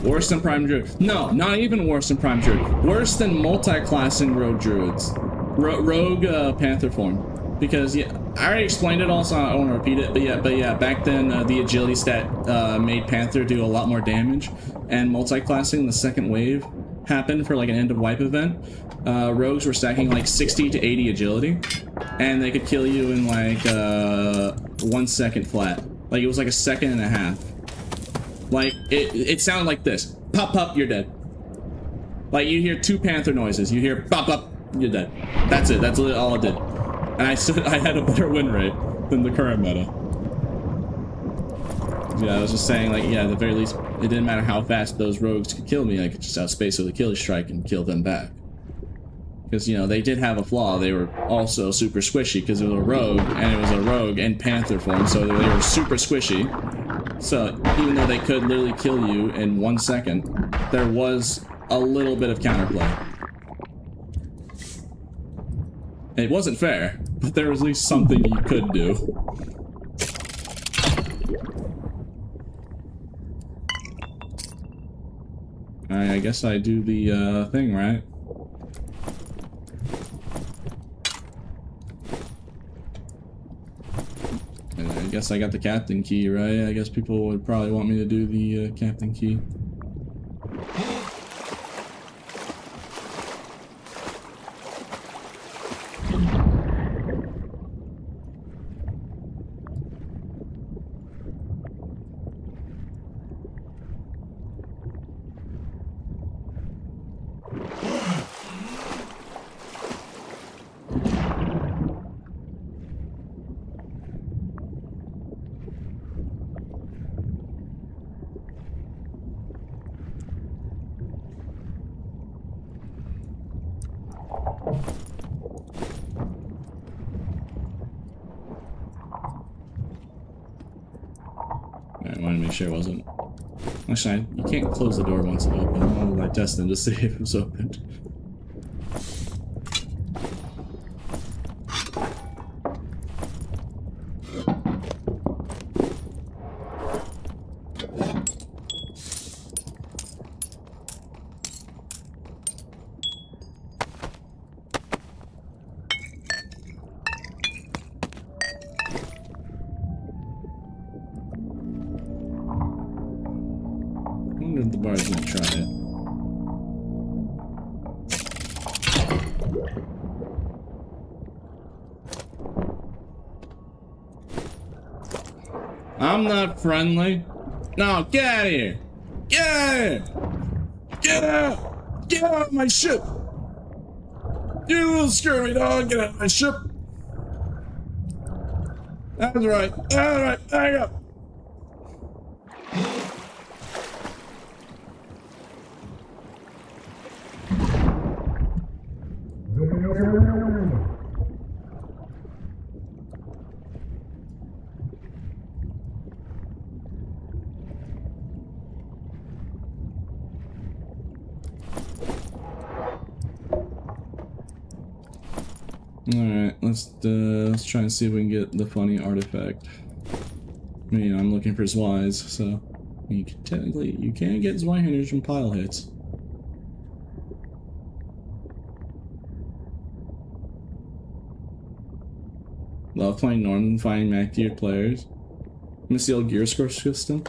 Worse than Prime Druid. No, not even worse than Prime Druid. Worse than multi-classing Rogue Druids. Rogue Panther form. Because, yeah, I already explained it all, so I don't want to repeat it. But yeah, back then, the agility stat made Panther do a lot more damage. And multi-classing, the second wave, happened for like an end of wipe event. Rogues were stacking like 60 to 80 agility. And they could kill you in like 1 second flat. Like, it was like a second and a half. Like, it sounded like this. Pop, pop, you're dead. Like, you hear 2 Panther noises. You hear pop, pop, you're dead. That's it. That's all it did. And I had a better win rate than the current meta. Yeah, I was just saying, like, yeah, at the very least, it didn't matter how fast those rogues could kill me. I could just outspace with a kill strike and kill them back. Because, you know, they did have a flaw. They were also super squishy because it was a rogue, and it was a rogue in Panther form, so they were super squishy. So, even though they could literally kill you in 1 second, there was a little bit of counterplay. It wasn't fair, but there was at least something you could do. Alright, I guess I do the thing, right? I guess I got the captain key, right? I guess people would probably want me to do the captain key. I wanted to make sure it wasn't. Actually, you can't close the door once it's open. I wanted my testing to see if it was opened. The bar's gonna try it. I'm not friendly. No, get out of here. Get out of here. Get out. Get out of my ship. You little scurvy dog, get out of my ship. That's right. All right, hang up. Alright, let's try and see if we can get the funny artifact. I mean, I'm looking for Zwei's, so you can you can get Zweihammers from pile hits. Love playing Norman, finding Mac tier players. Miss the old gear score system.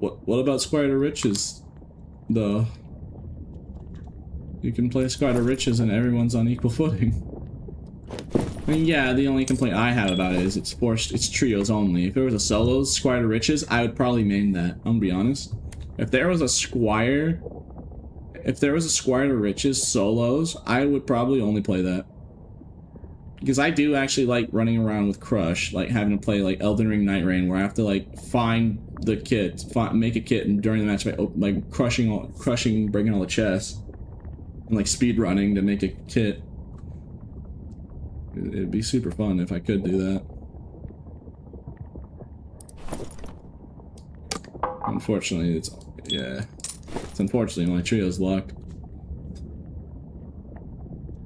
What about Squire to Riches, though? You can play Squire to Riches and everyone's on equal footing. I mean, yeah, the only complaint I have about it is it's trios only. If it was a solos Squire to Riches, I would probably main that, I'm gonna be honest. If there was a Squire to Riches solos, I would probably only play that. Because I do actually like running around with Crush, like having to play like Elden Ring Night Rain, where I have to like find the kit, make a kit, and during the match, like crushing, breaking all the chests, and like speed running to make a kit. It'd be super fun if I could do that. Unfortunately, it's unfortunately only trios luck.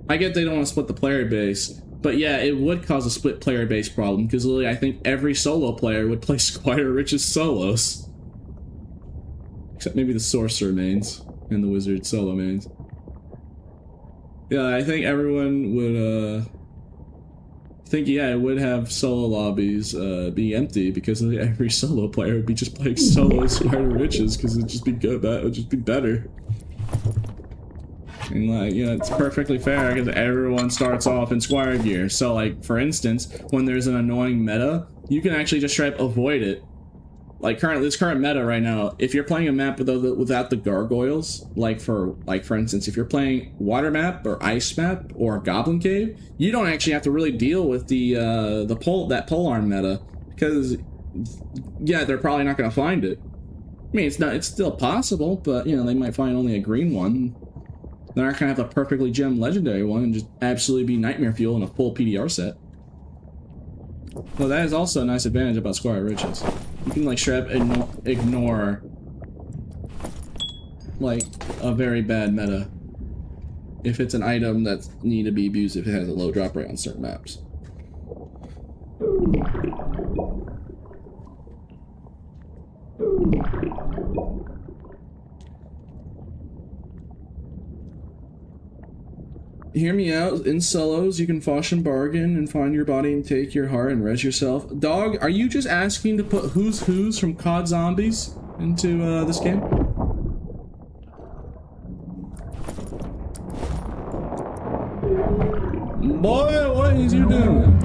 I get they don't want to split the player base, but yeah, it would cause a split player base problem because literally I think every solo player would play Squire Rich's solos. Except maybe the Sorcerer mains and the Wizard solo mains. Yeah, I think everyone would, it would have solo lobbies be empty because every solo player would be just playing solo Squire Riches because it'd just be good, it would just be better. And like, you know, it's perfectly fair because everyone starts off in Squire gear. So like, for instance, when there's an annoying meta, you can actually just try to avoid it. Like this current meta right now, if you're playing a map without the gargoyles, like for instance, if you're playing water map or ice map or goblin cave, you don't actually have to really deal with that polearm meta because yeah, they're probably not going to find it. I mean, it's still possible, but you know, they might find only a green one. They're not going to have a perfectly gemmed legendary one and just absolutely be nightmare fuel in a full PDR set. Well, that is also a nice advantage about Squire Riches. You can like straight up ignore like a very bad meta if it's an item that need to be abused if it has a low drop rate on certain maps. Hear me out, in solos, you can fosh and bargain and find your body and take your heart and res yourself. Dog, are you just asking to put who's from COD Zombies into this game? Boy, what is you doing?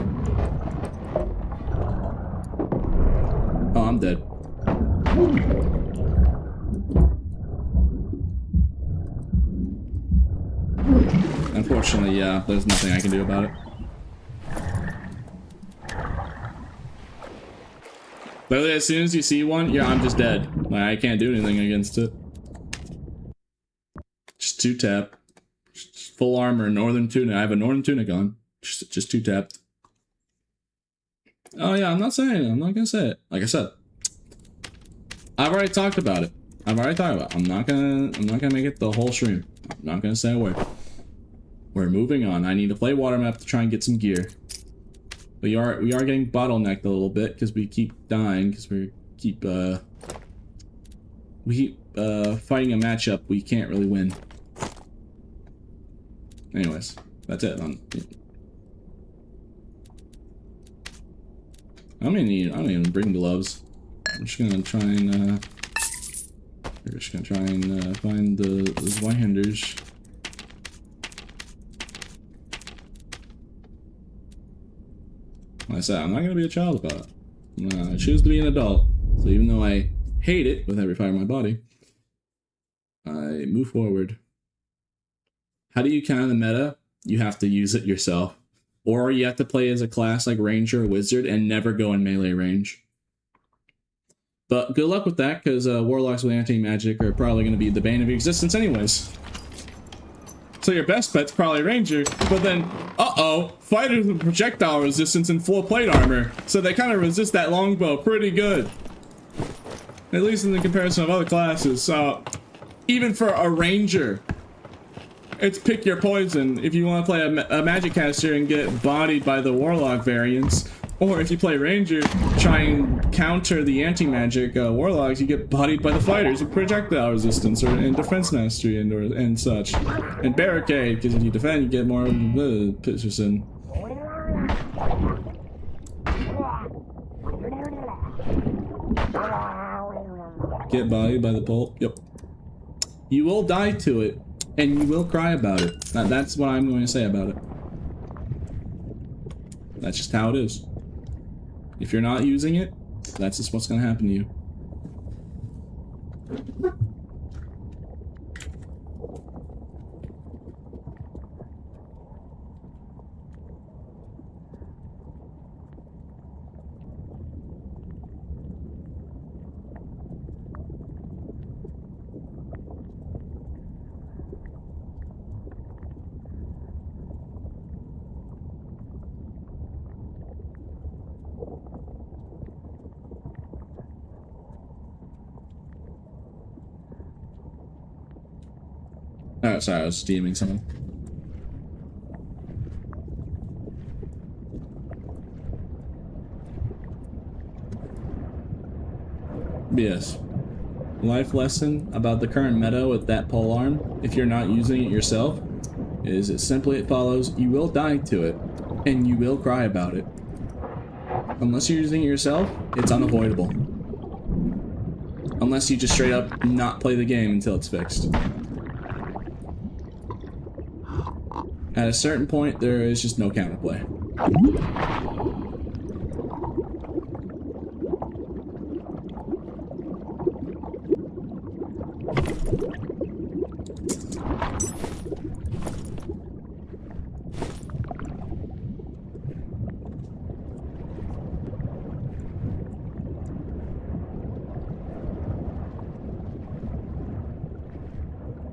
Oh, I'm dead. Unfortunately, yeah, there's nothing I can do about it. Literally, as soon as you see one, yeah, I'm just dead. Like, I can't do anything against it. Just 2-tap. Just full armor, Northern Tunic. I have a Northern Tunic on. Just 2-tapped. Oh yeah, I'm not gonna say it. Like I said, I've already talked about it. I'm not gonna make it the whole stream. I'm not gonna say a word. We're moving on. I need to play water map to try and get some gear. We are getting bottlenecked a little bit because we keep dying because we keep fighting a matchup we can't really win. Anyways, that's it. I don't even bring gloves. I'm just gonna try and find the Zweihanders. Like I said, I'm not gonna be a child about it. I choose to be an adult. So even though I hate it with every fiber of my body, I move forward. How do you counter the meta? You have to use it yourself. Or you have to play as a class like Ranger or Wizard and never go in melee range. But good luck with that, because Warlocks with anti-magic are probably going to be the bane of your existence anyways. So your best bet's probably Ranger, but then, Fighters with projectile resistance and full plate armor, so they kind of resist that longbow pretty good. At least in the comparison of other classes, so even for a Ranger, it's pick your poison. If you want to play a magic caster and get bodied by the Warlock variants, or if you play Ranger, try and counter the anti-magic Warlocks, you get bodied by the fighters with projectile resistance and defense mastery and such. And barricade, because if you defend, you get more Peterson. Get bodied by the pole. Yep. You will die to it, and you will cry about it. That's what I'm going to say about it. That's just how it is. If you're not using it, that's just what's going to happen to you. Oh, sorry, I was steaming someone. Yes. Life lesson about the current meta with that polearm, if you're not using it yourself, is it simply it follows, you will die to it, and you will cry about it. Unless you're using it yourself, it's unavoidable. Unless you just straight up not play the game until it's fixed. At a certain point, there is just no counterplay.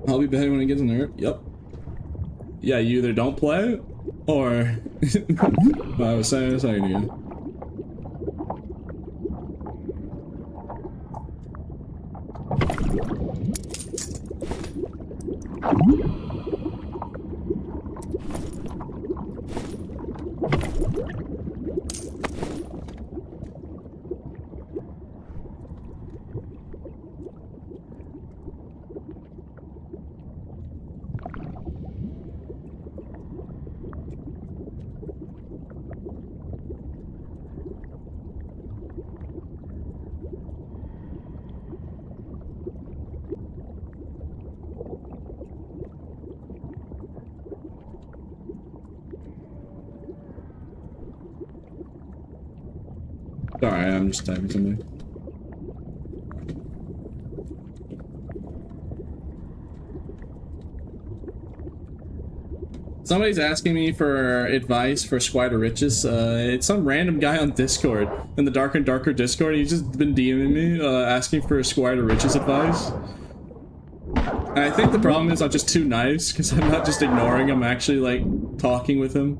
I'll be better when it gets in there. Yep. Yeah, you either don't play, or what I was saying a second ago. Sorry, I'm just typing something. Somebody's asking me for advice for Squire Riches. It's some random guy on Discord, in the Dark and Darker Discord. He's just been DMing me, asking for Squire Riches advice. And I think the problem is I'm just too nice, because I'm not just ignoring him, I'm actually, like, talking with him.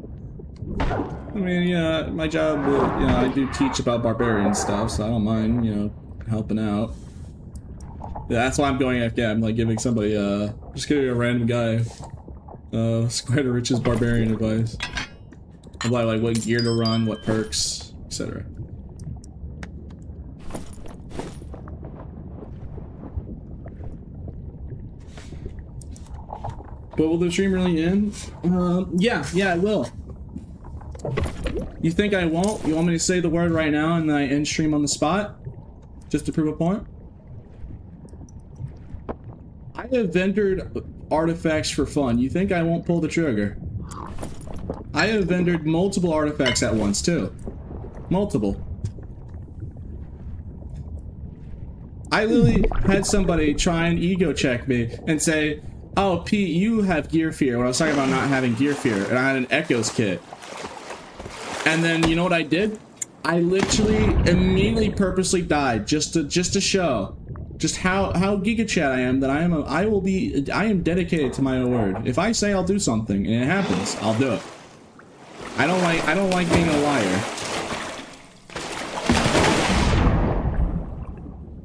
I mean, yeah, my job, you know, I do teach about barbarian stuff, so I don't mind, you know, helping out. Yeah, that's why I'm going AFK. I'm like giving somebody, just giving a random guy, Square to Riches barbarian advice. About like what gear to run, what perks, etc. But will the stream really end? Yeah, it will. You think I won't? You want me to say the word right now and then I end stream on the spot? Just to prove a point? I have vendored artifacts for fun. You think I won't pull the trigger? I have vendored multiple artifacts at once too. Multiple. I literally had somebody try and ego check me and say, oh, Pete, you have gear fear. When I was talking about not having gear fear, and I had an Echoes kit. And then, you know what I did? I literally immediately purposely died just to show just how Giga Chat I am, that I am dedicated to my word. If I say I'll do something and it happens, I'll do it. I don't like being a liar.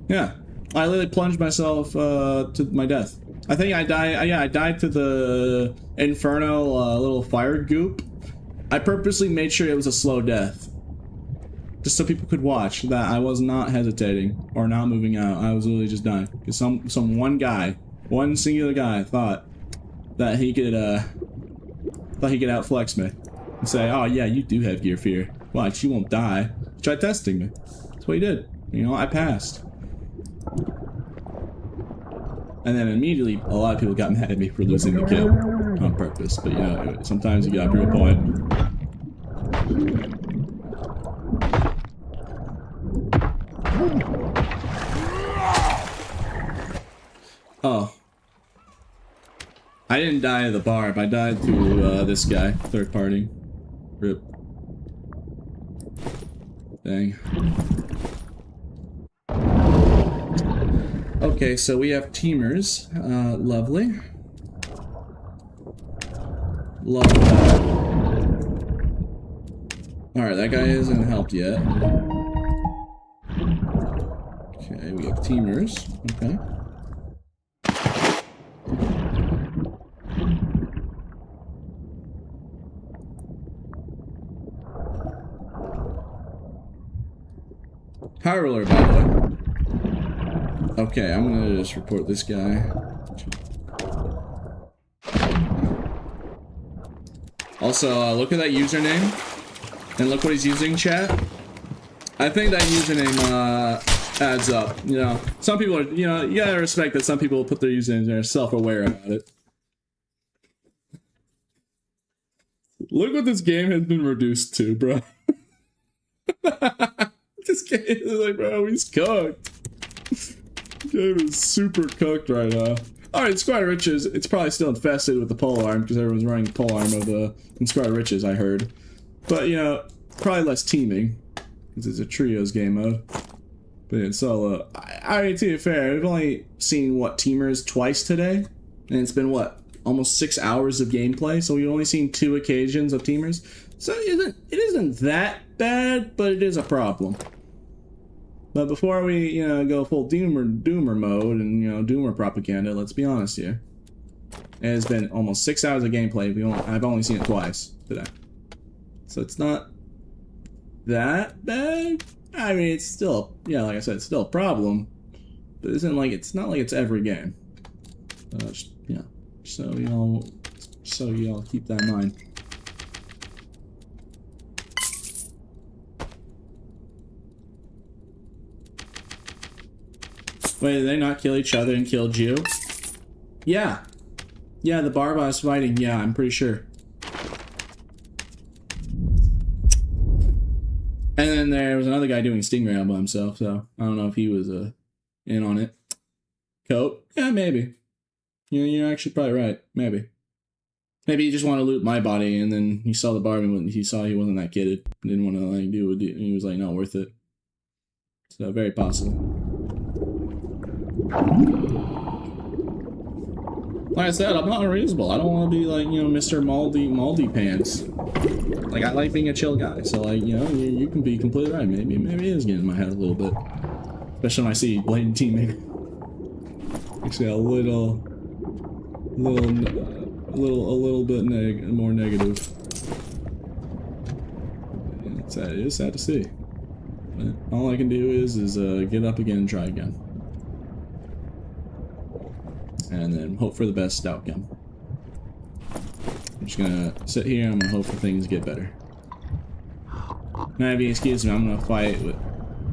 Yeah. I literally plunged myself to my death. I think I died to the Inferno little fire goop. I purposely made sure it was a slow death. Just so people could watch that I was not hesitating or not moving out. I was literally just dying. Because some one singular guy thought that he could outflex me. And say, oh yeah, you do have gear fear. Watch, you won't die. Try testing me. That's what he did. You know, I passed. And then immediately, a lot of people got mad at me for losing the kill on purpose. But you know, sometimes you gotta prove a point. Oh. I didn't die to the barb. I died to this guy, third party. Rip. Dang. Okay, so we have teamers. Lovely. Love that. Alright, that guy hasn't helped yet. Okay, we have teamers. Okay. Power roller, by the way. Okay, I'm gonna just report this guy. Also, look at that username. And look what he's using, chat. I think that username, adds up. You know, some people are, you know, you gotta respect that some people put their usernames there, self-aware about it. Look what this game has been reduced to, bro. This game is like, bro, he's cooked. This game is super cooked right now. Alright, Squad of Riches, it's probably still infested with the polearm because everyone's running polearm of in Squad of Riches, I heard. But, you know, probably less teaming because it's a trios game mode. But in solo, I mean, to be fair, we've only seen, what, teamers twice today? And it's been, what, almost 6 hours of gameplay? So we've only seen 2 occasions of teamers. So it isn't that bad, but it is a problem. But before we, you know, go full doomer mode and, you know, doomer propaganda, let's be honest here. It has been almost 6 hours of gameplay. I've only seen it twice today. So it's not that bad. I mean, it's still, yeah, like I said, it's still a problem. But it's not like it's every game. Yeah. So y'all keep that in mind. Wait, did they not kill each other and killed you? Yeah. Yeah, the bar boss fighting. Yeah, I'm pretty sure. And then there was another guy doing Stingray all by himself, so I don't know if he was in on it. Cope? Yeah, maybe. You're actually probably right. Maybe. Maybe he just wanted to loot my body, and then he saw the bar and he saw he wasn't that kitted. Didn't want to like do it. He was like, not worth it. So very possible. Like I said, I'm not unreasonable. I don't want to be like, you know, Mr. Maldy Pants. Like, I like being a chill guy, so like, you know, you can be completely right. Maybe it is getting in my head a little bit. Especially when I see blatant teaming. Actually, a little bit more negative. It is sad to see. But all I can do is get up again and try again. And then hope for the best outcome. I'm just gonna sit here and I'm gonna hope for things get better. Maybe, excuse me, I'm gonna fight with...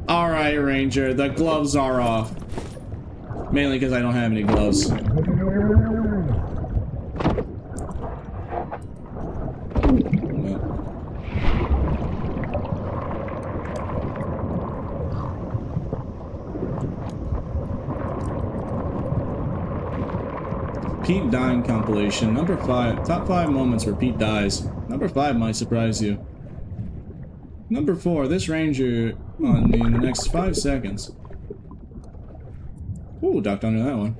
Alright, Ranger, the gloves are off. Mainly because I don't have any gloves. Pete dying compilation. Number 5. Top 5 moments where Pete dies. Number 5 might surprise you. Number 4. This ranger on me in the next 5 seconds. Ooh, ducked under that one.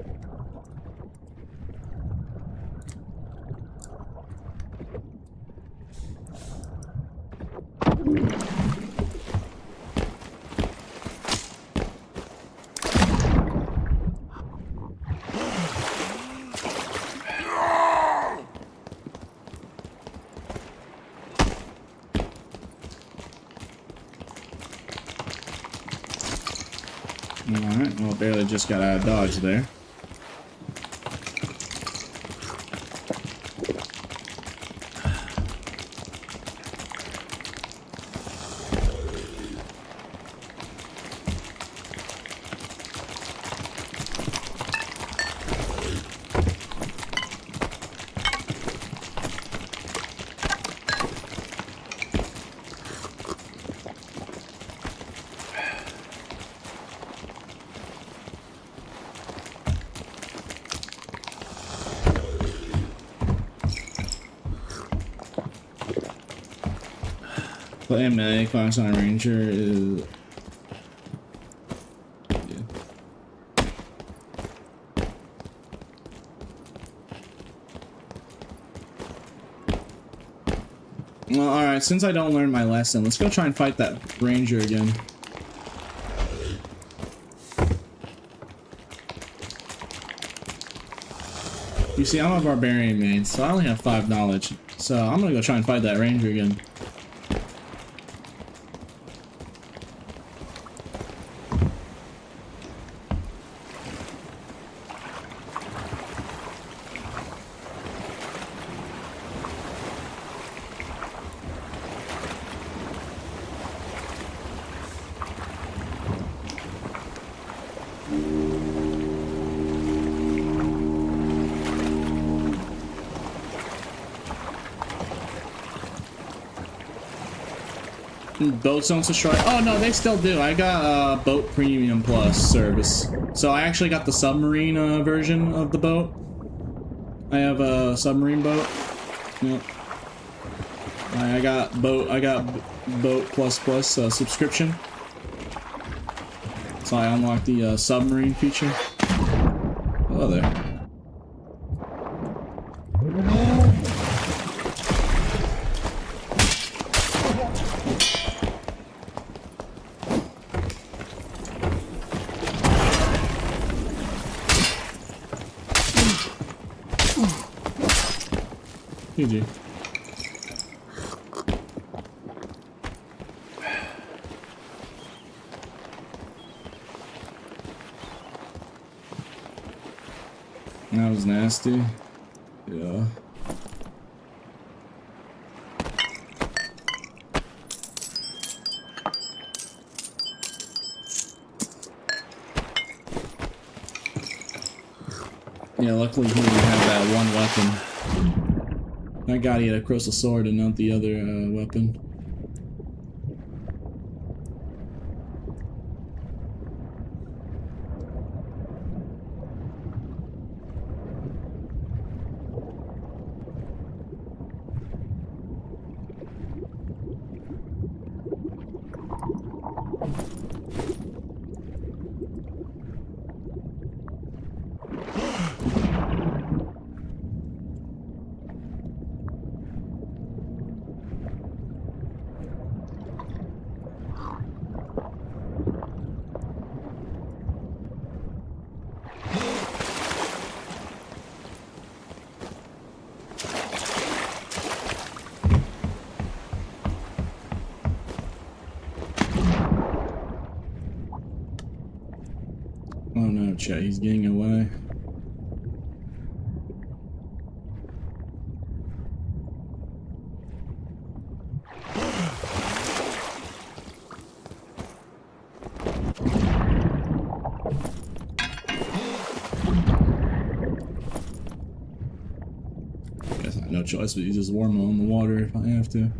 Alright, well, barely just got out of dodge there. Playing melee class on Ranger is... yeah. Well, alright, since I don't learn my lesson, let's go try and fight that Ranger again. You see, I'm a barbarian main, so I only have 5 knowledge. So I'm gonna go try and fight that Ranger again. Boats don't destroy. Oh no, they still do. I got Boat Premium Plus service, so I actually got the submarine version of the boat. I have a submarine boat. Yep. I got boat. I got Boat Plus subscription. So I unlocked the submarine feature. Hello there. GG. That was nasty. Yeah. Yeah, luckily he didn't have that one weapon. Thank God he had a crystal sword and not the other weapon. Oh no, chat, he's getting away. Guess I have no choice but use this wormhole in the water if I have to.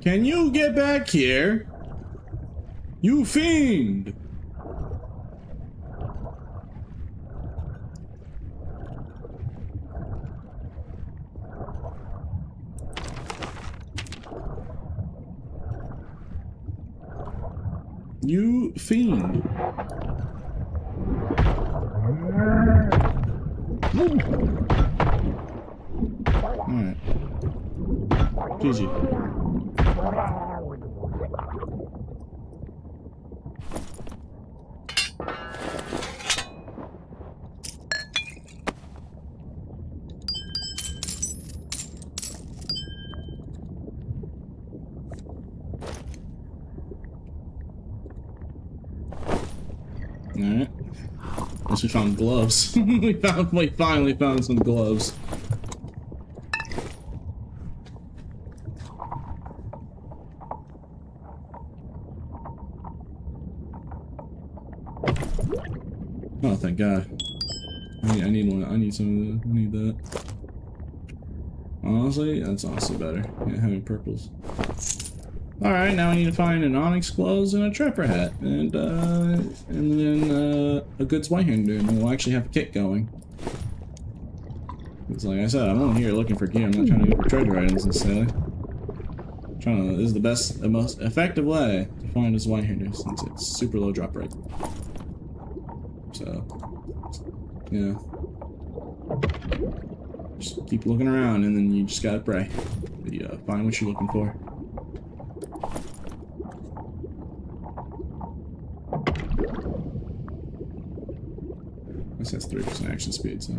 Can you get back here? You fiend! You fiend. Alright. GG. Alright. Guess we found gloves. we finally found some gloves. Oh, thank God. I need one. I need some of the. I need that. Honestly, that's honestly better. Yeah, having purples. Alright, now we need to find an onyx clothes and a trapper hat. And then a good swihand dude, and we'll actually have a kit going. It's like I said, I'm only here looking for gear. I'm not trying to go for treasure items necessarily. This is the most effective way to find this Whitehander since it's super low drop rate. So, yeah. Just keep looking around and then you just gotta pray. You find what you're looking for. This has 3% action speed, so...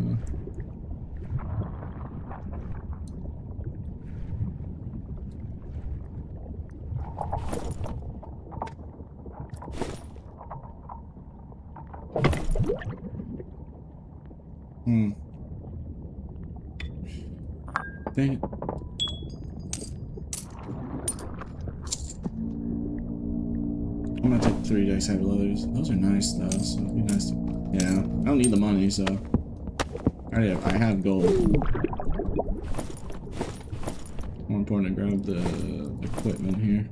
Dang it. I'm gonna take 3 dice heavy leathers. Those are nice though, so it'd be nice to... Yeah, I don't need the money, so... I have gold. More important to grab the equipment here.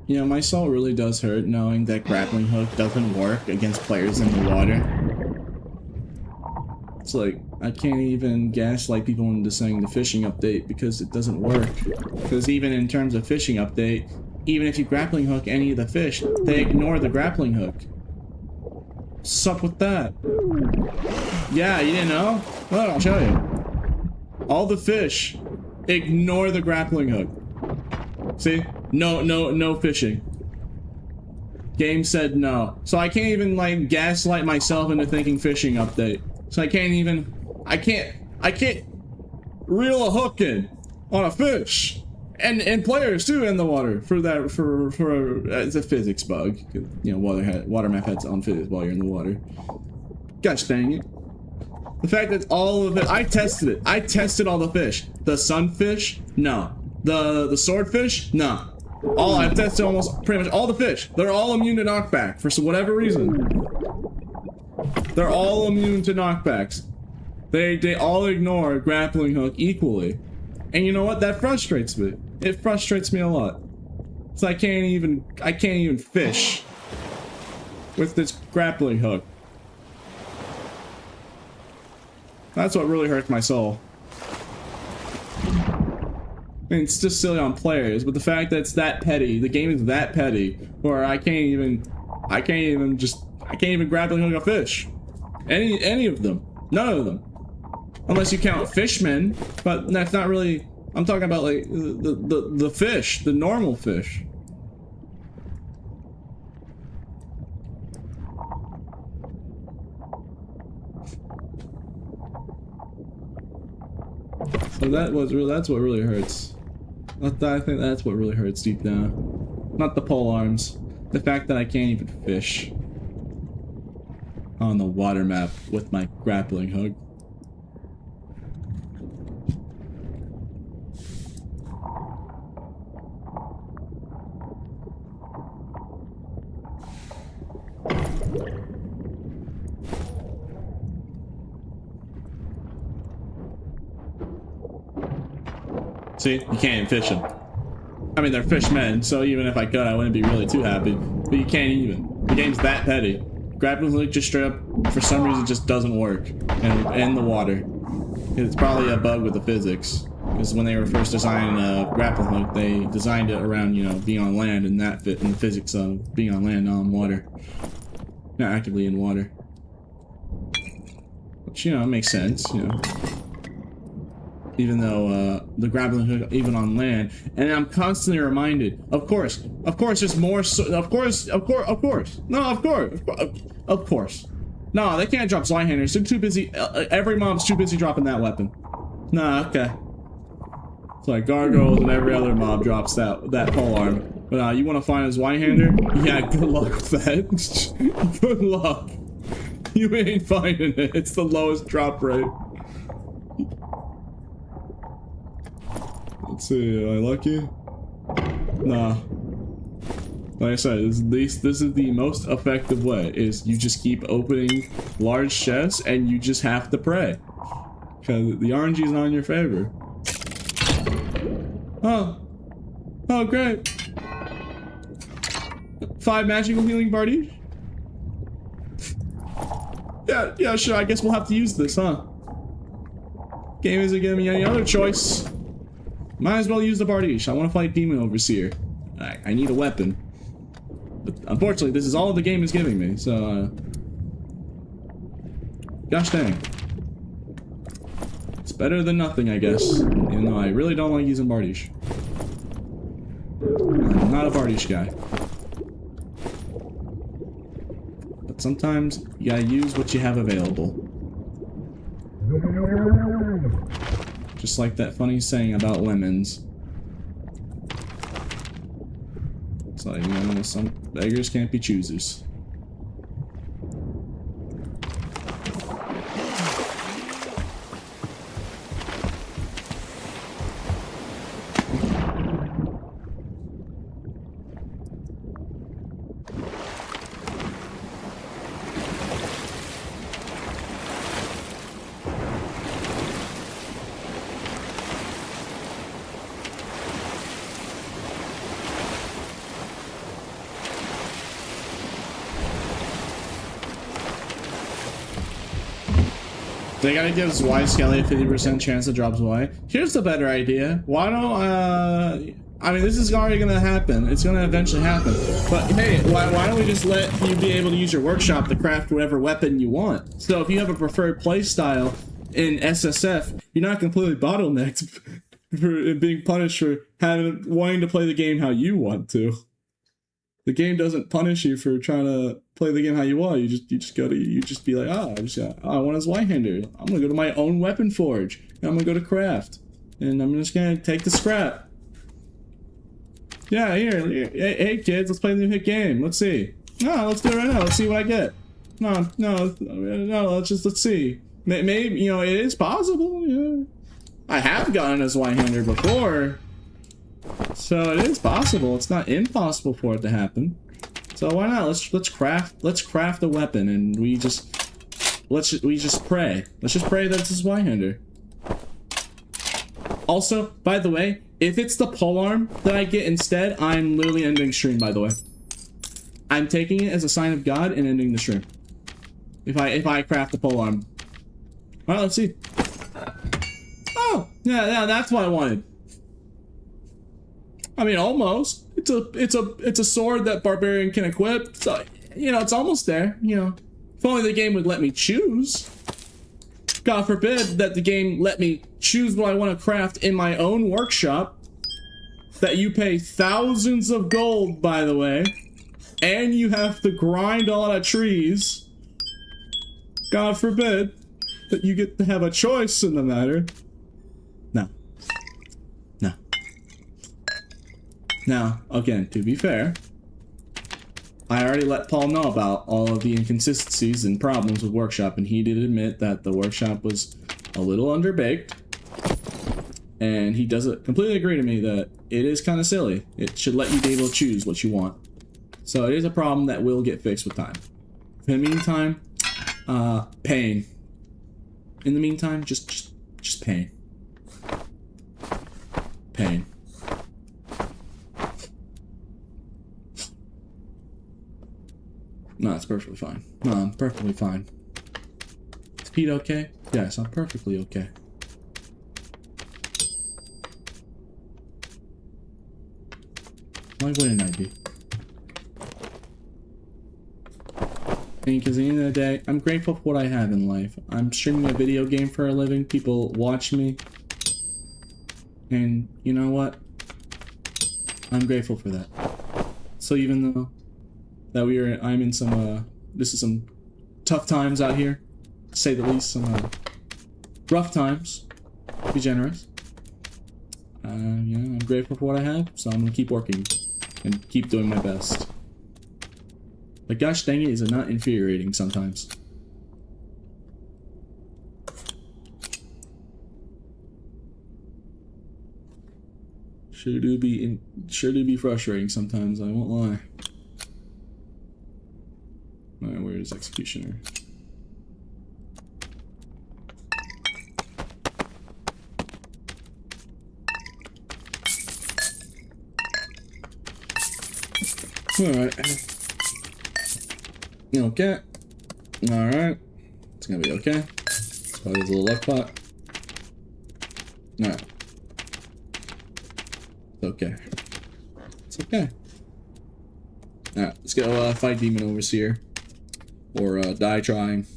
You know, my soul really does hurt knowing that grappling hook doesn't work against players in the water. It's like, I can't even gaslight people into saying the fishing update because it doesn't work. Because even in terms of fishing update, even if you grappling hook any of the fish, they ignore the grappling hook. What's up with that? Yeah, you didn't know? Well, I'll show you. All the fish ignore the grappling hook. See? No fishing. Game said no. So I can't even, like, gaslight myself into thinking fishing update. So I can't reel a hook in on a fish. And players too in the water for it's a physics bug. You know, water map has on physics while you're in the water. Gosh dang it. The fact that all of it, I tested it. I tested all the fish. The sunfish, no. The swordfish, no. I've tested almost pretty much all the fish. They're all immune to knockback for whatever reason. They're all immune to knockbacks. They all ignore grappling hook equally. And you know what? That frustrates me. It frustrates me a lot. So I can't even fish with this grappling hook. That's what really hurts my soul. I mean, it's just silly on players, but the fact that it's that petty, the game is that petty, where I can't even grappling hook a fish. Any of them. None of them. Unless you count fishmen, but that's not really, I'm talking about like the fish, the normal fish. So that's what really hurts. I think that's what really hurts deep down. Not the pole arms. The fact that I can't even fish on the water map with my grappling hook. See, you can't even fish them. I mean, they're fishmen, so even if I could, I wouldn't be really too happy. But you can't even. The game's that petty. Grappling hook just straight up, for some reason, just doesn't work in the water. It's probably a bug with the physics. Because when they were first designing a grappling hook, they designed it around, you know, being on land, and that fit in the physics of being on land, not on water. Not actively in water. Which, you know, makes sense, you know. Even though the grappling hook, even on land, and I'm constantly reminded. Of course, there's more. Of course. No, they can't drop Zweihanders. They're too busy. Every mob's too busy dropping that weapon. Nah, okay. It's like gargoyles and every other mob drops that polearm. But you want to find a Zweihander? Yeah, good luck with that. Good luck. You ain't finding it. It's the lowest drop rate. Let's see, am I lucky? Nah. Like I said, this is the most effective way, is you just keep opening large chests and you just have to pray. Because the RNG is not in your favor. Oh. Oh, great. 5 magical healing parties? Yeah, sure, I guess we'll have to use this, huh? Game isn't giving me any other choice. Might as well use the Bardiche. I want to fight Demon Overseer. I need a weapon. But unfortunately, this is all the game is giving me, so, gosh dang. It's better than nothing, I guess. Even though I really don't like using Bardiche. I'm not a Bardiche guy. But sometimes, you gotta use what you have available. Just like that funny saying about lemons. It's like, you know, some beggars can't be choosers. They gotta give Y Skelly a 50% chance it drops Y. Here's the better idea. Why don't, I mean, this is already gonna happen. It's gonna eventually happen. But hey, why don't we just let you be able to use your workshop to craft whatever weapon you want? So if you have a preferred playstyle in SSF, you're not completely bottlenecked for being punished for wanting to play the game how you want to. The game doesn't punish you for trying to play the game how you want. You just be like, I want his Y-hander. I'm gonna go to my own weapon forge. And I'm gonna go to craft. And I'm just gonna take the scrap. Yeah, here. Hey kids, let's play the new hit game. Let's see. No, let's do it right now. Let's see what I get. No, let's see. Maybe, you know, it is possible, yeah. I have gotten his Y-hander before. So it is possible. It's not impossible for it to happen. So why not? Let's craft a weapon, and we just pray. Let's just pray that it's his Y-hander. Also, by the way, if it's the polearm that I get instead, I'm literally ending stream, by the way. I'm taking it as a sign of God and ending the stream. If I craft the polearm. Alright, let's see. Oh, yeah, that's what I wanted. I mean, almost. It's a sword that barbarian can equip. So, you know, it's almost there. You know, if only the game would let me choose. God forbid that the game let me choose what I want to craft in my own workshop. That you pay thousands of gold, by the way, and you have to grind a lot of trees. God forbid that you get to have a choice in the matter. No. Now, again, to be fair, I already let Paul know about all of the inconsistencies and problems with Workshop, and he did admit that the Workshop was a little underbaked. And he doesn't completely agree to me that it is kind of silly. It should let you be able to choose what you want. So it is a problem that will get fixed with time. In the meantime, pain. In the meantime, just pain. Pain. No, it's perfectly fine. No, I'm perfectly fine. Is Pete okay? Yes, I'm perfectly okay. Why wouldn't I be? Because at the end of the day, I'm grateful for what I have in life. I'm streaming a video game for a living. People watch me. And you know what? I'm grateful for that. So even though that I'm in some, this is some tough times out here, to say the least, some rough times, to be generous. You know, I'm grateful for what I have, so I'm gonna keep working and keep doing my best. But gosh dang it, is it not infuriating sometimes? Sure do be frustrating sometimes, I won't lie. Alright, where's Executioner? Alright. Okay. Alright. It's gonna be okay. It's probably a little left pot. Alright. It's okay. It's okay. Alright, let's go fight Demon Overseer. Or die trying.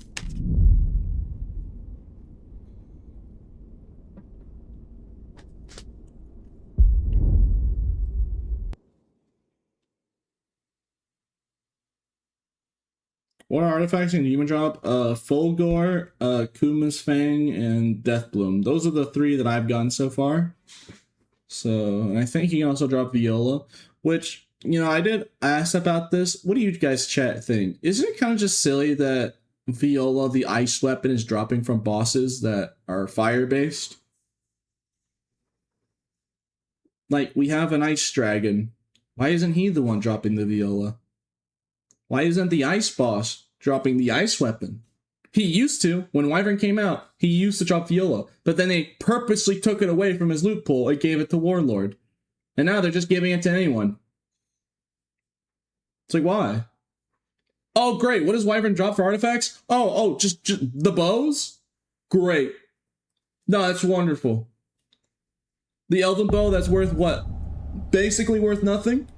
What artifacts in Demon Drop? Fulgore, Kuma's Fang, and Deathbloom. Those are the 3 that I've gotten so far. So, I think you can also drop Viola, which, you know, I did ask about this. What do you guys chat think? Isn't it kind of just silly that Viola, the ice weapon, is dropping from bosses that are fire-based? Like, we have an ice dragon. Why isn't he the one dropping the Viola? Why isn't the ice boss dropping the ice weapon? He used to. When Wyvern came out, he used to drop Viola. But then they purposely took it away from his loot pool and gave it to Warlord. And now they're just giving it to anyone. It's like, why? Oh, great. What does Wyvern drop for artifacts? Just the bows? Great. No, that's wonderful. The Elven Bow, that's worth what? Basically worth nothing?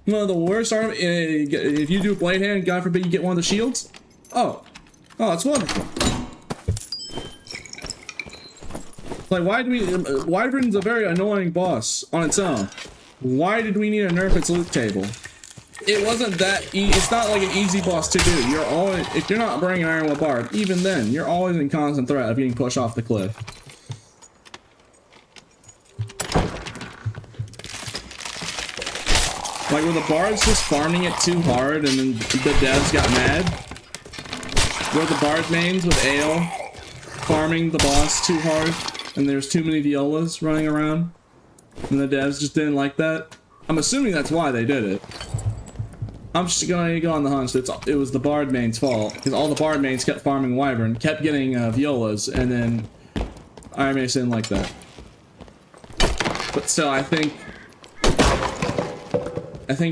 One of the worst arm. If you do Blade Hand, God forbid you get one of the shields. Oh, that's wonderful. Like, why do we? Wyvern's a very annoying boss on its own. Why did we need to nerf its loot table? It wasn't that. It's not like an easy boss to do. You're always, if you're not bringing Ironwood Bard, even then, you're always in constant threat of getting pushed off the cliff. Like, were the bards just farming it too hard and then the devs got mad? Were the bard mains with Ale farming the boss too hard and there's too many Violas running around? And the devs just didn't like that? I'm assuming that's why they did it. I'm just gonna go on the hunch that it was the bard main's fault, because all the bard mains kept farming Wyvern, kept getting Violas, and then Iron Mace didn't like that. But still, I think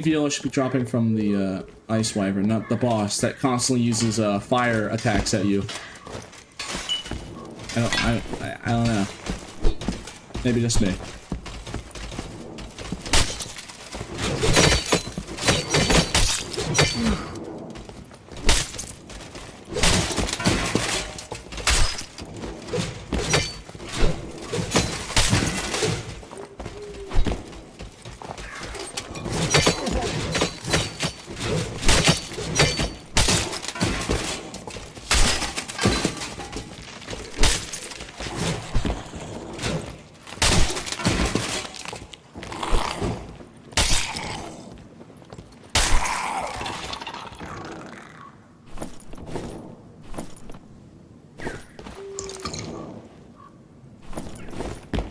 Viola should be dropping from the Ice Wyvern, not the boss that constantly uses fire attacks at you. I don't know. Maybe just me.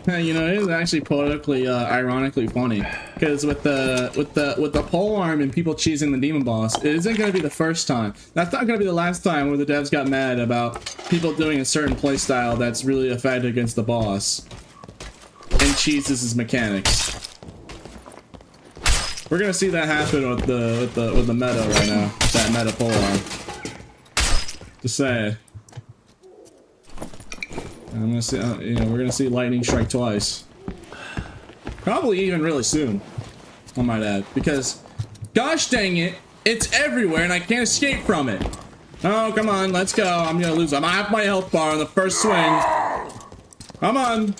You know, it is actually politically, ironically funny, because with the polearm and people cheesing the demon boss, it isn't going to be the first time. That's not going to be the last time where the devs got mad about people doing a certain playstyle that's really effective against the boss and cheeses his mechanics. We're gonna see that happen with the meta right now, with that meta polearm. Just saying. I'm gonna see, you know, we're gonna see lightning strike twice. Probably even really soon, I might add, because, gosh dang it, it's everywhere and I can't escape from it. Oh, come on, let's go. I'm gonna lose. I'm half my health bar on the first swing. Come on.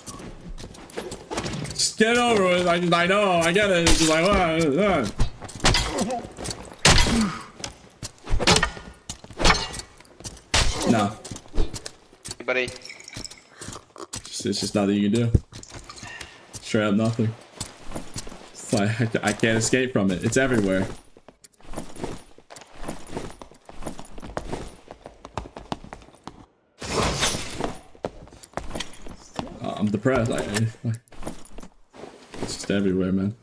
Just get it over with. I know, I get it. It's just like, No. Buddy. It's just nothing you can do. Straight up nothing. It's like, I can't escape from it. It's everywhere. I'm depressed. It's just everywhere, man.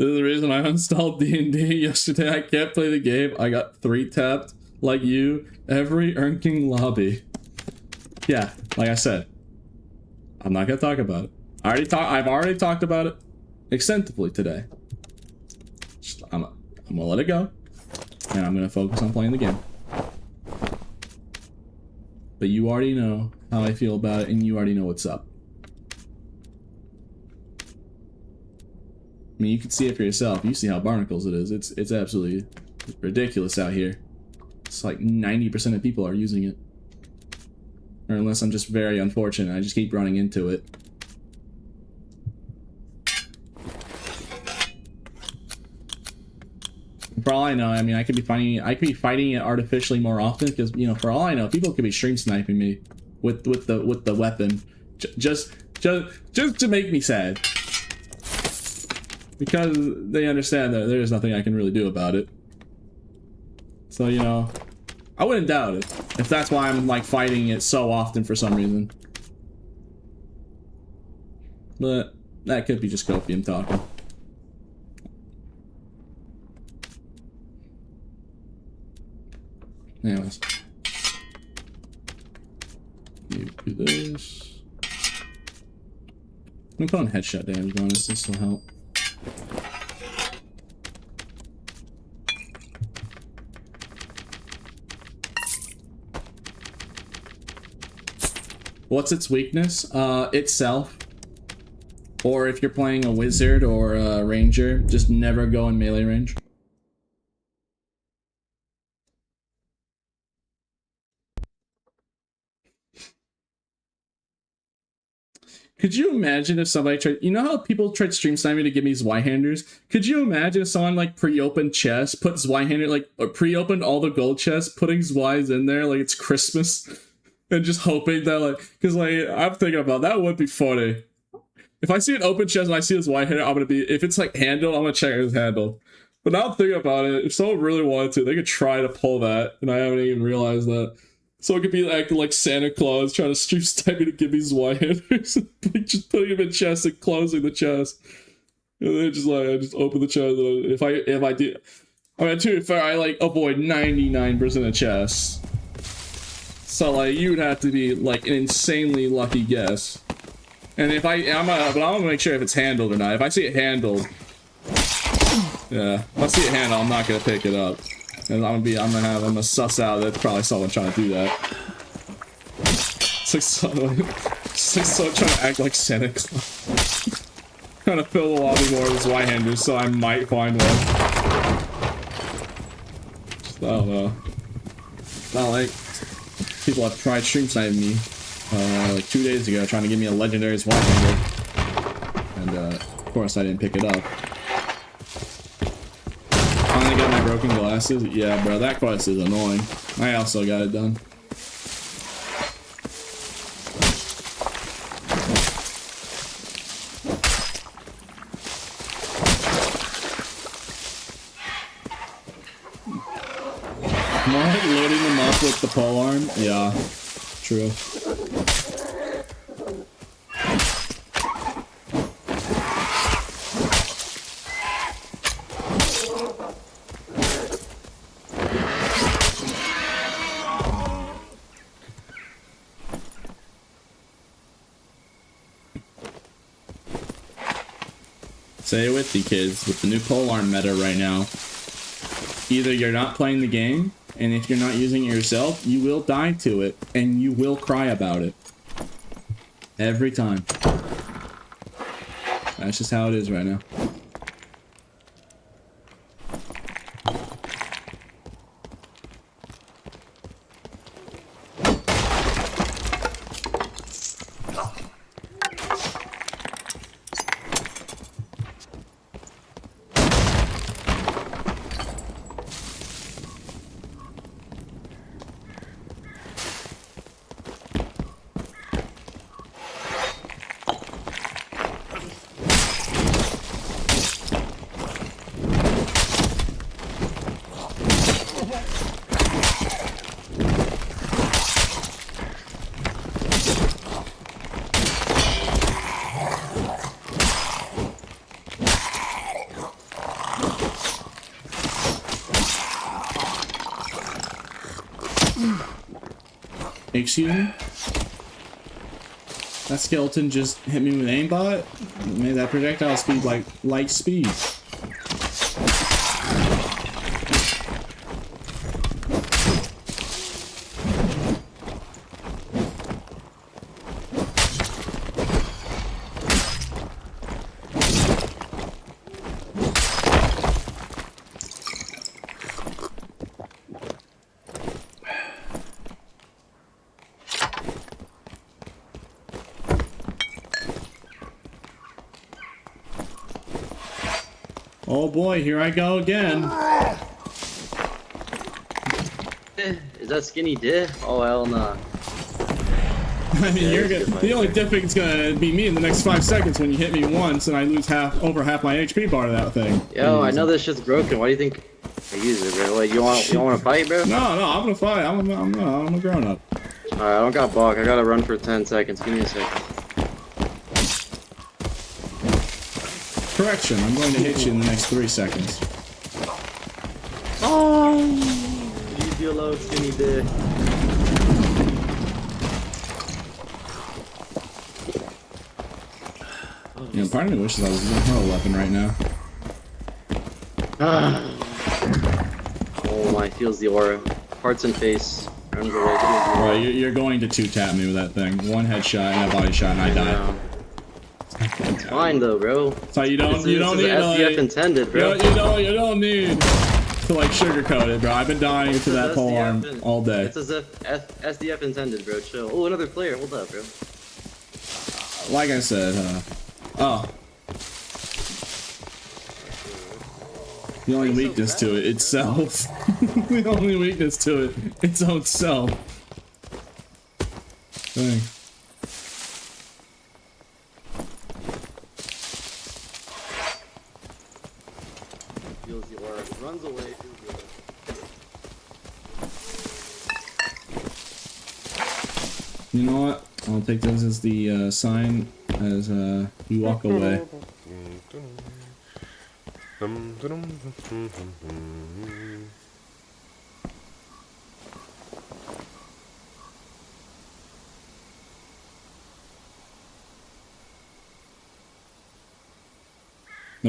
This is the reason I uninstalled D&D yesterday. I can't play the game. I got 3-tapped like you every King lobby. Yeah, like I said, I'm not gonna talk about it. I've already talked about it extensively today. I'm gonna let it go, and I'm gonna focus on playing the game. But you already know how I feel about it, and you already know what's up. I mean, you can see it for yourself. You see how barnacles it is. It's absolutely ridiculous out here. It's like 90% of people are using it. Or unless I'm just very unfortunate, I just keep running into it. For all I know, I mean, I could be fighting it artificially more often because, you know, for all I know, people could be stream sniping me with the weapon, just to make me sad, because they understand that there's nothing I can really do about it. So, you know, I wouldn't doubt it if that's why I'm like fighting it so often for some reason. But that could be just copium talking. Anyways, you do this. I'm gonna put on headshot damage bonus. This will help. What's its weakness? Itself. Or if you're playing a wizard or a ranger, just never go in melee range. Could you imagine if somebody tried, you know how people tried stream sniping to give me Zweihanders? Could you imagine if someone like pre-opened chests, put Zweihander, like pre-opened all the gold chests, putting Zweis in there like it's Christmas, and just hoping that like, because like, I'm thinking about that would be funny. If I see an open chest and I see this Zweihander, I'm gonna be, if it's like handled, I'm gonna check it's handled. But now I'm thinking about it, if someone really wanted to, they could try to pull that, and I haven't even realized that. So it could be acting like Santa Claus trying to stream snipe me to give me Zweihanders, just putting him in chest and closing the chest. And then just like I just open the chest. And if I do, I mean, too, if I like avoid 99% of chests. So like you'd have to be like an insanely lucky guess. And if I'm gonna make sure if it's handled or not. If I see it handled, yeah, if I see it handled, I'm not gonna pick it up. And I'm gonna suss out that probably someone trying to do that. It's like someone trying to act like Santa Claus. Trying to fill the lobby more with Zweihanders, so I might find one. Just, I don't know. Not like people have tried stream sniping me like 2 days ago, trying to give me a legendary Zweihander. And of course I didn't pick it up. Finally got my broken glasses. Yeah, bro, that quest is annoying. I also got it done. More like loading them up with the polearm. Yeah, true. Stay with you kids, with the new polearm meta right now. Either you're not playing the game, and if you're not using it yourself, you will die to it, and you will cry about it. Every time. That's just how it is right now. Excuse me? That skeleton just hit me with aimbot? Made that projectile speed like light speed. Oh boy, here I go again. Is that skinny diff? Oh hell nah. I mean, you're gonna, the only difference gonna be me in the next 5 seconds when you hit me once and I lose over half my HP bar to that thing. Yo, I know this shit's broken. Why do you think I use it, bro? What, you want to fight, bro? No, I'm gonna fight. I'm a grown up. Alright, I don't got block. I gotta run for 10 seconds. Give me a second. Correction, I'm going to hit you in the next 3 seconds. Oh! Leave you alone, skinny dick. You know, part of me wishes I was using her weapon right now. Oh my, feels the aura. Hearts and face. Runs away. Right, you're going to 2-tap me with that thing. One headshot and a body shot and I die. It's fine though, bro. So you don't need SDF intended, bro. You don't need to like sugarcoat it, bro. I've been dying to that pole arm all day. It's as if SDF intended, bro. Chill. Oh, another player. Hold up, bro. Like I said, oh. The only weakness to it, itself. The only weakness to it, its own self. Dang. Feels the aura. Runs away. You know what? I'll take this as the sign as you walk away. I'm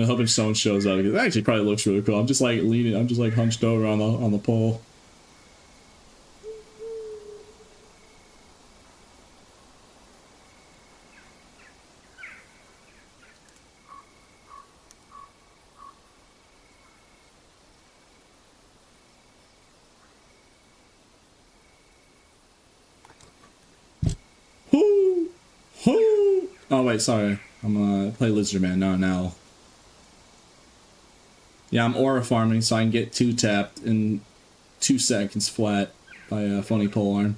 hoping someone shows up because it actually probably looks really cool. I'm just like leaning, I'm just like hunched over on the pole. Oh wait, sorry. I'm gonna play Lizard Man, not an owl. Yeah, I'm aura farming so I can get 2-tapped in 2 seconds flat by a funny polearm.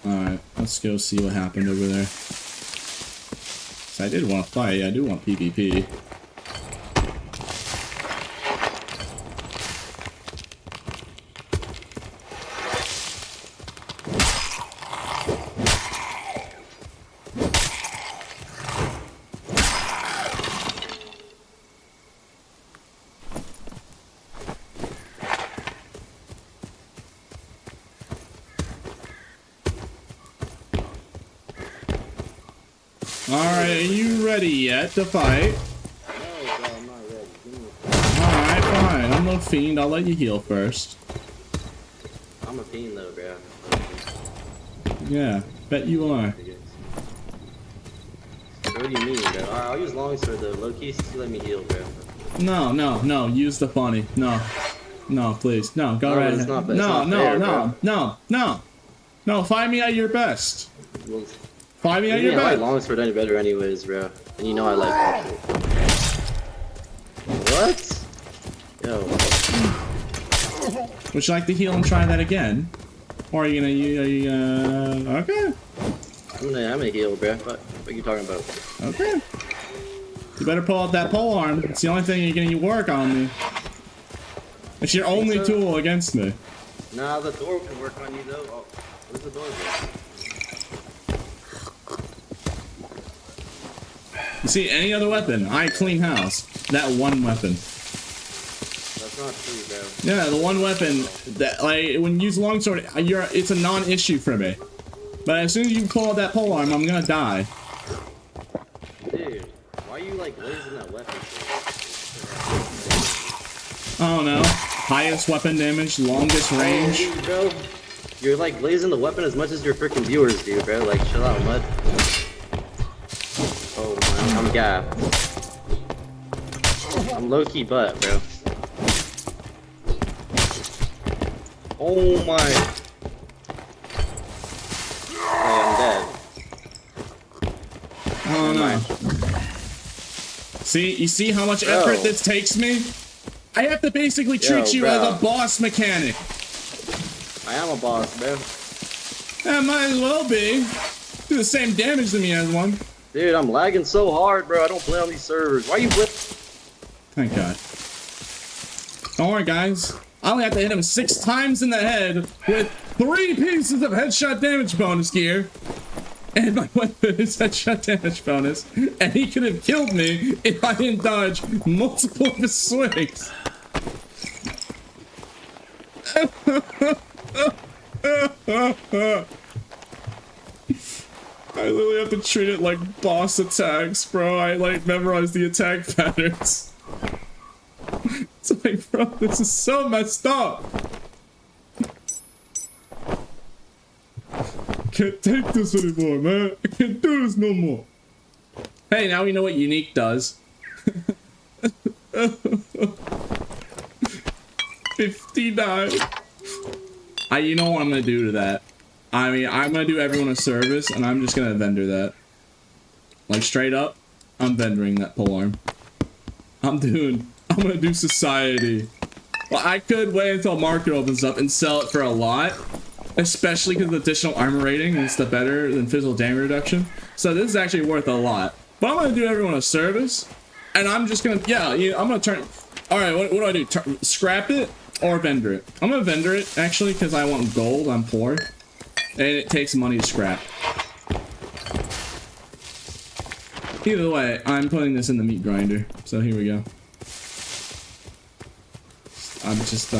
Alright, let's go see what happened over there. So I did want to fight, I do want PvP. Alright, are you ready yet to fight? No, bro, I'm not ready. Alright, fine. I'm no fiend. I'll let you heal first. I'm a fiend though, bro. Yeah, bet you are. What do you mean, bro? Alright, I'll use longsword though. Low key, just let me heal, bro. No. Use the funny. No, please. No, go right ahead. No, find me at your best. Well, Find me at you your didn't like best. longsword any better anyways, bro. And you know I like that shit. What? Yo. Would you like to heal and try that again? Or are you gonna, okay. I'm gonna heal, bro. What are you talking about? Okay. You better pull out that pole arm. It's the only thing you're gonna work on me. It's your only tool against me. Nah, the door can work on you though. Oh, where's the door, bro? You see, any other weapon, I clean house. That one weapon. That's not true, bro. Yeah, the one weapon that, like, when you use longsword, it's a non-issue for me. But as soon as you pull out that polearm, I'm gonna die. Dude, why are you like blazing that weapon? I don't know. Highest weapon damage, longest range. Oh, dude, bro. You're like blazing the weapon as much as your freaking viewers do, bro. Like, chill out, mud. Oh man, I'm gapped. I'm low-key butt, bro. Oh my. Hey, I'm dead. Oh no. See, you see how much effort this takes me? I have to basically treat you as a boss mechanic. I am a boss, bro. That might as well be. Do the same damage to me as one. Dude, I'm lagging so hard, bro. I don't play on these servers. Why you blip? Thank God. Don't worry, guys. I only have to hit him 6 times in the head with 3 pieces of headshot damage bonus gear. And my weapon is headshot damage bonus. And he could have killed me if I didn't dodge multiple of his swings. I literally have to treat it like boss attacks, bro. I like memorize the attack patterns. It's like, bro, this is so messed up. Can't take this anymore, man. I can't do this no more. Hey, now we know what unique does. 59. You know what I'm gonna do to that? I mean, I'm gonna do everyone a service, and I'm just gonna vendor that. Like, straight up, I'm vendoring that polearm. I'm gonna do society. Well, I could wait until market opens up and sell it for a lot. Especially because the additional armor rating is the better than physical damage reduction. So this is actually worth a lot. But I'm gonna do everyone a service. And I'm just gonna, I'm gonna turn... Alright, what do I do? Scrap it or vendor it? I'm gonna vendor it, actually, because I want gold. I'm poor. And it takes money to scrap. Either way, I'm putting this in the meat grinder. So here we go. I'm just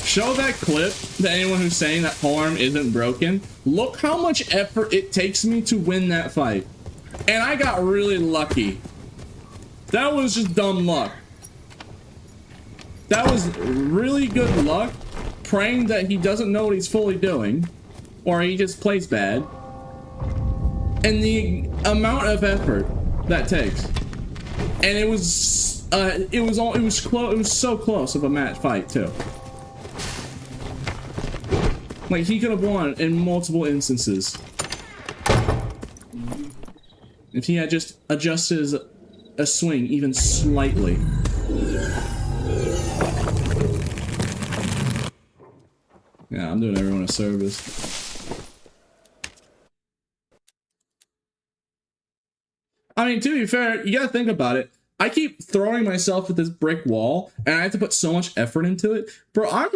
show that clip to anyone who's saying that polearm isn't broken. Look how much effort it takes me to win that fight. And I got really lucky. That was just dumb luck. That was really good luck, praying that he doesn't know what he's fully doing, or he just plays bad. And the amount of effort that takes. And it was so close of a match fight too. Like, he could have won in multiple instances if he had just adjusted a swing even slightly. Yeah, I'm doing everyone a service. I mean, to be fair, you gotta think about it. I keep throwing myself at this brick wall, and I have to put so much effort into it. Bro, I'm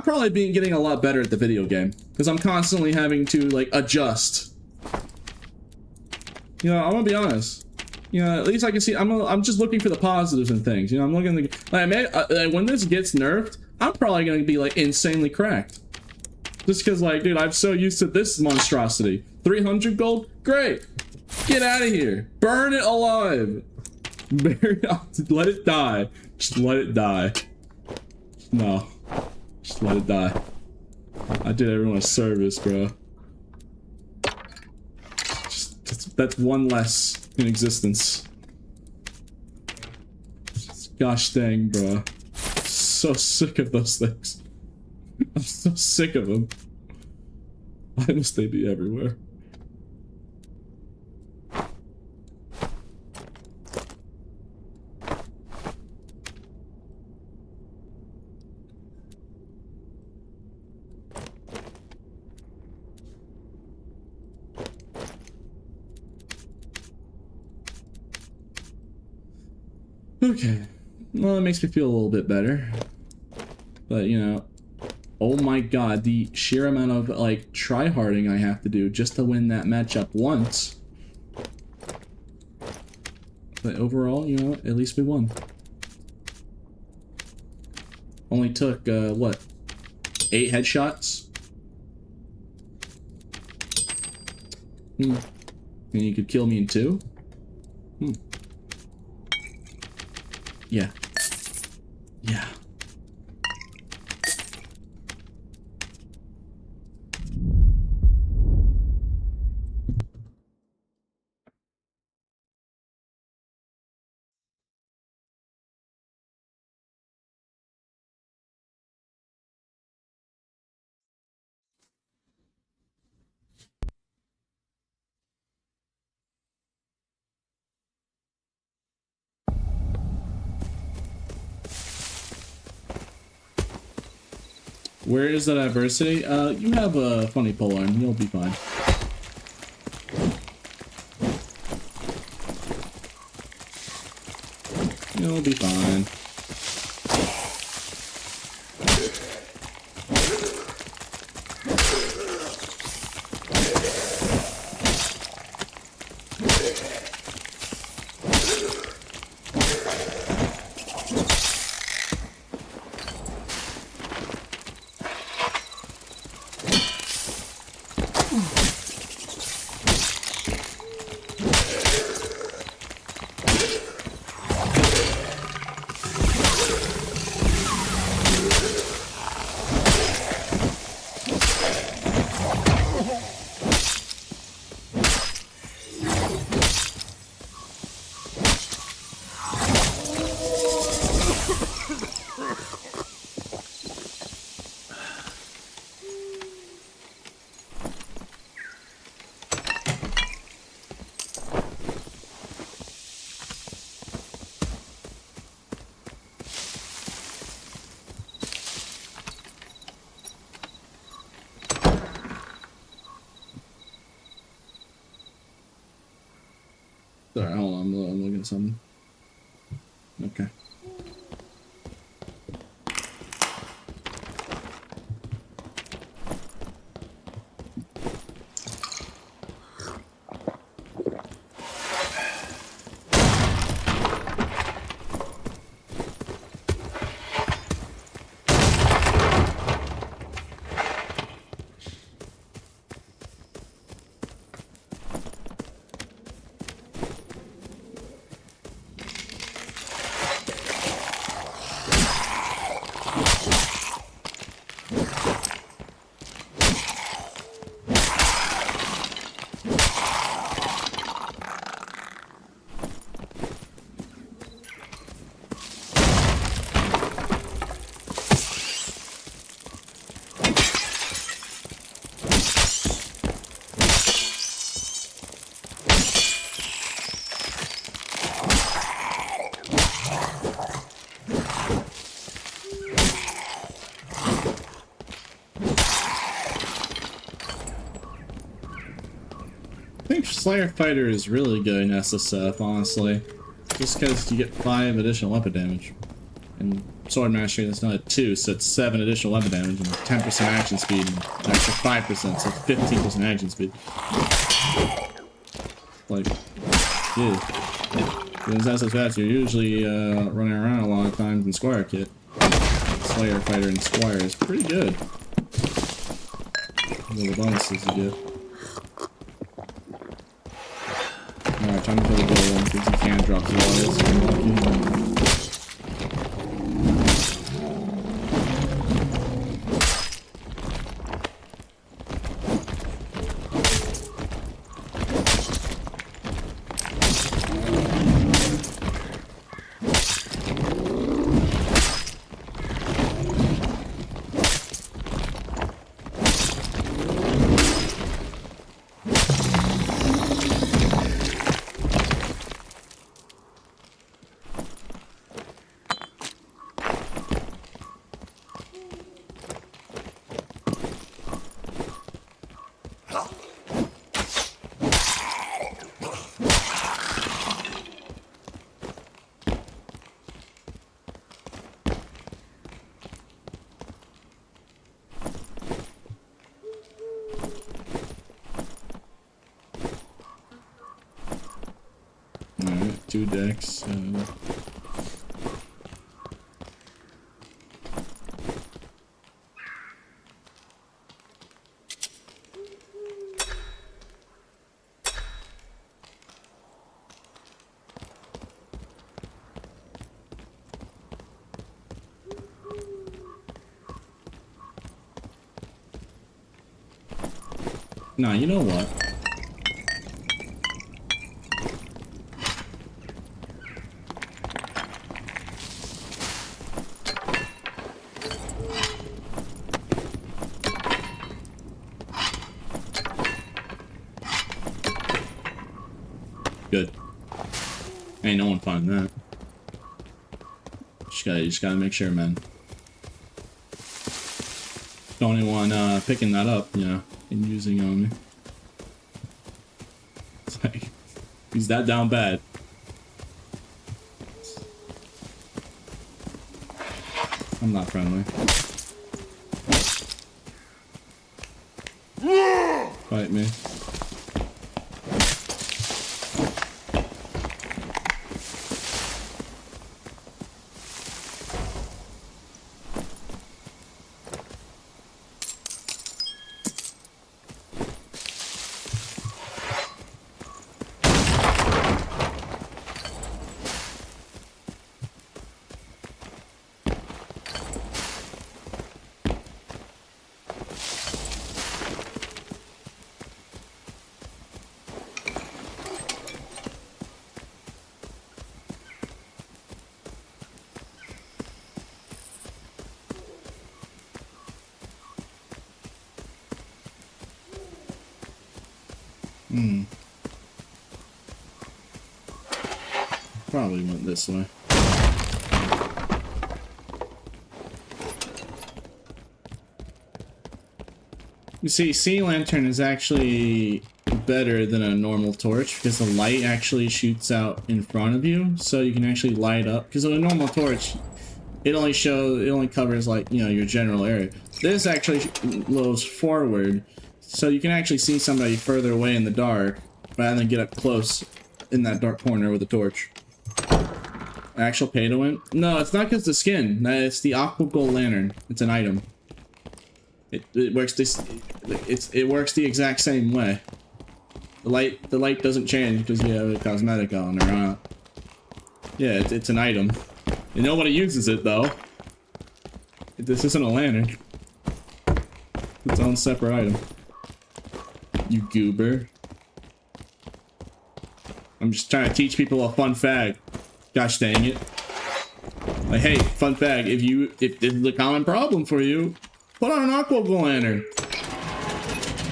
probably getting a lot better at the video game, because I'm constantly having to, like, adjust. You know, I'm gonna be honest. You know, at least I can see, I'm just looking for the positives and things. You know, I'm looking at like, when this gets nerfed, I'm probably gonna be, like, insanely cracked. Just because, like, dude, I'm so used to this monstrosity. 300 gold? Great! Get out of here! Burn it alive! Bury it, let it die. Just let it die. No. Just let it die. I did everyone a service, bro. That's one less in existence. Gosh dang, bro. So sick of those things. I'm so sick of them. Why must they be everywhere? Okay. Well, it makes me feel a little bit better. But, you know, Oh my god, the sheer amount of, like, try-harding I have to do just to win that matchup once. But overall, you know, at least we won. Only took, what? 8 headshots? And you could kill me in 2? Yeah. Yeah. Where is that adversity? You have a funny pole arm. You'll be fine. You'll be fine. Sorry, hold on, I'm looking at something. Okay. I think Slayer Fighter is really good in SSF, honestly. Just because you get 5 additional weapon damage. And Sword Mastery, that's not a 2, so it's 7 additional weapon damage and 10% action speed, and an extra 5%, so 15% action speed. Like, dude. With SSF, you're usually running around a lot of times in Squire Kit. Slayer Fighter and Squire is pretty good. The bonuses you get. Alright, time to kill the gold one, because you can drop the walls. Alright, 2 decks. Nah, you know what? Good. Ain't no one finding that. Just gotta make sure, man. Don't anyone picking that up, you know, and using on me. It's like, he's that down bad. I'm not friendly. Fight me. Probably went this way. You see, sea lantern is actually better than a normal torch because the light actually shoots out in front of you, so you can actually light up. Because with a normal torch, it only covers, like, you know, your general area. This actually blows forward, so you can actually see somebody further away in the dark rather than get up close in that dark corner with a torch. Actual pay to win? No, it's not because the skin. It's the aqua gold lantern. It's an item. It works it works the exact same way. The light doesn't change because you have a cosmetic on or not. Yeah, it's an item. And nobody uses it though. This isn't a lantern. It's its own separate item. You goober. I'm just trying to teach people a fun fact. Gosh dang it. Like, hey, fun fact, if this is a common problem for you, put on an aqua gold lantern.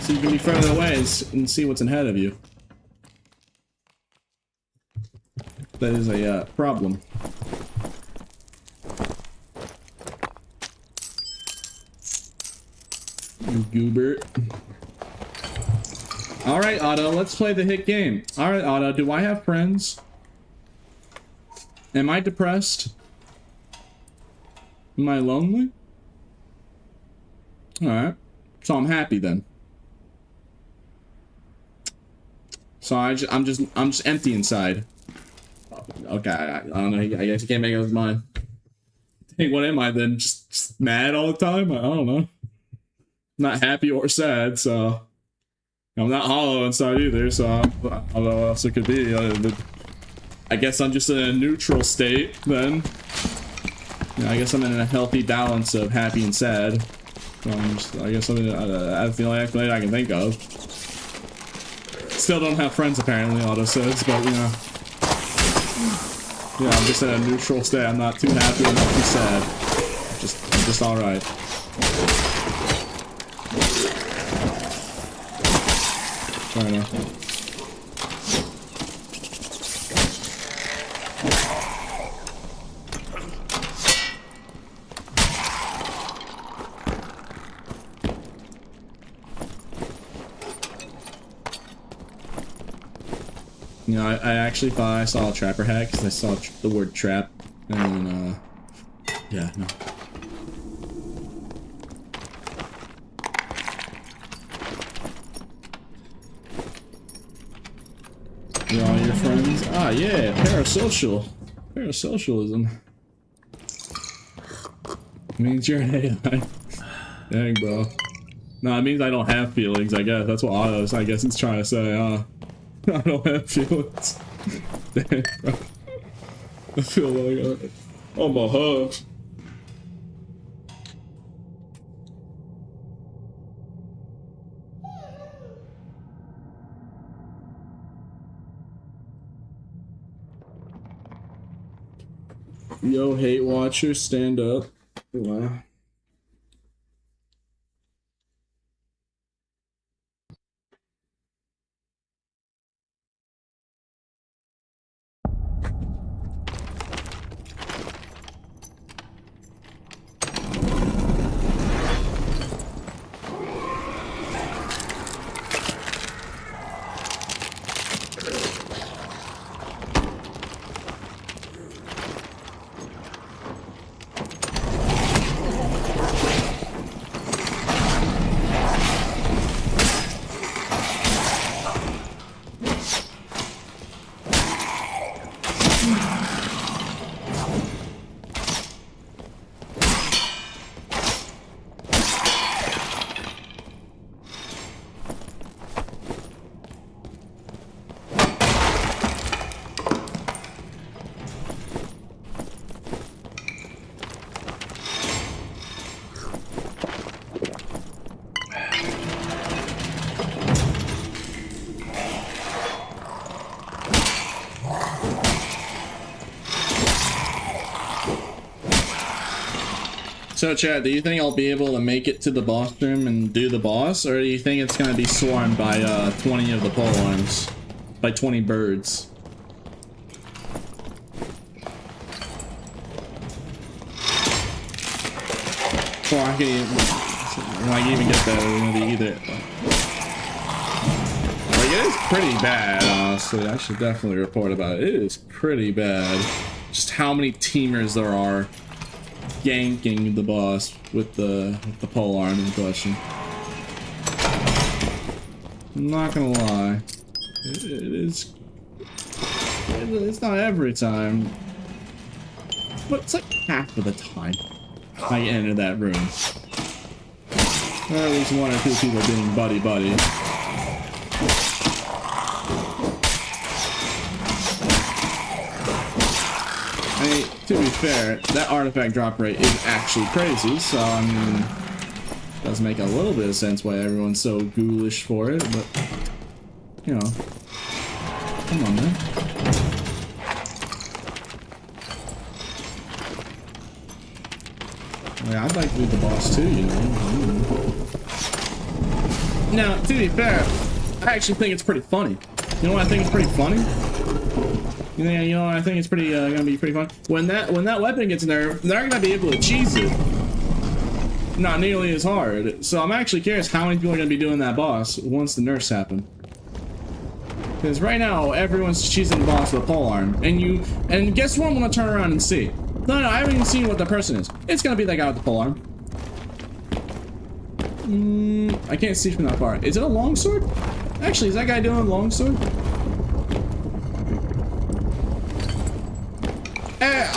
So you can be further away and see what's ahead of you. That is a problem. You goober. Alright, Otto, let's play the hit game. Alright, Otto, do I have friends? Am I depressed? Am I lonely? Alright. So I'm happy then. So I'm just empty inside. Okay, I don't know. I guess you can't make up his mind. Hey, what am I then? Just mad all the time? I don't know. Not happy or sad, so I'm not hollow inside either. So I don't know what else it could be. I guess I'm just in a neutral state then. Yeah, I guess I'm in a healthy balance of happy and sad. So I guess that's the only explanation I can think of. Still don't have friends apparently, Otto says, but you know. Yeah, I'm just in a neutral state. I'm not too happy, I'm not too sad. I'm just alright. Fair enough. You know, I actually thought I saw a trapper hat because I saw the word trap, and then, yeah, no. You all your friends? means, yeah, parasocialism. Means you're an AI. Dang, bro. No, it means I don't have feelings, I guess. That's what Otto's, I guess, he's trying to say, I don't have feelings. Dang, bro. I feel like I'm a hush. Yo, hate watcher, stand up. Wow. So Chad, do you think I'll be able to make it to the boss room and do the boss, or do you think it's gonna be swarmed by 20 of the pole arms? By 20 birds? Well, I can even get that, it's gonna be either. Like, it is pretty bad, honestly. I should definitely report about it. It is pretty bad. Just how many teamers there are ganking the boss with the pole arm in question. I'm not gonna lie, it's not every time, but it's like half of the time I enter that room. Or at least one or two people being buddy. I mean, to be fair, that artifact drop rate is actually crazy, so I mean, it does make a little bit of sense why everyone's so ghoulish for it, but, you know, come on, man. I mean, I'd like to be the boss too, you know. Now, to be fair, I actually think it's pretty funny. You know what I think is pretty funny? You know, I think it's pretty gonna be pretty fun. When that weapon gets nerfed, they're not gonna be able to cheese it. Not nearly as hard. So I'm actually curious how many people are gonna be doing that boss once the nerfs happen. Because right now everyone's cheesing the boss with a pole arm, and guess what? I'm gonna turn around and see. No, I haven't even seen what the person is. It's gonna be that guy with the pole arm. I can't see from that far. Is it a longsword? Actually, is that guy doing a longsword?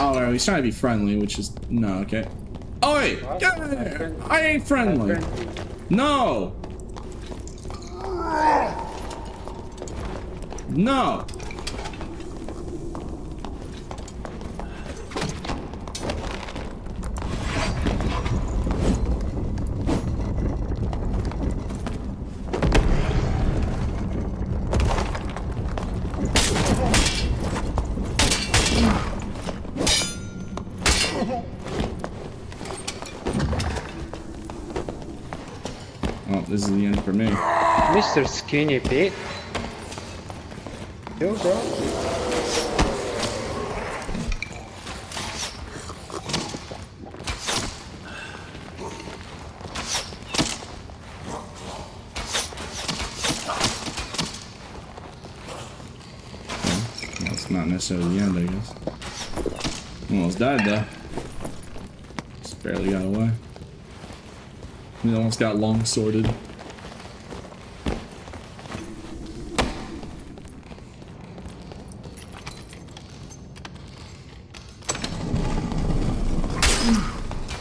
Oh, he's trying to be friendly, which is no, okay. Oi! Get out of there! I ain't friendly. No! No! This is the end for me. Mr. Skinny Pete. Yo, bro. Well, it's not necessarily the end, I guess. Almost died though. Just barely got away. We almost got long sworded.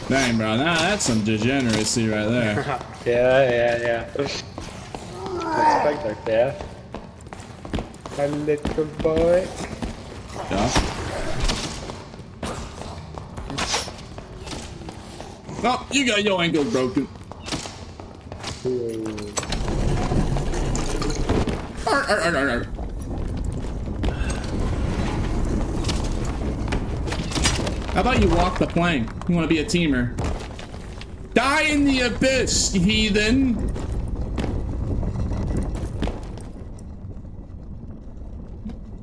Dang, bro. Nah, that's some degeneracy right there. Yeah. Respect that, yeah. My little boy. Yeah. Oh, you got your ankle broken. Arr. How about you walk the plank? You want to be a teamer. Die in the abyss, heathen!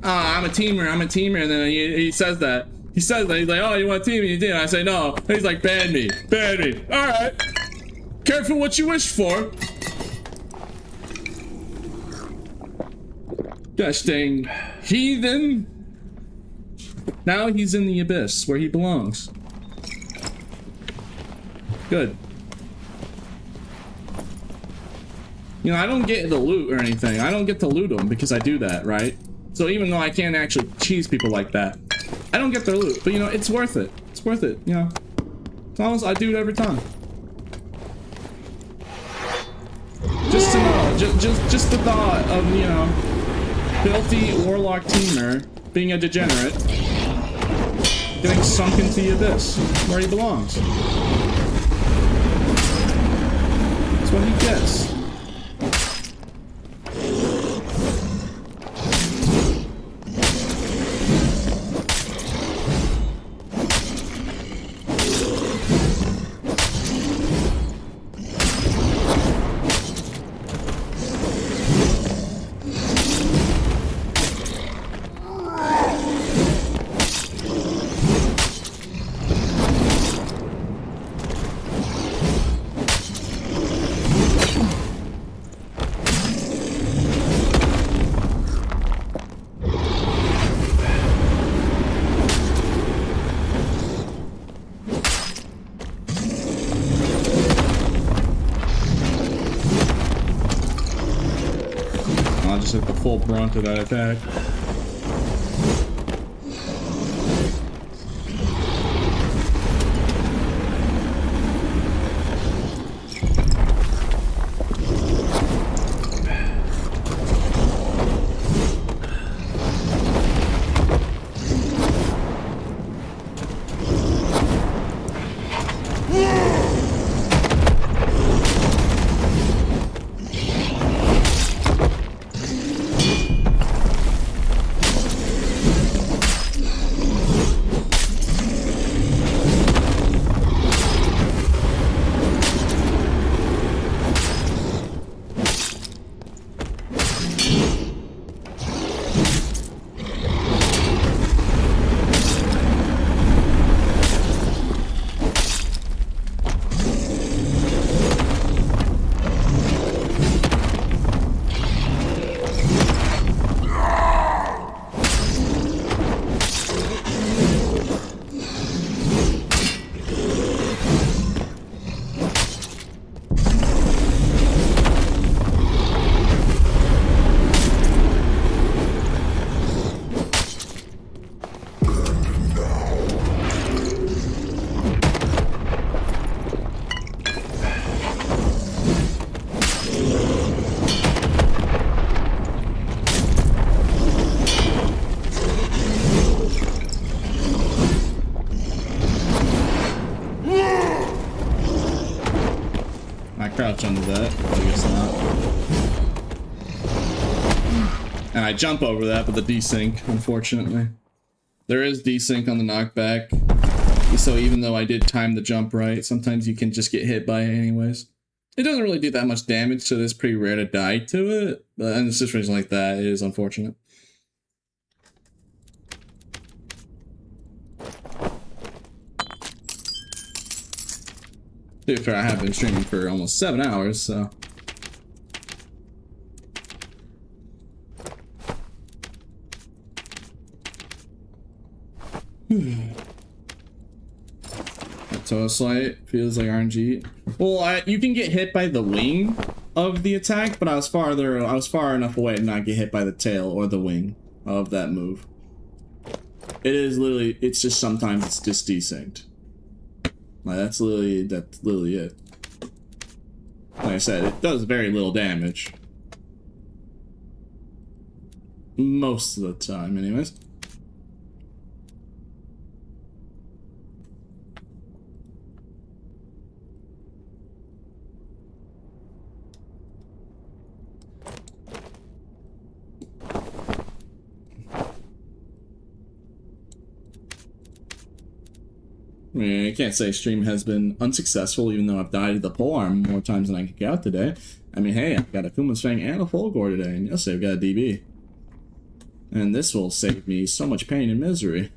I'm a teamer, and then he says that. He's like, oh, you want a team? You do. I say, no. And he's like, ban me. Alright. Careful what you wish for. Gosh dang heathen. Now he's in the abyss where he belongs. Good. You know, I don't get the loot or anything. I don't get to loot them because I do that, right? So even though I can't actually cheese people like that, I don't get their loot. But you know, it's worth it. It's worth it, you know. As long as I do it every time. Just to know, just the thought of, you know, filthy warlock teamer being a degenerate, getting sunk into the abyss where he belongs. That's what he gets. At the full brunt of that attack. Crouch under that. I guess not. And I jump over that with the desync, unfortunately. There is desync on the knockback. So even though I did time the jump right, sometimes you can just get hit by it anyways. It doesn't really do that much damage, so it's pretty rare to die to it. But in a situation like that, it is unfortunate. To be fair, I have been streaming for almost 7 hours, so. Toe slight feels like RNG. Well, you can get hit by the wing of the attack, but I was far enough away to not get hit by the tail or the wing of that move. It is literally, it's just sometimes it's just desynced. Like that's literally it. Like I said, it does very little damage. Most of the time, anyways. I mean, I can't say stream has been unsuccessful, even though I've died at the polearm more times than I could count today. I mean, hey, I've got a Kuma's Fang and a Fulgore today, and yesterday I've got a DB. And this will save me so much pain and misery.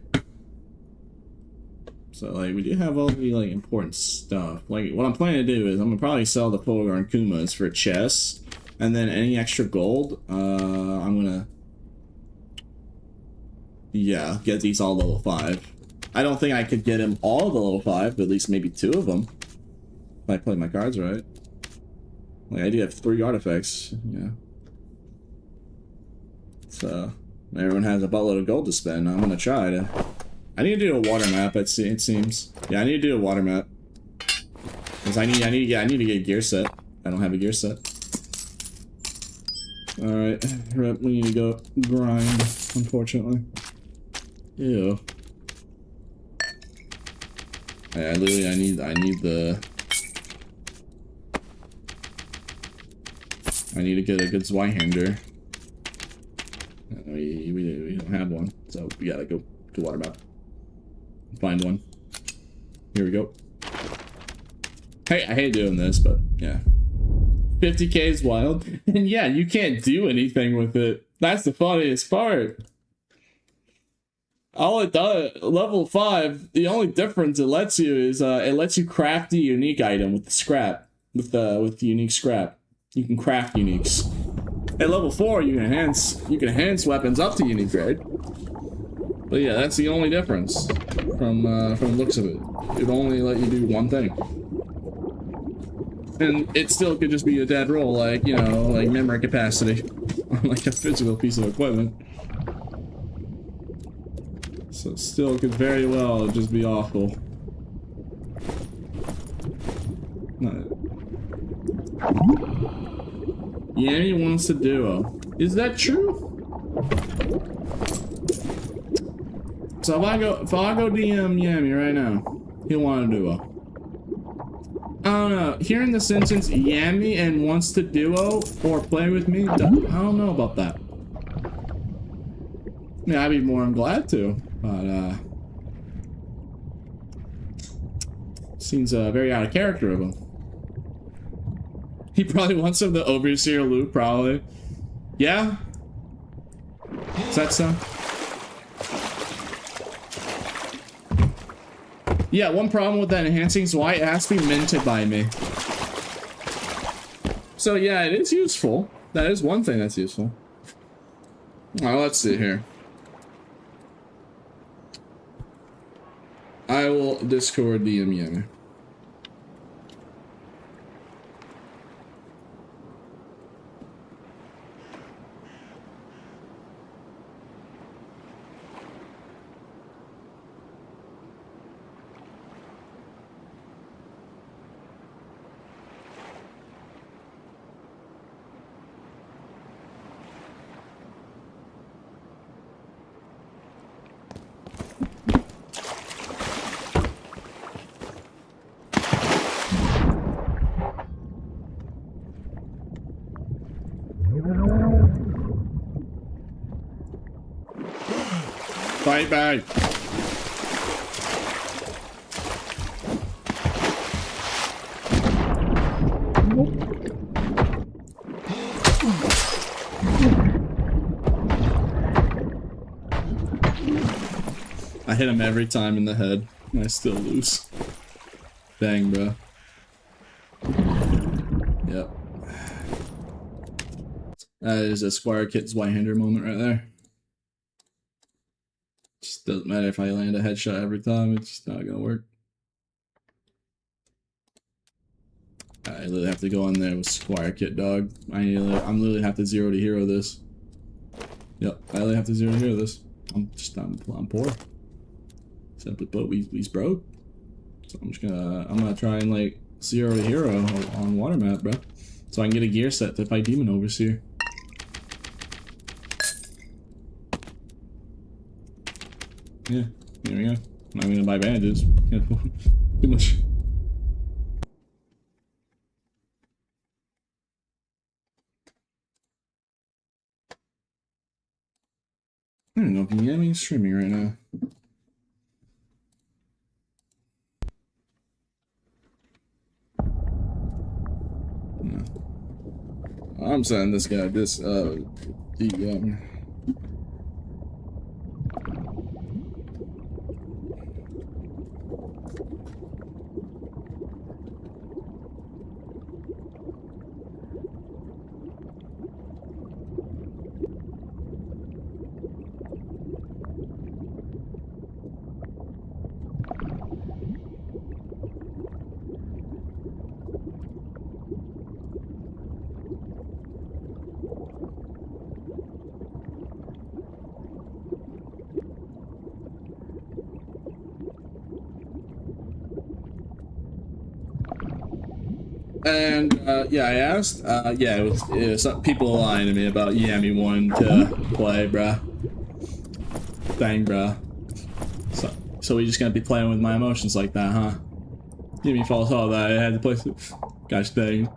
So, like, we do have all the, like, important stuff. Like, what I'm planning to do is I'm gonna probably sell the Fulgore and Kumas for chests, and then any extra gold, I'm gonna... yeah, get these all level 5. I don't think I could get him all the level 5, but at least maybe 2 of them. If I play my cards right. Like, I do have 3 artifacts, yeah. So, everyone has a buttload of gold to spend. I'm gonna try to... I need to do a water map, it seems. Yeah, I need to do a water map. Because I need to get a gear set. I don't have a gear set. Alright, we need to go grind, unfortunately. Ew. I need to get a good Zweihander. We don't have one, so we gotta go to water map. Find one. Here we go. Hey, I hate doing this, but yeah. 50k is wild. And yeah, you can't do anything with it. That's the funniest part. All it does, level 5, the only difference it lets you is it lets you craft a unique item with the scrap. With the unique scrap. You can craft uniques. At level 4 you can enhance weapons up to unique grade. But yeah, that's the only difference from the looks of it. It only let you do one thing. And it still could just be a dead roll, like, you know, like memory capacity on like a physical piece of equipment. So it still could very well just be awful. Yami wants a duo. Is that true? So if I go DM Yami right now, he'll want a duo. I don't know. Here in this instance, Yami and wants to duo or play with me. I don't know about that. I mean, I'd be more than glad to, but seems very out of character of him. He probably wants some of the overseer loot, probably. Yeah. Is that so? Yeah, one problem with that enhancing is why it has to be minted by me. So yeah, it is useful. That is one thing that's useful. Alright, let's see here. I will Discord DM Yami. Fight back. I hit him every time in the head, and I still lose. Dang, bro. Yep. That is a Squire Kit's Zweihander moment right there. Just doesn't matter if I land a headshot every time, it's just not gonna work. I literally have to go in there with Squire Kit, dog. I'm literally have to 0 to hero this. Yep, I literally have to 0 to hero this. I'm poor. Simply put, we's broke. So I'm gonna try and like 0 to hero on water map, bro. So I can get a gear set to fight demon overseer. Yeah, there we go. I'm gonna buy bandages. Can't afford too much. I don't know if Yami's streaming right now. No. I'm sending this guy this DM. And yeah, I asked. Yeah, it was some people lying to me about Yami wanting to play, bruh. Dang, bruh. So we just gonna be playing with my emotions like that, huh? Give me false hope that I had to play. Gosh dang.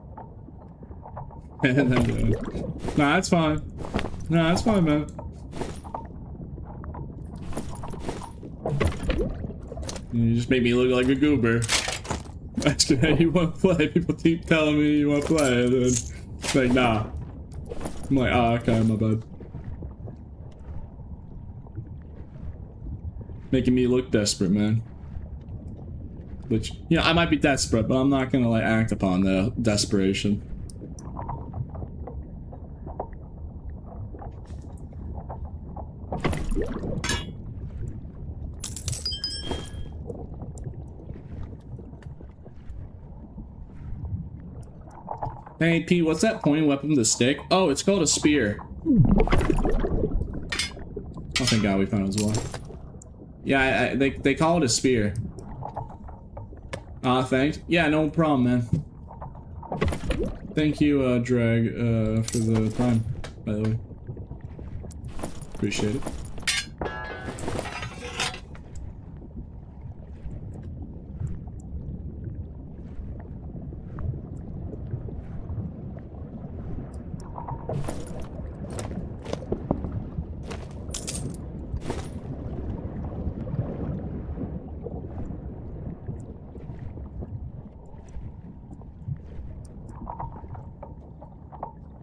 Nah, that's fine. Nah, that's fine, man. You just make me look like a goober. Actually, you want to play? People keep telling me you want to play, and then it's like, nah. I'm like, ah, okay, my bad. Making me look desperate, man. Which, you know, I might be desperate, but I'm not gonna like act upon the desperation. Hey Pete, what's that pointing weapon with the stick? Oh, it's called a spear. Oh, thank God we found his one. Yeah, they call it a spear. Thanks. Yeah, no problem, man. Thank you, Drag, for the time, by the way. Appreciate it.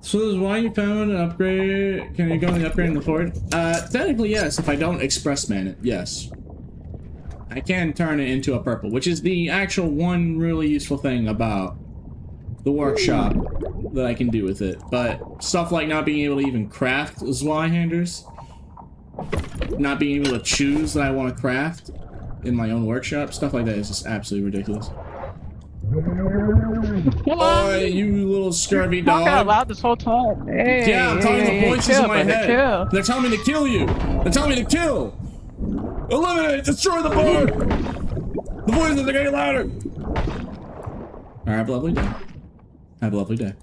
So this is why you found an upgrade. Can you go and upgrade in the fort? Technically yes, if I don't express man it, yes. I can turn it into a purple, which is the actual one really useful thing about the workshop that I can do with it. But stuff like not being able to even craft Zweihanders, not being able to choose that I want to craft in my own workshop, stuff like that is just absolutely ridiculous. Boy, you little scurvy dog. Talking about this whole time. Hey, yeah, I'm talking the voices in my head. Chill. They're telling me to kill you. They're telling me to kill. Eliminate, destroy the board. The voices are getting louder. All right, have a lovely day. Have a lovely day.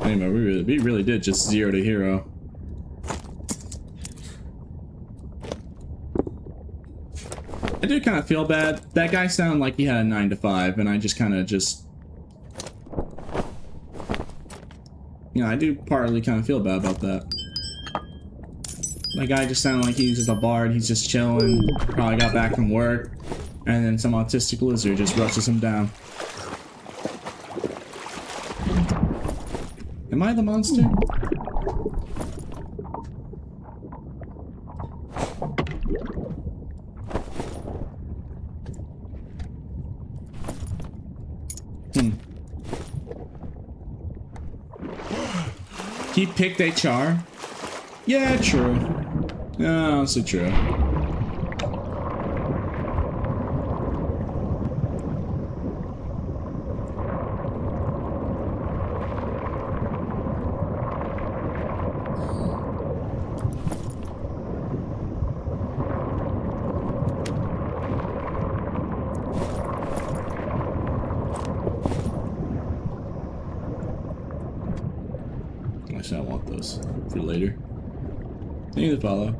Anyway, we really did just 0 to hero. I do kind of feel bad. That guy sounded like he had a 9 to 5, and I just kind of just... You know, I do partly kind of feel bad about that. That guy just sounded like he's just a bard, he's just chilling, probably got back from work, and then some autistic lizard just rushes him down. Am I the monster? He picked HR? Yeah, true. No, honestly true. Actually, I want those for later. Thank you to follow.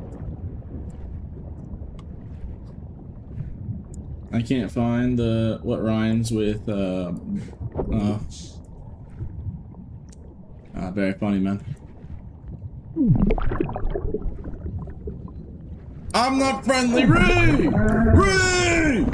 I can't find the what rhymes with very funny, man. I'm not friendly, Ray! Ray!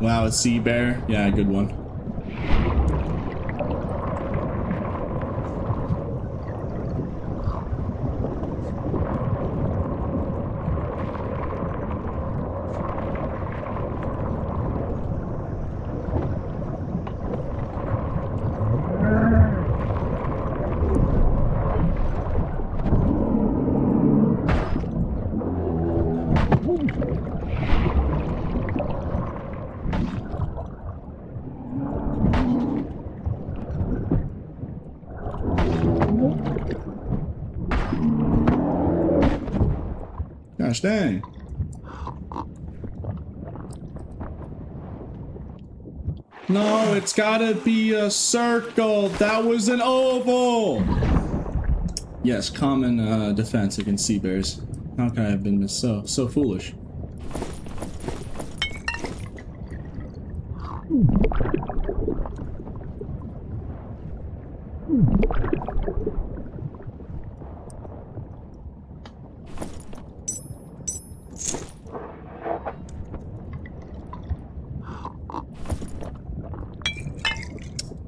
Wow, a sea bear. Yeah, good one. Gosh dang. No, it's gotta be a circle. That was an oval. Yes, common defense against sea bears. How can I have been so foolish?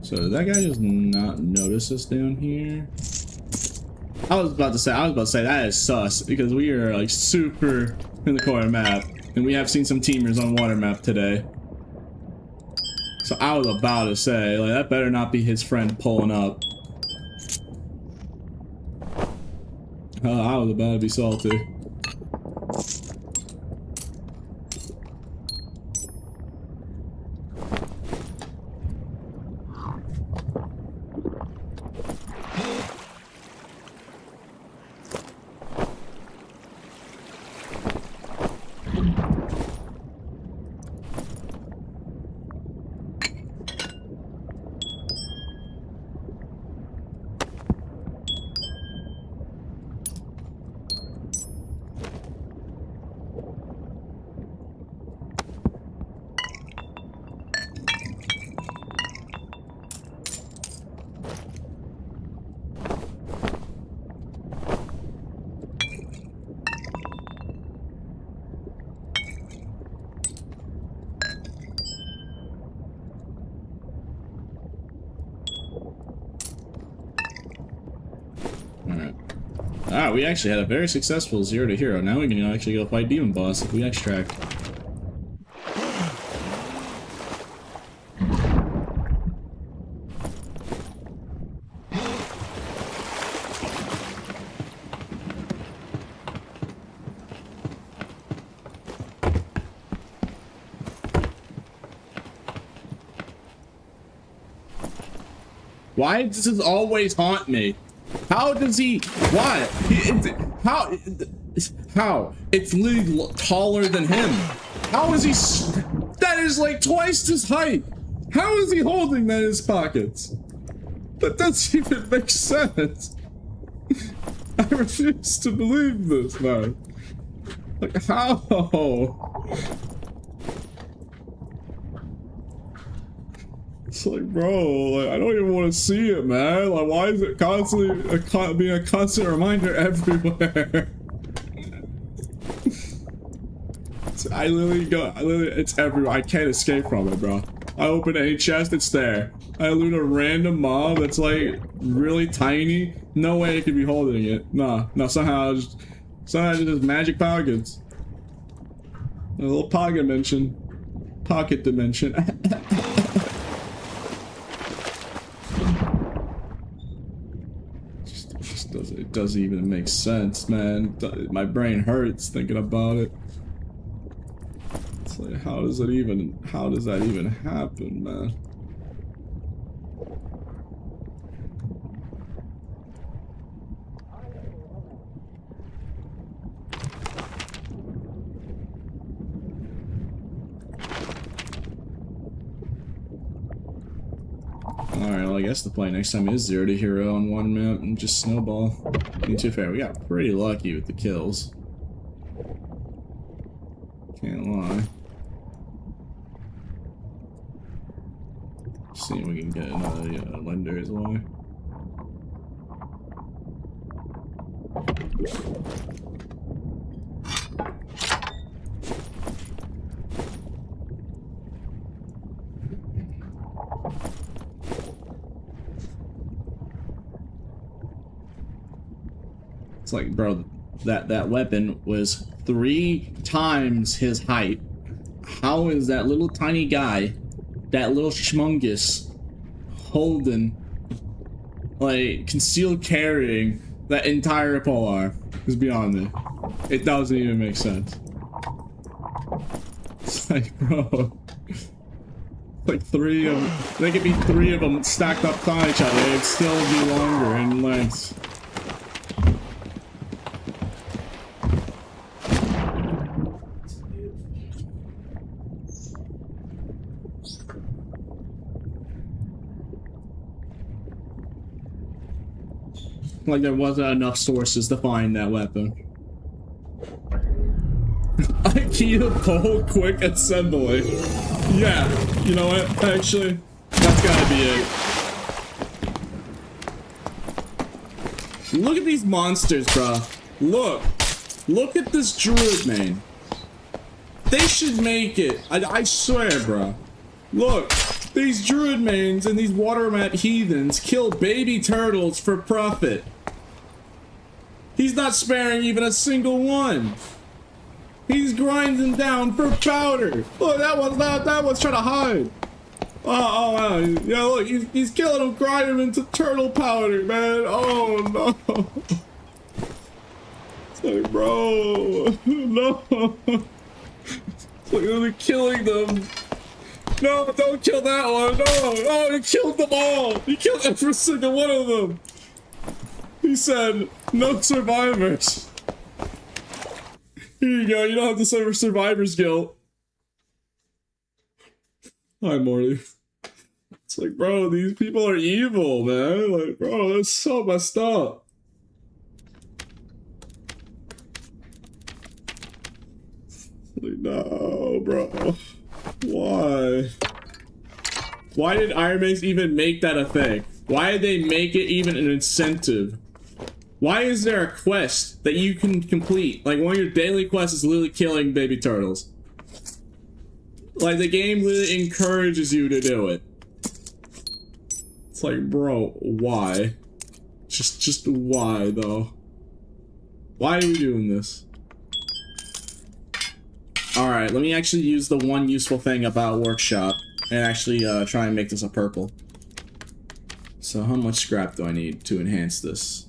So did that guy just not notice us down here? I was about to say that is sus because we are like super in the corner map and we have seen some teamers on water map today. So I was about to say like that better not be his friend pulling up. I was about to be salty. Alright, we actually had a very successful 0 to hero. Now we can actually go fight Demon Boss if we extract. Why does this always haunt me? How does he? Why? How? It's literally taller than him. How is he? That is like twice his height. How is he holding that in his pockets? That doesn't even make sense. I refuse to believe this, man. Like how? It's like, bro, like, I don't even want to see it, man. Like, why is it constantly being a constant reminder everywhere? It's everywhere. I can't escape from it, bro. I open any chest, it's there. I loot a random mob that's like really tiny. No way it could be holding it. No, somehow it's just magic pockets. A little pocket mention. Pocket dimension. It doesn't even make sense, man. My brain hurts thinking about it. It's like, how does that even happen, man? Alright, well, I guess the play next time is 0 to hero on one map and just snowball. I mean, to be fair, we got pretty lucky with the kills. Can't lie. See if we can get another lender as well. It's like, bro, that weapon was 3 times his height. How is that little tiny guy, that little schmungus, holding, like, concealed carrying that entire polearm? Is beyond me. It doesn't even make sense. It's like, bro, like 3 of them. They could be 3 of them stacked up on each other. It'd still be longer in length. Like there wasn't enough sources to find that weapon. IKEA pole quick assembly. Yeah, you know what? Actually, that's gotta be it. Look at these monsters, bro. Look at this druid main. They should make it. I swear, bro. Look. These druid mains and these water map heathens kill baby turtles for profit. He's not sparing even a single one. He's grinding down for powder. Look, that one's trying to hide. Oh, wow. Yeah, look, he's killing them, grinding them into turtle powder, man. Oh, no. It's like, bro. No. It's like, they're killing them. No, don't kill that one. No, you killed them all. You killed every single one of them. He said, no survivors. Here you go. You don't have to suffer survivor's guilt. Hi, Morty. It's like, bro, these people are evil, man. Like, bro, that's so messed up. Like, no, bro. Why? Why did Iron Mace even make that a thing? Why did they make it even an incentive? Why is there a quest that you can complete? Like, one of your daily quests is literally killing baby turtles. Like, the game literally encourages you to do it. It's like, bro, why? Just why, though? Why are we doing this? Alright, let me actually use the one useful thing about Workshop and actually try and make this a purple. So how much scrap do I need to enhance this?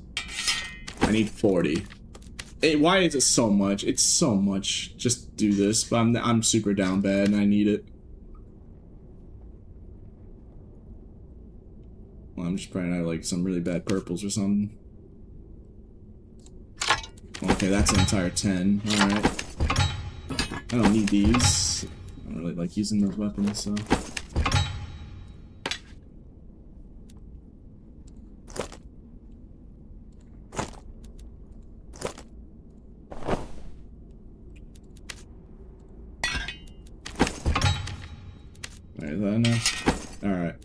I need 40. Hey, why is it so much? It's so much. Just do this, but I'm super down bad and I need it. Well, I'm just praying I like some really bad purples or something. Okay, that's an entire 10. Alright. I don't need these. I don't really like using those weapons, so. Alright, is that enough? Alright.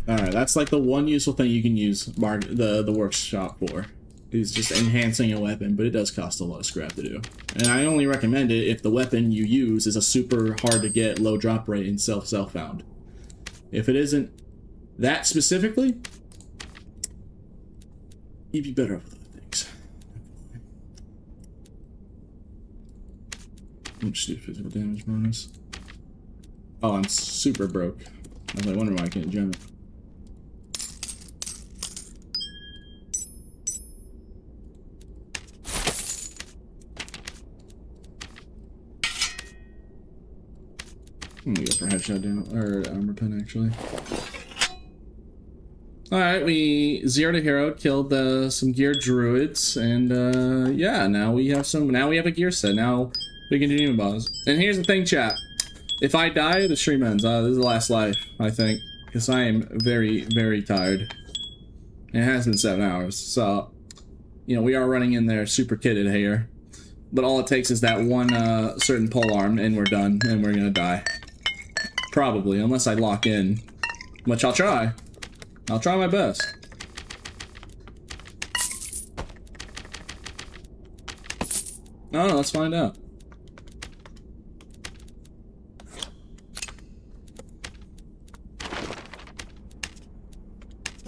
Alright, that's like the one useful thing you can use the workshop for. Is just enhancing a weapon, but it does cost a lot of scrap to do. And I only recommend it if the weapon you use is a super hard to get, low drop rate, and self-found. If it isn't that specifically, you'd be better off with other things. Let's do physical damage bonus. Oh, I'm super broke. I was like, wondering why I can't gem it. I'm gonna go for headshot down, or armor pen actually. Alright, we zeroed a hero, killed some gear druids, and yeah, now we have a gear set. Now we can do demon boss. And here's the thing, chat. If I die, the stream ends. This is the last life, I think. Because I am very, very tired. And it has been 7 hours, so you know, we are running in there super kitted here. But all it takes is that one certain pole arm and we're done, and we're gonna die. Probably, unless I lock in. Which I'll try. I'll try my best. No, let's find out.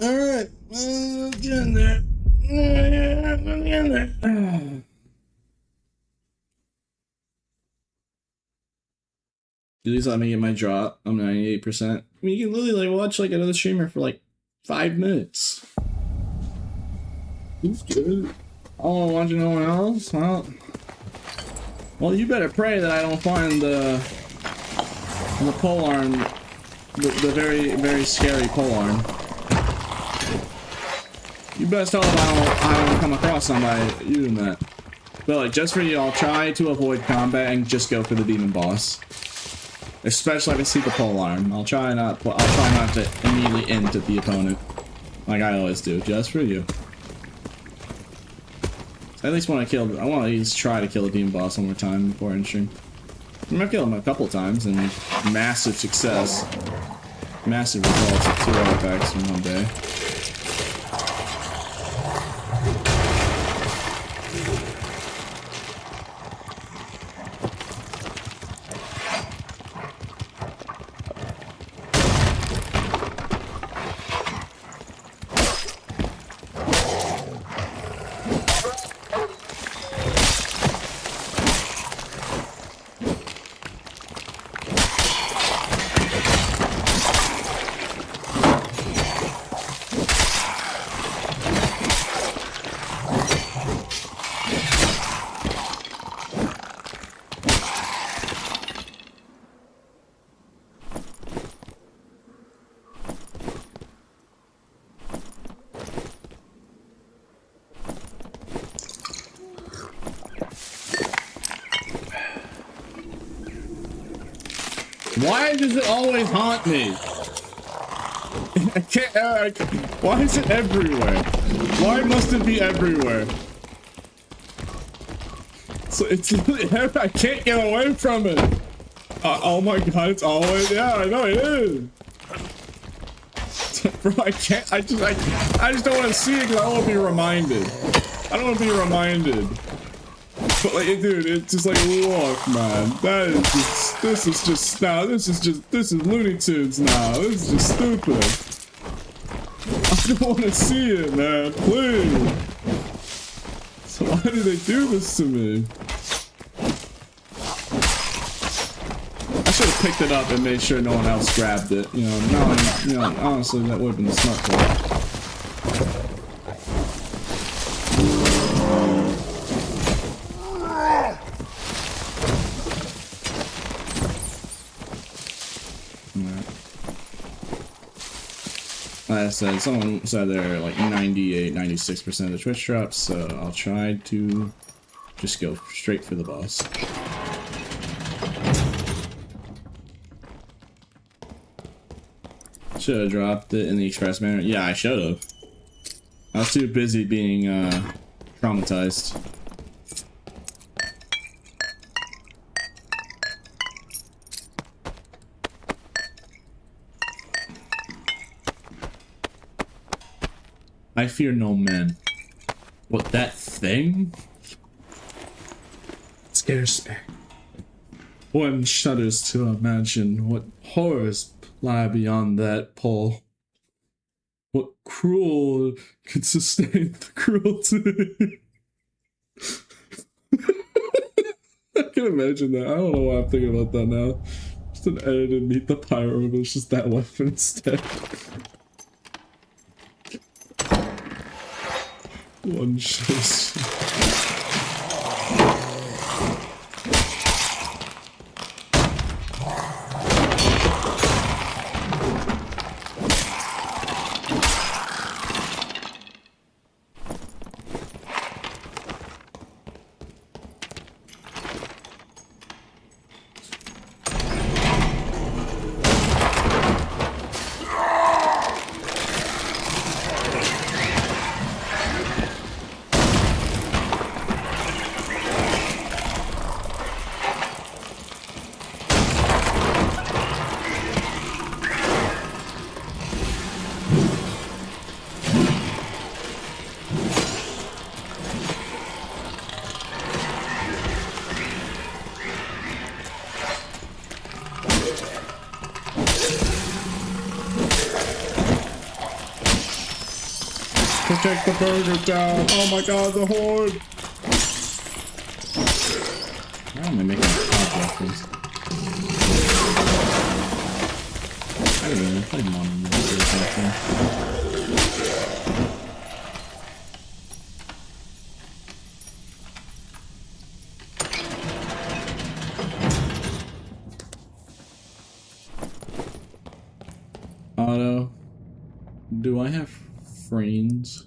Alright, get in there. Get in there. Please let me get my drop. I'm 98%. I mean, you can literally like watch like another streamer for like 5 minutes. Who's good? I don't want to watch no one else. Well, you better pray that I don't find the pole arm, the very, very scary pole arm. You best hope I don't come across somebody using that. But like, just for you, I'll try to avoid combat and just go for the demon boss. Especially if I see the pole arm. I'll try not to immediately end at the opponent. Like I always do, just for you. I at least want to kill, I want to at least try to kill a demon boss one more time before end stream. I mean, I've killed him a couple times and massive success. Massive results of 2 artifacts in one day. Why does it always haunt me? I can't, why is it everywhere? Why must it be everywhere? So it's literally, I can't get away from it. Oh my god, it's always, yeah, I know it is. Bro, I can't, I just don't want to see it because I don't want to be reminded. I don't want to be reminded. But like, dude, it's just like, look, man, that is just, this is Looney Tunes now. This is just stupid. I don't want to see it, man, please. So why do they do this to me? I should have picked it up and made sure no one else grabbed it. You know, honestly, that would have been the smart play. Like I said, someone said they're like 98, 96% of the Twitch drops, so I'll try to just go straight for the boss. Should have dropped it in the express manner. Yeah, I should have. I was too busy being traumatized. I fear no man. What, that thing? It scares me. One shudders to imagine what horrors lie beyond that pole. What cruel could sustain the cruelty? I can imagine that. I don't know why I'm thinking about that now. Just an edited Meet the Pyro, but it's just that weapon instead. One chase. Protect the burger down. Oh my god, the horde. Why am I making a top reference? I don't know, I played Modern Warfare. Auto. Do I have friends?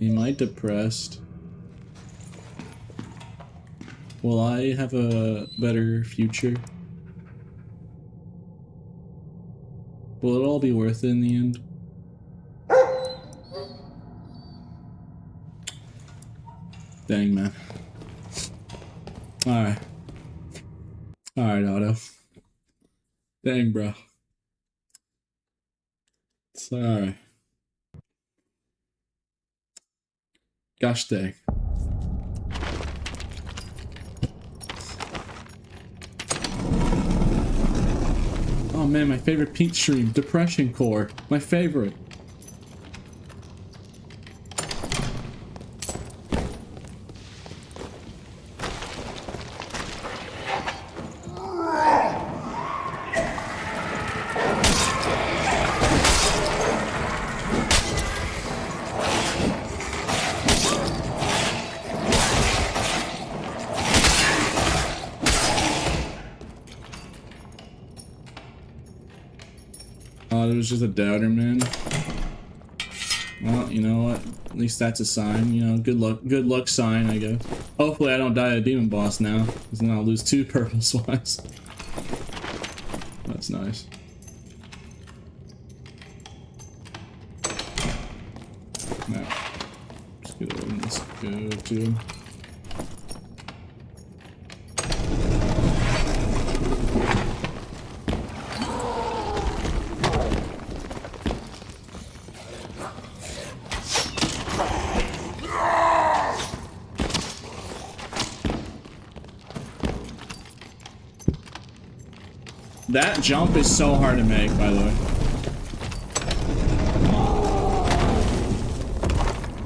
Am I depressed? Will I have a better future? Will it all be worth it in the end? Dang, man. Alright. Alright, Otto. Dang, bro. It's alright. Gosh dang. Oh man, my favorite Pink stream, Depression Core. My favorite. It was just a doubter, man. Well, you know what? At least that's a sign. You know, good luck sign, I guess. Hopefully I don't die a demon boss now, because then I'll lose 2 purple swipes. That's nice. No. Let's go to him. That jump is so hard to make, by the way.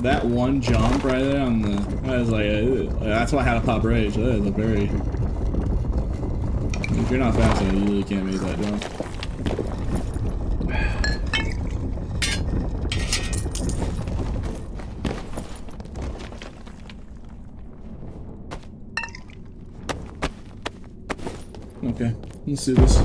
That one jump right there on the... That was like... that's why I had to pop rage. That is a very... If you're not fast enough, you really can't make that jump. Okay, let's do this.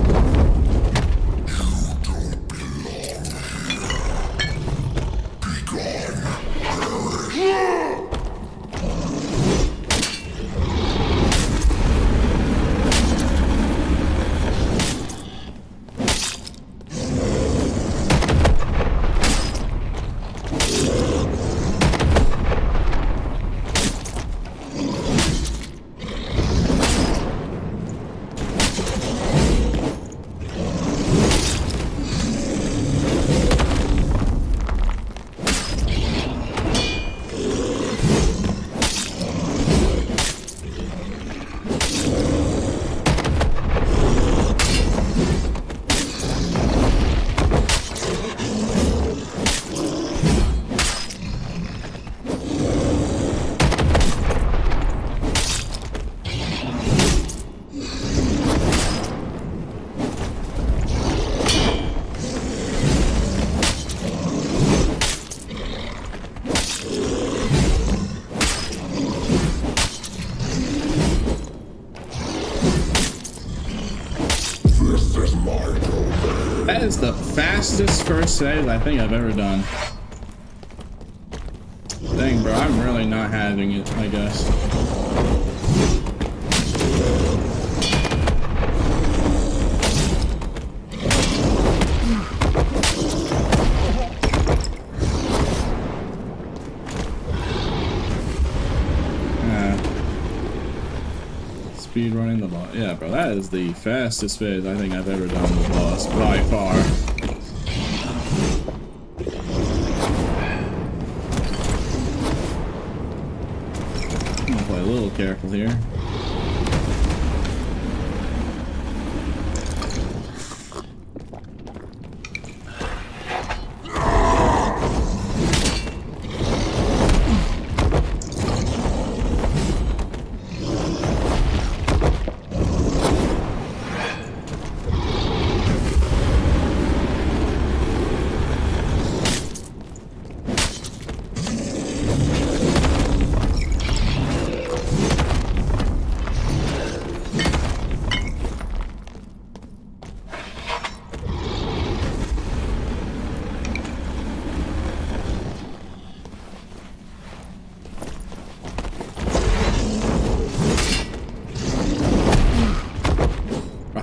is the fastest first save I think I've ever done. Dang, bro, I'm really not having it, I guess. Speed running the boss. Yeah, bro, that is the fastest phase I think I've ever done with boss by far. I'm gonna play a little careful here.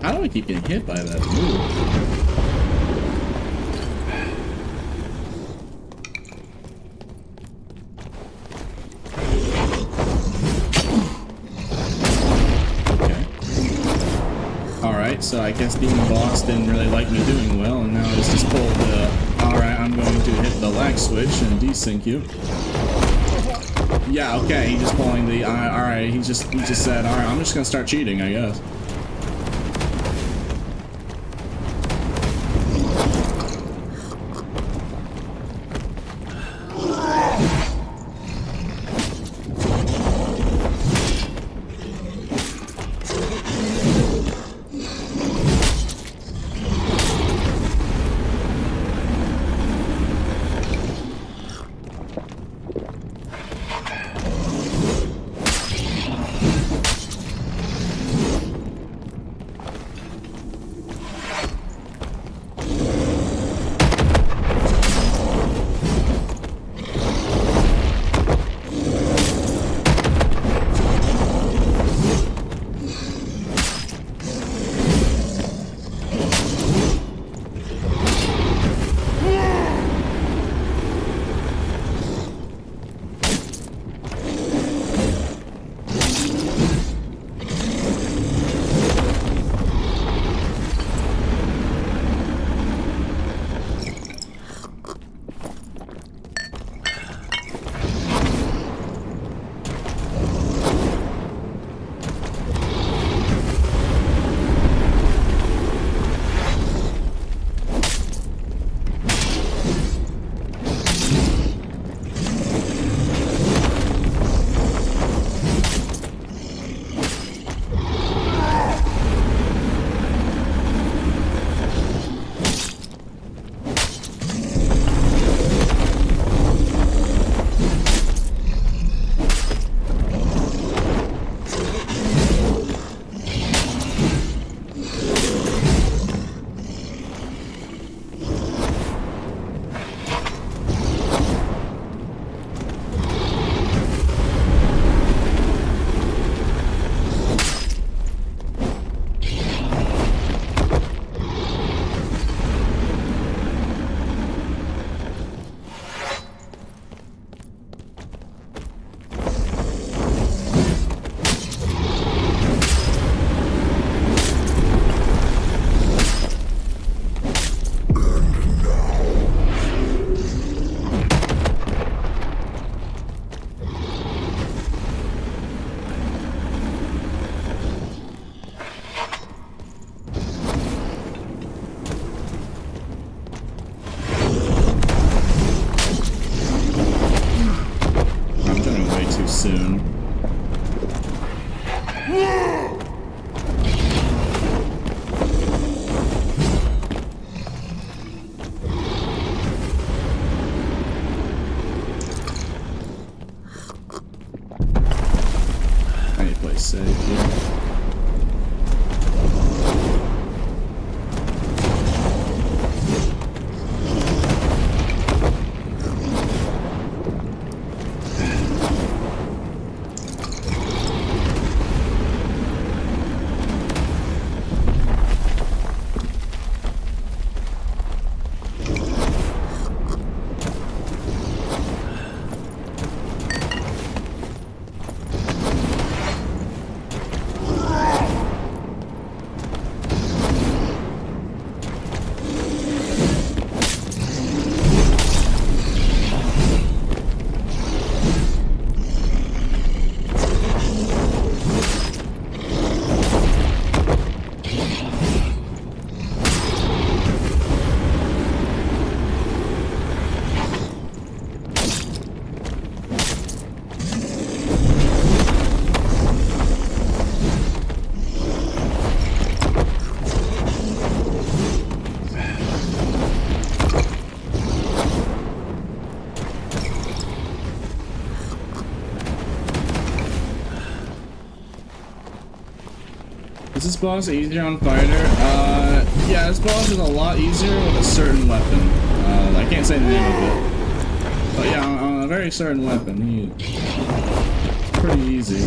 How do I keep getting hit by that move? Okay. Alright, so I guess being the boss didn't really like me doing well, and now it's just pulled the... Alright, I'm going to hit the lag switch and desync you. Yeah, okay, he's just pulling the... Alright, he just said, alright, I'm just gonna start cheating, I guess. soon. I need to play safe here. Is this boss easier on fighter? Yeah, this boss is a lot easier with a certain weapon. I can't say the name of it. But yeah, on a very certain weapon, it's pretty easy.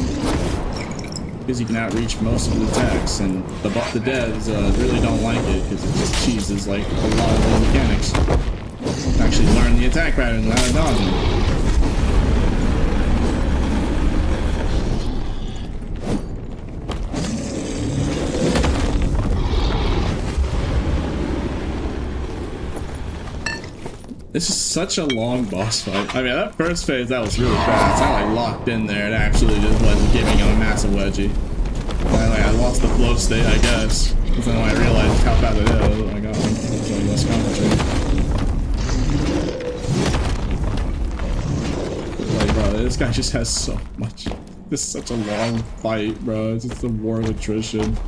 Because you can outreach most of the attacks, and the devs really don't like it because it just cheeses like a lot of the mechanics. Actually learn the attack pattern without dodging. This is such a long boss fight. I mean, that first phase, that was really fast. I like locked in there and actually just wasn't giving him a massive wedgie. I lost the flow state, I guess. Because then when I realized how fast it is, I got him. So less concentrated. Like, bro, this guy just has so much. This is such a long fight, bro. It's just a war of attrition.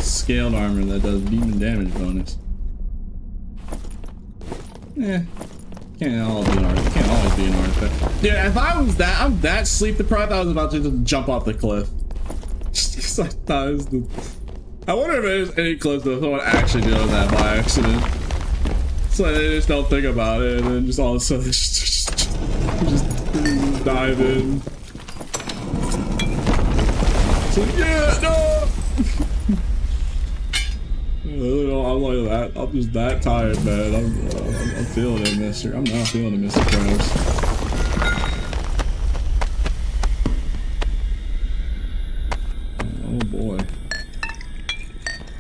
Scaled armor that does demon damage bonus. Can't always be an artifact. Dude, if I'm that sleep deprived, I was about to just jump off the cliff. Just because I thought it was I wonder if there's any clips that someone actually does that by accident. So they just don't think about it, and then just all of a sudden just dive in. So yeah, no. I'm like that. I'm just that tired, man. I'm feeling it, mister. I'm not feeling it, Mr. Krabs. Oh boy.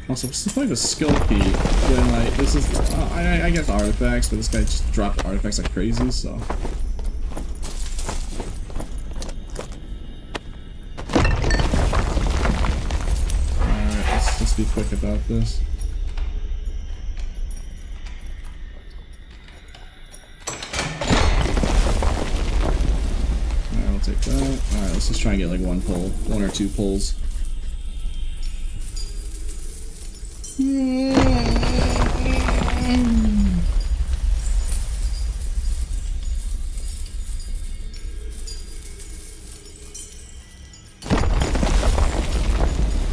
Also, what's the point of a skill key when, like, this is I guess artifacts, but this guy just dropped artifacts like crazy, so. Alright, let's be quick about this. Take that. Alright, let's just try and get like one or two pulls. You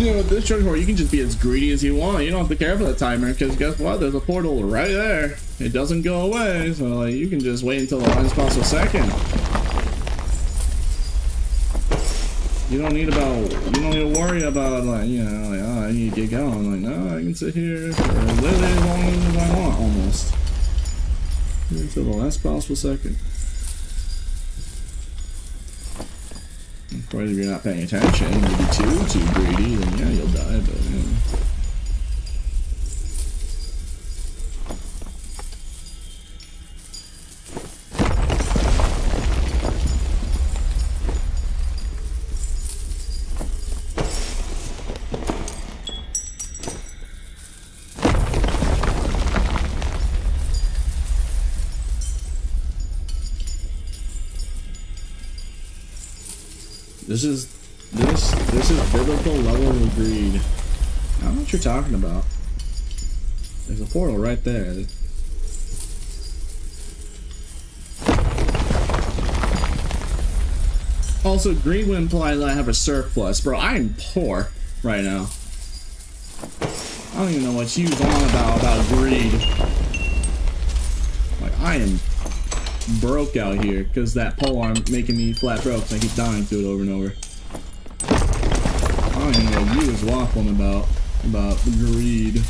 know, with this short horror, you can just be as greedy as you want. You don't have to care for the timer, because guess what? There's a portal right there. It doesn't go away, so like you can just wait until the last possible second. You don't need to worry about, like, you know, like, oh, I need to get going. Like, no, I can sit here for literally as long as I want, almost. Until the last possible second. Of course, if you're not paying attention, maybe too greedy, then yeah, you'll die, but, you know. This is biblical level of greed. I don't know what you're talking about. There's a portal right there. Also, greed would imply that I have a surplus. Bro, I am poor right now. I don't even know what you was on about greed. Like, I am broke out here because that polearm making me flat broke. So I keep dying to it over and over. I don't even know what you was waffling about greed.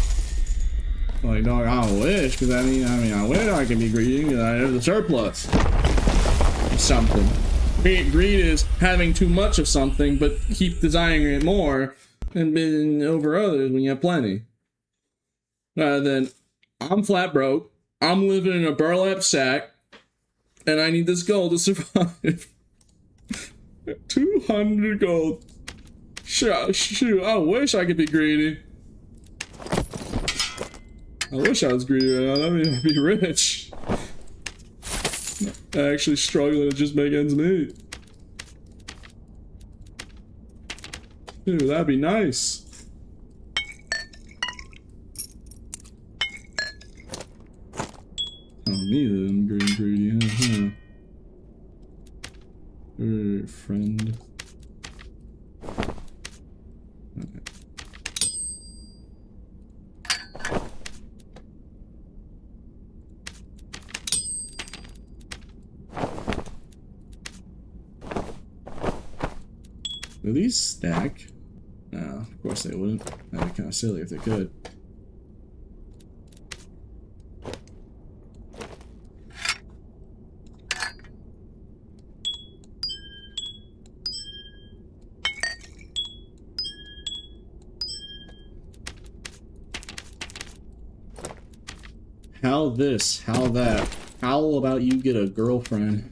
Like, dog, I wish, because I mean, I wish I could be greedy because I have the surplus of something. Greed is having too much of something, but keep desiring it more and being over others when you have plenty. Rather than, I'm flat broke, I'm living in a burlap sack, and I need this gold to survive. 200 gold. Shoot, I wish I could be greedy. I wish I was greedy right now. I mean, I'd be rich. Actually struggling to just make ends meet. Dude, that'd be nice. Tell me that I'm greedy, huh? Friend. Okay. Do these stack? No, of course they wouldn't. That'd be kind of silly if they could. How this? How that? How about you get a girlfriend?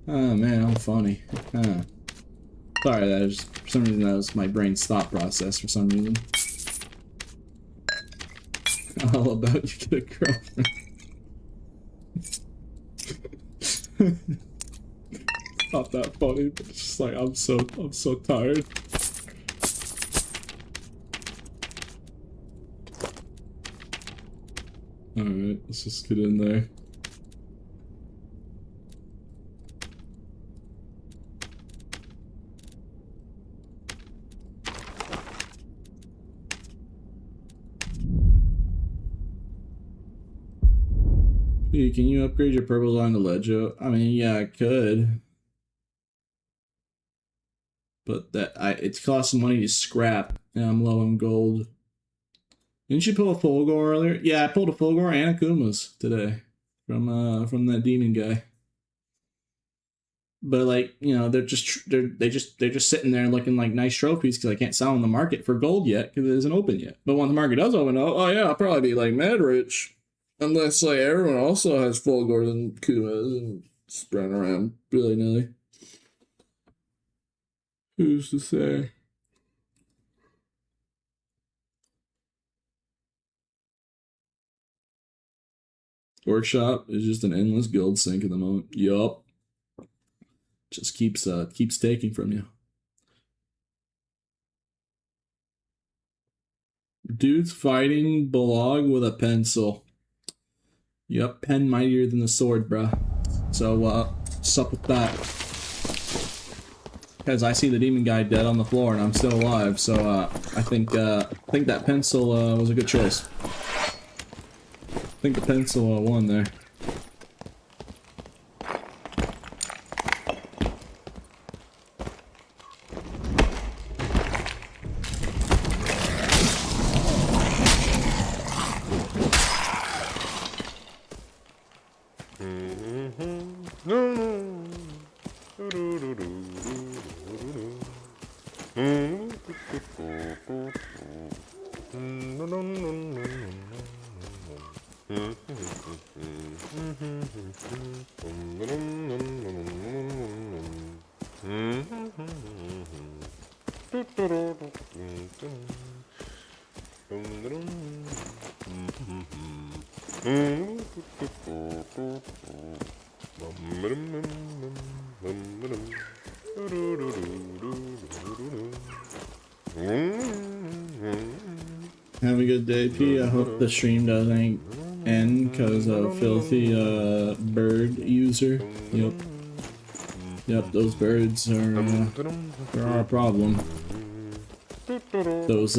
Oh man, I'm funny. Sorry, that was, for some reason that was my brain's thought process for some reason. All about you get a girlfriend. Not that funny, but it's just like I'm so tired. Alright, let's just get in there. Hey, can you upgrade your purples on the Legio? I mean, yeah, I could. But it's costing money to scrap, and I'm low on gold. Didn't you pull a Fulgor earlier? Yeah, I pulled a Fulgor and a Kuma's today from that demon guy. But like, you know, they're just sitting there looking like nice trophies because I can't sell on the market for gold yet because it isn't open yet. But when the market does open up, oh yeah, I'll probably be like mad rich. Unless like everyone also has Fulgors and Kumas and spreading around willy-nilly. Who's to say? Workshop is just an endless gold sink at the moment. Yup. Just keeps taking from you. Dude's fighting Balog with a pencil. Yup, pen mightier than the sword, bruh. So, sup with that. Because I see the demon guy dead on the floor and I'm still alive, so, I think that pencil, was a good choice. I think the pencil, won there. Have a good day, P. I hope the stream doesn't end because of filthy bird user. Yep. Yep, those birds are a problem. Those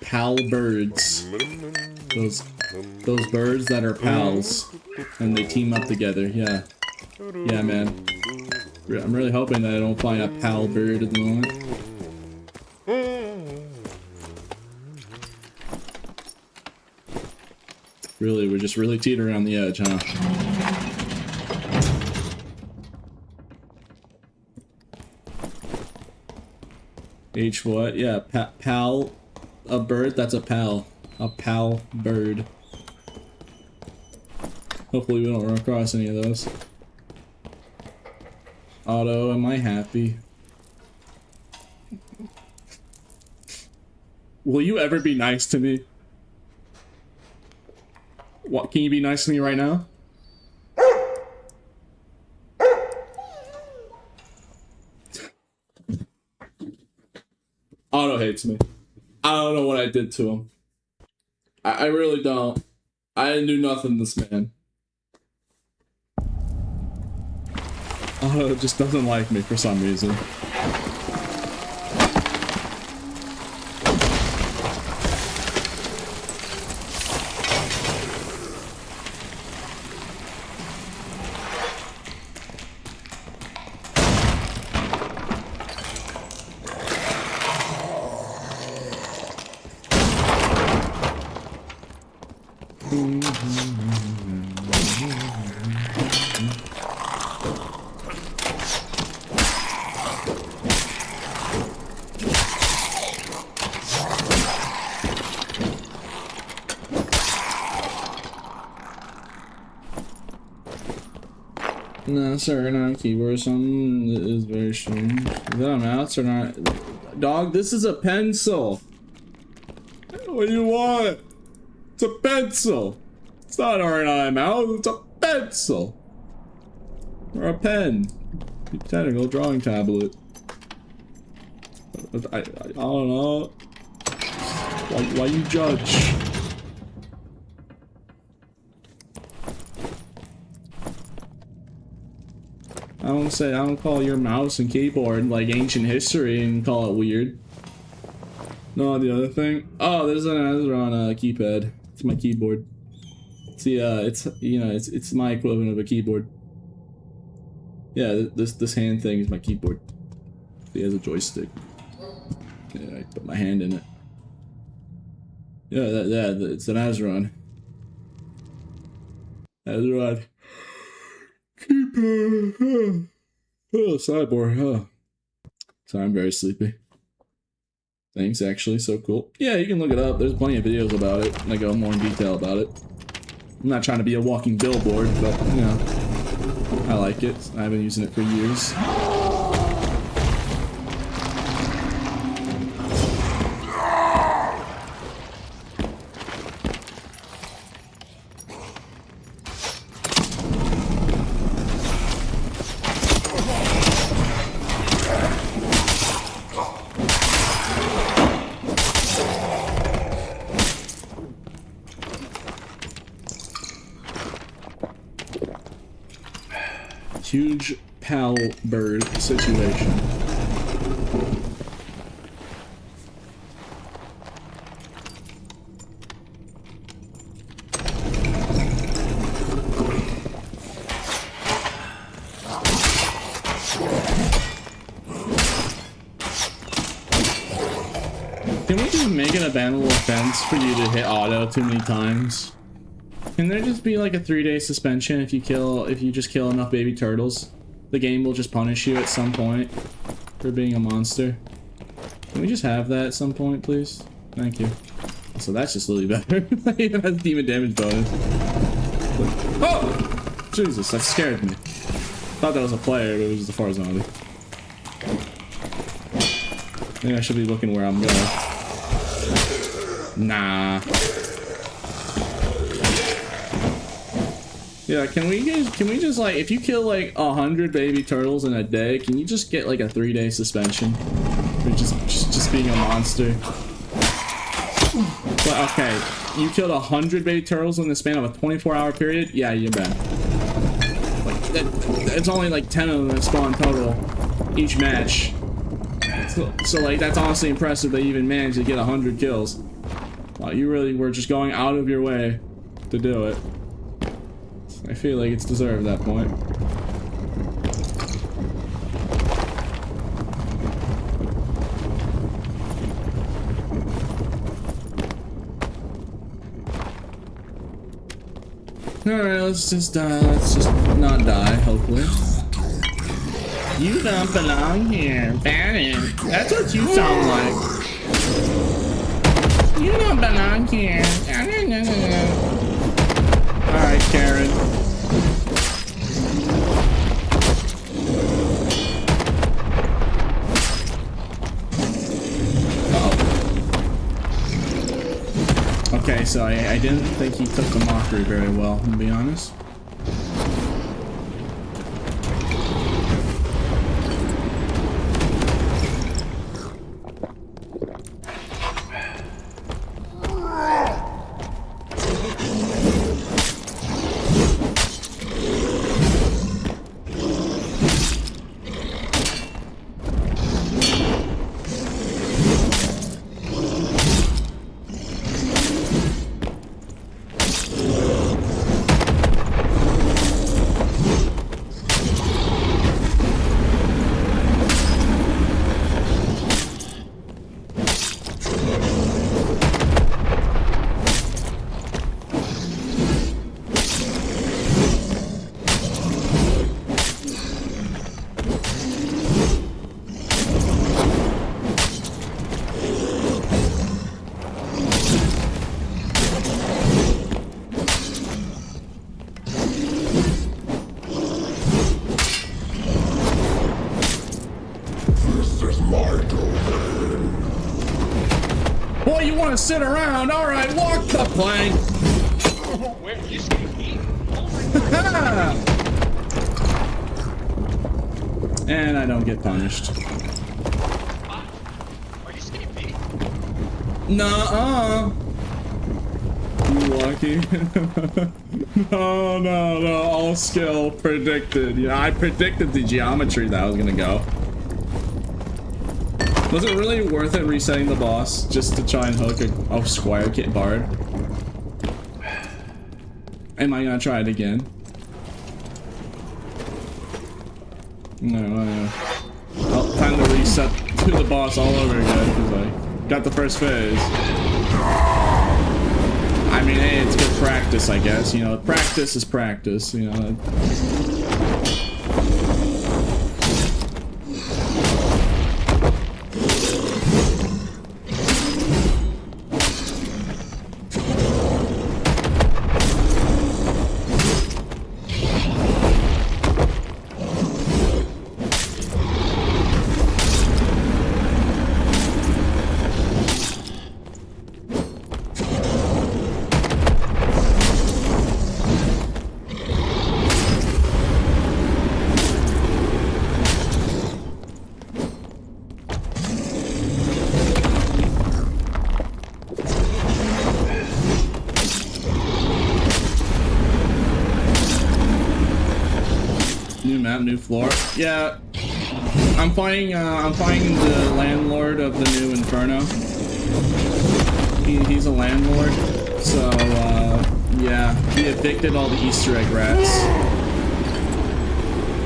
pal birds. Those those birds that are pals and they team up together. Yeah. Yeah, man. I'm really hoping that I don't find a pal bird at the moment. Really, we're just really teetering on the edge, huh? H what? Yeah, pal. A bird? That's a pal. A pal bird. Hopefully we don't run across any of those. Otto, am I happy? Will you ever be nice to me? What, can you be nice to me right now? Otto hates me. I don't know what I did to him. I really don't. I didn't do nothing to this man. Otto just doesn't like me for some reason. No, sir, not keyboard. Something that is very strange. Is that a mouse or not? Dog, this is a pencil. What do you want? It's a pencil. It's not R&I mouse, it's a pencil. Or a pen. Technical drawing tablet. I don't know. Why you judge? I don't call your mouse and keyboard like ancient history and call it weird. No, the other thing. Oh, there's an answer on a keypad. It's my keyboard. See, it's, you know, it's my equivalent of a keyboard. Yeah, this hand thing is my keyboard. It has a joystick. Yeah, I put my hand in it. Yeah, it's an Azeron. Azeron. Keypad. Oh, sideboard, huh? So I'm very sleepy. Thanks, actually, so cool. Yeah, you can look it up. There's plenty of videos about it, and I go more in detail about it. I'm not trying to be a walking billboard, but, you know, I like it. I've been using it for years. Huge pal bird situation. Can we just make it a bannable offense for you to hit auto too many times? Can there just be like a 3-day suspension if you just kill enough baby turtles? The game will just punish you at some point for being a monster. Can we just have that at some point, please? Thank you. So that's just really better. It even has demon damage bonus. Oh! Jesus, that scared me. Thought that was a player, but it was just a far zombie. Maybe I should be looking where I'm going. Nah. Yeah, can we just like, if you kill like 100 baby turtles in a day, can you just get like a 3-day suspension for just being a monster? But okay, you killed 100 baby turtles in the span of a 24-hour period? Yeah, you're bad. Like it's only like 10 of them that spawn total each match. So like that's honestly impressive that you even managed to get 100 kills. Wow, you really were just going out of your way to do it. I feel like it's deserved at that point. Alright, let's just not die, hopefully. You don't belong here, Bannon. That's what you sound like. You don't belong here. Alright, Karen. Okay, so I didn't think he took the mockery very well, to be honest. Boy, you want to sit around? All right, walk the plank. Where you see me? And I don't get punished. Are you skinny feet? Nuh-uh. You lucky. No. All skill predicted. Yeah, I predicted the geometry that I was gonna go. Was it really worth it resetting the boss just to try and hook a Squire Kit Bard? Am I gonna try it again? No. Well, time to reset to the boss all over again because I got the first phase. I mean, hey, it's good practice, I guess. You know, practice is practice. You know. New floor. Yeah, I'm fighting the landlord of the new Inferno. He's a landlord, so yeah, he evicted all the Easter egg rats,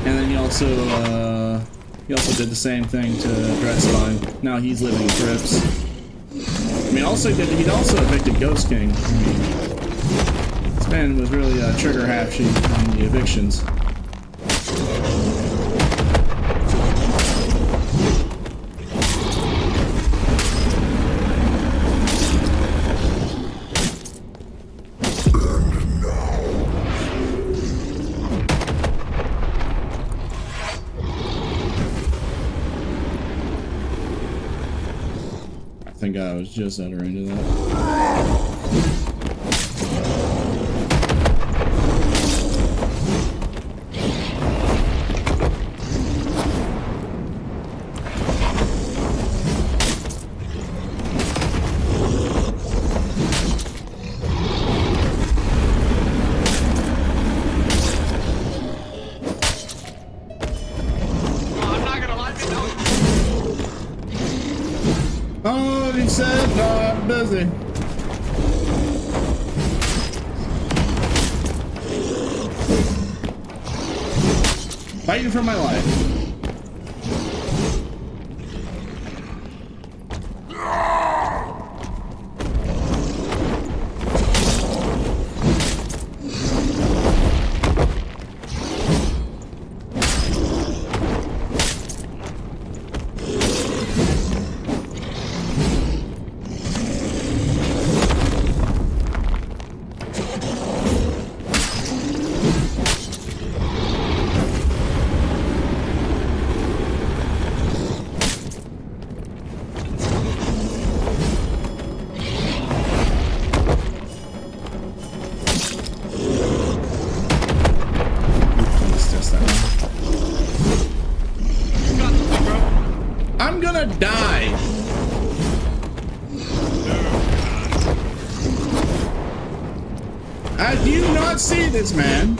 and then he also did the same thing to Dreadspine. Now he's living in crypts. I mean, he'd also evicted Ghost King. I mean, this man was really trigger happy on the evictions. I think I was just at her into that. Oh, he said, no, I'm busy. Fighting for my life. I'm gonna die. Do you not see this, man?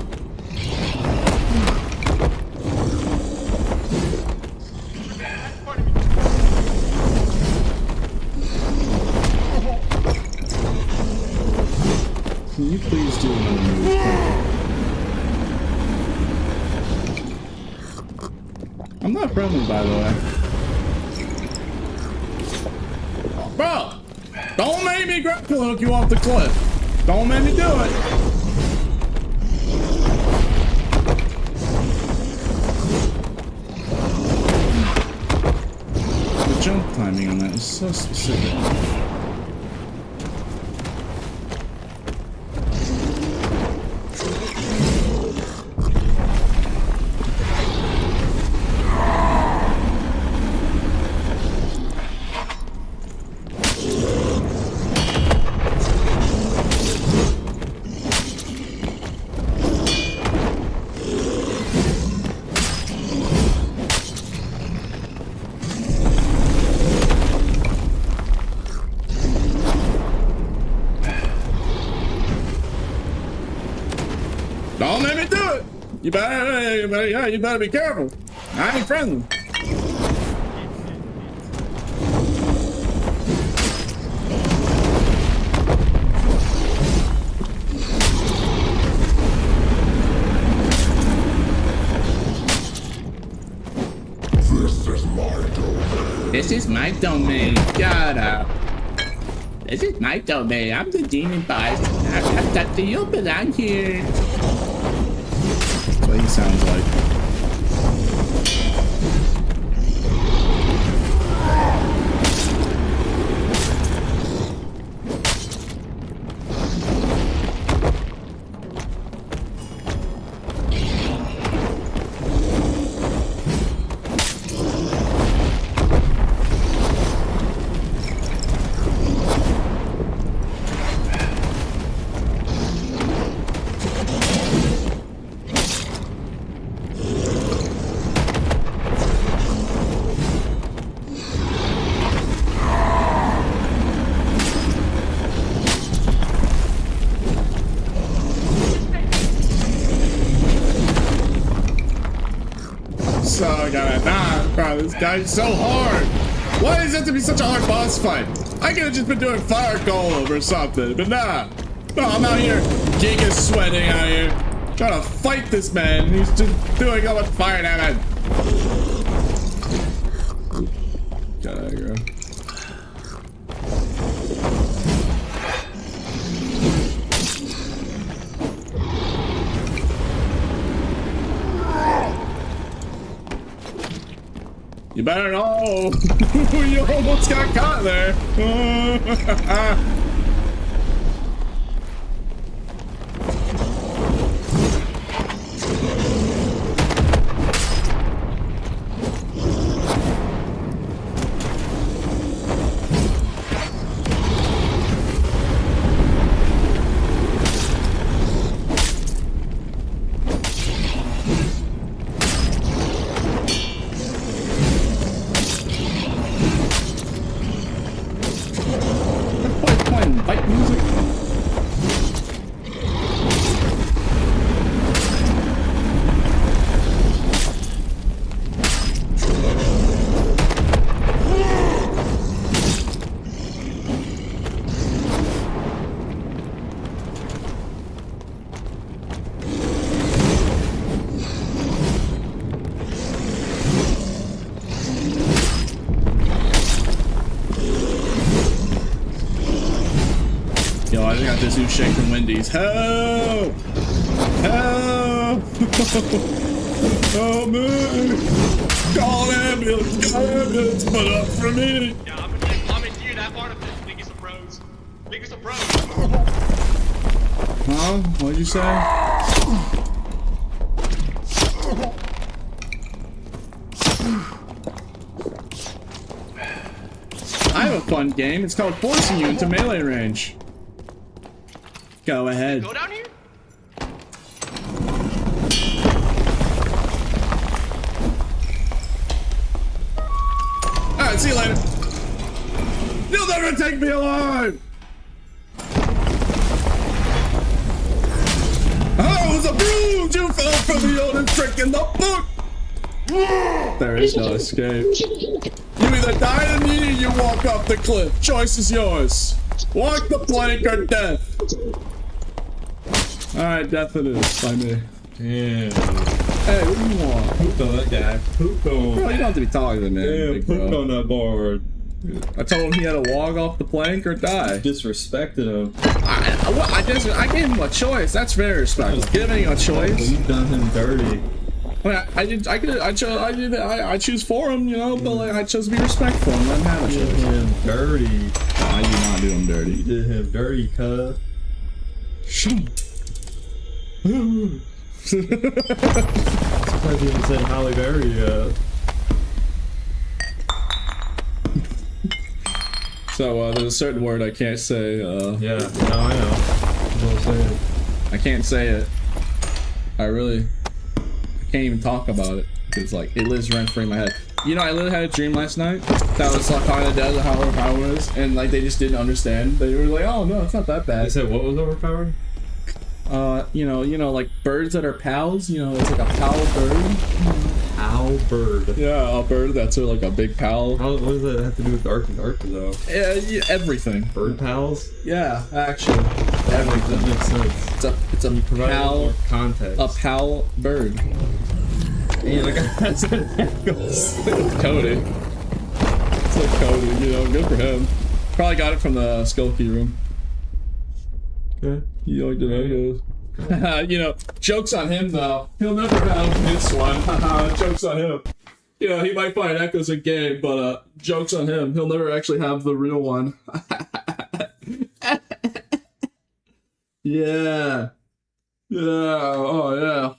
Can you please do another move? I'm not friendly, by the way. Bro, don't make me grapple hook you off the cliff. Don't make me do it. The jump timing on that is so specific. Don't let me do it. You better be careful. I ain't friendly. This is my domain. Shut up. This is my domain. I'm the demon boss. I'm the you belong here. That's what he sounds like. So I gotta die, bro. This guy's so hard. Why is it to be such a hard boss fight? I could have just been doing fire golem or something, but nah. No, I'm out here giga sweating out here, trying to fight this man. He's just doing all much fire damage. Got aggro. You better know. You almost got caught there. this who's shake from Wendy's. Help! Help! Oh man! Call an ambulance! Call an ambulance! Put up for me! Yeah, I'm into you that part of this. Biggest of bros. Biggest of bros. Huh? What'd you say? I have a fun game. It's called forcing you into melee range. Go ahead. Go down here? Alright, see you later. You'll never take me alive! I was a bruise! You fell from the oldest trick in the book! There is no escape. You either die in me or you walk off the cliff. Choice is yours. Walk the plank or death. Alright, death it is by me. Damn. Hey, what do you want? Pooped on that guy. Pooped on. Bro, you don't have to be talking to me, man. Yeah, big pooped bro. on that board. I told him he had to walk off the plank or die. Disrespected him. I gave him a choice. That's very respectful. Giving a choice. You've done him dirty. I mean, I choose for him, you know, but like I chose to be respectful and let him have a You did choice. him dirty. I do not do him dirty. You did him dirty, cuz. Surprised you haven't said Halle Berry yet. So there's a certain word I can't say. Yeah, no, I know. That's what I'm saying. I can't say it. I can't even talk about it. It's like it lives rent free in my head. You know, I literally had a dream last night that was like kind of dead, how overpowered it was, and like they just didn't understand. They were like, "Oh no, it's not that They bad." said what was overpowered? You know, like birds that are pals. You know, it's like a pal bird. Halberd. Yeah, a bird that's like a big pal. What does that have to do with Dark and Darker though? Yeah, everything. Bird pals? Yeah, actually, That everything. makes sense. It's a Provide pal, more context. a pal bird. Damn, I got that. Cody. It's like Cody, you know, good for him. Probably got it from the Skulky room. Okay. You like the videos. You know, joke's on him though. He'll never have this one. Joke's on him. You know, he might find echoes in game, but joke's on him. He'll never actually have the real one. Yeah. Yeah. Oh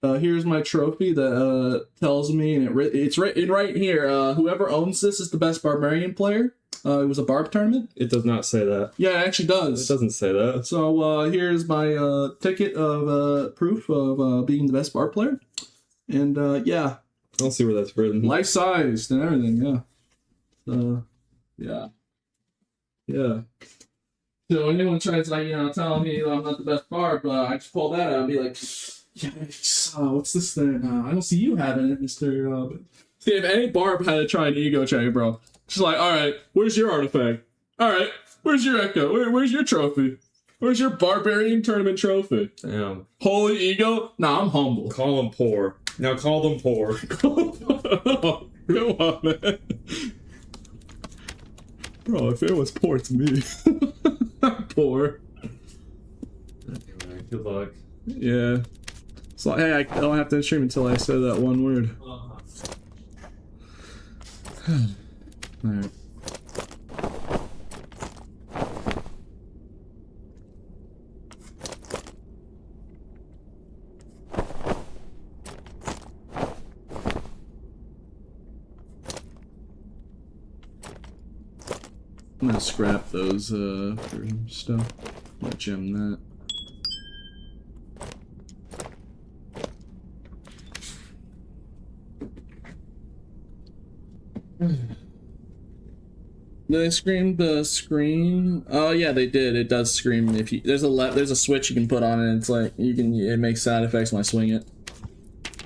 yeah. Here's my trophy that tells me, and it's written right here. Whoever owns this is the best barbarian player. It was a barb tournament. It does not say that. Yeah, it actually does. It doesn't say that. So here's my ticket of proof of being the best barb player, and yeah, I don't see where that's written. life sized and everything. Yeah. Yeah. So anyone tries to tell me I'm not the best barb, I just pull that out and be like, yikes, what's this thing? I don't see you having it, Mr. See, if any barb had to try an ego check, bro, she's like, all right, where's your artifact? All right, where's your echo? Where's your trophy? Where's your barbarian tournament trophy? Damn. Holy ego? Nah, I'm humble. Call them poor. Now call them poor. Come on, man. Bro, if it was poor to me. I'm poor. Anyway, good luck. Yeah. So, hey, I don't have to stream until I say that one word. Alright. I'm gonna scrap those for stuff. I'm gonna gem that. Did they scream the screen? Oh yeah, they did. It does scream if you there's a switch you can put on it, and it's like it makes sound effects when I swing it.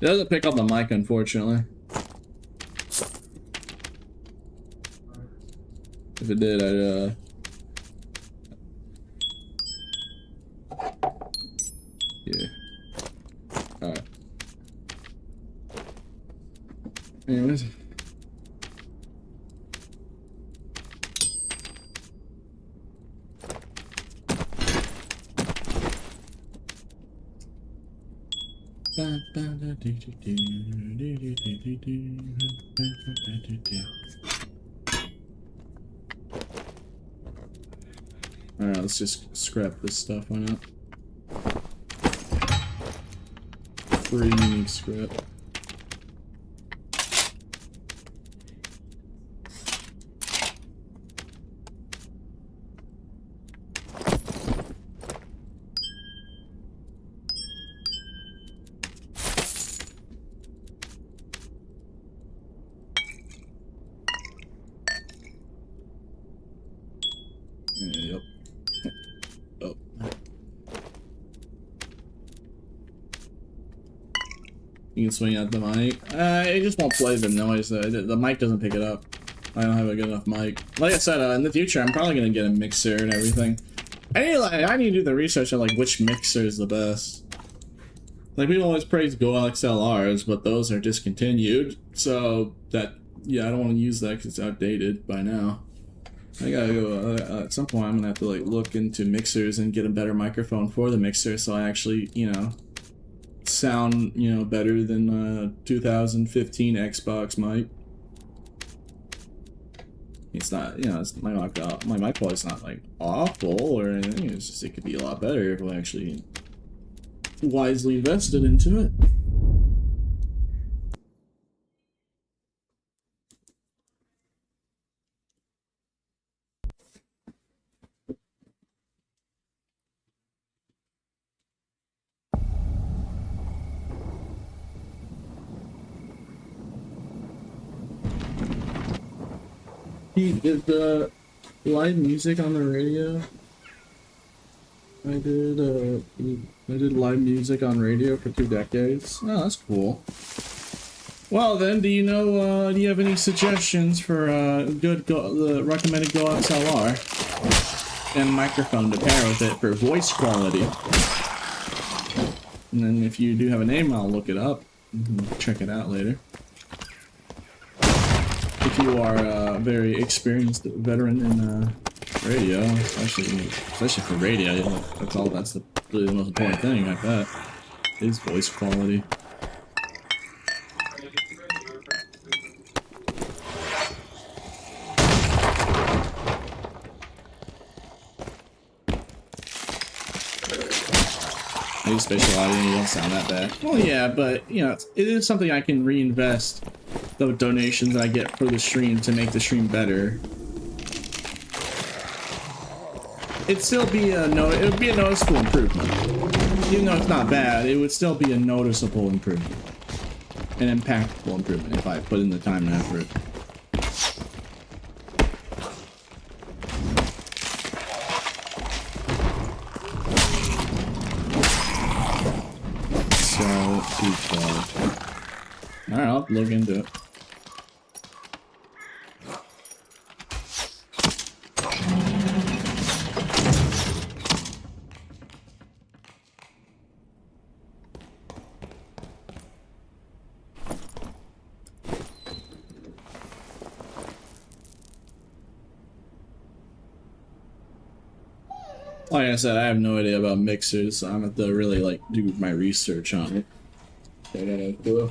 It doesn't pick up the mic, unfortunately. If it did, I'd yeah. Alright. Anyways. Alright, let's just scrap this stuff. Why not? Free unique scrap. Yep. Oh. You can swing at the mic. It just won't play the noise. The mic doesn't pick it up. I don't have a good enough mic. Like I said, in the future, I'm probably gonna get a mixer and everything. I need to do the research on like which mixer is the best. Like people always praise Go XLRs, but those are discontinued. So that I don't want to use that because it's outdated by now. I gotta go, at some point I'm gonna have to like look into mixers and get a better microphone for the mixer so I actually, sound, better than 2015 Xbox mic. It's not, it's my mic quality's not like awful or anything, it's just it could be a lot better if I actually wisely invested into it. He did the live music on the radio. I did live music on radio for 2 decades. Oh, that's cool. Well then, do you have any suggestions for the recommended Go XLR and microphone to pair with it for voice quality? And then if you do have a name, I'll look it up. Check it out later. If you are a very experienced veteran in radio, especially for radio, that's really the most important thing, I bet, is voice quality. Maybe spatial audio, you don't sound that bad. Well, yeah, but, it is something I can reinvest the donations I get for the stream to make the stream better. It'd still be it would be a noticeable improvement. Even though it's not bad, it would still be a noticeable improvement. An impactful improvement if I put in the time and effort. Alright, I'll look into it. Like I said, I have no idea about mixers, so I'm gonna have to really do my research on it. I don't have a clue.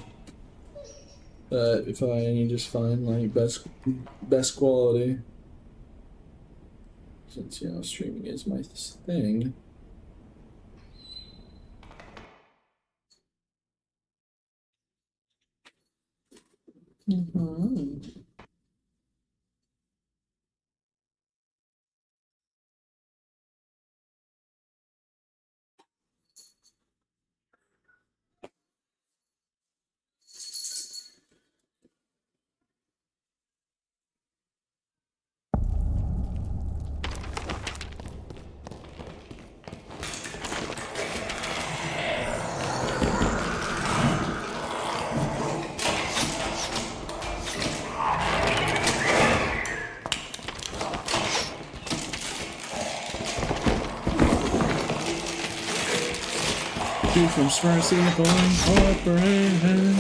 But if I just find best quality, since streaming is my thing. From Pharmaceutical Incorporated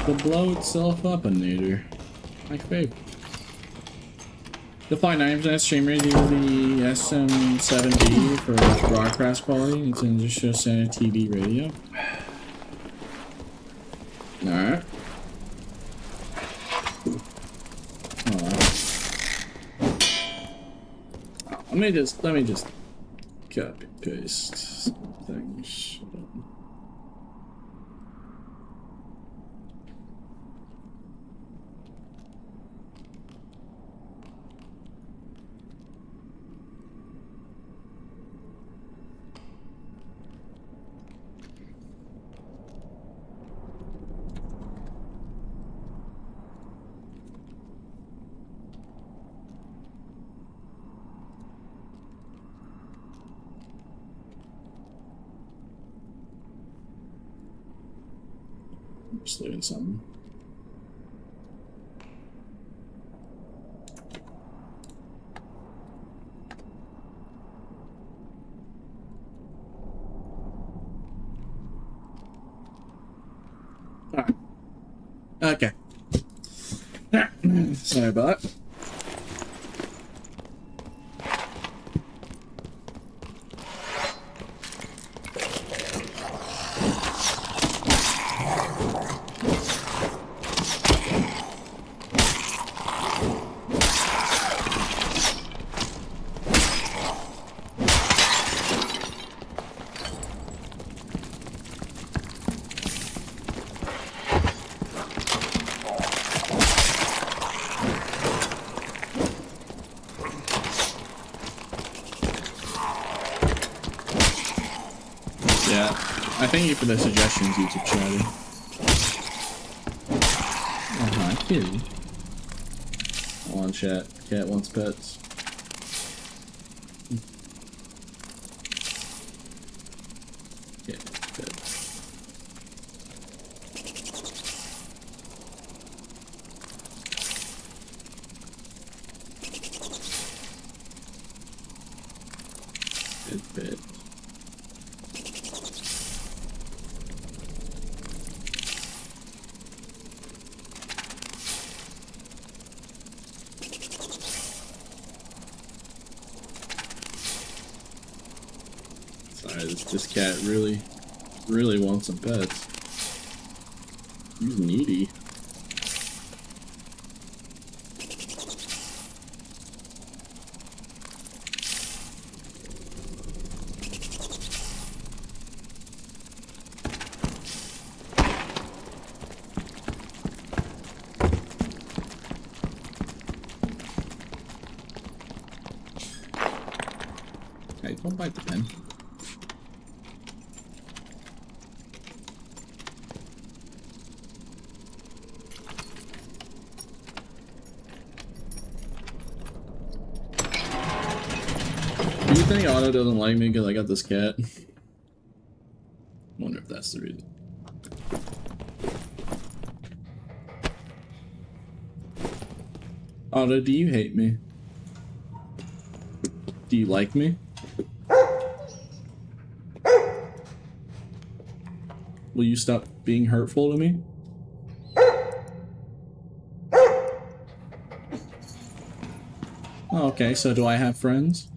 to blow itself up a nader. My favorite. You'll find 90% stream rate due to the SM7B for broadcast quality. It's an industrial center TV radio. Alright. Let me just copy paste some things. Just doing something. Alright. Okay. Sorry about that. Thank you for the suggestions, YouTube chatty. Oh, hi, kitty. Come on, chat. Cat wants pets. Cat wants pets. Good pet. This cat really wants some pets. He's needy. Hey, don't bite the pen. Do you think Otto doesn't like me because I got this cat? Wonder if that's the reason. Otto, do you hate me? Do you like me? Will you stop being hurtful to me? Oh, okay, so do I have friends?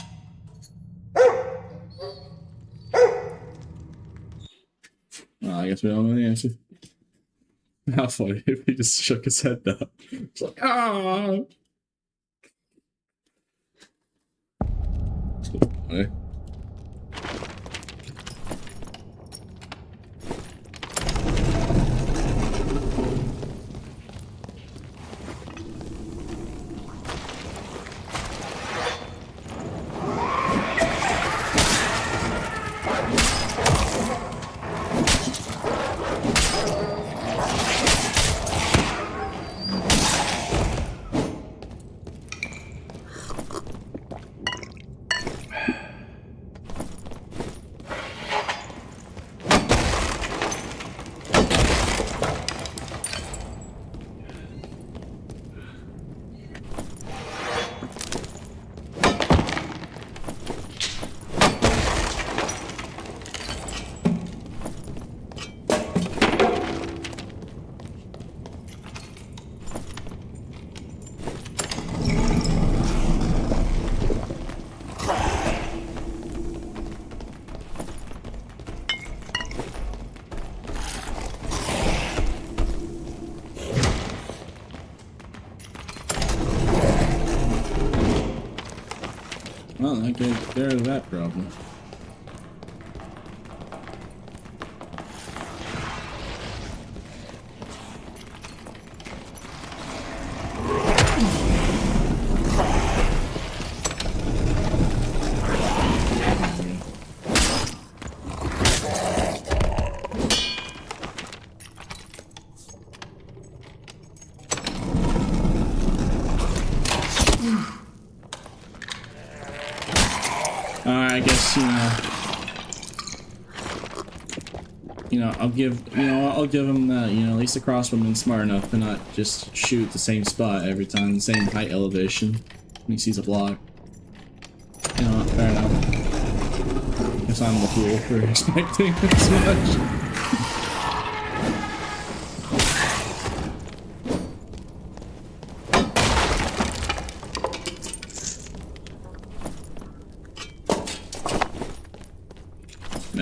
I guess we don't know the answer. How funny if he just shook his head down. It's like, ah! Funny. Well, that gets rid of that problem. I guess, I'll give him that, at least the crossbowman's smart enough to not just shoot the same spot every time, the same height elevation when he sees a block. You know what, fair enough. Guess I'm the fool for expecting this much.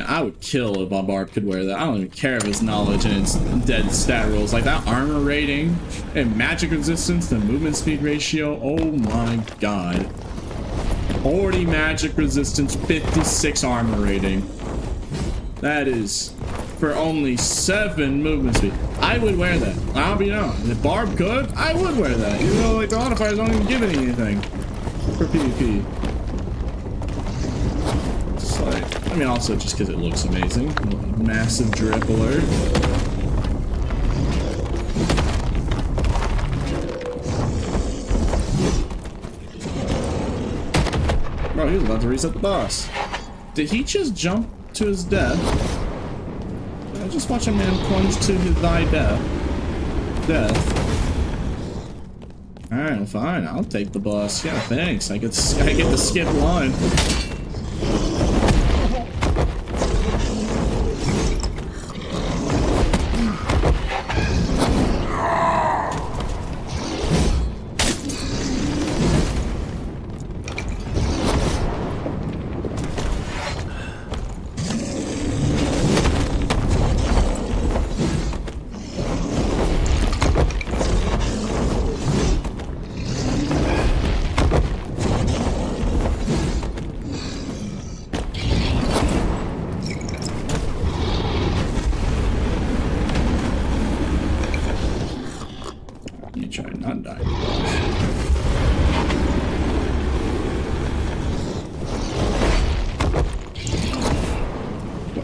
I would kill if a barb could wear that. I don't even care if it's knowledge and it's dead stat rolls. Like that armor rating and magic resistance, the movement speed ratio. Oh my god. 40 magic resistance, 56 armor rating. That is for only 7 movement speed. I would wear that. I'll be honest. If Barb could, I would wear that. Even though like the modifiers don't even give it anything for PvP. I mean, also just because it looks amazing. Massive drip alert. Bro, he was about to reset the boss. Did he just jump to his death? Did I just watch a man plunge to his death? Alright, well, fine. I'll take the boss. Yeah, thanks. I get to skip line.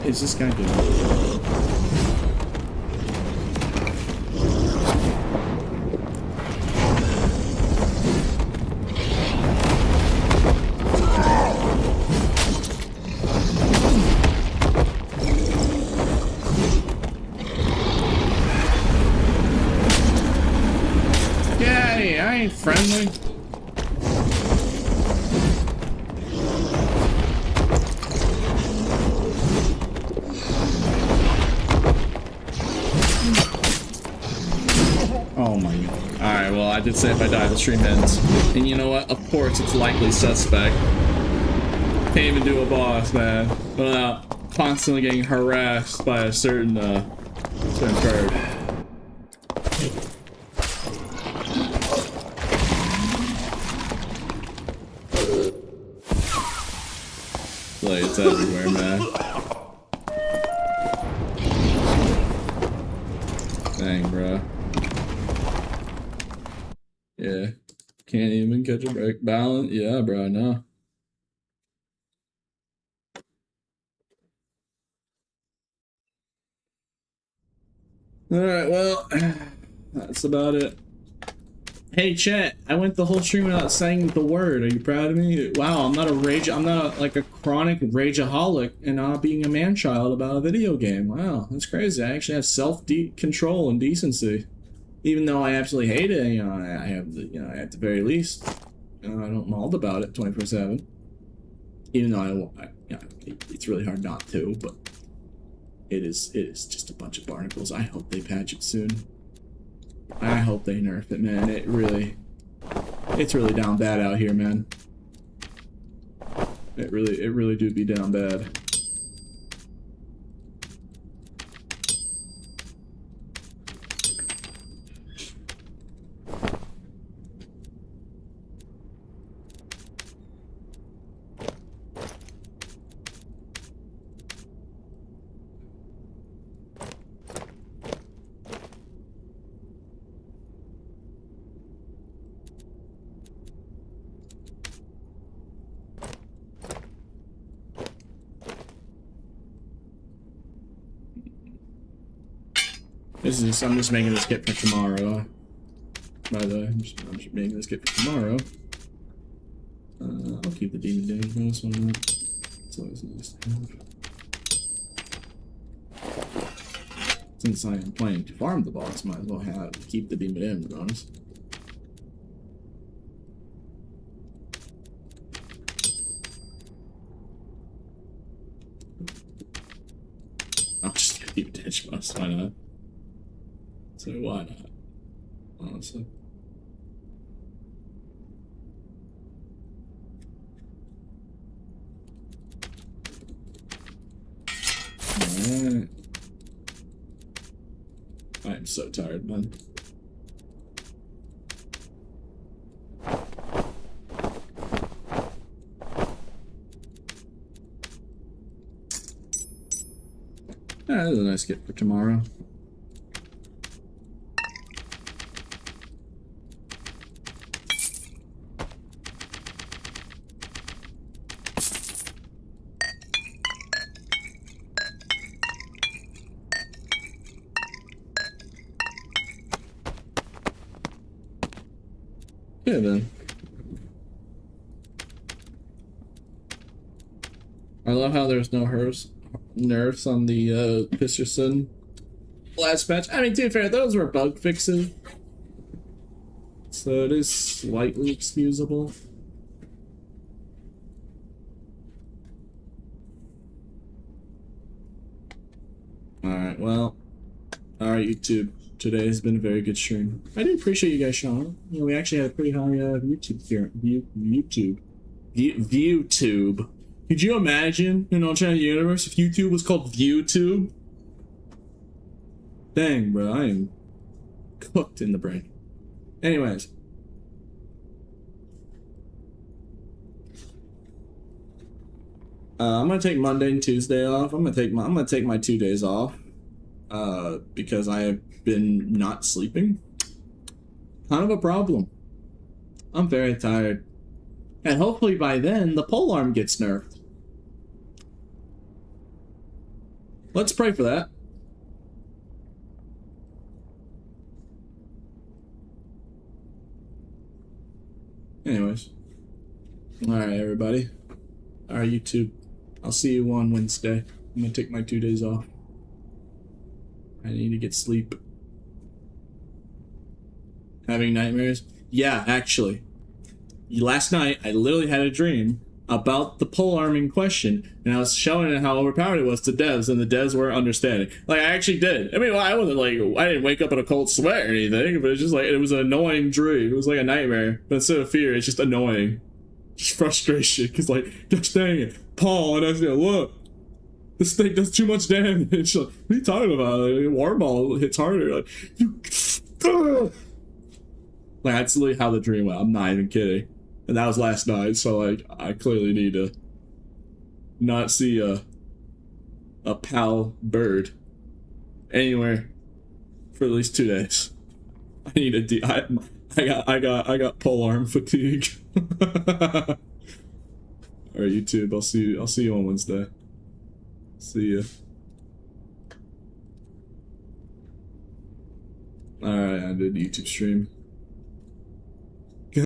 Is this guy doing? Yay, I ain't friendly. I did say if I die, the stream ends. And you know what? Of course, it's likely suspect. Can't even do a boss, man, without constantly getting harassed by a certain bird. Like, it's everywhere, man. Dang, bro. Yeah, can't even catch a break. Balance, yeah, bro, no. Alright, well, that's about it. Hey, chat, I went the whole stream without saying the word. Are you proud of me? Wow, I'm not like a chronic rageaholic and not being a man-child about a video game. Wow, that's crazy. I actually have self-control and decency. Even though I absolutely hate it, I have the, at the very least, I don't maul about it 24/7. Even though it's really hard not to, but it is just a bunch of barnacles. I hope they patch it soon. I hope they nerf it, man. It's really down bad out here, man. It really do be down bad. I'm just making this kit for tomorrow. By the way, I'm just making this kit for tomorrow. I'll keep the demon damage bonus one up. It's always nice to have. Since I am planning to farm the boss, might as well keep the demon damage bonus. I'll just get demon damage bonus, why not? So why not? Honestly. Alright. I'm so tired, man. That's a nice gift for tomorrow. Yeah, then. I love how there's no nerfs on the Pisterson last patch. I mean, to be fair, those were bug fixes, so it is slightly excusable. Alright, well, alright, YouTube. Today has been a very good stream. I do appreciate you guys showing. You know, we actually had a pretty high YouTube here. ViewTube. Could you imagine in alternate universe if YouTube was called ViewTube? Dang, bro, I am cooked in the brain. Anyways. I'm gonna take Monday and Tuesday off. I'm gonna take my 2 days off. Because I have been not sleeping. Kind of a problem. I'm very tired. And hopefully by then, the polearm gets nerfed. Let's pray for that. Anyways. Alright, everybody. Alright, YouTube. I'll see you on Wednesday. I'm gonna take my 2 days off. I need to get sleep. Having nightmares? Yeah, actually. Last night, I literally had a dream about the polearm in question, and I was showing it how overpowered it was to devs, and the devs weren't understanding. Like, I actually did. I mean, I wasn't like, I didn't wake up in a cold sweat or anything, but it's just like, it was an annoying dream. It was like a nightmare. But instead of fear, it's just annoying. Just frustration, because like, gosh dang it, Paul, and I was like, look. This thing does too much damage. Like, what are you talking about? Like, Warball hits harder. Like, you... Like, that's literally how the dream went. I'm not even kidding. And that was last night, so like, I clearly need to not see a pal bird anywhere for at least 2 days. I need a I got polearm fatigue. Alright, YouTube, I'll see you on Wednesday. See ya. Alright, I did YouTube stream.